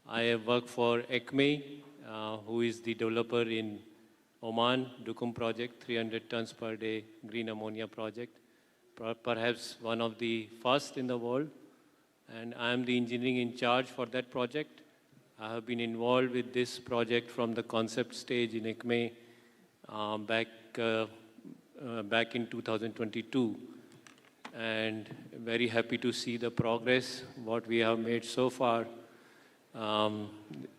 I work for ACME, who is the developer in Oman, Dukum project, 300 tons per day green ammonia project, perhaps one of the first in the world. And I am the engineering in charge for that project. I have been involved with this project from the concept stage in ACME back in 2022. And very happy to see the progress, what we have made so far,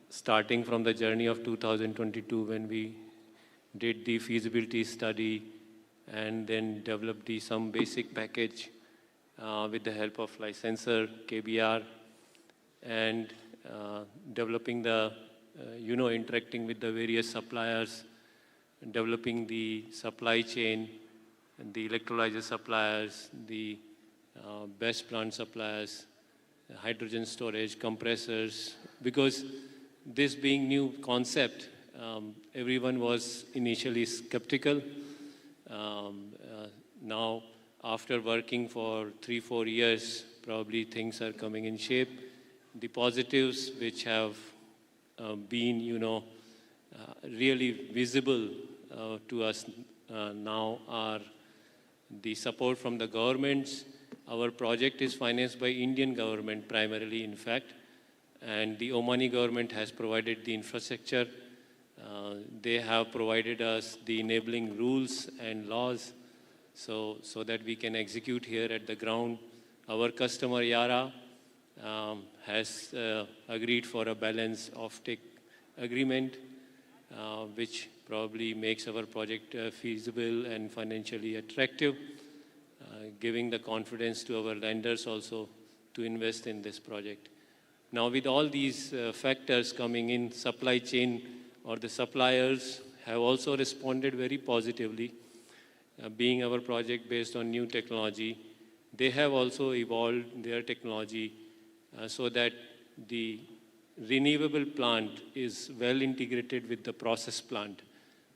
starting from the journey of 2022 when we did the feasibility study and then developed some basic package with the help of licensor, KBR, and developing the, interacting with the various suppliers, developing the supply chain, the electrolyzer suppliers, the best plant suppliers, hydrogen storage, compressors, because this being new concept, everyone was initially skeptical. Now, after working for 3-4 years, probably things are coming in shape. The positives which have been, really visible to us now are the support from the governments. Our project is financed by Indian government primarily, in fact, and the Omani government has provided the infrastructure. They have provided us the enabling rules and laws so that we can execute here at the ground. Our customer, Yara, has agreed for a balance offtake agreement, which probably makes our project feasible and financially attractive, giving the confidence to our lenders also to invest in this project. Now, with all these factors coming in, supply chain or the suppliers have also responded very positively. Being our project based on new technology, they have also evolved their technology so that the renewable plant is well integrated with the process plant,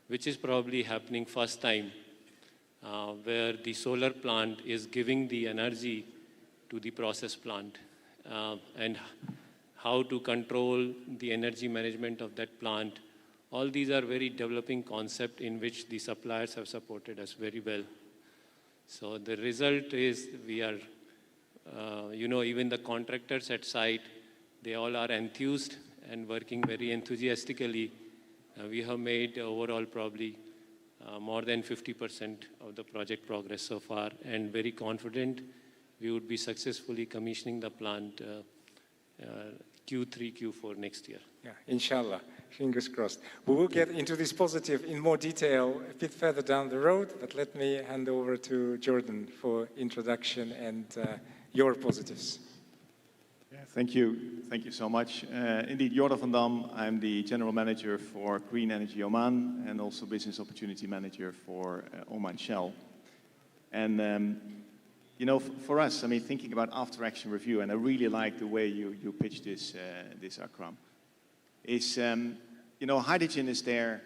which is probably happening first time, where the solar plant is giving the energy to the process plant, and how to control the energy management of that plant. All these are very developing concepts in which the suppliers have supported us very well. So the result is we are, even the contractors at site, they all are enthused and working very enthusiastically. We have made overall probably more than 50% of the project progress so far, and very confident we would be successfully commissioning the plant Q3, Q4 next year. Yeah, inshallah, fingers crossed. We will get into this positive in more detail a bit further down the road, but let me hand over to Jordan for introduction and your positives. Yeah, thank you so much. Indeed, Jordan van Dam, I'm the General Manager for Green Energy Oman and also Business Opportunity Manager for Oman Shell. And for us, I mean, thinking about after-action review, and I really like the way you pitched this, Akram, is, hydrogen is there,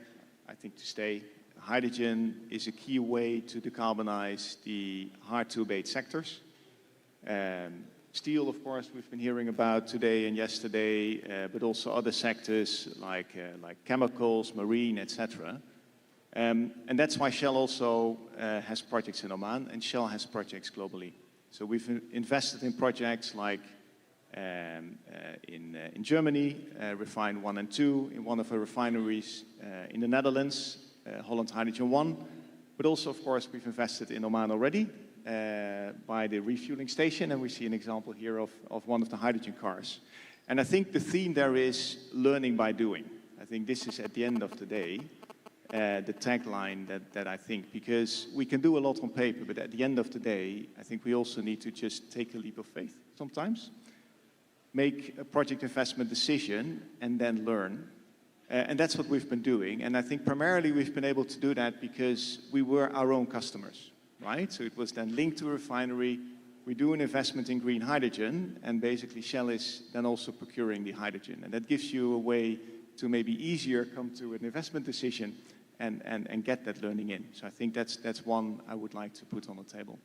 I think, to stay. Hydrogen is a key way to decarbonize the hard-to-abate sectors. Steel, of course, we've been hearing about today and yesterday, but also other sectors like chemicals, marine, etc. And that's why Shell also has projects in Oman, and Shell has projects globally. So we've invested in projects like in Germany, Refine 1 and 2, in one of our refineries in the Netherlands, Holland Hydrogen 1. But also, of course, we've invested in Oman already by the refueling station, and we see an example here of one of the hydrogen cars. And I think the theme there is learning by doing. I think this is, at the end of the day, the tagline that I think, because we can do a lot on paper, but at the end of the day, I think we also need to just take a leap of faith sometimes, make a project investment decision, and then learn. And that's what we've been doing. And I think primarily we've been able to do that because we were our own customers, right? So it was then linked to a refinery. We do an investment in green hydrogen, and basically Shell is then also procuring the hydrogen. And that gives you a way to maybe easier come to an investment decision and get that learning in. So I think that's one I would like to put on the table.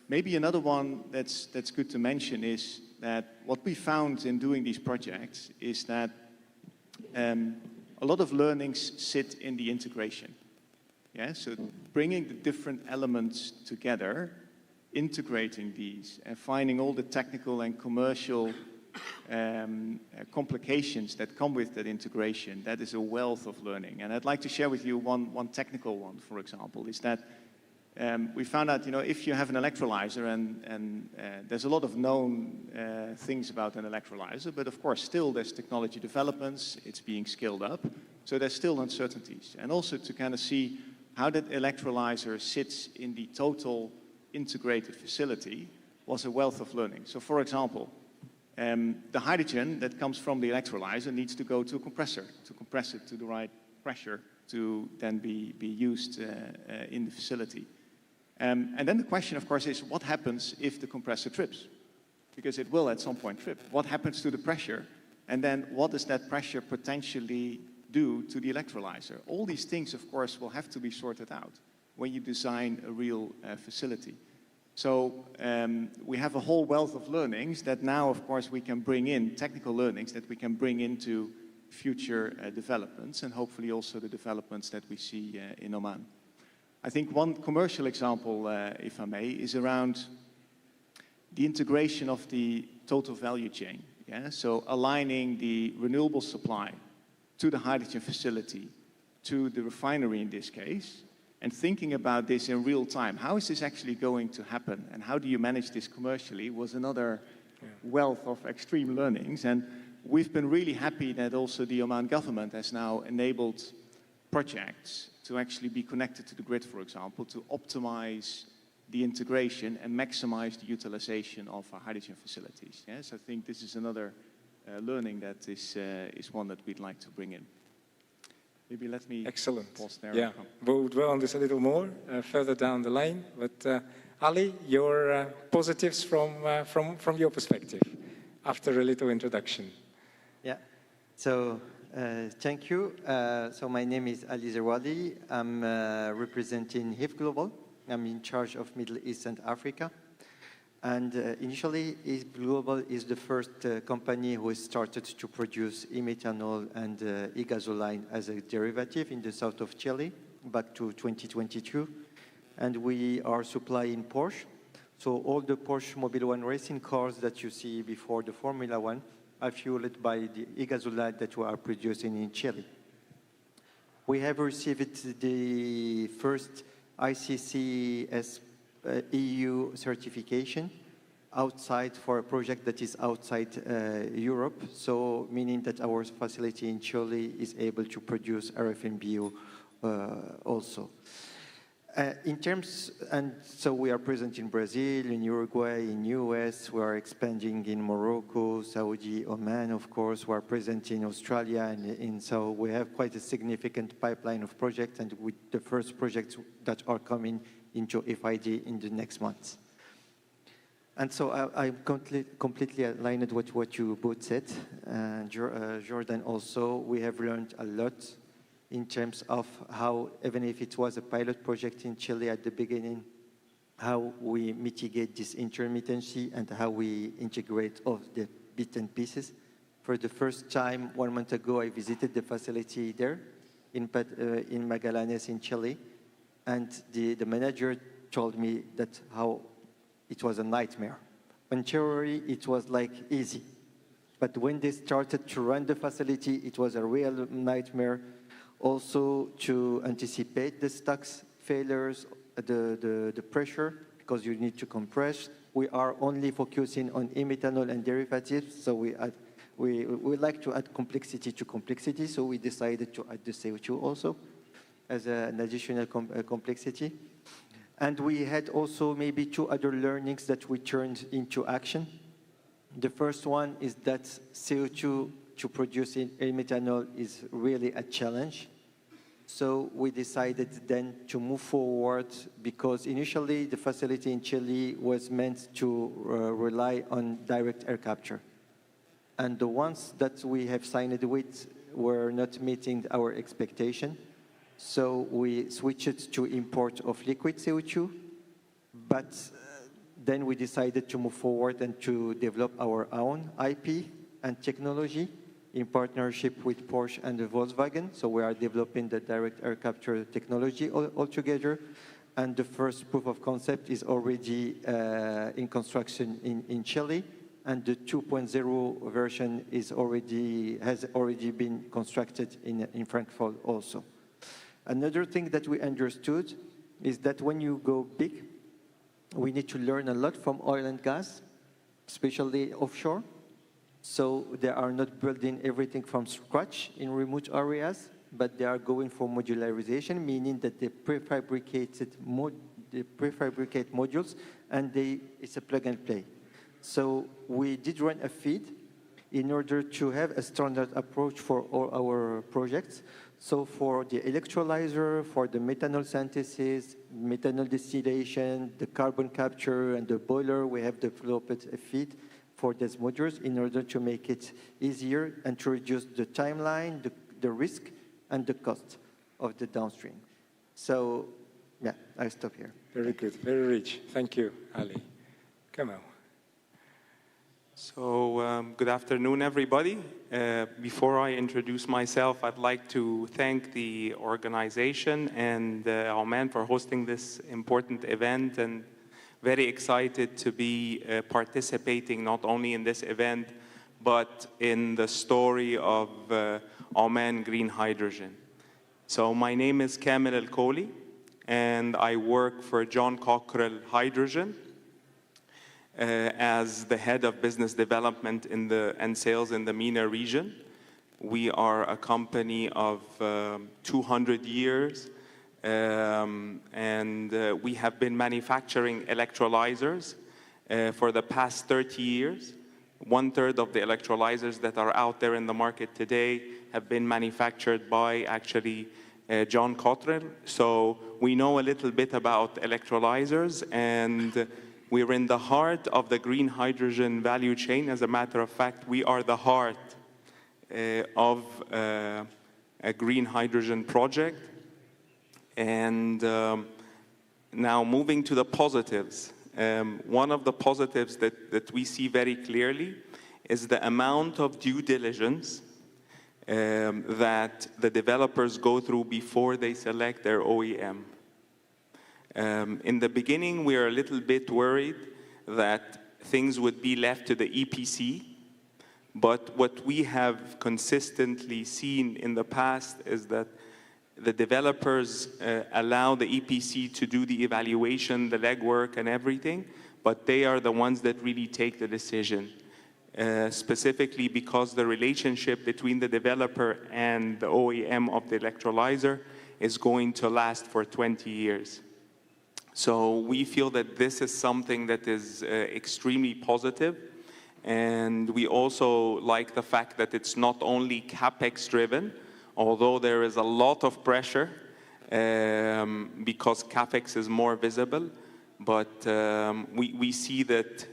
Maybe another one that's good to mention is that what we found in doing these projects is that a lot of learnings sit in the integration. Yeah, so bringing the different elements together, integrating these, and finding all the technical and commercial complications that come with that integration, that is a wealth of learning. And I'd like to share with you one technical one, for example, is that we found out, if you have an electrolyzer, and there's a lot of known things about an electrolyzer, but of course still there's technology developments, it's being scaled up, so there's still uncertainties. And also to kind of see how that electrolyzer sits in the total integrated facility was a wealth of learning. So for example, the hydrogen that comes from the electrolyzer needs to go to a compressor to compress it to the right pressure to then be used in the facility. And then the question, of course, is what happens if the compressor trips? Because it will at some point trip. What happens to the pressure? And then what does that pressure potentially do to the electrolyzer? All these things, of course, will have to be sorted out when you design a real facility. So we have a whole wealth of learnings that now, of course, we can bring in, technical learnings that we can bring into future developments, and hopefully also the developments that we see in Oman. I think one commercial example, if I may, is around the integration of the total value chain. Yeah? So aligning the renewable supply to the hydrogen facility, to the refinery in this case, and thinking about this in real time. How is this actually going to happen, and how do you manage this commercially was another wealth of extreme learnings. And we've been really happy that also the Oman government has now enabled projects to actually be connected to the grid, for example, to optimize the integration and maximize the utilization of our hydrogen facilities. Yes, I think this is another learning that is one that we'd like to bring in. Maybe let me pause there. Yeah, we'll dwell on this a little more further down the line. But Ali, your positives from your perspective after a little introduction. Yeah, so thank you. So my name is Ali Zerwadi. I'm representing HIF Global. I'm in charge of Middle East and Africa. And initially, HIF Global is the first company who started to produce e-methanol and e-gasoline as a derivative in the south of Chile back to 2022. And we are supplying Porsche. So all the Porsche Mobile One racing cars that you see before the Formula One are fueled by the e-gasoline that we are producing in Chile. We have received the first ICCS EU certification outside for a project that is outside Europe, so meaning that our facility in Chile is able to produce RFNBO also. In terms, and so we are present in Brazil, in Uruguay, in US, we are expanding in Morocco, Saudi, Oman, of course, we are present in Australia, and so we have quite a significant pipeline of projects, and with the first projects that are coming into FID in the next months. And so I'm completely aligned with what you both said. Jordan also, we have learned a lot in terms of how, even if it was a pilot project in Chile at the beginning, how we mitigate this intermittency and how we integrate all the bits and pieces. For the first time, 1 month ago, I visited the facility there in Magallanes in Chile, and the manager told me that how it was a nightmare. In theory, it was like easy. But when they started to run the facility, it was a real nightmare. Also to anticipate the stocks failures, the pressure, because you need to compress. We are only focusing on e-methanol and derivatives, so we like to add complexity to complexity, so we decided to add the CO2 also as an additional complexity. And we had also maybe 2 other learnings that we turned into action. The first one is that CO2 to produce e-methanol is really a challenge. So we decided then to move forward because initially the facility in Chile was meant to rely on direct air capture. And the ones that we have signed with were not meeting our expectation. So we switched to import of liquid CO2, but then we decided to move forward and to develop our own IP and technology in partnership with Porsche and Volkswagen. So we are developing the direct air capture technology altogether. And the first proof of concept is already in construction in Chile. And the 2.0 version has already been constructed in Frankfurt also. Another thing that we understood is that when you go big, we need to learn a lot from oil and gas, especially offshore. So they are not building everything from scratch in remote areas, but they are going for modularization, meaning that they prefabricate modules, and it's a plug and play. So we did run a FEED in order to have a standard approach for all our projects. So for the electrolyzer, for the methanol synthesis, methanol distillation, the carbon capture, and the boiler, we have developed a FEED for these modules in order to make it easier and to reduce the timeline, the risk, and the cost of the downstream. So, yeah, I'll stop here. Very good, very rich. Thank you, Ali. Come on. So, good afternoon, everybody. Before I introduce myself, I'd like to thank the organization and Oman for hosting this important event, and very excited to be participating not only in this event, but in the story of Oman Green Hydrogen. So my name is Kamil Al-Kholi, and I work for John Cockrell Hydrogen as the head of business development and sales in the MENA region. We are a company of 200 years, and we have been manufacturing electrolyzers for the past 30 years. 1/3 of the electrolyzers that are out there in the market today have been manufactured by actually John Cockrell. So we know a little bit about electrolyzers, and we're in the heart of the green hydrogen value chain. As a matter of fact, we are the heart of a green hydrogen project. And now moving to the positives. One of the positives that we see very clearly is the amount of due diligence that the developers go through before they select their OEM. In the beginning, we are a little bit worried that things would be left to the EPC, but what we have consistently seen in the past is that the developers allow the EPC to do the evaluation, the legwork and everything, but they are the ones that really take the decision. Specifically because the relationship between the developer and the OEM of the electrolyzer is going to last for 20 years. So we feel that this is something that is extremely positive. And we also like the fact that it's not only CapEx driven, although there is a lot of pressure because CapEx is more visible. But we see that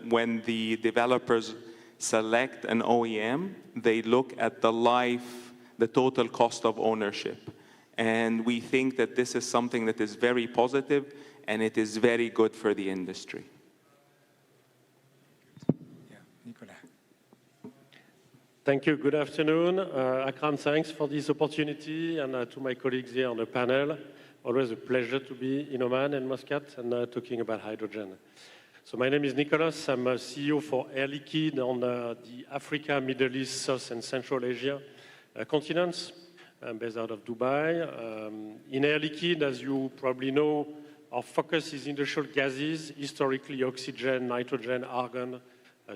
when the developers select an OEM, they look at the total cost of ownership. And we think that this is something that is very positive, and it is very good for the industry. Thank you. Good afternoon. Akram, thanks for this opportunity, and to my colleagues here on the panel. Always a pleasure to be in Oman and Muscat and talking about hydrogen. So my name is Nicholas. I'm a CEO for Air Liquide on the Africa, Middle East, South and Central Asia continents. I'm based out of Dubai. In Air Liquide, as you probably know, our focus is industrial gases, historically oxygen, nitrogen, argon,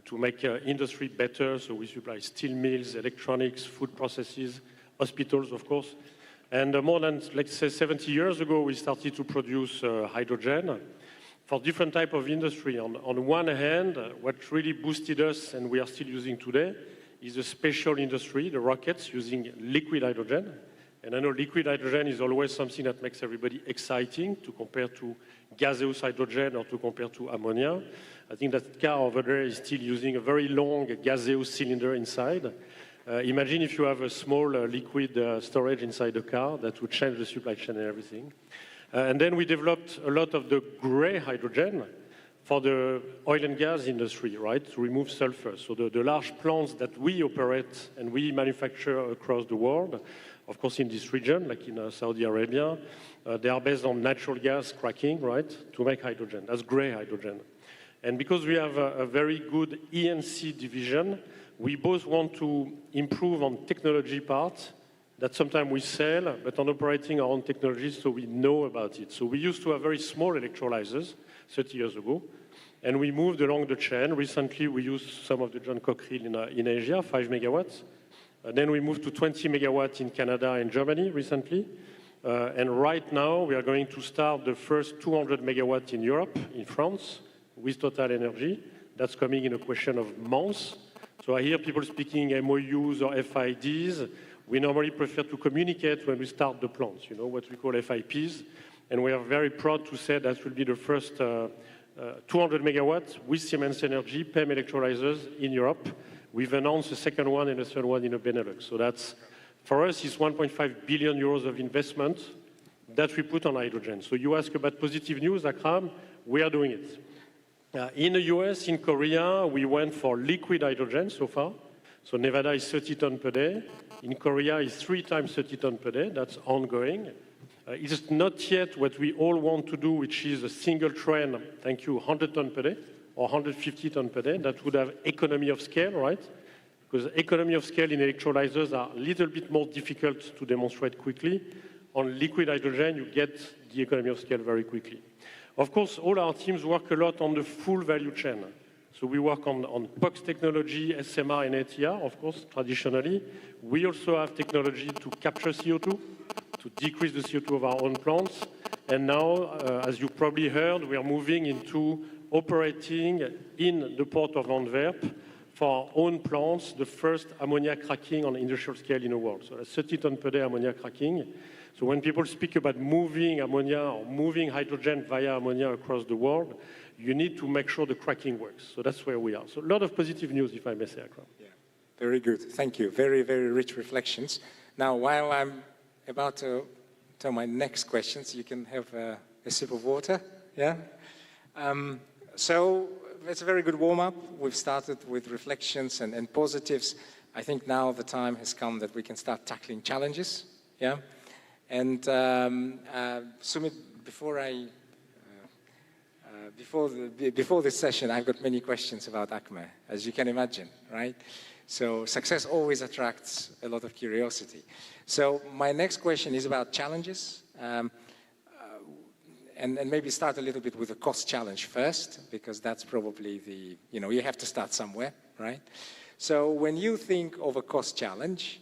to make industry better. So we supply steel mills, electronics, food processes, hospitals, of course. And more than, let's say, 70 years ago, we started to produce hydrogen for different type of industry. On one hand, what really boosted us, and we are still using today, is the special industry, the rockets using liquid hydrogen. And I know liquid hydrogen is always something that makes everybody exciting to compare to gaseous hydrogen or to compare to ammonia. I think that car over there is still using a very long gaseous cylinder inside. Imagine if you have a small liquid storage inside the car, that would change the supply chain and everything. And then we developed a lot of the gray hydrogen for the oil and gas industry, right, to remove sulfur. So the large plants that we operate and we manufacture across the world, of course in this region, like in Saudi Arabia, they are based on natural gas cracking, right, to make hydrogen. That's gray hydrogen. And because we have a very good E&C division, we both want to improve on technology part that sometimes we sell, but on operating our own technologies so we know about it. So we used to have very small electrolyzers 30 years ago, and we moved along the chain. Recently, we used some of the John Cockrell in Asia, 5 megawatts. Then we moved to 20 megawatts in Canada and Germany recently. And right now, we are going to start the first 200 megawatts in Europe, in France, with Total Energy. That's coming in a question of months. So I hear people speaking MOUs or FIDs. We normally prefer to communicate when we start the plants, you know, what we call FIPs. And we are very proud to say that will be the first 200 megawatts with Siemens Energy, PEM electrolyzers in Europe. We've announced the second one and the third one in the Benelux. So that's, for us, it's 1.5 billion euros of investment that we put on hydrogen. So you ask about positive news, Akram, we are doing it. In the US, in Korea, we went for liquid hydrogen so far. So Nevada is 30 tons per day. In Korea, it's 3 times 30 tons per day. That's ongoing. It's not yet what we all want to do, which is a single train, thank you, 100 tons per day or 150 tons per day. That would have economy of scale, right? because economy of scale in electrolyzers are a little bit more difficult to demonstrate quickly. On liquid hydrogen, you get the economy of scale very quickly. Of course, all our teams work a lot on the full value chain. So we work on POX technology, SMR and ATR, of course, traditionally. We also have technology to capture CO2, to decrease the CO2 of our own plants. And now, as you probably heard, we are moving into operating in the port of Antwerp for our own plants, the first ammonia cracking on industrial scale in the world. So that's 30 tons per day ammonia cracking. So when people speak about moving ammonia or moving hydrogen via ammonia across the world, you need to make sure the cracking works. So that's where we are. So a lot of positive news, if I may say, Akram. Yeah, very good. Thank you. Very, very rich reflections. Now, while I'm about to tell my next questions, you can have a sip of water. Yeah. So it's a very good warm-up. We've started with reflections and positives. I think now the time has come that we can start tackling challenges. Yeah. And Sumit, before this session, I've got many questions about ACME, as you can imagine, right? So success always attracts a lot of curiosity. So my next question is about challenges, and maybe start a little bit with the cost challenge first, because that's probably the, you have to start somewhere, right? So when you think of a cost challenge,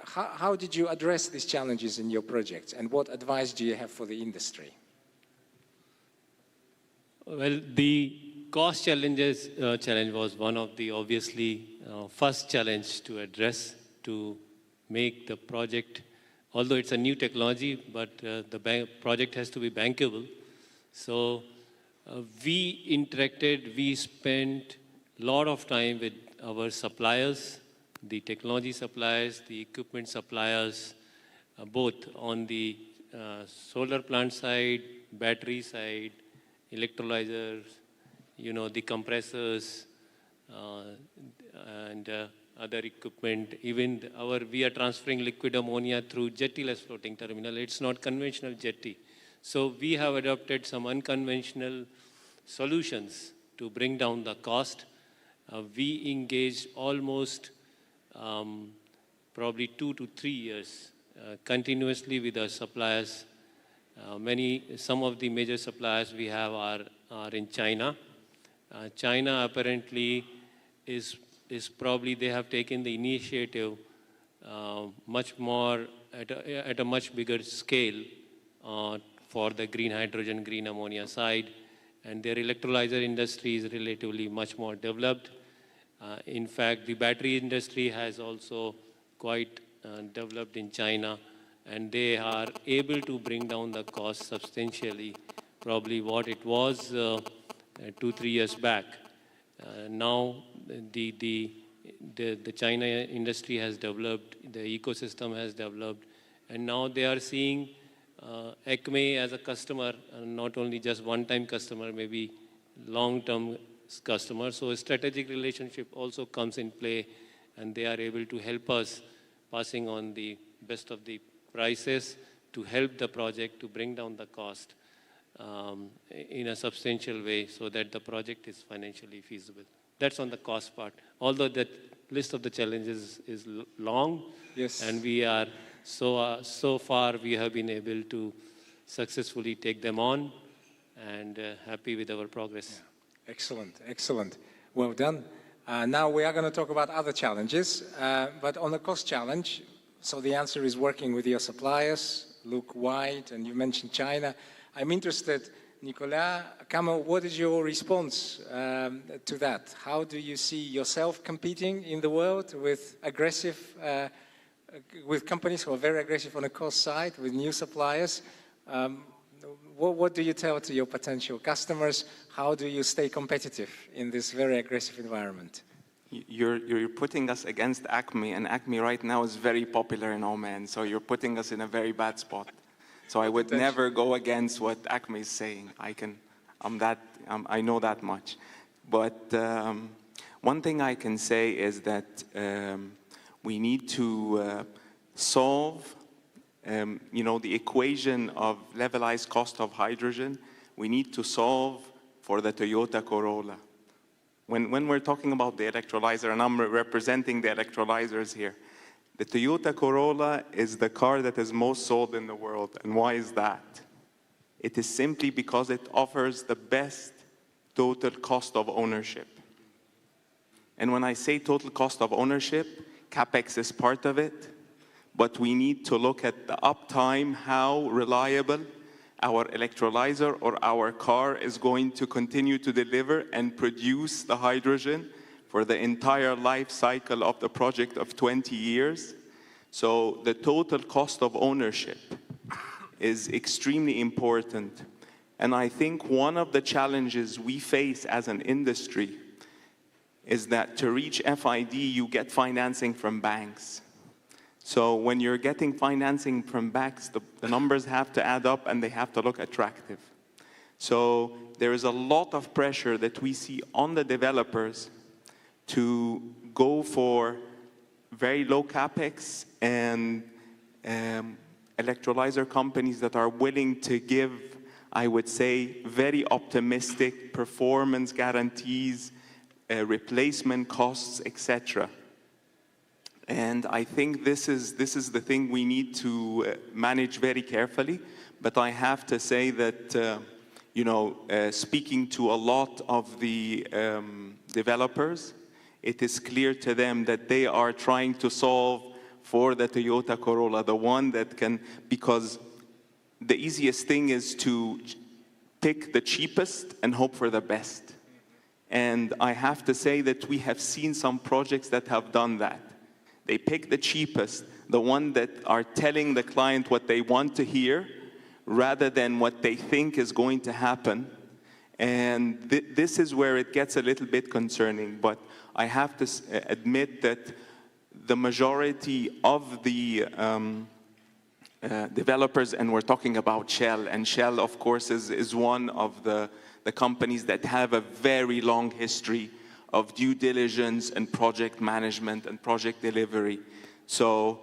how did you address these challenges in your projects, and what advice do you have for the industry? Well, the cost challenge was one of the obviously first challenge to address to make the project, although it's a new technology, but the project has to be bankable. So we interacted, we spent a lot of time with our suppliers, the technology suppliers, the equipment suppliers, both on the solar plant side, battery side, electrolyzers, the compressors, and other equipment. Even we are transferring liquid ammonia through jetty-less floating terminal. It's not conventional jetty. So we have adopted some unconventional solutions to bring down the cost. We engaged almost probably 2 to 3 years continuously with our suppliers. Some of the major suppliers we have are in China. China apparently is probably, they have taken the initiative much more at a much bigger scale for the green hydrogen, green ammonia side, and their electrolyzer industry is relatively much more developed. In fact, the battery industry has also quite developed in China, and they are able to bring down the cost substantially, probably what it was 2-3 years back. Now the China industry has developed, the ecosystem has developed, and now they are seeing ACME as a customer, not only just one-time customer, maybe long-term customer. So a strategic relationship also comes in play, and they are able to help us passing on the best of the prices to help the project to bring down the cost in a substantial way so that the project is financially feasible. That's on the cost part. Although that list of the challenges is long, yes, and we are so far we have been able to successfully take them on, and happy with our progress. Yeah. Excellent, excellent. Well done. Now we are going to talk about other challenges, but on the cost challenge, so the answer is working with your suppliers, look wide, and you mentioned China. I'm interested, Nicolas, Kamal, what is your response to that? How do you see yourself competing in the world with with companies who are very aggressive on the cost side, with new suppliers? What do you tell to your potential customers? How do you stay competitive in this very aggressive environment? You're putting us against ACME, and ACME right now is very popular in Oman, so you're putting us in a very bad spot. So I would never go against what ACME is saying. I know that much. But one thing I can say is that we need to solve the equation of levelized cost of hydrogen. We need to solve for the Toyota Corolla. when we're talking about the electrolyzer, and I'm representing the electrolyzers here, the Toyota Corolla is the car that is most sold in the world. And why is that? It is simply because it offers the best total cost of ownership. And when I say total cost of ownership, CapEx is part of it, but we need to look at the uptime, how reliable our electrolyzer or our car is going to continue to deliver and produce the hydrogen for the entire life cycle of the project of 20 years. So the total cost of ownership is extremely important. And I think one of the challenges we face as an industry is that to reach FID, you get financing from banks. So when you're getting financing from banks, the numbers have to add up and they have to look attractive. So there is a lot of pressure that we see on the developers to go for very low CapEx and electrolyzer companies that are willing to give, I would say, very optimistic performance guarantees, replacement costs, etc. And I think this is the thing we need to manage very carefully. But I have to say that, speaking to a lot of the developers, it is clear to them that they are trying to solve for the Toyota Corolla, the one that can, because the easiest thing is to pick the cheapest and hope for the best. And I have to say that we have seen some projects that have done that. They pick the cheapest, the one that are telling the client what they want to hear, rather than what they think is going to happen. And this is where it gets a little bit concerning. But I have to admit that the majority of the developers, and we're talking about Shell, and Shell, of course, is one of the companies that have a very long history of due diligence and project management and project delivery. So,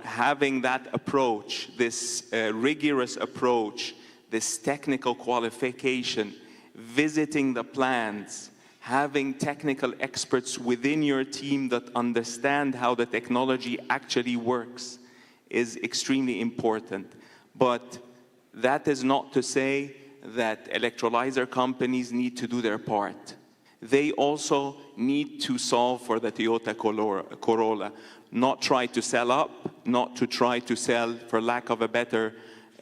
having that approach, this rigorous approach, this technical qualification, visiting the plants, having technical experts within your team that understand how the technology actually works is extremely important. But that is not to say that electrolyzer companies need to do their part. They also need to solve for the Toyota Corolla, not try to sell up, not to try to sell, for lack of a better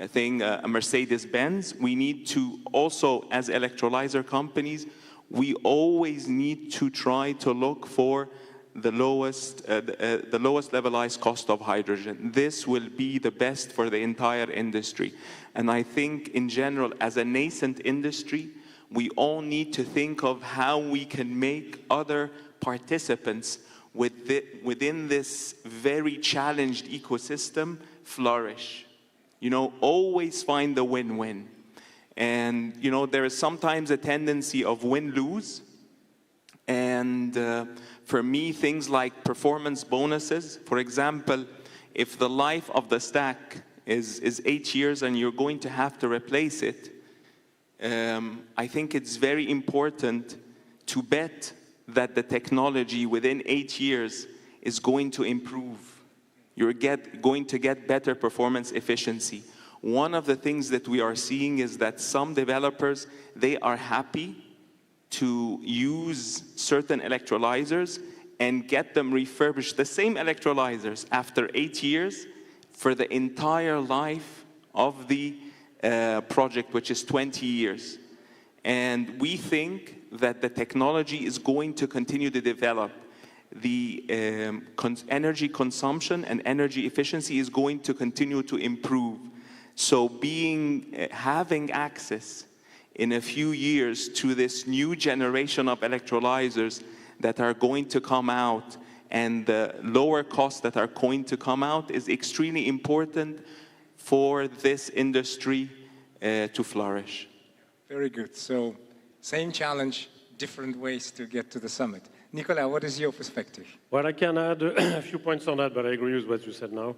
thing, a Mercedes-Benz. We need to also, as electrolyzer companies, we always need to try to look for the lowest levelized cost of hydrogen. This will be the best for the entire industry. And I think in general, as a nascent industry, we all need to think of how we can make other participants within this very challenged ecosystem flourish. Always find the win-win. And, there is sometimes a tendency of win-lose. And for me, things like performance bonuses, for example, if the life of the stack is 8 years and you're going to have to replace it, I think it's very important to bet that the technology within 8 years is going to improve. You're going to get better performance efficiency. One of the things that we are seeing is that some developers, they are happy to use certain electrolyzers and get them refurbished, the same electrolyzers, after 8 years for the entire life of the project, which is 20 years. And we think that the technology is going to continue to develop. The energy consumption and energy efficiency is going to continue to improve. So having access in a few years to this new generation of electrolyzers that are going to come out and the lower costs that are going to come out is extremely important for this industry to flourish. Very good. So same challenge, different ways to get to the summit. Nicolas, what is your perspective? Well, I can add a few points on that, but I agree with what you said now.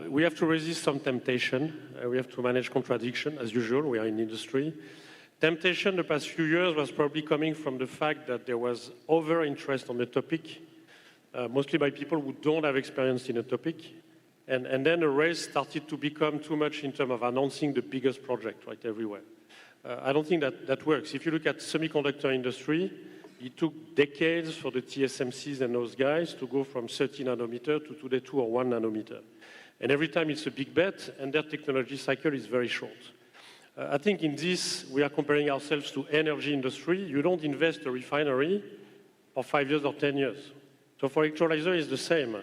We have to resist some temptation. We have to manage contradiction, as usual. We are in industry. Temptation the past few years was probably coming from the fact that there was over-interest on the topic, mostly by people who don't have experience in a topic. And then the race started to become too much in terms of announcing the biggest project, right, everywhere. I don't think that works. If you look at semiconductor industry, it took decades for the TSMCs and those guys to go from 30 nanometer to today 2 or 1 nanometer. And every time it's a big bet, and their technology cycle is very short. I think in this, we are comparing ourselves to energy industry. You don't invest a refinery for 5 years or 10 years. So for electrolyzer, it's the same.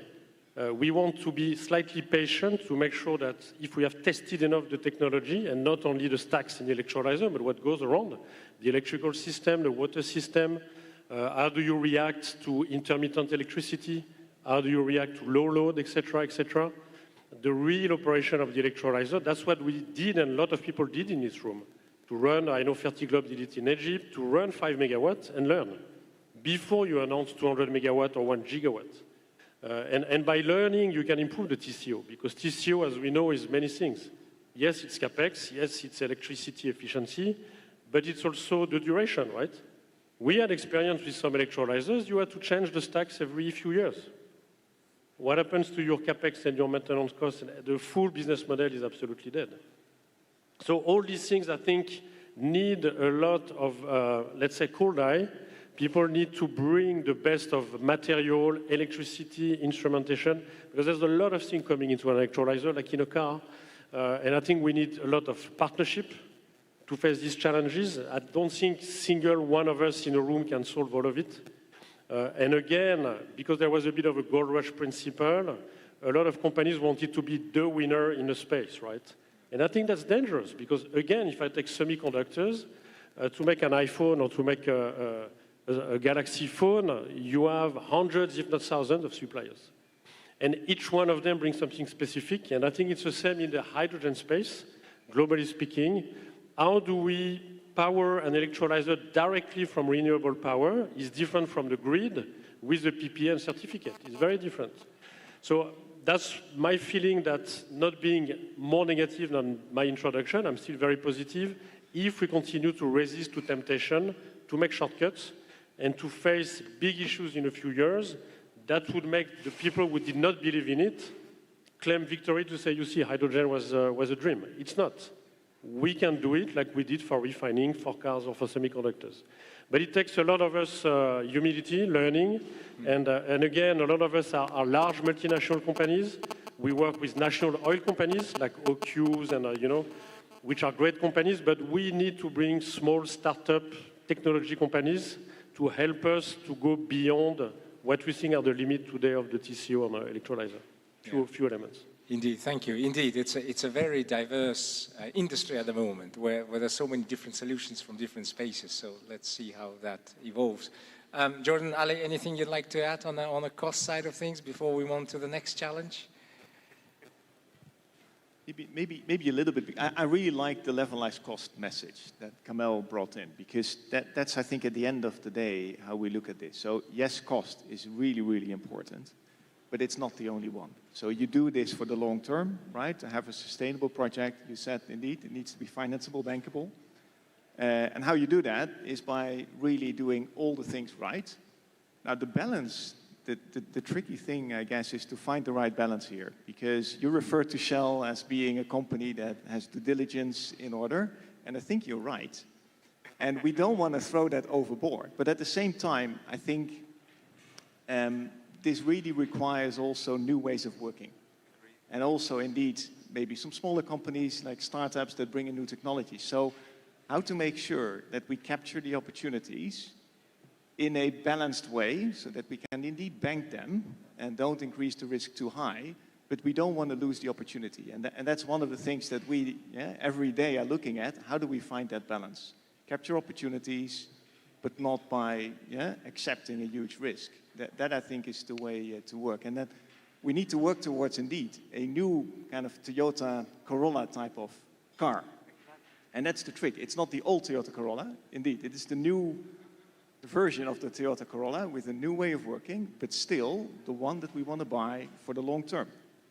We want to be slightly patient to make sure that if we have tested enough the technology, and not only the stacks in the electrolyzer, but what goes around, the electrical system, the water system, how do you react to intermittent electricity, how do you react to low load, etc., etc. The real operation of the electrolyzer, that's what we did, and a lot of people did in this room. To run, I know Fertiglobe did it in Egypt, to run 5 megawatts and learn before you announce 200 megawatt or 1 gigawatt. And by learning, you can improve the TCO, because TCO, as we know, is many things. Yes, it's CapEx, yes, it's electricity efficiency, but it's also the duration, right? We had experience with some electrolyzers, you had to change the stacks every few years. What happens to your CapEx and your maintenance costs? The full business model is absolutely dead. So all these things, I think, need a lot of, let's say, cold eye. People need to bring the best of material, electricity, instrumentation, because there's a lot of things coming into an electrolyzer, like in a car. And I think we need a lot of partnership to face these challenges. I don't think single one of us in a room can solve all of it. And again, because there was a bit of a gold rush principle, a lot of companies wanted to be the winner in the space, right? And I think that's dangerous, because again, if I take semiconductors, to make an iPhone or to make a Galaxy phone, you have hundreds, if not thousands, of suppliers. And each one of them brings something specific, and I think it's the same in the hydrogen space, globally speaking. How do we power an electrolyzer directly from renewable power is different from the grid with the PPM certificate. It's very different. So that's my feeling, that not being more negative than my introduction, I'm still very positive. If we continue to resist to temptation, to make shortcuts, and to face big issues in a few years, that would make the people who did not believe in it claim victory to say, you see, hydrogen was a dream. It's not. We can do it like we did for refining, for cars, or for semiconductors. But it takes a lot of us humility, learning, and again, a lot of us are large multinational companies. We work with national oil companies like OQs and, which are great companies, but we need to bring small startup technology companies to help us to go beyond what we think are the limit today of the TCO on an electrolyzer. Few elements. Indeed, thank you. Indeed, it's a very diverse industry at the moment, where there's so many different solutions from different spaces. So let's see how that evolves. Jordan, Ali, anything you'd like to add on the cost side of things before we move on to the next challenge? Maybe a little bit. I really like the levelized cost message that Kamel brought in, because that's, I think, at the end of the day, how we look at this. So yes, cost is really, really important, but it's not the only one. So you do this for the long term, right? To have a sustainable project, you said, indeed, it needs to be financeable, bankable. And how you do that is by really doing all the things right. Now, the balance, the tricky thing, I guess, is to find the right balance here, because you refer to Shell as being a company that has due diligence in order, and I think you're right. And we don't want to throw that overboard. But at the same time, I think this really requires also new ways of working. And also, indeed, maybe some smaller companies like startups that bring in new technology. So how to make sure that we capture the opportunities in a balanced way so that we can indeed bank them and don't increase the risk too high, but we don't want to lose the opportunity. And that's one of the things that we every day are looking at. How do we find that balance? Capture opportunities, but not by accepting a huge risk. That I think is the way to work. And that we need to work towards, indeed, a new kind of Toyota Corolla type of car. And that's the trick. It's not the old Toyota Corolla, indeed. It is the new version of the Toyota Corolla with a new way of working, but still the one that we want to buy for the long term.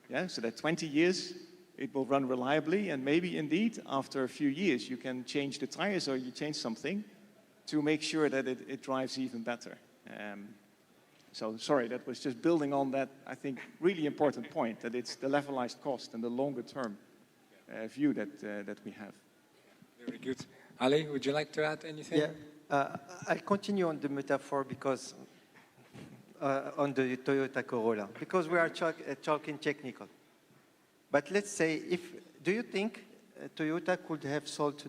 Yeah, so that 20 years it will run reliably, and maybe indeed after a few years you can change the tires or you change something to make sure that it drives even better. So sorry, that was just building on that, I think, really important point, that it's the levelized cost and the longer term view that we have. Very good. Ali, would you like to add anything? Yeah, I'll continue on the metaphor because on the Toyota Corolla, because we are talking technical. But let's say, do you think Toyota could have sold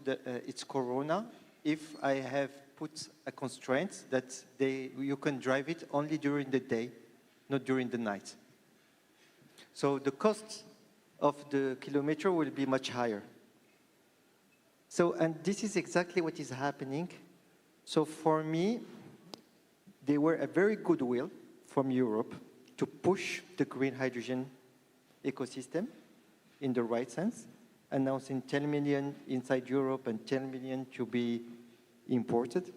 its Corona if I have put a constraint that you can drive it only during the day, not during the night? So the cost of the kilometer will be much higher. So, and this is exactly what is happening. So for me, they were a very good will from Europe to push the green hydrogen ecosystem in the right sense, announcing 10 million inside Europe and 10 million to be imported.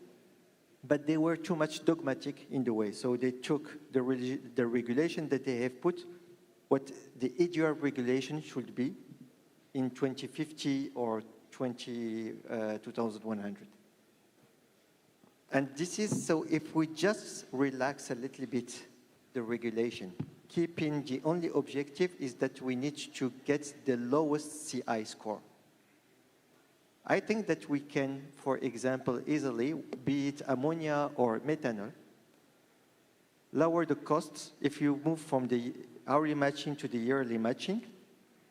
But they were too much dogmatic in the way. So they took the regulation that they have put, what the EGR regulation should be in 2050 or 2100. And this is, so if we just relax a little bit the regulation, keeping the only objective is that we need to get the lowest CI score. I think that we can, for example, easily, be it ammonia or methanol, lower the costs. If you move from the hourly matching to the yearly matching,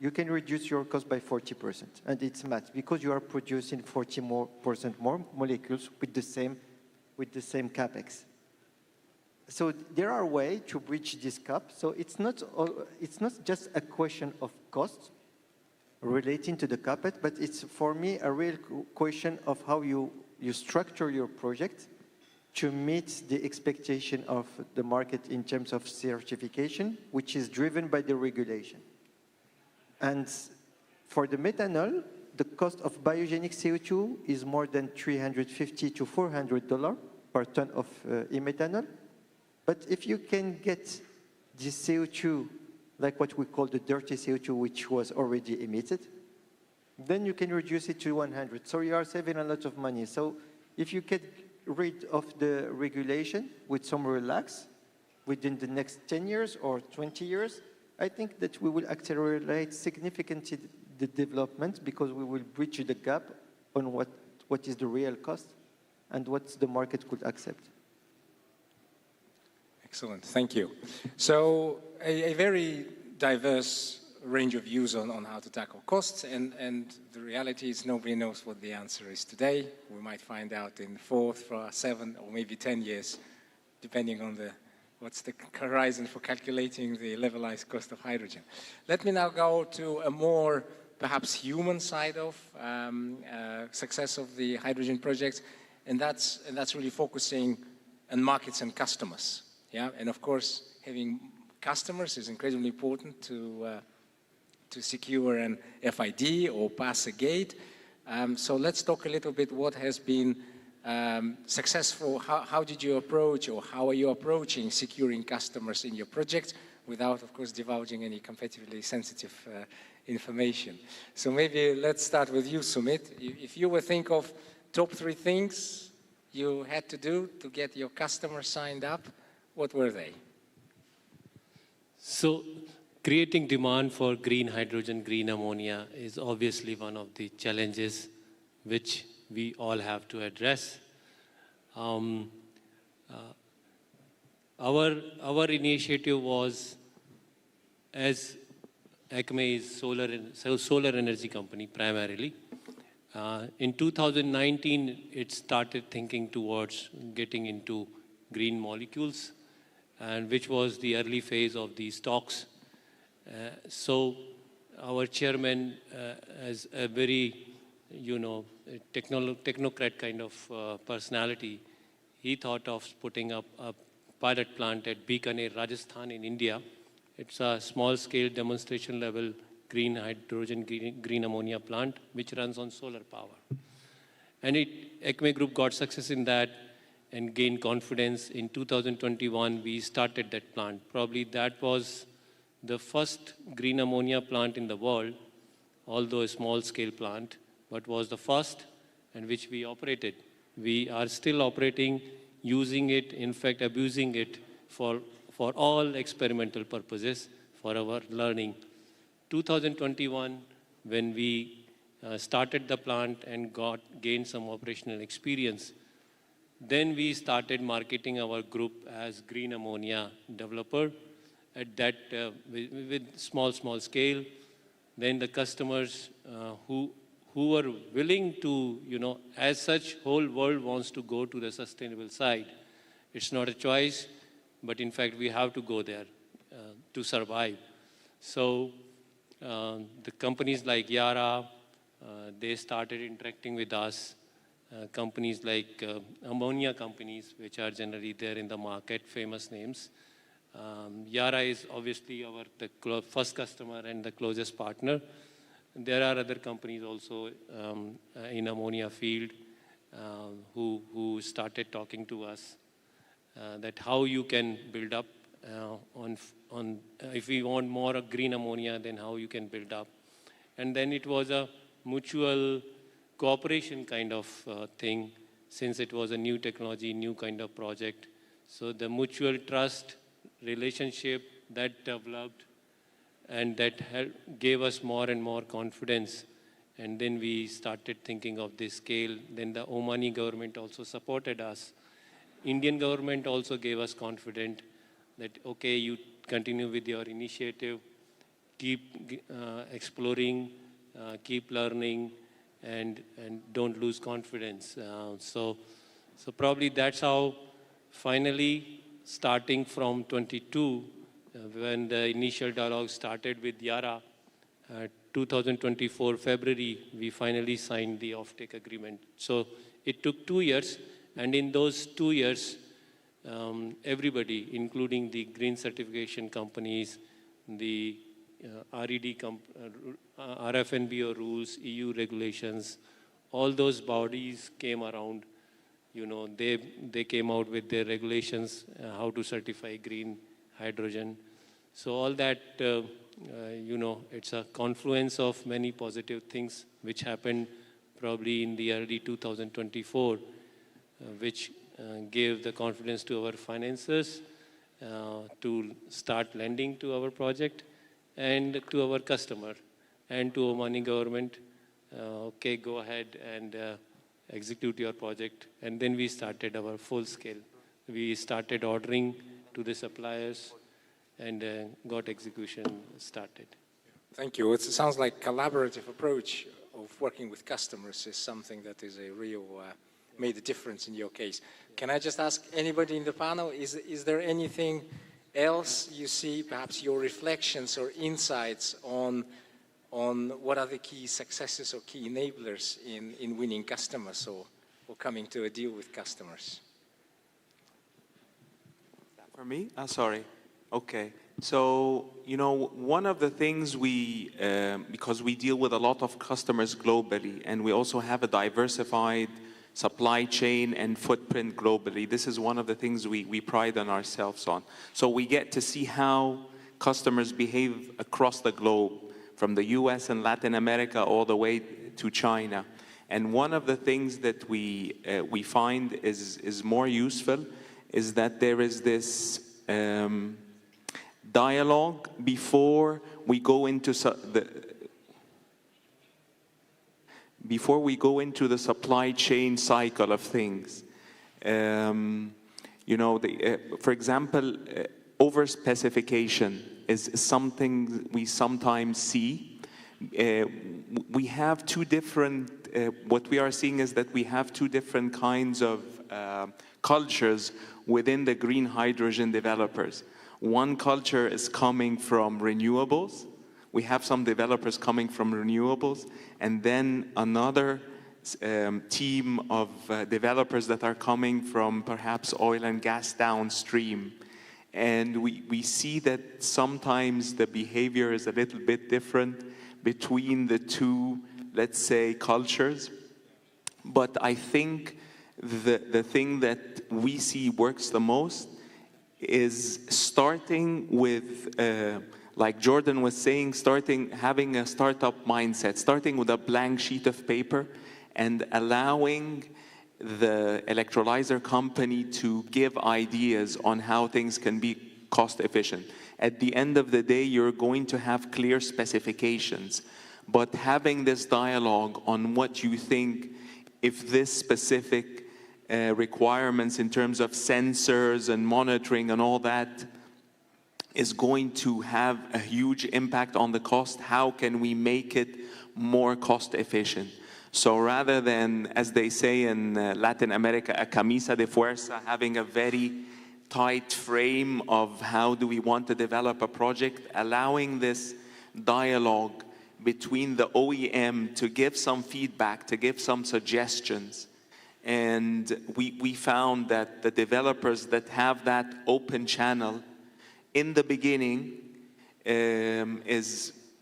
you can reduce your cost by 40%. And it's math, because you are producing 40% more molecules with the same capex. So there are ways to bridge this gap. So it's not just a question of cost relating to the capex, but it's, for me, a real question of how you structure your project to meet the expectation of the market in terms of certification, which is driven by the regulation. And for the methanol, the cost of biogenic CO2 is more than $350 to $400 per ton of e-methanol. But if you can get this CO2, like what we call the dirty CO2, which was already emitted, then you can reduce it to 100. So you are saving a lot of money. So if you get rid of the regulation with some relax within the next 10 years or 20 years, I think that we will accelerate significantly the development, because we will bridge the gap on what is the real cost and what the market could accept. Excellent, thank you. So a very diverse range of views on how to tackle costs, and the reality is nobody knows what the answer is today. We might find out in 4, 7, or maybe 10 years, depending on what's the horizon for calculating the levelized cost of hydrogen. Let me now go to a more perhaps human side of success of the hydrogen project, and that's really focusing on markets and customers. Yeah, and of course, having customers is incredibly important to secure an FID or pass a gate. So let's talk a little bit what has been successful. How did you approach, or how are you approaching securing customers in your project without, of course, divulging any competitively sensitive information? So maybe let's start with you, Sumit. If you would think of top 3 things you had to do to get your customers signed up, what were they? So creating demand for green hydrogen, green ammonia is obviously one of the challenges which we all have to address. Our initiative was, as ACME is solar energy company primarily. In 2019, it started thinking towards getting into green molecules, and which was the early phase of these talks. So our chairman, as a very, technocrat kind of personality, he thought of putting up a pilot plant at Bikaner, Rajasthan in India. It's a small-scale demonstration level green hydrogen, green ammonia plant, which runs on solar power. And ACME Group got success in that and gained confidence. In 2021, we started that plant. Probably that was the first green ammonia plant in the world although a small-scale plant, but was the first and which we operated. We are still operating, using it, in fact, abusing it for all experimental purposes for our learning. 2021, when we started the plant and gained some operational experience, then we started marketing our group as green ammonia developer at that with small scale. Then the customers who are willing to, as such, whole world wants to go to the sustainable side. It's not a choice, but in fact we have to go there to survive. So the companies like Yara, they started interacting with us. Companies like ammonia companies, which are generally there in the market, famous names. Yara is obviously the first customer and the closest partner. There are other companies also in ammonia field who started talking to us that how you can build up on if we want more green ammonia, then how you can build up. And then it was a mutual cooperation kind of thing, since it was a new technology, new kind of project. So the mutual trust relationship that developed, and that gave us more and more confidence. And then we started thinking of this scale. Then the Omani government also supported us. Indian government also gave us confidence that, okay, you continue with your initiative, keep exploring, keep learning, and don't lose confidence. So probably that's how finally, starting from 22, when the initial dialogue started with Yara, 2024 February, we finally signed the offtake agreement. So it took 2 years, and in those 2 years, everybody, including the green certification companies, the RFNBO rules, EU regulations, all those bodies came around. They came out with their regulations, how to certify green hydrogen. So all that, it's a confluence of many positive things which happened probably in the early 2024, which gave the confidence to our financiers to start lending to our project and to our customer and to Omani government. Okay, go ahead and execute your project. And then we started our full scale. We started ordering to the suppliers and got execution started. Thank you. It sounds like collaborative approach of working with customers is something that is a real, made a difference in your case. Can I just ask anybody in the panel, is there anything else you see, perhaps your reflections or insights on what are the key successes or key enablers in winning customers or coming to a deal with customers? For me? Sorry. Okay. So, one of the things because we deal with a lot of customers globally, and we also have a diversified supply chain and footprint globally, this is one of the things we pride on ourselves on. So we get to see how customers behave across the globe, from the US and Latin America all the way to China. And one of the things that we find is more useful is that there is this dialogue before we go into the supply chain cycle of things. For example, overspecification is something we sometimes see. We have two different, what we are seeing is that we have two different kinds of cultures within the green hydrogen developers. One culture is coming from renewables. We have some developers coming from renewables, and then another team of developers that are coming from perhaps oil and gas downstream. And we see that sometimes the behavior is a little bit different between the two, let's say, cultures. But I think the thing that we see works the most is starting with Like Jordan was saying, having a startup mindset, starting with a blank sheet of paper and allowing the electrolyzer company to give ideas on how things can be cost efficient. At the end of the day, you're going to have clear specifications, but having this dialogue on what you think, if this specific requirements in terms of sensors and monitoring and all that is going to have a huge impact on the cost, how can we make it more cost efficient? So rather than, as they say in Latin America, a camisa de fuerza, having a very tight frame of how do we want to develop a project, allowing this dialogue between the OEM to give some feedback, to give some suggestions. And we found that the developers that have that open channel in the beginning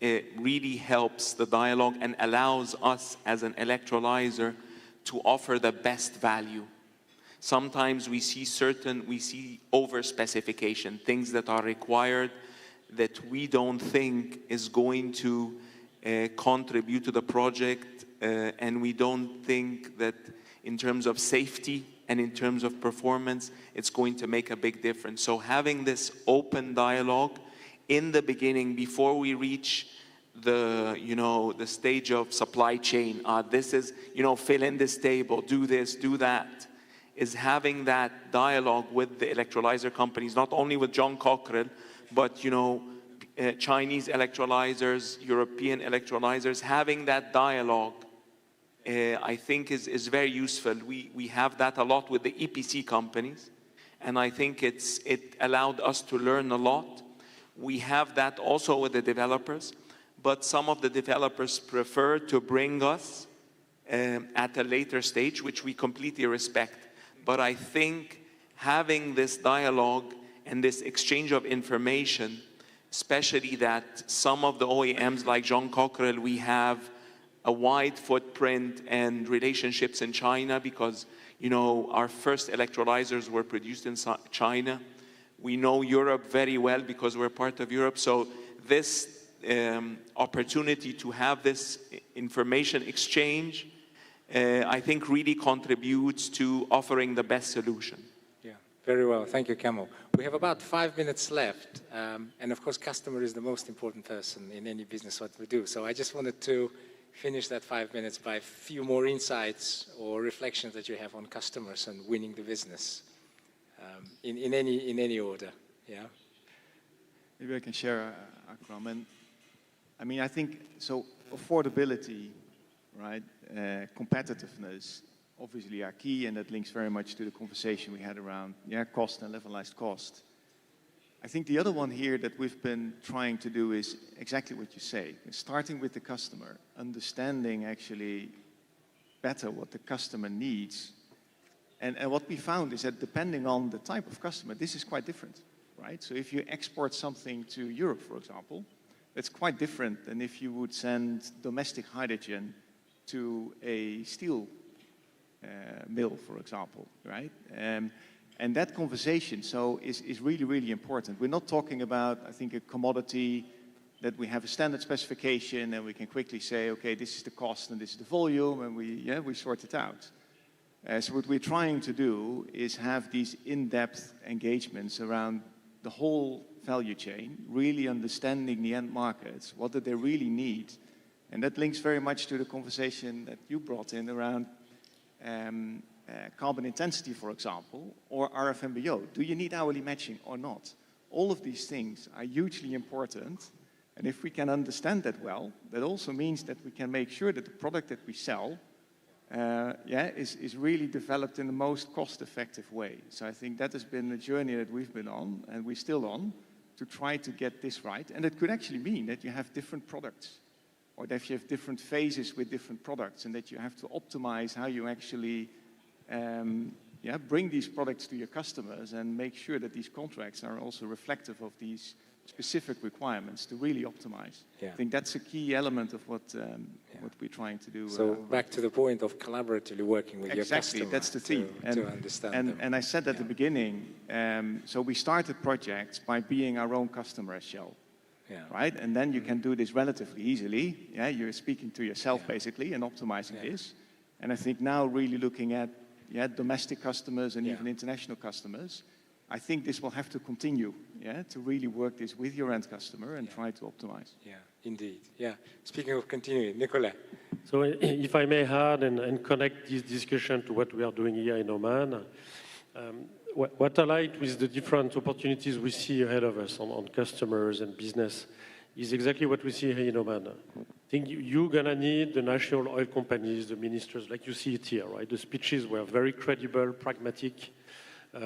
it really helps the dialogue and allows us as an electrolyzer to offer the best value. Sometimes we see over specification, things that are required that we don't think is going to contribute to the project, and we don't think that in terms of safety and in terms of performance, it's going to make a big difference. So having this open dialogue in the beginning, before we reach the stage of supply chain, this is, fill in this table, do this, do that, is having that dialogue with the electrolyzer companies, not only with John Cockrell, but, Chinese electrolyzers, European electrolyzers, having that dialogue, I think is very useful. We have that a lot with the EPC companies, and I think it allowed us to learn a lot. We have that also with the developers, but some of the developers prefer to bring us at a later stage, which we completely respect. But I think having this dialogue and this exchange of information, especially that some of the OEMs like John Cockrell, we have a wide footprint and relationships in China because, our first electrolyzers were produced in China. We know Europe very well because we're part of Europe. So this opportunity to have this information exchange, I think really contributes to offering the best solution. Yeah, very well. Thank you, Kamal. We have about 5 minutes left. And of course, customer is the most important person in any business what we do. So I just wanted to finish that 5 minutes by a few more insights or reflections that you have on customers and winning the business in any order. Yeah. Maybe I can share, Akram. And I mean, I think so. Affordability, right? Competitiveness, obviously are key, and that links very much to the conversation we had around cost and levelized cost. I think the other one here that we've been trying to do is exactly what you say, starting with the customer, understanding actually better what the customer needs. And what we found is that depending on the type of customer, this is quite different, right? So if you export something to Europe, for example, it's quite different than if you would send domestic hydrogen to a steel mill, for example, right? And that conversation is really, really important. We're not talking about, I think, a commodity that we have a standard specification and we can quickly say, okay, this is the cost and this is the volume, and we sort it out. So what we're trying to do is have these in-depth engagements around the whole value chain, really understanding the end markets, what do they really need. And that links very much to the conversation that you brought in around carbon intensity, for example, or RFMBO. Do you need hourly matching or not? All of these things are hugely important. And if we can understand that well, that also means that we can make sure that the product that we sell is really developed in the most cost-effective way. So I think that has been the journey that we've been on, and we're still on, to try to get this right. And it could actually mean that you have different products, or that you have different phases with different products, and that you have to optimize how you actually bring these products to your customers and make sure that these contracts are also reflective of these specific requirements to really optimize. Yeah. I think that's a key element of what we're trying to do. So back to the point of collaboratively working with your customer. Exactly, that's the theme. To understand them. And I said at the beginning, so we started projects by being our own customer as Shell. right? And then you can do this relatively easily. Yeah, you're speaking to yourself basically and optimizing this. And I think now really looking at domestic customers and even international customers, I think this will have to continue, to really work this with your end customer and try to optimize. Yeah, indeed. Yeah. Speaking of continuing, Nicolas. So if I may add and connect this discussion to what we are doing here in Oman, what I like with the different opportunities we see ahead of us on customers and business is exactly what we see here in Oman. I think you're going to need the national oil companies, the ministers, like you see it here, right? The speeches were very credible, pragmatic.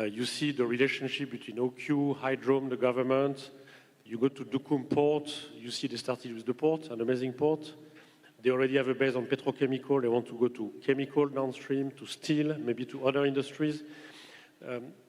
You see the relationship between OQ, Hydrom, the government. You go to Duqm port, you see they started with the port, an amazing port. They already have a base on petrochemical. They want to go to chemical downstream, to steel, maybe to other industries.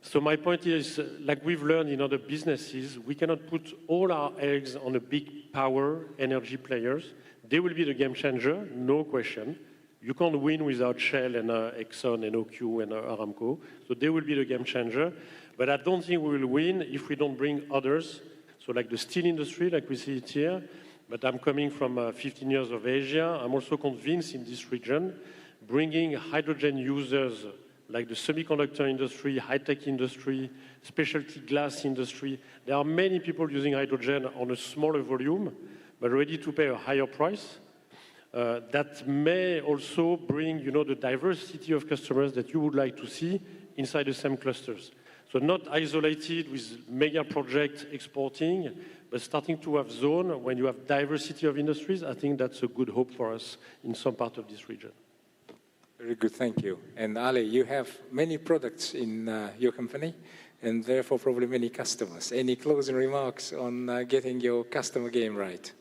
So my point is, like we've learned in other businesses, we cannot put all our eggs on the big power energy players. They will be the game changer, no question. You can't win without Shell and Exxon and OQ and Aramco. So they will be the game changer. But I don't think we will win if we don't bring others. So like the steel industry, like we see it here. But I'm coming from 15 years of Asia. I'm also convinced in this region, bringing hydrogen users like the semiconductor industry, high-tech industry, specialty glass industry. There are many people using hydrogen on a smaller volume, but ready to pay a higher price. That may also bring, the diversity of customers that you would like to see inside the same clusters. So not isolated with mega projects exporting, but starting to have zone when you have diversity of industries. I think that's a good hope for us in some part of this region. Very good, thank you. And Ali, you have many products in your company and therefore probably many customers. Any closing remarks on getting your customer game right?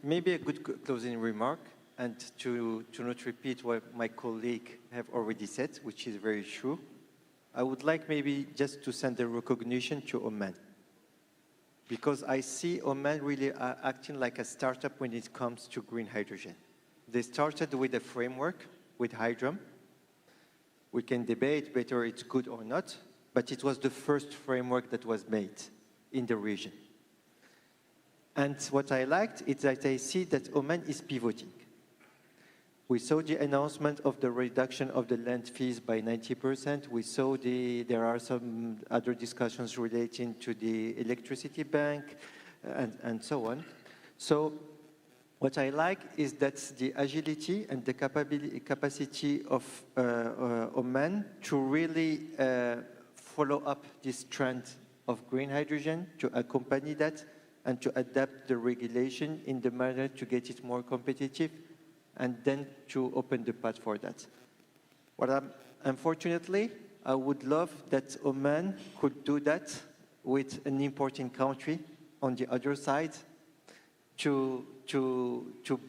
Maybe a good closing remark, and to not repeat what my colleague have already said, which is very true. I would like maybe just to send a recognition to Oman, because I see Oman really acting like a startup when it comes to green hydrogen. They started with a framework with Hydrom. We can debate whether it's good or not, but it was the first framework that was made in the region. And what I liked is that I see that Oman is pivoting. We saw the announcement of the reduction of the land fees by 90%. We saw there are some other discussions relating to the electricity bank and so on. So what I like is that the agility and the capacity of Oman to really follow up this trend of green hydrogen, to accompany that, and to adapt the regulation in the manner to get it more competitive, and then to open the path for that. Unfortunately, I would love that Oman could do that with an importing country on the other side to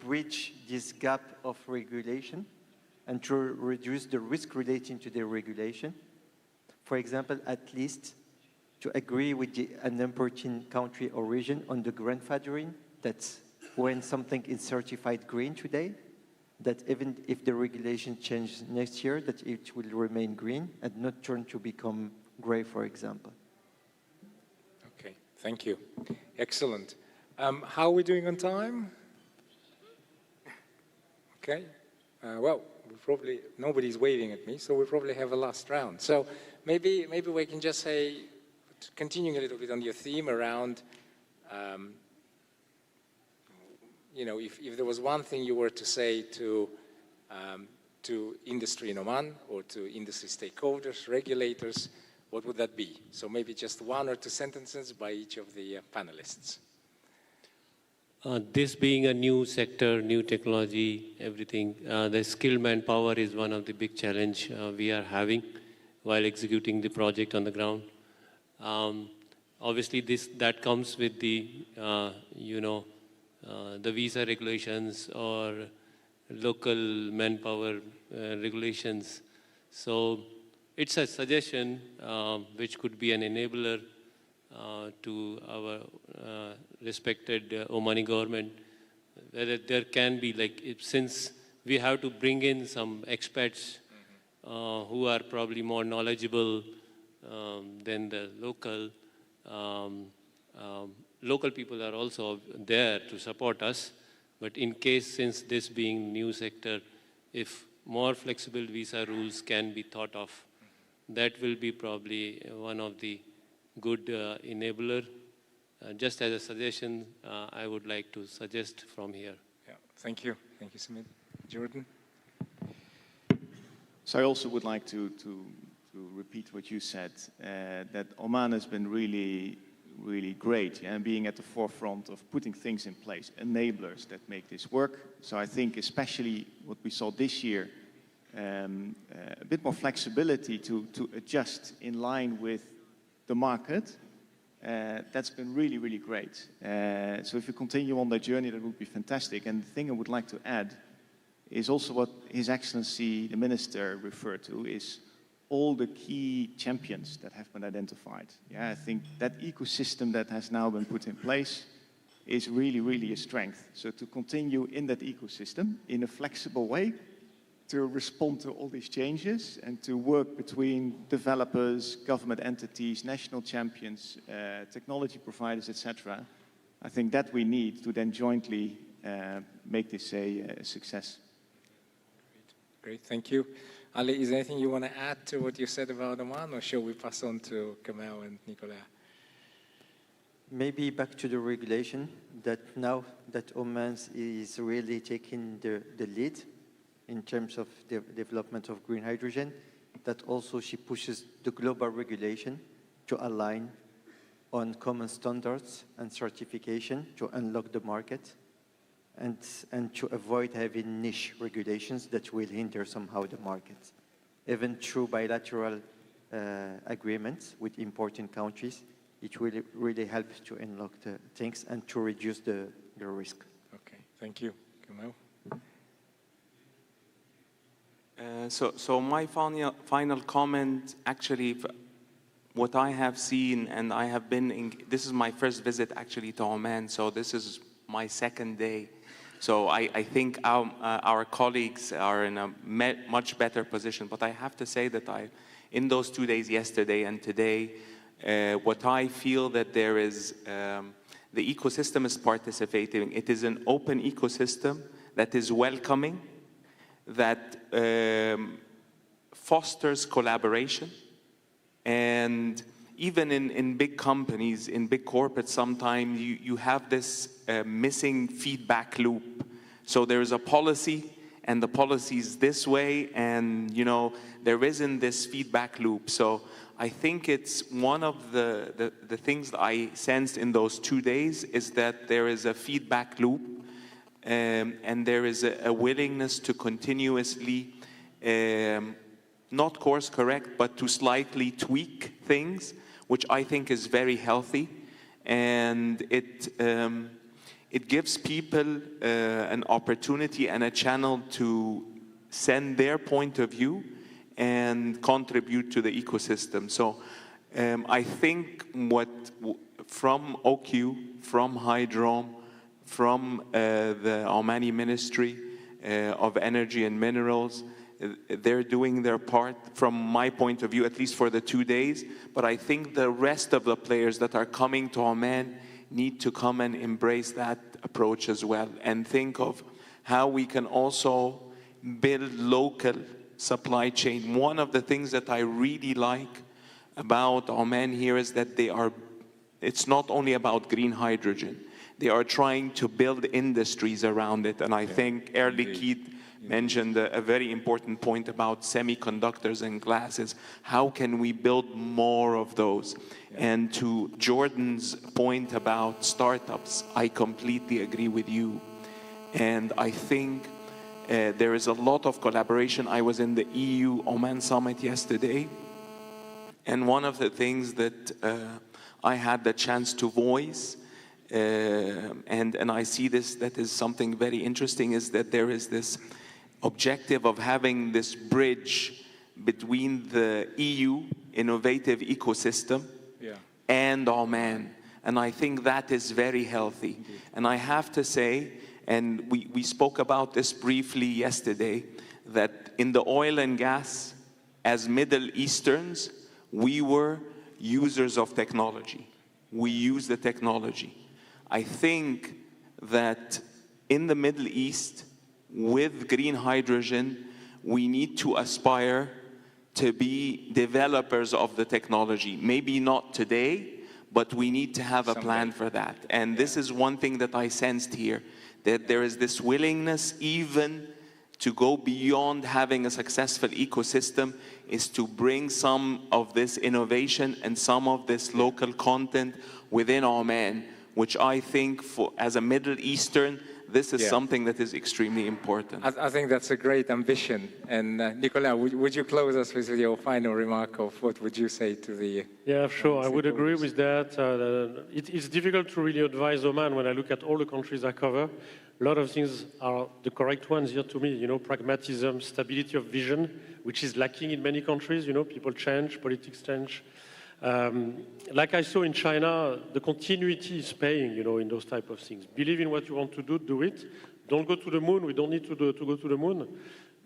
bridge this gap of regulation and to reduce the risk relating to the regulation. For example, at least to agree with an importing country or region on the grandfathering, that when something is certified green today, that even if the regulation changes next year, that it will remain green and not turn to become gray, for example. Okay, thank you. Excellent. How are we doing on time? Okay. Well, nobody's waving at me, so we probably have a last round. So maybe we can just say, continuing a little bit on your theme around, if there was one thing you were to say to industry in Oman or to industry stakeholders, regulators, what would that be? So maybe just one or two sentences by each of the panelists. This being a new sector, new technology, everything, the skilled manpower is one of the big challenge we are having while executing the project on the ground. Obviously, that comes with the, the visa regulations or local manpower regulations. So it's a suggestion which could be an enabler to our respected Omani government, whether there can be, since we have to bring in some expats who are probably more knowledgeable than the local, local people are also there to support us. But in case, since this being new sector, if more flexible visa rules can be thought of, that will be probably one of the good enabler. Just as a suggestion, I would like to suggest from here. Yeah, thank you. Thank you, Sumit. Jordan? So I also would like to repeat what you said, that Oman has been really great, and being at the forefront of putting things in place, enablers that make this work. So I think especially what we saw this year, a bit more flexibility to adjust in line with the market, that's been really great. So if you continue on that journey, that would be fantastic. And the thing I would like to add is also what His Excellency, the Minister, referred to, is all the key champions that have been identified. Yeah, I think that ecosystem that has now been put in place is really a strength. So to continue in that ecosystem in a flexible way, to respond to all these changes and to work between developers, government entities, national champions, technology providers, etc. I think that we need to then jointly make this a success. Great, thank you. Ali, is there anything you want to add to what you said about Oman, or shall we pass on to Kamal and Nicolas? Maybe back to the regulation, that now that Oman is really taking the lead in terms of the development of green hydrogen, that also she pushes the global regulation to align on common standards and certification to unlock the market, and to avoid having niche regulations that will hinder somehow the market. Even through bilateral agreements with important countries, it will really help to unlock the things and to reduce the risk. Okay, thank you. Kamal? So my final comment, actually, what I have seen, and I have been in, this is my first visit actually to Oman, so this is my second day. So I think our colleagues are in a much better position. But I have to say that in those 2 days, yesterday and today, what I feel that there is, the ecosystem is participating. It is an open ecosystem that is welcoming, that fosters collaboration. And even in big companies, in big corporates, sometimes you have this missing feedback loop. So there's a policy, and the policy is this way, and there isn't this feedback loop. So I think it's one of the things that I sensed in those 2 days is that there is a feedback loop, and there is a willingness to continuously not course correct, but to slightly tweak things, which I think is very healthy, and it gives people an opportunity and a channel to send their point of view and contribute to the ecosystem. So I think from OQ, from Hydrom, from the Omani Ministry of Energy and Minerals, they're doing their part from my point of view, at least for the 2 days. But I think the rest of the players that are coming to Oman need to come and embrace that approach as well, and think of how we can also build local supply chain. One of the things that I really like about Oman here is that it's not only about green hydrogen. They are trying to build industries around it. And I think Erli Keith mentioned a very important point about semiconductors and glasses. How can we build more of those? And to Jordan's point about startups, I completely agree with you. And I think there is a lot of collaboration. I was in the EU Oman Summit yesterday, and one of the things that I had the chance to voice, and I see this, that is something very interesting, is that there is this objective of having this bridge between the EU innovative ecosystem and Oman. And I think that is very healthy. And I have to say, and we spoke about this briefly yesterday, that in the oil and gas, as Middle Easterns, we were users of technology. We use the technology. I think that in the Middle East, with green hydrogen, we need to aspire to be developers of the technology. Maybe not today, but we need to have a plan for that. And this is one thing that I sensed here, that there is this willingness even to go beyond having a successful ecosystem, is to bring some of this innovation and some of this local content within Oman, which I think as a Middle Eastern, this is something that is extremely important. I think that's a great ambition. And Nicolas, would you close us with your final remark of what would you say to the... Yeah, sure, I would agree with that. It's difficult to really advise Oman when I look at all the countries I cover. A lot of things are the correct ones here to me, you know, pragmatism, stability of vision, which is lacking in many countries, you know, people change, politics change. Like I saw in China, the continuity is paying, you know, in those type of things. Believe in what you want to do it. Don't go to the moon. We don't need to go to the moon.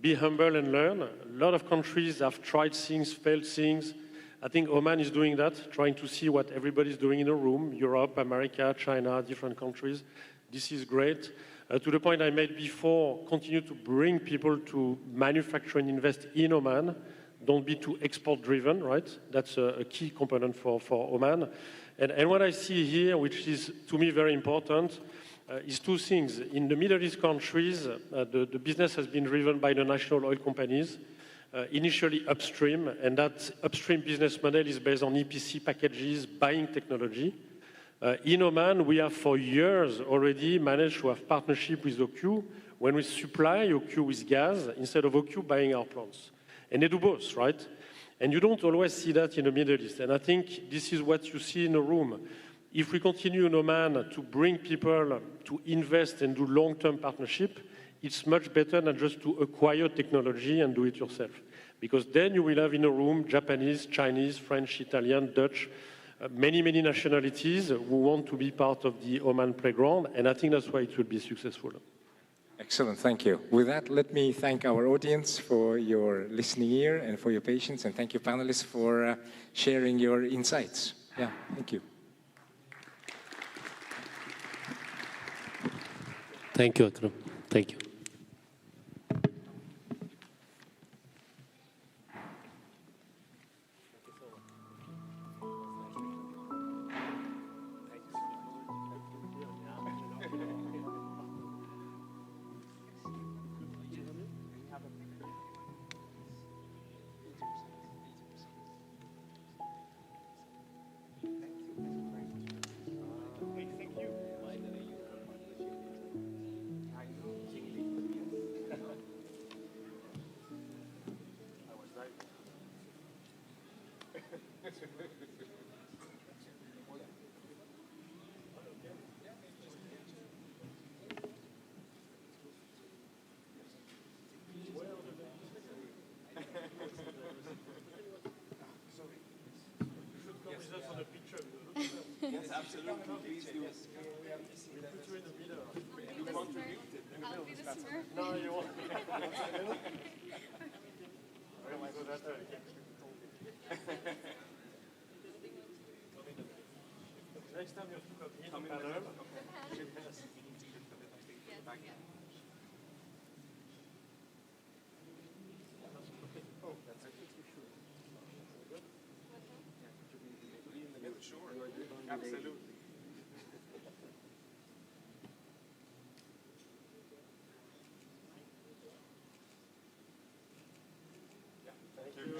Be humble and learn. A lot of countries have tried things, failed things. I think Oman is doing that, trying to see what everybody's doing in a room, Europe, America, China, different countries. This is great. To the point I made before, continue to bring people to manufacture and invest in Oman. Don't be too export-driven, right? That's a key component for Oman. And what I see here, which is, to me, very important, is two things. In the Middle East countries, the business has been driven by the national oil companies, initially upstream, and that upstream business model is based on EPC packages, buying technology. In Oman, we have for years already managed to have partnership with OQ when we supply OQ with gas instead of OQ buying our plants. And they do both, right? And you don't always see that in the Middle East. And I think this is what you see in a room. If we continue in Oman to bring people to invest and do long-term partnership, it's much better than just to acquire technology and do it yourself. Because then you will have in a room Japanese, Chinese, French, Italian, Dutch, many, many nationalities who want to be part of the Oman playground. And I think that's why it will be successful. Excellent, thank you. With that, let me thank our audience for your listening ear and for your patience, and thank you, panelists, for sharing your insights. Yeah, thank you. Thank you, Atro. Thank you. Yes, absolutely. Please do. You contributed. I'll be the Smurf. No, you won't. Next time you have to come in panel. Sure. Absolutely.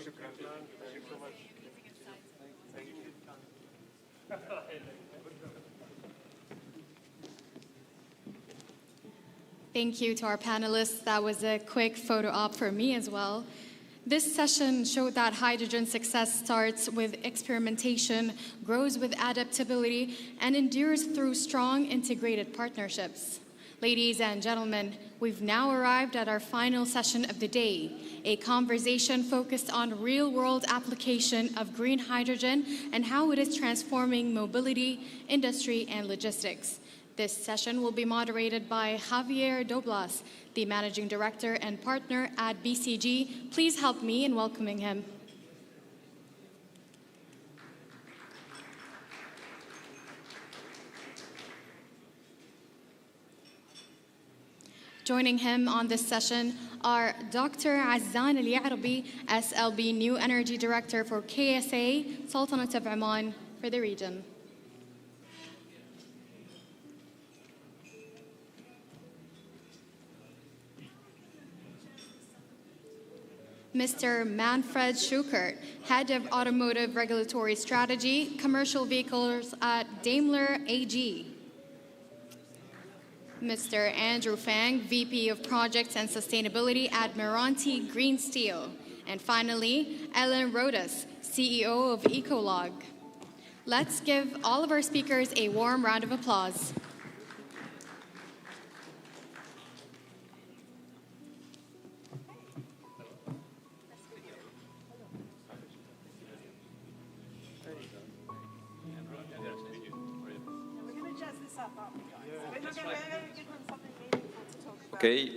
Thank you. Thank you so much. Thank you. Thank you to our panelists. That was a quick photo op for me as well. This session showed that hydrogen success starts with experimentation, grows with adaptability, and endures through strong integrated partnerships. Ladies and gentlemen, we've now arrived at our final session of the day, a conversation focused on real-world application of green hydrogen and how it is transforming mobility, industry, and logistics. This session will be moderated by Javier Doblas, the Managing Director and Partner at BCG. Please help me in welcoming him. Joining him on this session are Dr. Azzan Al-Ya'rabi, SLB New Energy Director for KSA, Sultanate of Oman for the region. Mr. Manfred Schukert, Head of Automotive Regulatory Strategy, Commercial Vehicles at Daimler AG. Mr. Andrew Fang, VP of Projects and Sustainability at Meranti Green Steel. And finally, Ellen Rodas, CEO of Ecolog. Let's give all of our speakers a warm round of applause. Okay.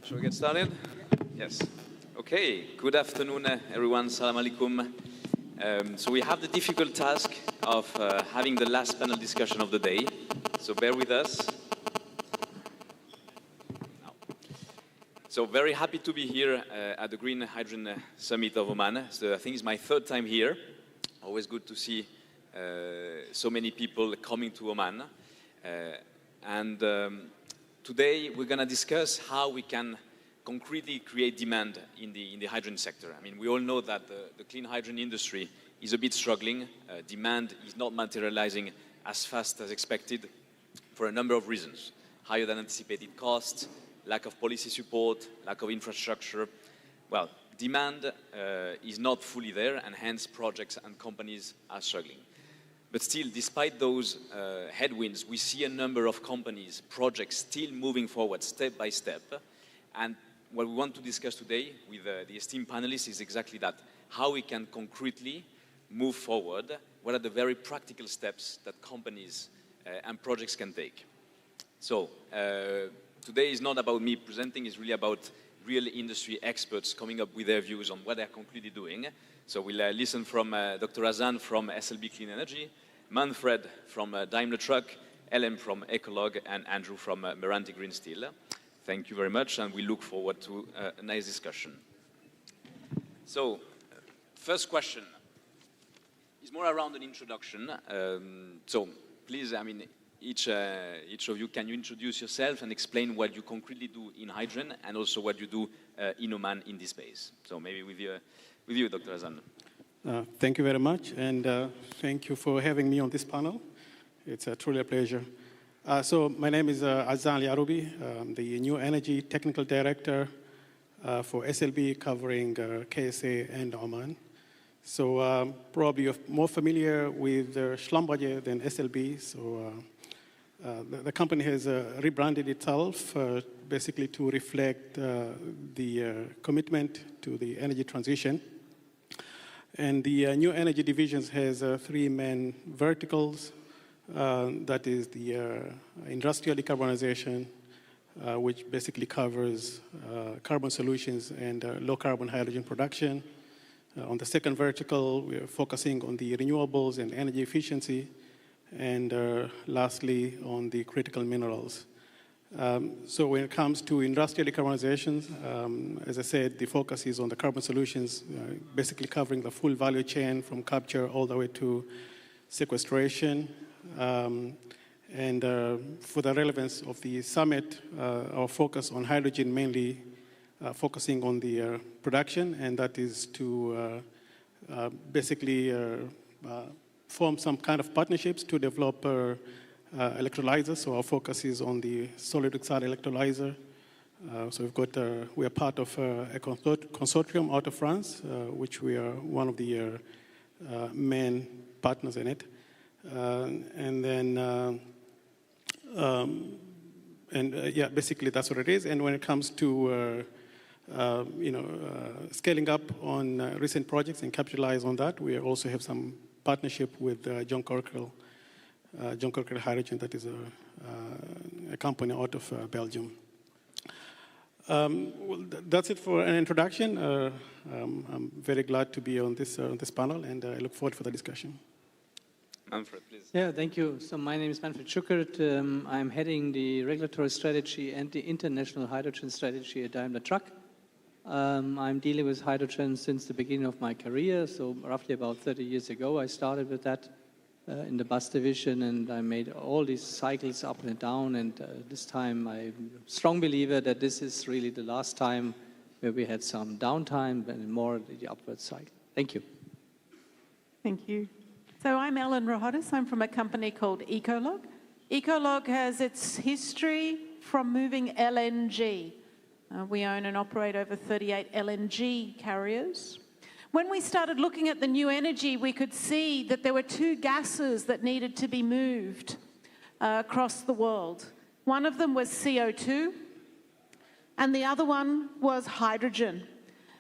Shall we get started? Yes. Okay. Good afternoon, everyone. Salam alaikum. So we have the difficult task of having the last panel discussion of the day. So bear with us. So very happy to be here at the Green Hydrogen Summit of Oman. So I think it's my third time here. Always good to see so many people coming to Oman. Today we're going to discuss how we can concretely create demand in the hydrogen sector. I mean, we all know that the clean hydrogen industry is a bit struggling. Demand is not materializing as fast as expected for a number of reasons. Higher than anticipated costs, lack of policy support, lack of infrastructure. Well, demand is not fully there, and hence projects and companies are struggling. But still, despite those headwinds, we see a number of companies, projects still moving forward step by step. And what we want to discuss today with the esteemed panelists is exactly that, how we can concretely move forward, what are the very practical steps that companies and projects can take. So today is not about me presenting, it's really about real industry experts coming up with their views on what they're concretely doing. So we'll listen from Dr. Azzan from SLB Clean Energy, Manfred from Daimler Truck, Ellen from Ecolog, and Andrew from Meranti Green Steel. Thank you very much, and we look forward to a nice discussion. So, first question is more around an introduction. So please, I mean, each of you, can you introduce yourself and explain what you concretely do in hydrogen and also what you do in Oman in this space? So maybe with you, Dr. Azzan. Thank you very much, and thank you for having me on this panel. It's truly a pleasure. So my name is Azzan Al-Ya'rabi. I'm the New Energy Technical Director for SLB covering KSA and Oman. So probably you're more familiar with Schlumberger than SLB. So the company has rebranded itself basically to reflect the commitment to the energy transition. And the new energy divisions has three main verticals. That is the industrial decarbonization, which basically covers carbon solutions and low carbon hydrogen production. On the second vertical, we are focusing on the renewables and energy efficiency. And lastly, on the critical minerals. So when it comes to industrial decarbonization, as I said, the focus is on the carbon solutions, basically covering the full value chain from capture all the way to sequestration. And for the relevance of the summit, our focus on hydrogen mainly focusing on the production, and that is to basically form some kind of partnerships to develop electrolyzers. So our focus is on the solid oxide electrolyzer. So we are part of a consortium out of France, which we are one of the main partners in it. Yeah, basically that's what it is. And when it comes to scaling up on recent projects and capitalize on that, we also have some partnership with John Corkerell Hydrogen, that is a company out of Belgium. Well, that's it for an introduction. I'm very glad to be on this panel, and I look forward for the discussion. Manfred, please. Yeah, thank you. So my name is Manfred Schuckert. I'm heading the regulatory strategy and the international hydrogen strategy at Daimler Truck. I'm dealing with hydrogen since the beginning of my career, so roughly about 30 years ago I started with that in the bus division, and I made all these cycles up and down, and this time I'm a strong believer that this is really the last time where we had some downtime and more the upward cycle. Thank you. Thank you. So I'm Ellen Rohotis. I'm from a company called Ecolog. Ecolog has its history from moving LNG. We own and operate over 38 LNG carriers. When we started looking at the new energy, we could see that there were two gases that needed to be moved across the world. One of them was CO2, and the other one was hydrogen.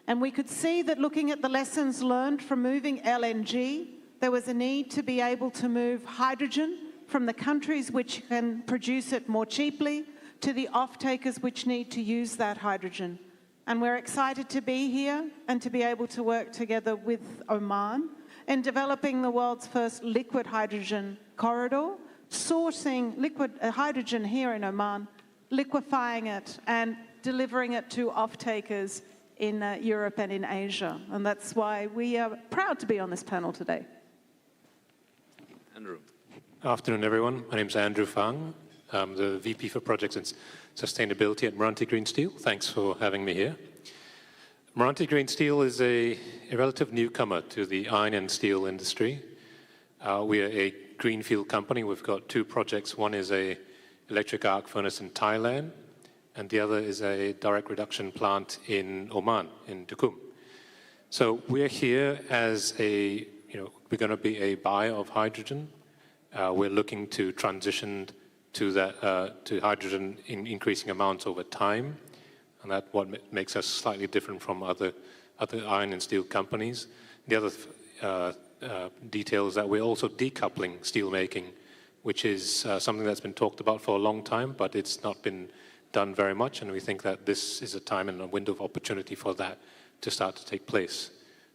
And we could see that looking at the lessons learned from moving LNG, there was a need to be able to move hydrogen from the countries which can produce it more cheaply to the off-takers which need to use that hydrogen. And we're excited to be here and to be able to work together with Oman in developing the world's first liquid hydrogen corridor, sourcing liquid hydrogen here in Oman, liquefying it and delivering it to off-takers in Europe and in Asia. And that's why we are proud to be on this panel today. Andrew. Afternoon, everyone. My name is Andrew Fang. I'm the VP for Projects and Sustainability at Meranti Green Steel. Thanks for having me here. Meranti Green Steel is a relative newcomer to the iron and steel industry. We are a greenfield company. We've got two projects. One is an electric arc furnace in Thailand, and the other is a direct reduction plant in Oman, in Duqm. So we're here as we're going to be a buyer of hydrogen. We're looking to transition to hydrogen in increasing amounts over time, and that's what makes us slightly different from other iron and steel companies. The other detail is that we're also decoupling steelmaking, which is something that's been talked about for a long time, but it's not been done very much, and we think that this is a time and a window of opportunity for that to start to take place,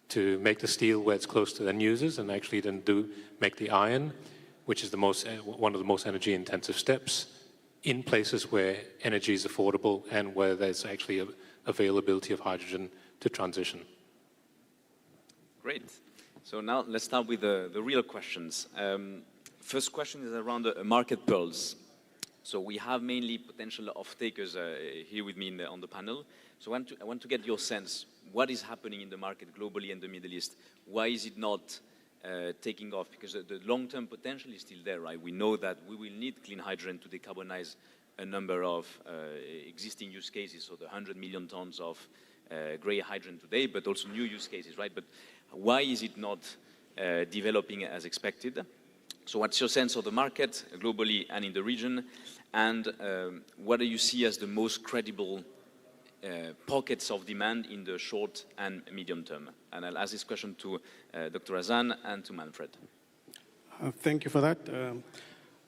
to make the steel where it's close to end users and actually then make the iron, which is one of the most energy-intensive steps, in places where energy is affordable and where there's actually availability of hydrogen to transition. Great. So now let's start with the real questions. First question is around the market pearls. So we have mainly potential off-takers here with me on the panel. So I want to get your sense. What is happening in the market globally in the Middle East? Why is it not taking off? Because the long-term potential is still there, right? We know that we will need clean hydrogen to decarbonize a number of existing use cases, so the 100 million tons of gray hydrogen today, but also new use cases, right? But why is it not developing as expected? So what's your sense of the market globally and in the region? And what do you see as the most credible pockets of demand in the short and medium term? And I'll ask this question to Dr. Azan and to Manfred. Thank you for that.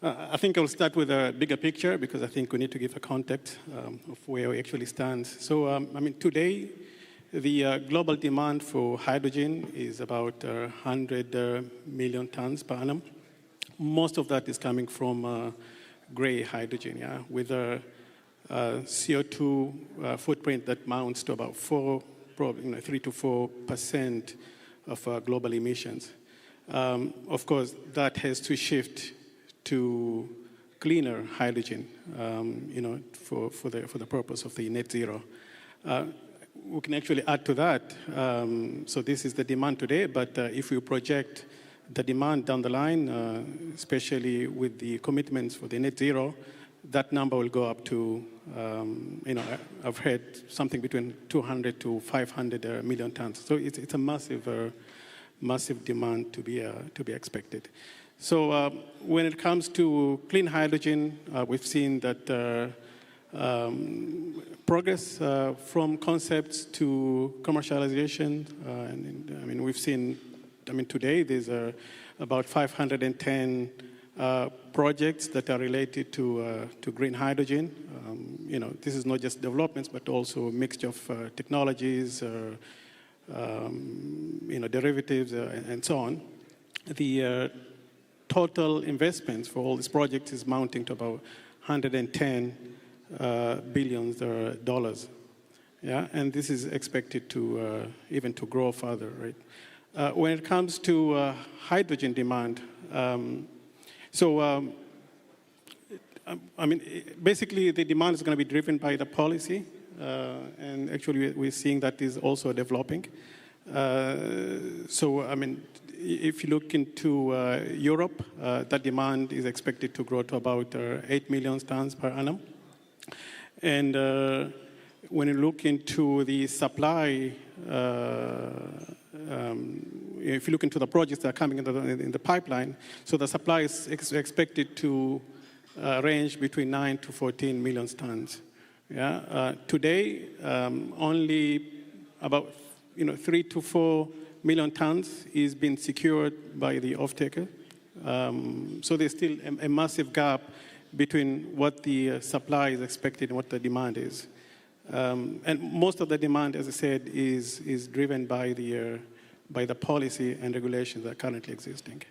I think I'll start with a bigger picture because I think we need to give a context of where we actually stand. So, today, the global demand for hydrogen is about 100 million tons per annum. Most of that is coming from gray hydrogen, with a CO2 footprint that mounts to about 3 to 4% of global emissions. Of course, that has to shift to cleaner hydrogen, for the purpose of the net zero. We can actually add to that. So this is the demand today, but if we project the demand down the line, especially with the commitments for the net zero, that number will go up to, I've heard something between 200 to 500 million tons. So it's a massive demand to be expected. So when it comes to clean hydrogen, we've seen that progress from concepts to commercialization. We've seen, today there's about 510 projects that are related to green hydrogen. This is not just developments, but also a mixture of technologies, derivatives, and so on. The total investments for all these projects is mounting to about $110 billion. Yeah, and this is expected to even to grow further, right? When it comes to hydrogen demand, basically the demand is going to be driven by the policy, and actually we're seeing that is also developing. If you look into Europe, that demand is expected to grow to about 8 million tons per annum. And when you look into the supply, if you look into the projects that are coming in the pipeline, so the supply is expected to range between 9 to 14 million tons. Yeah? Today, only about 3 to 4 million tons is being secured by the off-taker. So there's still a massive gap between what the supply is expected and what the demand is. And most of the demand, as I said, is driven by the policy and regulations that are currently existing.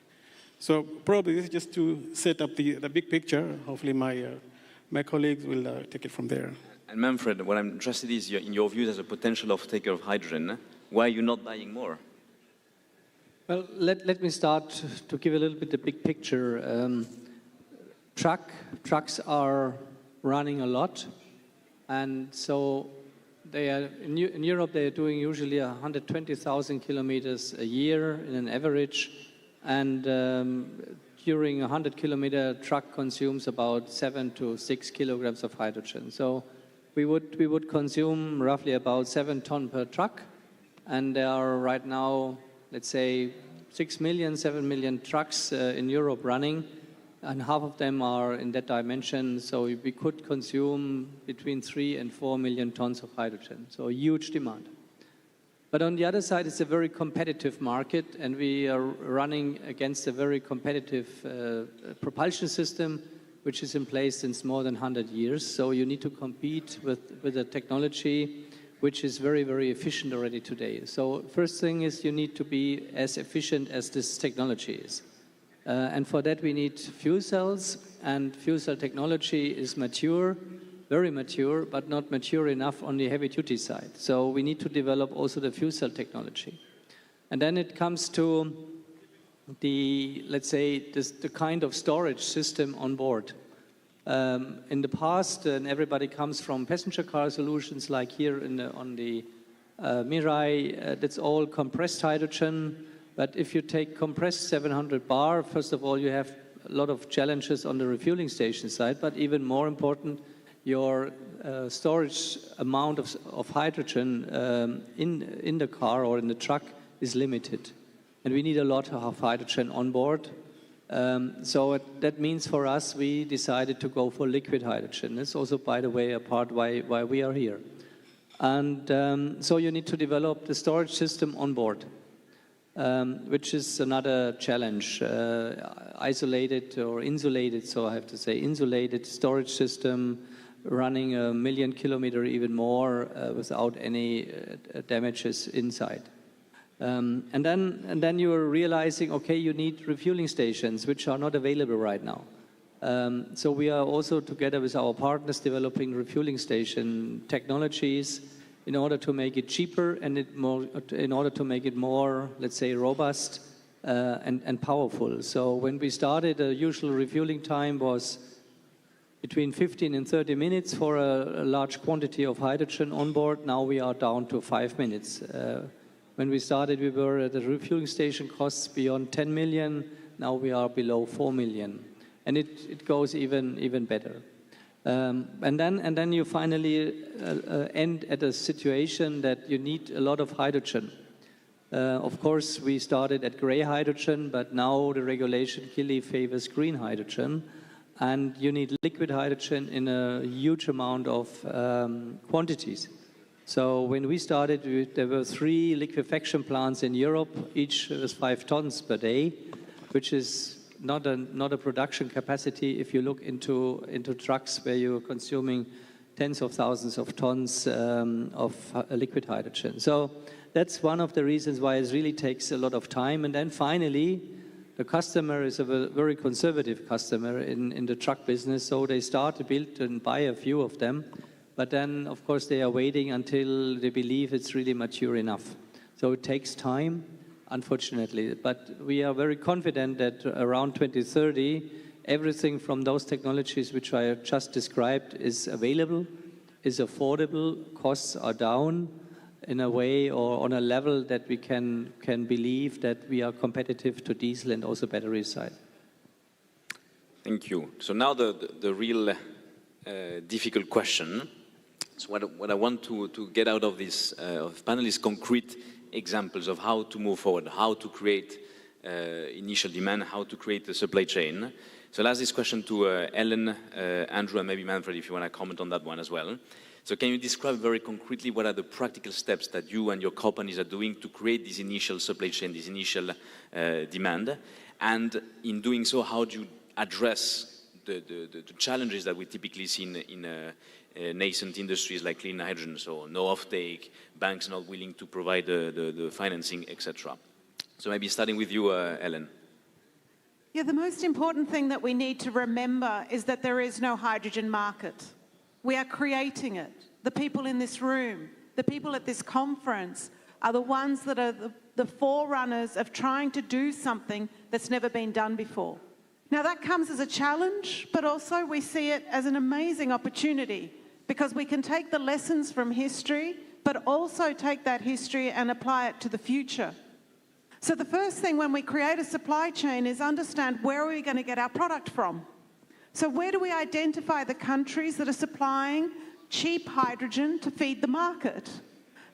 So probably this is just to set up the big picture. Hopefully my colleagues will take it from there. And Manfred, what I'm interested is in your views as a potential off-taker of hydrogen. Why are you not buying more? Well, let me start to give a little bit the big picture. Trucks are running a lot, and so they are in Europe. They are doing usually 120,000 kilometers a year in an average, and during a 100-kilometer truck consumes about 7 to 6 kilograms of hydrogen. So we would consume roughly about 7 tons per truck, and there are right now, let's say, 7 million trucks in Europe running, and half of them are in that dimension. So we could consume between 3 and 4 million tons of hydrogen. So a huge demand. But on the other side, it's a very competitive market, and we are running against a very competitive propulsion system, which is in place since more than 100 years. So you need to compete with a technology which is very, very efficient already today. So first thing is you need to be as efficient as this technology is. And for that we need fuel cells, and fuel cell technology is mature, very mature, but not mature enough on the heavy-duty side. So we need to develop also the fuel cell technology. And then it comes to let's say, the kind of storage system on board. In the past, and everybody comes from passenger car solutions, like here on the Mirai, that's all compressed hydrogen. But if you take compressed 700 bar, first of all, you have a lot of challenges on the refueling station side, but even more important, your storage amount of hydrogen in the car or in the truck is limited. And we need a lot of hydrogen on board. So that means for us, we decided to go for liquid hydrogen. That's also, by the way, a part why we are here. And so you need to develop the storage system on board, which is another challenge. Isolated or insulated, so I have to say insulated storage system running 1 million kilometers, even more, without any damages inside. And then you are realizing, okay, you need refueling stations, which are not available right now. So we are also, together with our partners, developing refueling station technologies in order to make it cheaper and in order to make it more, let's say, robust and powerful. So when we started, the usual refueling time was between 15 and 30 minutes for a large quantity of hydrogen on board. Now we are down to 5 minutes. When we started, we were at the refueling station costs beyond 10 million. Now we are below 4 million. And it goes even better. And then you finally end at a situation that you need a lot of hydrogen. Of course, we started at gray hydrogen, but now the regulation clearly favors green hydrogen. And you need liquid hydrogen in a huge amount of quantities. So when we started, there were 3 liquefaction plants in Europe, each was 5 tons per day, which is not a production capacity if you look into trucks where you're consuming tens of thousands of tons of liquid hydrogen. So that's one of the reasons why it really takes a lot of time. And then finally, the customer is a very conservative customer in the truck business, so they start to build and buy a few of them, but then, of course, they are waiting until they believe it's really mature enough. So it takes time, unfortunately, but we are very confident that around 2030, everything from those technologies which I just described is available, is affordable, costs are down, in a way or on a level that we can believe that we are competitive to diesel and also battery side. Thank you. So now the real difficult question. So what I want to get out of this panel is concrete examples of how to move forward, how to create initial demand, how to create the supply chain. So I'll ask this question to Ellen, Andrew, and maybe Manfred, if you want to comment on that one as well. So can you describe very concretely what are the practical steps that you and your companies are doing to create this initial supply chain, this initial demand? And in doing so, how do you address the challenges that we typically see in nascent industries like clean hydrogen, so no offtake, banks not willing to provide the financing, etc. So maybe starting with you, Ellen. Yeah, the most important thing that we need to remember is that there is no hydrogen market. We are creating it. The people in this room, the people at this conference are the ones that are the forerunners of trying to do something that's never been done before. Now that comes as a challenge, but also we see it as an amazing opportunity because we can take the lessons from history, but also take that history and apply it to the future. So the first thing when we create a supply chain is understand where are we going to get our product from. So where do we identify the countries that are supplying cheap hydrogen to feed the market?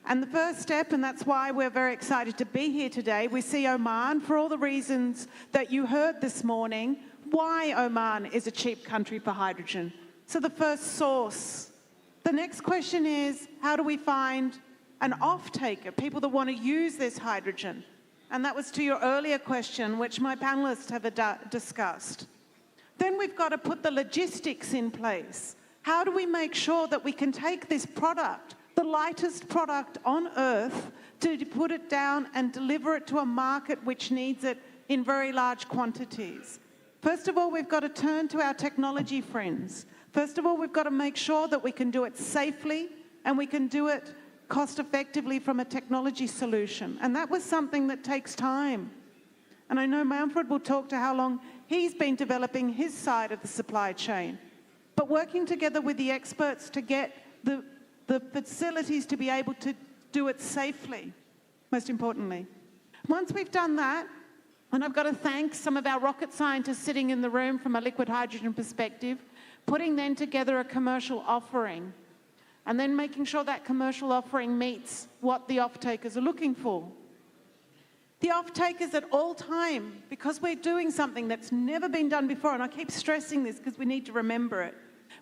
And the first step, and that's why we're very excited to be here today, we see Oman for all the reasons that you heard this morning, why Oman is a cheap country for hydrogen. So the first source. The next question is, how do we find an off-taker, people that want to use this hydrogen? And that was to your earlier question, which my panelists have discussed. Then we've got to put the logistics in place. How do we make sure that we can take this product, the lightest product on earth, to put it down and deliver it to a market which needs it in very large quantities? First of all, we've got to turn to our technology friends. First of all, we've got to make sure that we can do it safely and we can do it cost effectively from a technology solution. And that was something that takes time. And I know Manfred will talk to how long he's been developing his side of the supply chain. But working together with the experts to get the facilities to be able to do it safely, most importantly. Once we've done that, and I've got to thank some of our rocket scientists sitting in the room from a liquid hydrogen perspective, putting then together a commercial offering, and then making sure that commercial offering meets what the off-takers are looking for. The off-takers at all time, because we're doing something that's never been done before, and I keep stressing this because we need to remember it,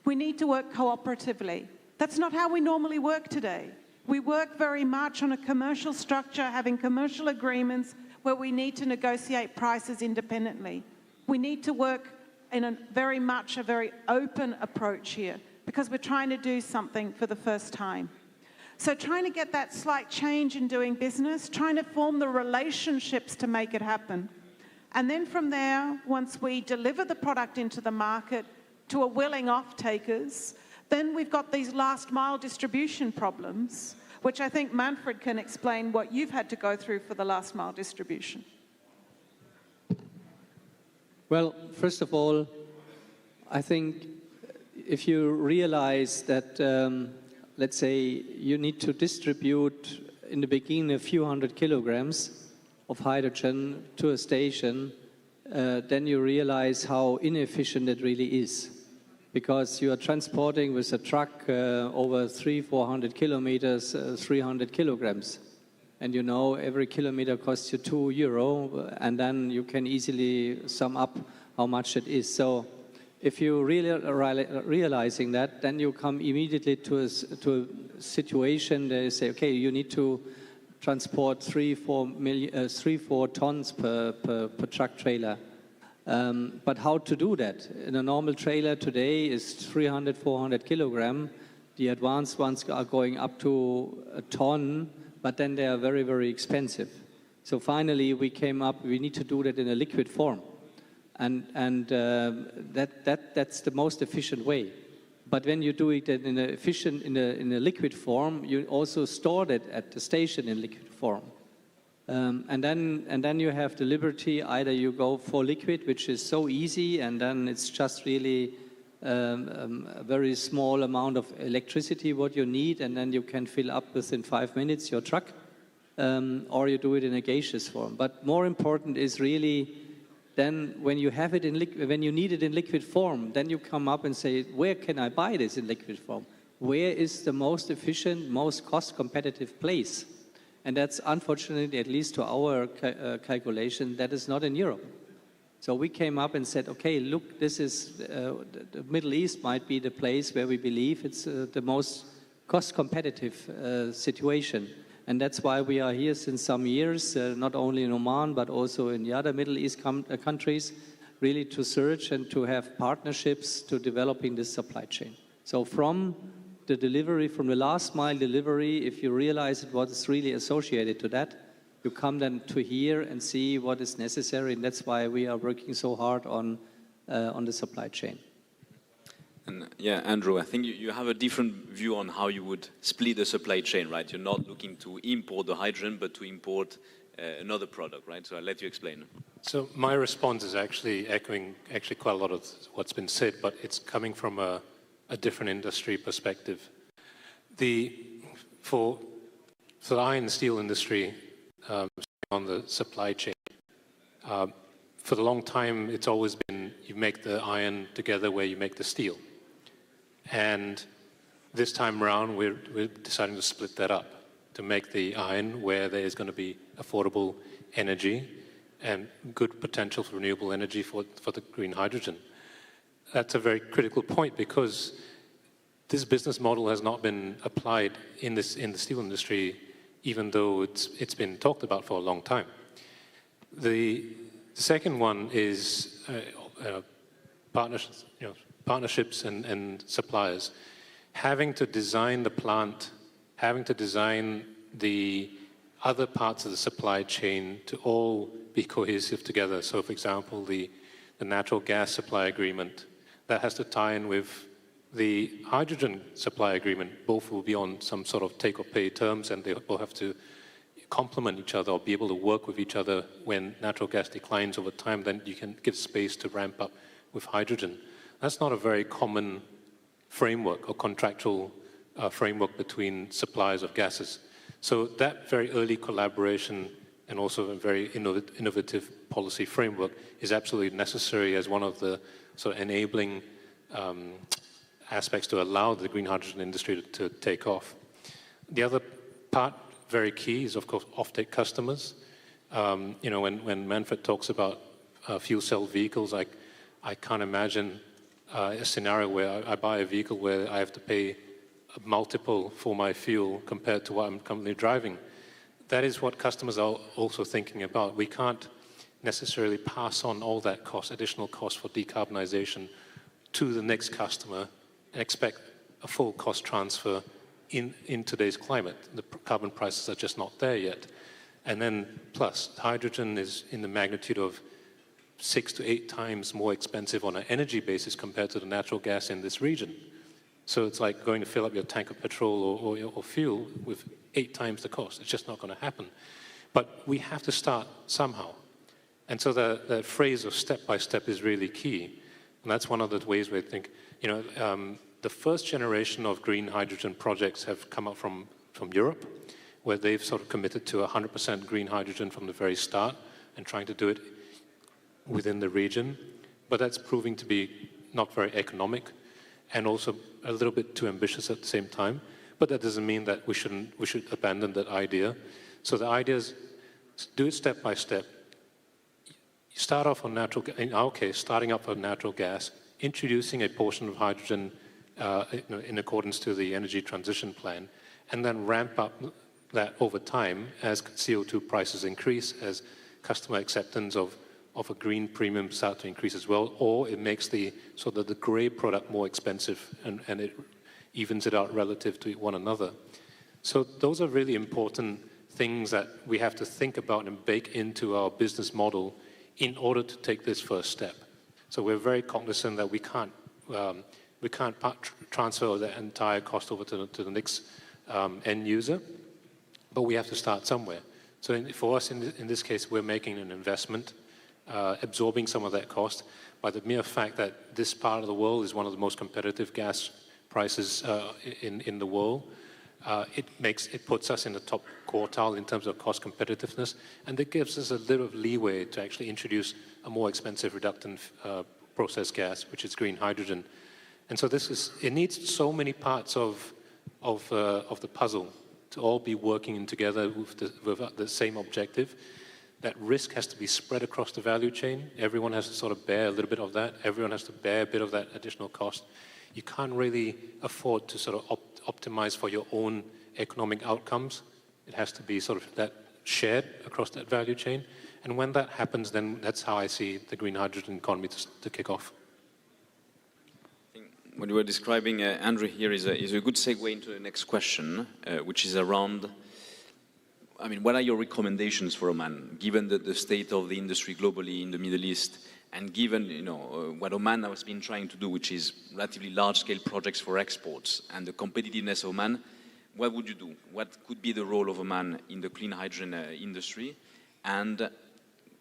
we need to work cooperatively. That's not how we normally work today. We work very much on a commercial structure, having commercial agreements where we need to negotiate prices independently. We need to work in a very open approach here because we're trying to do something for the first time. So trying to get that slight change in doing business, trying to form the relationships to make it happen. And then from there, once we deliver the product into the market to a willing off-takers, then we've got these last mile distribution problems, which I think Manfred can explain what you've had to go through for the last mile distribution. Well, first of all, I think if you realize that let's say you need to distribute in the beginning a few hundred kilograms of hydrogen to a station, then you realize how inefficient it really is. Because you are transporting with a truck over 300-400 kilometers, 300 kilograms. And you know every kilometer costs you €2, and then you can easily sum up how much it is. So if you really are realizing that, then you come immediately to a situation that you say, okay, you need to transport 3-4 tons per truck trailer. But how to do that? In a normal trailer today is 300, 400 kilogram. The advanced ones are going up to a ton, but then they are very, very expensive. So finally, we came up, we need to do that in a liquid form. And that's the most efficient way. But when you do it in a liquid form, you also store it at the station in liquid form. And then you have the liberty, either you go for liquid, which is so easy, and then it's just really a very small amount of electricity what you need, and then you can fill up within 5 minutes your truck, or you do it in a gaseous form. But more important is really then when you have it when you need it in liquid form, then you come up and say, where can I buy this in liquid form? Where is the most efficient, most cost competitive place? And that's unfortunately, at least to our calculation, that is not in Europe. So we came up and said, okay, look, this is, the Middle East might be the place where we believe it's the most cost competitive situation. And that's why we are here since some years, not only in Oman, but also in the other Middle East countries, really to search and to have partnerships to developing this supply chain. So from the delivery, from the last mile delivery, if you realize what's really associated to that, you come then to here and see what is necessary, and that's why we are working so hard on the supply chain. And yeah, Andrew, I think you have a different view on how you would split the supply chain, right? You're not looking to import the hydrogen, but to import another product, right? So I'll let you explain. So my response is actually echoing quite a lot of what's been said, but it's coming from a different industry perspective. For the iron and steel industry, on the supply chain, for a long time, it's always been you make the iron together where you make the steel. And this time around, we're deciding to split that up, to make the iron where there is going to be affordable energy and good potential for renewable energy for the green hydrogen. That's a very critical point because this business model has not been applied in the steel industry, even though it's been talked about for a long time. The second one is partnerships and suppliers. Having to design the plant, having to design the other parts of the supply chain to all be cohesive together. So, for example, the natural gas supply agreement, that has to tie in with the hydrogen supply agreement. Both will be on some sort of take-or-pay terms, and they will have to complement each other or be able to work with each other. When natural gas declines over time, then you can give space to ramp up with hydrogen. That's not a very common framework or contractual framework between suppliers of gases. So that very early collaboration and also a very innovative policy framework is absolutely necessary as one of the sort of enabling aspects to allow the green hydrogen industry to take off. The other part, very key, is of course offtake customers. When Manfred talks about fuel cell vehicles, I can't imagine a scenario where I buy a vehicle where I have to pay a multiple for my fuel compared to what I'm currently driving. That is what customers are also thinking about. We can't necessarily pass on all that cost, additional cost for decarbonization to the next customer and expect a full cost transfer in today's climate. The carbon prices are just not there yet. And then plus, hydrogen is in the magnitude of 6 to 8 times more expensive on an energy basis compared to the natural gas in this region. So it's like going to fill up your tank of petrol or fuel with 8 times the cost. It's just not going to happen. But we have to start somehow. And so the phrase of step by step is really key. And that's one of the ways we think, the first generation of green hydrogen projects have come up from Europe, where they've sort of committed to 100% green hydrogen from the very start and trying to do it within the region. But that's proving to be not very economic and also a little bit too ambitious at the same time. But that doesn't mean that we should abandon that idea. So the idea is do it step by step. You start off on natural gas, in our case, starting up on natural gas, introducing a portion of hydrogen in accordance to the energy transition plan, and then ramp up that over time as CO2 prices increase, as customer acceptance of of a green premium start to increase as well, or it makes the gray product more expensive and it evens it out relative to one another. So those are really important things that we have to think about and bake into our business model in order to take this first step. So we're very cognizant that we can't transfer the entire cost over to the next end user, but we have to start somewhere. So for us, in this case, we're making an investment, absorbing some of that cost by the mere fact that this part of the world is one of the most competitive gas prices in the world. It puts us in the top quartile in terms of cost competitiveness, and it gives us a little leeway to actually introduce a more expensive reductant process gas, which is green hydrogen. And so it needs so many parts of the puzzle to all be working together with the same objective. That risk has to be spread across the value chain. Everyone has to sort of bear a little bit of that. Everyone has to bear a bit of that additional cost. You can't really afford to sort of optimize for your own economic outcomes. It has to be sort of that shared across that value chain. And when that happens, then that's how I see the green hydrogen economy to kick off. What you were describing, Andrew, here is a good segue into the next question, which is around, I mean, what are your recommendations for Oman, given the state of the industry globally in the Middle East, and given what Oman has been trying to do, which is relatively large-scale projects for exports, and the competitiveness of Oman, what would you do? What could be the role of Oman in the clean hydrogen industry? And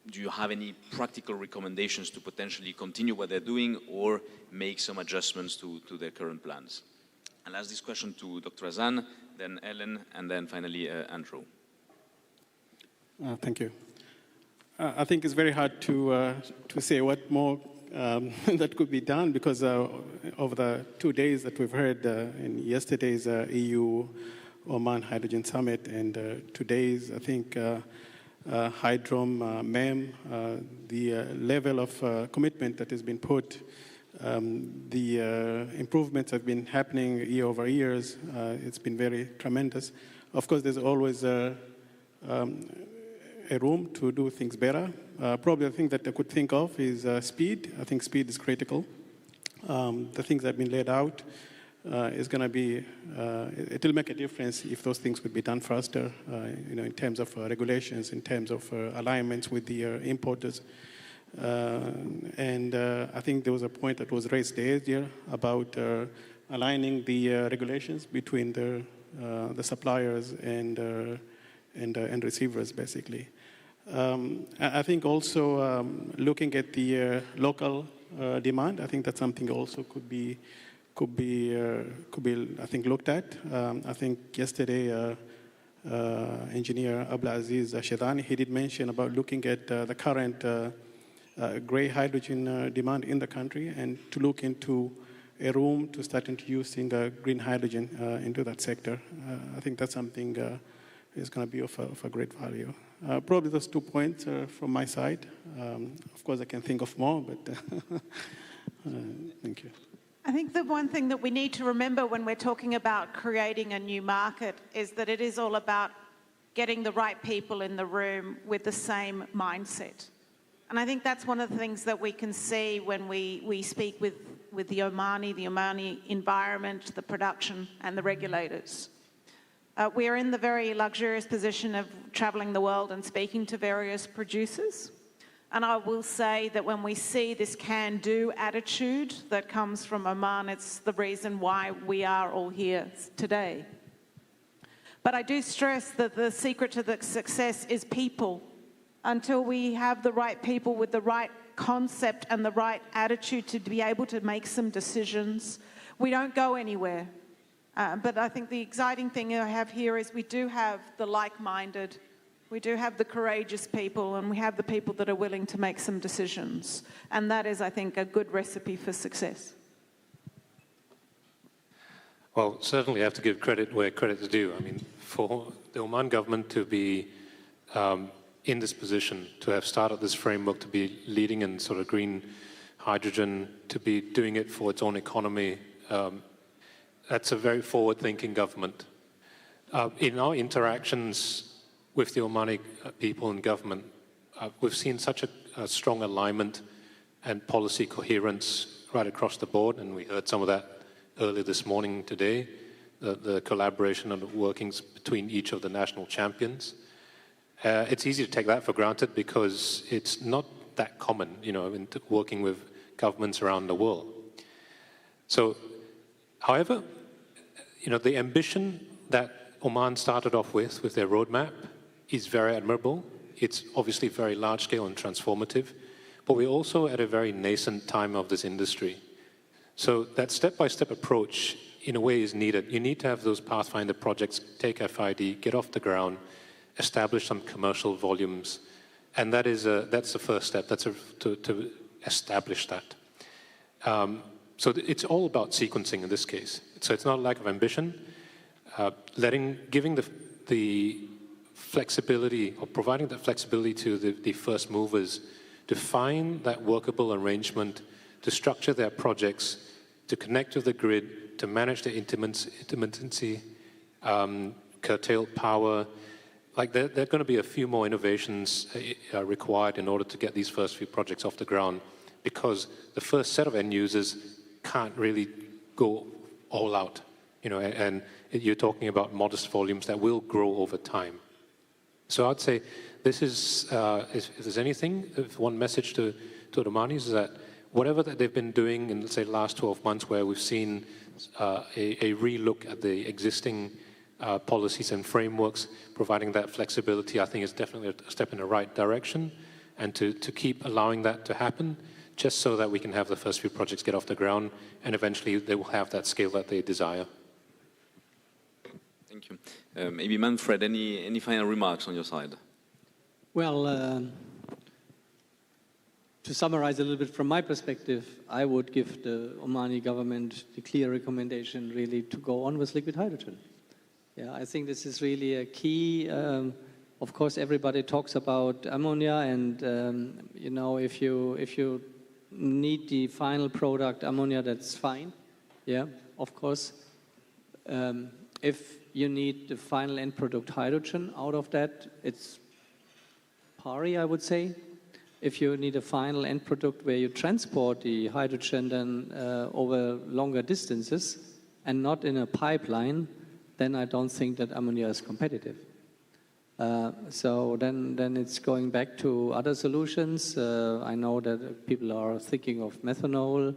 do you have any practical recommendations to potentially continue what they're doing or make some adjustments to their current plans? I'll ask this question to Dr. Hassan, then Ellen, and then finally Andrew. Thank you. I think it's very hard to say what more that could be done, because of the 2 days that we've heard in yesterday's EU-Oman Hydrogen Summit and today's, I think, Hydrom, MEM, the level of commitment that has been put, the improvements have been happening year over years. It's been very tremendous. Of course, there's always a room to do things better. Probably the thing that I could think of is speed. I think speed is critical. The things that have been laid out is going to be, it will make a difference if those things could be done faster, in terms of regulations, in terms of alignments with the importers. And I think there was a point that was raised earlier about aligning the regulations between the suppliers and receivers, basically. I think also looking at the local demand, I think that's something also could be I think looked at. I think yesterday engineer Abdulaziz Shedani, he did mention about looking at the current gray hydrogen demand in the country and to look into a room to start introducing green hydrogen into that sector. I think that's something is going to be of a great value. Probably those 2 points from my side. Of course, I can think of more, but thank you. I think the one thing that we need to remember when we're talking about creating a new market is that it is all about getting the right people in the room with the same mindset. And I think that's one of the things that we can see when we speak with the Omani environment, the production and the regulators. We are in the very luxurious position of traveling the world and speaking to various producers. And I will say that when we see this can-do attitude that comes from Oman, it's the reason why we are all here today. But I do stress that the secret to the success is people. Until we have the right people with the right concept and the right attitude to be able to make some decisions, we don't go anywhere. But I think the exciting thing I have here is we do have the like-minded, we do have the courageous people, and we have the people that are willing to make some decisions. And that is, I think, a good recipe for success. Well, certainly have to give credit where credit is due. I mean, for the Oman government to be in this position, to have started this framework, to be leading in sort of green hydrogen, to be doing it for its own economy, that's a very forward-thinking government. In our interactions with the Omani people and government, we've seen such strong alignment and policy coherence right across the board, and we heard some of that earlier this morning today, the collaboration and the workings between each of the national champions. It's easy to take that for granted because it's not that common, in working with governments around the world. So, however, the ambition that Oman started off with their roadmap is very admirable. It's obviously very large scale and transformative, but we're also at a very nascent time of this industry. So that step-by-step approach, in a way, is needed. You need to have those Pathfinder projects take FID, get off the ground, establish some commercial volumes, and that's the first step. That's to establish that. So it's all about sequencing in this case. So it's not a lack of ambition. Giving the flexibility, or providing that flexibility to the first movers to find that workable arrangement, to structure their projects, to connect to the grid, to manage the intermittency, curtailed power. Like there are going to be a few more innovations required in order to get these first few projects off the ground, because the first set of end users can't really go all out, and you're talking about modest volumes that will grow over time. So I'd say this is, if there's anything, if one message to the Omanis is that whatever that they've been doing in, let's say, the last 12 months, where we've seen a re-look at the existing policies and frameworks, providing that flexibility, I think is definitely a step in the right direction, and to keep allowing that to happen, just so that we can have the first few projects get off the ground, and eventually they will have that scale that they desire. Thank you. Maybe Manfred, any final remarks on your side? Well, to summarize a little bit from my perspective, I would give the Omani government the clear recommendation really to go on with liquid hydrogen. Yeah, I think this is really a key. Of course, everybody talks about ammonia, and if you need the final product ammonia, that's fine. Yeah, of course. If you need the final end product hydrogen out of that, it's pari, I would say. If you need a final end product where you transport the hydrogen then over longer distances and not in a pipeline, then I don't think that ammonia is competitive. So then it's going back to other solutions. I know that people are thinking of methanol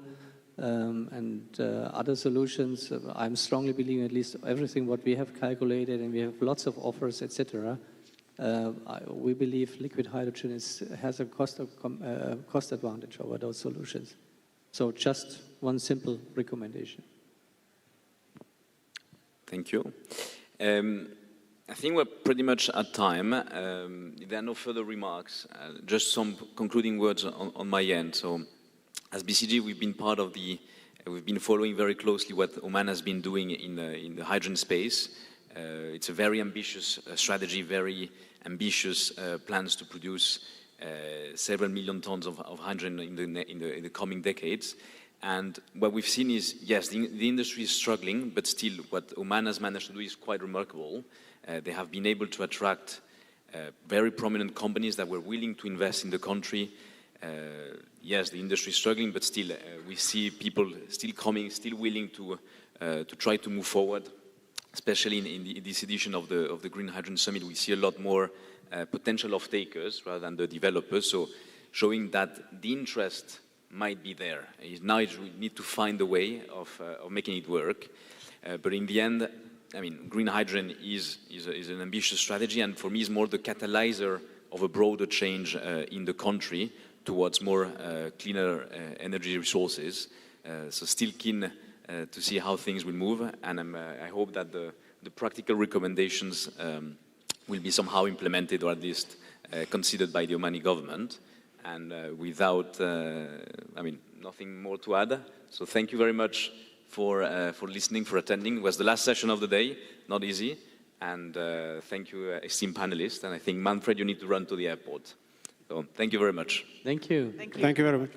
and other solutions. I'm strongly believing at least everything what we have calculated, and we have lots of offers, etc. We believe liquid hydrogen has a cost advantage over those solutions. So just one simple recommendation. Thank you. I think we're pretty much at time. If there are no further remarks, just some concluding words on my end. So, as BCG, we've been following very closely what Oman has been doing in the hydrogen space. It's a very ambitious strategy, very ambitious plans to produce several million tons of hydrogen in the coming decades. And what we've seen is, yes, the industry is struggling, but still what Oman has managed to do is quite remarkable. They have been able to attract very prominent companies that were willing to invest in the country. Yes, the industry is struggling, but still we see people still coming, still willing to try to move forward. Especially in this edition of the Green Hydrogen Summit, we see a lot more potential off-takers rather than the developers. So showing that the interest might be there. Now we need to find a way of making it work. But in the end, I mean, green hydrogen is an ambitious strategy, and for me is more the catalyzer of a broader change in the country towards more cleaner energy resources. So still keen to see how things will move, and I hope that the practical recommendations will be somehow implemented, or at least considered by the Omani government. And without, I mean, nothing more to add. So thank you very much for listening, for attending. It was the last session of the day, not easy. And thank you, esteemed panelists. And I think, Manfred, you need to run to the airport. So thank you very much. Thank you. Thank you. Thank you very much.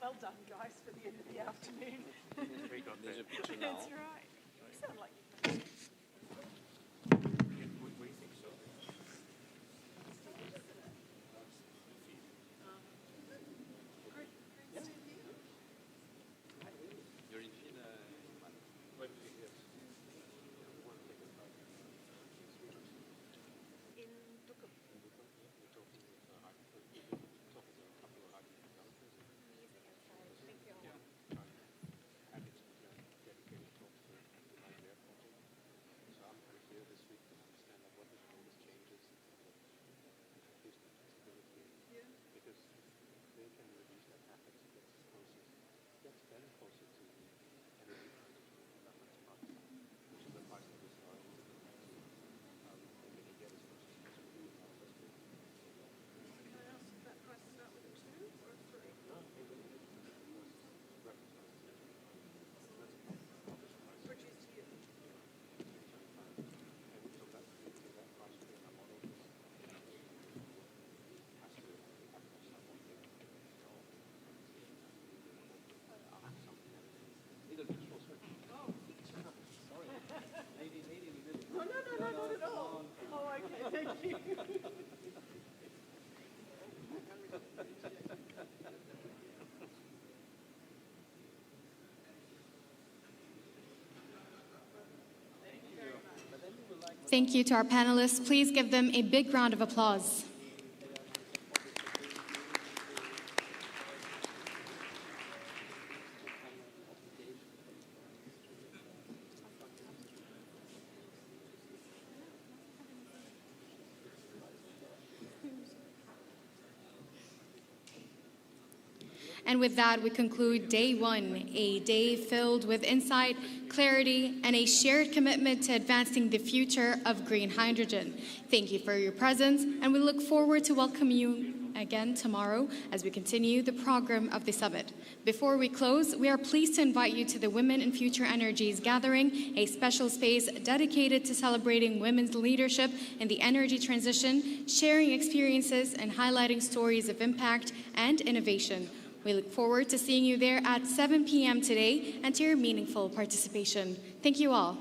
Well done, guys, for the end of the afternoon. That's right. You sound like Thank you to our panelists. Please give them a big round of applause. And with that, we conclude day one, a day filled with insight, clarity, and a shared commitment to advancing the future of green hydrogen. Thank you for your presence, and we look forward to welcoming you again tomorrow as we continue the program of the summit. Before we close, we are pleased to invite you to the Women in Future Energies Gathering, a special space dedicated to celebrating women's leadership in the energy transition, sharing experiences, and highlighting stories of impact and innovation. We look forward to seeing you there at 7 p.m. today and to your meaningful participation. Thank you all.